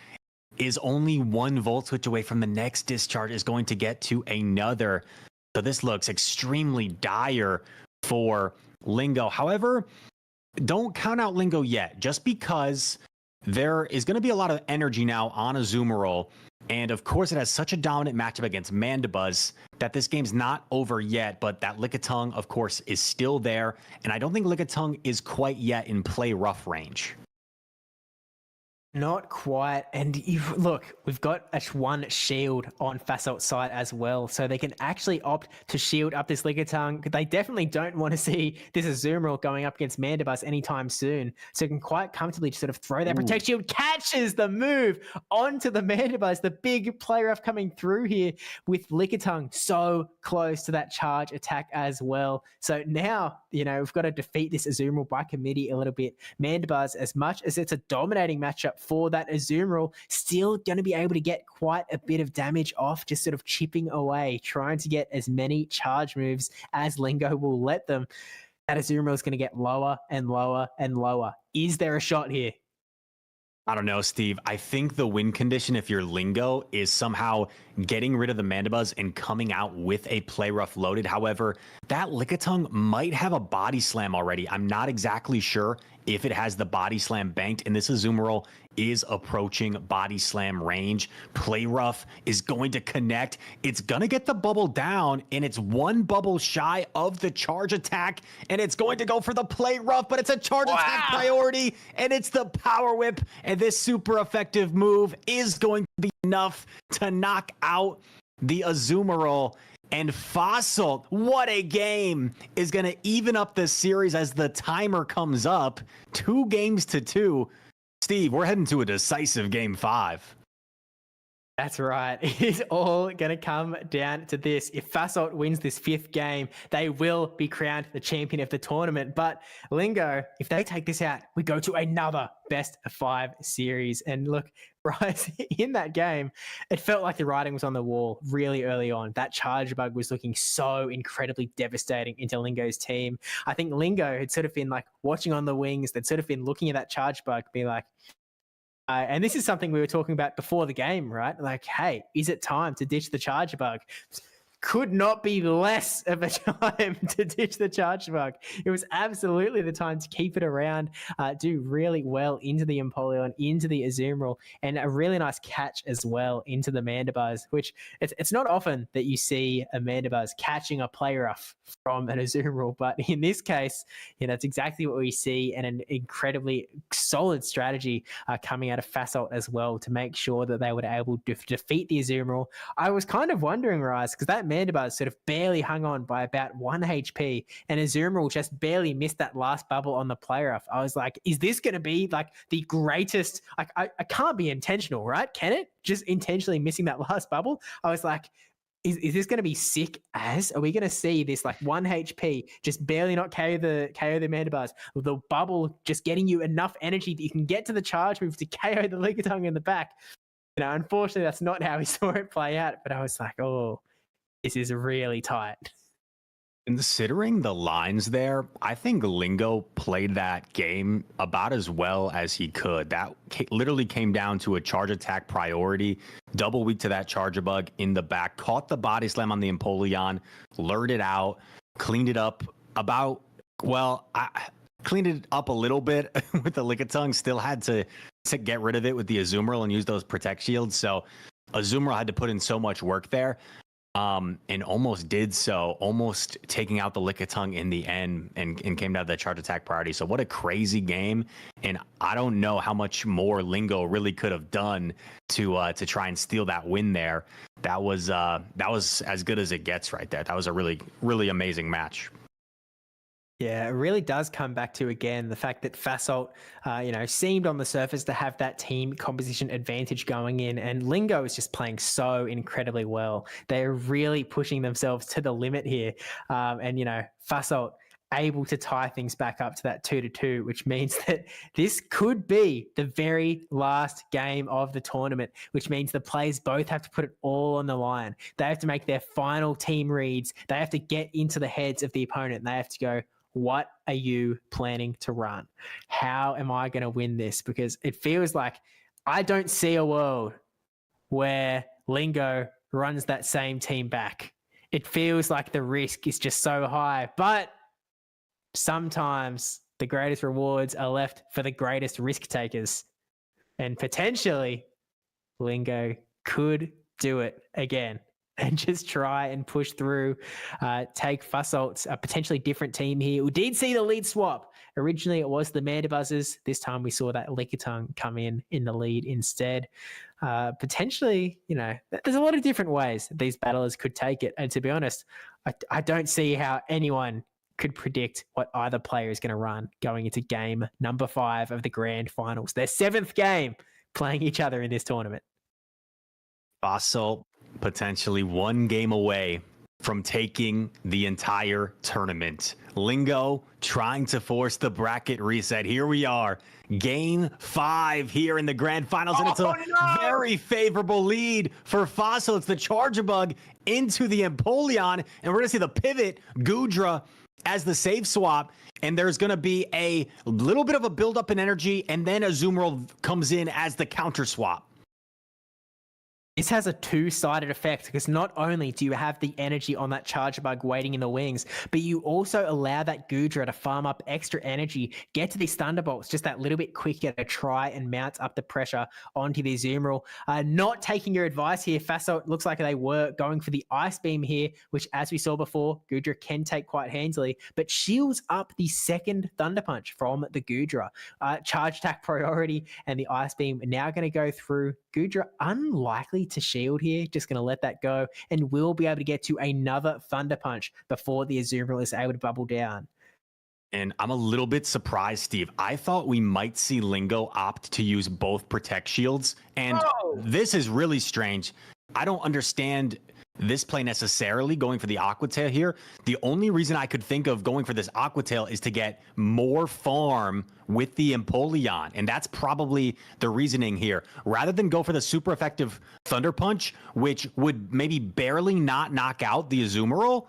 is only 1 Volt Switch away from the next discharge, is going to get to another. So this looks extremely dire for Lingo. However, don't count out Lingo yet, just because there is going to be a lot of energy now on Azumarill. And of course, it has such a dominant matchup against Mandibuzz that this game's not over yet. But that Lickitung, of course, is still there. And I don't think Lickitung is quite yet in play rough range. Not quite. And look, we've got one shield on Fasolt's side as well. So they can actually opt to shield up this Lickitung. They definitely don't want to see this Azumarill going up against Mandibuzz anytime soon. So you can quite comfortably just sort of throw that Protect Shield, catches the move onto the Mandibuzz. The big player off coming through here with Lickitung so close to that charge attack as well. So now, we've got to defeat this Azumarill by committee a little bit. Mandibuzz, as much as it's a dominating matchup for that Azumarill, still going to be able to get quite a bit of damage off, just sort of chipping away, trying to get as many charge moves as Lingo will let them. That Azumarill is going to get lower and lower and lower. Is there a shot here? I don't know, Steve. I think the win condition, if you're Lingo, is somehow getting rid of the Mandibuzz and coming out with a Play Rough loaded. However, that Lickitung might have a Body Slam already. I'm not exactly sure if it has the Body Slam banked, and this Azumarill is approaching Body Slam range. Play Rough is going to connect. It's going to get the bubble down, and it's one bubble shy of the charge attack, and it's going to go for the Play Rough, but it's a charge attack priority, and it's the Power Whip, and this super effective move is going to be enough to knock out the Azumarill. And Fasolt, what a game, is going to even up the series as the timer comes up. 2-2. Steve, we're heading to a decisive game 5. That's right. It's all going to come down to this. If Fasolt wins this 5th game, they will be crowned the champion of the tournament. But Lingo, if they take this out, we go to another best of 5 series. And look, Bryce, in that game, it felt like the writing was on the wall really early on. That charge bug was looking so incredibly devastating into Lingo's team. I think Lingo had sort of been like watching on the wings. They'd sort of been looking at that charge bug, being like, and this is something we were talking about before the game, right? Like, hey, is it time to ditch the charge bug? Could not be less of a time to ditch the charge bug. It was absolutely the time to keep it around, do really well into the Empoleon, into the Azumarill, and a really nice catch as well into the Mandibuzz, which it's not often that you see a Mandibuzz catching a Play Rough from an Azumarill, but in this case, that's exactly what we see, and an incredibly solid strategy coming out of Fasolt as well to make sure that they were able to defeat the Azumarill. I was kind of wondering, Rise, because that Mandibuzz sort of barely hung on by about 1 HP, and Azumarill just barely missed that last bubble on the Play Rough. I was like, is this going to be like the greatest? Like, I can't be intentional, right? Can it? Just intentionally missing that last bubble? I was like, is this going to be sick as? Are we going to see this like 1 HP just barely not KO the Mandibuzz, with the bubble just getting you enough energy that you can get to the charge move to KO the Lickitung in the back? Unfortunately, that's not how we saw it play out, but I was like, oh, this is really tight. Considering the lines there, I think Lingo played that game about as well as he could. That literally came down to a charge attack priority, double weak to that charger bug in the back, caught the Body Slam on the Empoleon, lured it out, cleaned it up about, I cleaned it up a little bit with the Lickitung, still had to get rid of it with the Azumarill and use those Protect Shields. So Azumarill had to put in so much work there. And almost did so, almost taking out the Lickitung in the end, and came down to the charge attack priority. So what a crazy game. And I don't know how much more Lingo really could have done to try and steal that win there. That was as good as it gets right there. That was a really, really amazing match. Yeah, it really does come back to, again, the fact that Fasolt, seemed on the surface to have that team composition advantage going in, and Lingo is just playing so incredibly well. They're really pushing themselves to the limit here. Fasolt able to tie things back up to that 2-2, which means that this could be the very last game of the tournament, which means the players both have to put it all on the line. They have to make their final team reads. They have to get into the heads of the opponent, and they have to go, what are you planning to run? How am I going to win this? Because it feels like I don't see a world where Lingo runs that same team back. It feels like the risk is just so high, but sometimes the greatest rewards are left for the greatest risk takers, and potentially Lingo could do it again. and just try and push through, take Fussalt's a potentially different team here. We did see the lead swap. Originally, it was the Mandibuzzers. This time, we saw that Lickitung come in the lead instead. Potentially, there's a lot of different ways these battlers could take it. And to be honest, I don't see how anyone could predict what either player is going to run going into game number 5 of the grand finals. Their 7th game playing each other in this tournament. Fossil potentially 1 game away from taking the entire tournament. Lingo trying to force the bracket reset. Here we are, game 5 here in the grand finals, and it's a very favorable lead for Fossil. It's the Charger Bug into the Empoleon, and we're gonna see the pivot Goodra as the save swap, and there's gonna be a little bit of a buildup in energy, and then Azumarill comes in as the counter swap. This has a two-sided effect because not only do you have the energy on that Charger Bug waiting in the wings, but you also allow that Goodra to farm up extra energy, get to these Thunderbolts just that little bit quicker to try and mount up the pressure onto the Azumarill. Not taking your advice here, Fussault looks like they were going for the Ice Beam here, which as we saw before, Goodra can take quite handily, but shields up the second Thunder Punch from the Goodra. Charge attack priority and the Ice Beam now going to go through. Goodra unlikely to shield here, just going to let that go, and will be able to get to another Thunder Punch before the Azumarill is able to bubble down. And I'm a little bit surprised, Steve. I thought we might see Lingo opt to use both Protect Shields, and this is really strange. I don't understand this play necessarily, going for the Aqua Tail here. The only reason I could think of going for this Aqua Tail is to get more farm with the Empoleon, and that's probably the reasoning here. Rather than go for the super effective Thunder Punch, which would maybe barely not knock out the Azumarill,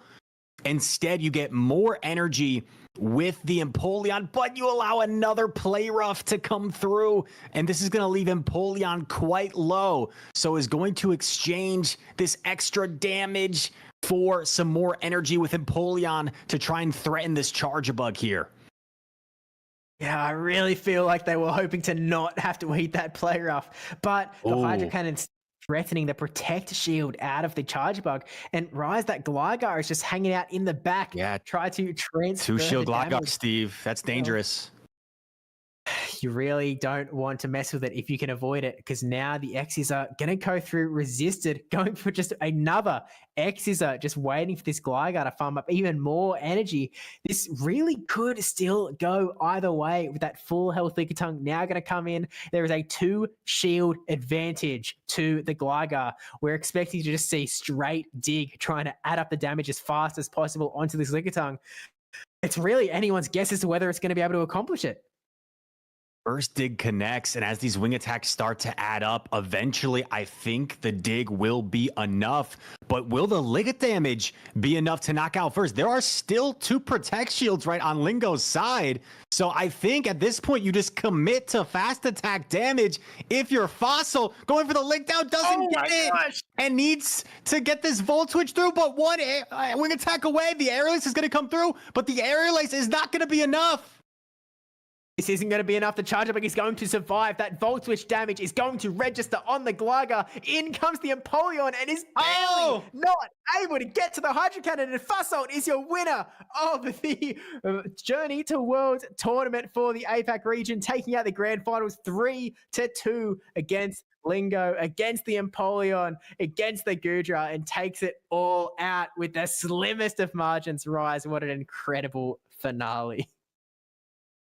instead you get more energy with the Empoleon, but you allow another Play Rough to come through, and this is going to leave Empoleon quite low, so is going to exchange this extra damage for some more energy with Empoleon to try and threaten this Charger Bug here. Yeah, I really feel like they were hoping to not have to eat that Play Rough, but the Hydro Cannon's threatening the Protect Shield out of the Charger Bug, and Rise, that Gligar is just hanging out in the back. Yeah, try to transfer 2 shield Gligar, damage. Steve. That's dangerous. You really don't want to mess with it if you can avoid it, because now the X-Scissor going to go through resisted, going for just another X-Scissor, just waiting for this Gligar to farm up even more energy. This really could still go either way with that full health Lickitung now going to come in. There is a 2 shield advantage to the Gligar. We're expecting to just see straight dig, trying to add up the damage as fast as possible onto this Lickitung. It's really anyone's guess as to whether it's going to be able to accomplish it. First dig connects, and as these wing attacks start to add up, eventually I think the dig will be enough. But will the Licket damage be enough to knock out first? There are still 2 Protect Shields right on Lingo's side. So I think at this point you just commit to fast attack damage. If you're Fossil, going for the Lick Down doesn't get it and needs to get this Volt Switch through. But one wing attack away, the Aerial Ace is going to come through, but the Aerial Ace is not going to be enough. This isn't going to be enough. The Charger Bug is going to survive. That Volt Switch damage is going to register on the Gligar. In comes the Empoleon and is barely not able to get to the Hydro Cannon. And Fussault is your winner of the Journey to Worlds tournament for the APAC region, taking out the grand finals 3-2 against Lingo, against the Empoleon, against the Goodra, and takes it all out with the slimmest of margins. Rise, what an incredible finale.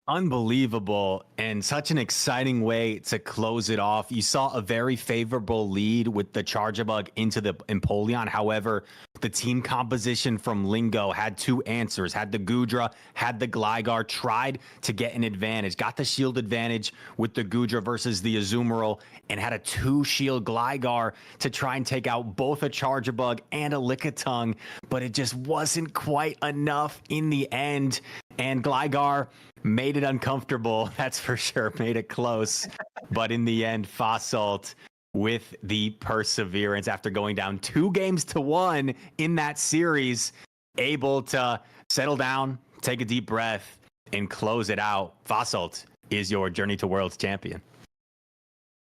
Unbelievable, and such an exciting way to close it off. You saw a very favorable lead with the Charger Bug into the Empoleon. However, the team composition from Lingo had 2 answers, had the Goodra, had the Gligar, tried to get an advantage, got the shield advantage with the Goodra versus the Azumarill, and had a 2 shield Gligar to try and take out both a Charger Bug and a Lickitung, but it just wasn't quite enough in the end, and Gligar made it uncomfortable, that's for sure, made it close. But in the end, Fossault with the perseverance after going down 2-1 in that series, able to settle down, take a deep breath, and close it out. Fossault is your Journey to Worlds champion.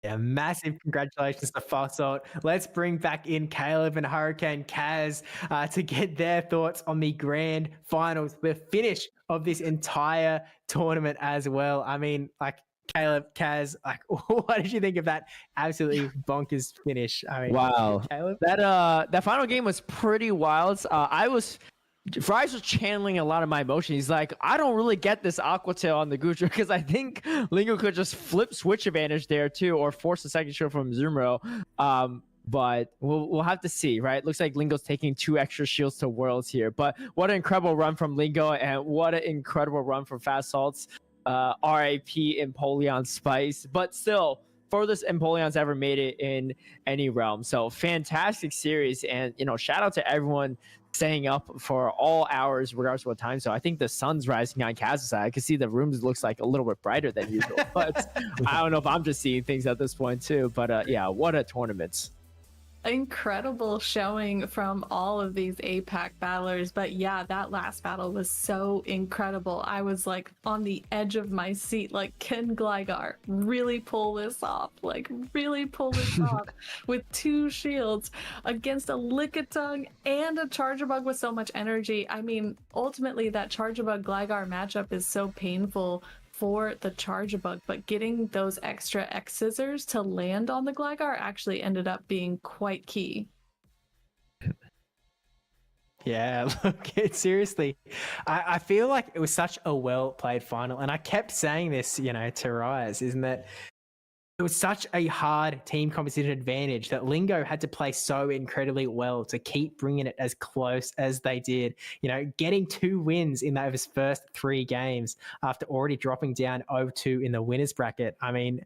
Yeah, massive congratulations to Fossalt. Let's bring back in Caleb and Hurricane Kaz to get their thoughts on the grand finals, the finish of this entire tournament as well. I mean, like, Caleb, Kaz, like, what did you think of that absolutely bonkers finish? I mean, Wow, Caleb? that final game was pretty wild. Fries was channeling a lot of my emotion. He's like, I don't really get this Aqua Tail on the Gucci because I think Lingo could just flip switch advantage there too, or force a second shield from Zumro. But we'll have to see, right? Looks like Lingo's taking 2 extra shields to Worlds here. But what an incredible run from Lingo, and what an incredible run from Fast Salts. RIP Empoleon Spice, but still furthest Empoleon's ever made it in any realm. So fantastic series, and shout out to everyone staying up for all hours regardless of what time. So I think the sun's rising on Kaz's side. I can see the rooms looks like a little bit brighter than usual, but I don't know if I'm just seeing things at this point too. But yeah, what a tournament. Incredible showing from all of these APAC battlers. But yeah, that last battle was so incredible. I was like on the edge of my seat, like, can Gligar really pull this off? Like, really pull this off with 2 shields against a Lickitung and a Charjabug with so much energy. I mean, ultimately that Charjabug Gligar matchup is so painful for the Charjabug, but getting those extra X scissors to land on the Gligar actually ended up being quite key. Yeah, look, seriously, I feel like it was such a well-played final, and I kept saying this, to Rise, isn't that it was such a hard team composition advantage that Lingo had to play so incredibly well to keep bringing it as close as they did. Getting 2 wins in those first 3 games after already dropping down 0-2 in the winners bracket. I mean,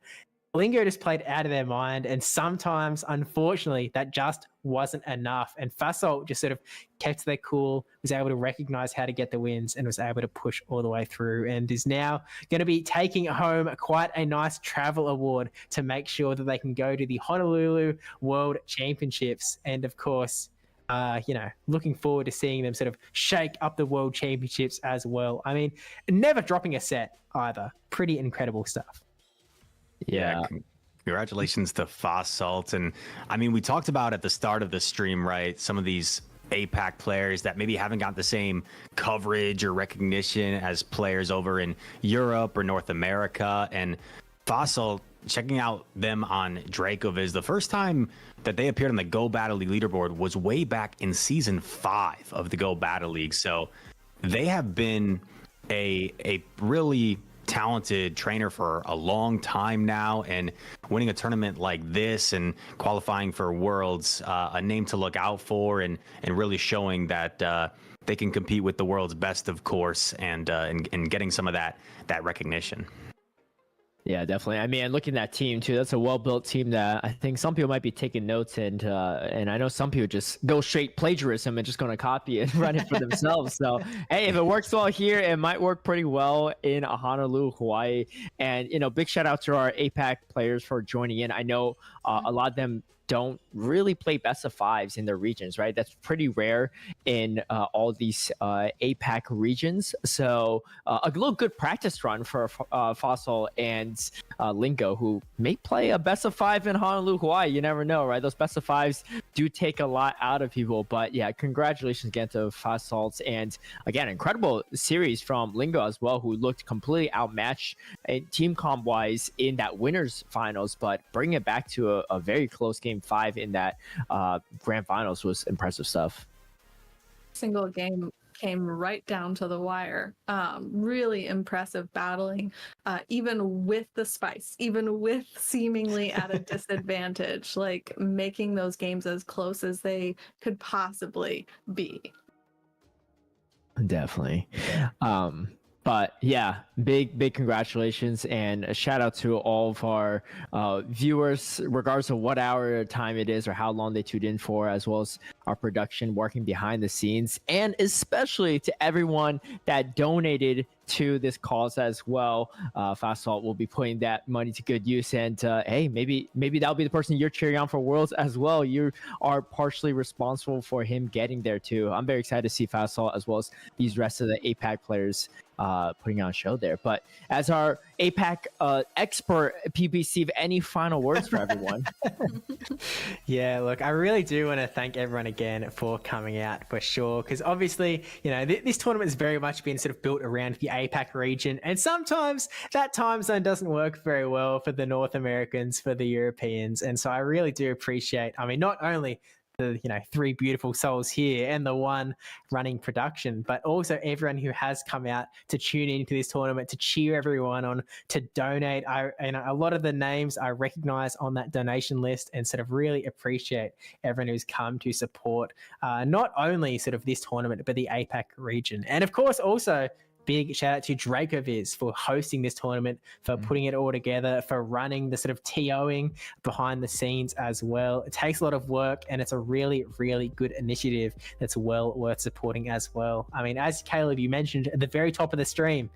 Lingo just played out of their mind, and sometimes, unfortunately, that just wasn't enough. And Fasol just sort of kept their cool, was able to recognize how to get the wins, and was able to push all the way through, and is now going to be taking home quite a nice travel award to make sure that they can go to the Honolulu World Championships. And of course, looking forward to seeing them sort of shake up the World Championships as well. I mean, never dropping a set either. Pretty incredible stuff. Yeah. Congratulations to Fossalt. And I mean, we talked about at the start of the stream, right? Some of these APAC players that maybe haven't got the same coverage or recognition as players over in Europe or North America. And Fossalt, checking out them on Dracoviz, the first time that they appeared on the Go Battle League leaderboard was way back in season 5 of the Go Battle League. So they have been a really talented trainer for a long time now, and winning a tournament like this and qualifying for Worlds, a name to look out for, and really showing that they can compete with the world's best, of course, and getting some of that recognition. Yeah, definitely. I mean, looking at that team too, that's a well-built team that I think some people might be taking notes, and I know some people just go straight plagiarism and just going to copy it and run it for themselves. So, hey, if it works well here, it might work pretty well in Honolulu, Hawaii. And, big shout out to our APAC players for joining in. I know a lot of them don't really play best of 5s in their regions, right? That's pretty rare in all these APAC regions. So a little good practice run for Fossil and Lingo, who may play a best of 5 in Honolulu, Hawaii. You never know, right? Those best of 5s do take a lot out of people. But yeah, congratulations again to Fossalt, and again, incredible series from Lingo as well, who looked completely outmatched team comp wise in that winners finals, but bringing it back to a very close game 5 in that grand finals was impressive stuff. Single game came right down to the wire. Really impressive battling, even with the spice, even with seemingly at a disadvantage, like making those games as close as they could possibly be. Definitely. But yeah, big congratulations, and a shout out to all of our viewers, regardless of what hour or time it is or how long they tuned in for, as well as our production working behind the scenes, and especially to everyone that donated to this cause as well. Fastsault will be putting that money to good use, and hey, maybe that'll be the person you're cheering on for Worlds as well. You are partially responsible for him getting there too. I'm very excited to see Fastsault as well as these rest of the APAC players putting on a show there. But as our APAC expert, PPC, any final words for everyone? Yeah, look, I really do want to thank everyone again for coming out for sure, because obviously, you know, this tournament has very much been sort of built around the APAC region, and sometimes that time zone doesn't work very well for the North Americans, for the Europeans, and so I really do appreciate, I mean, not only the 3 beautiful souls here and the one running production, but also everyone who has come out to tune into this tournament, to cheer everyone on, to donate. A lot of the names I recognize on that donation list, and sort of really appreciate everyone who's come to support not only sort of this tournament but the APAC region. And of course also big shout out to Dracoviz for hosting this tournament, for putting it all together, for running the sort of TOing behind the scenes as well. It takes a lot of work, and it's a really, really good initiative that's well worth supporting as well. I mean, as Caleb, you mentioned at the very top of the stream,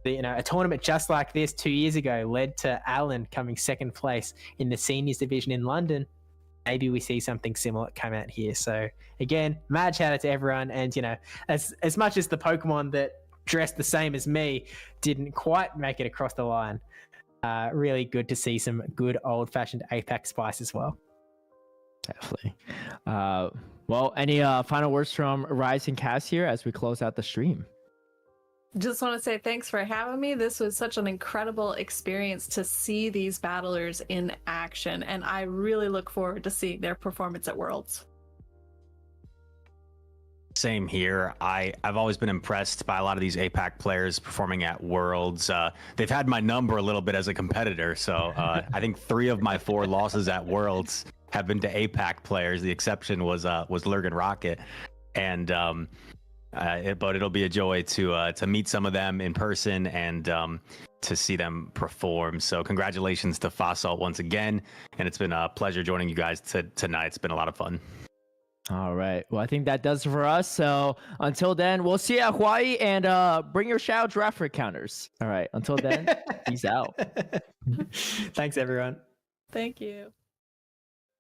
a tournament just like this 2 years ago led to Alan coming second place in the seniors division in London. Maybe we see something similar come out here. So again, mad shout out to everyone. And, as much as the Pokemon that dressed the same as me didn't quite make it across the line, really good to see some good old-fashioned APAC spice as well. Definitely. Well, any final words from Rise and Cass here as we close out the stream? Just want to say thanks for having me. This was such an incredible experience to see these battlers in action, and I really look forward to seeing their performance at Worlds. Same here. I've always been impressed by a lot of these APAC players performing at Worlds. They've had my number a little bit as a competitor, so I think 3 of my 4 losses at Worlds have been to APAC players. The exception was Lurgan Rocket, and but it'll be a joy to meet some of them in person and to see them perform. So congratulations to Fastsault once again, and it's been a pleasure joining you guys tonight. It's been a lot of fun. All right. Well, I think that does it for us. So until then, we'll see you at Hawaii, and bring your Shadow Draft counters. All right. Until then, peace out. Thanks, everyone. Thank you.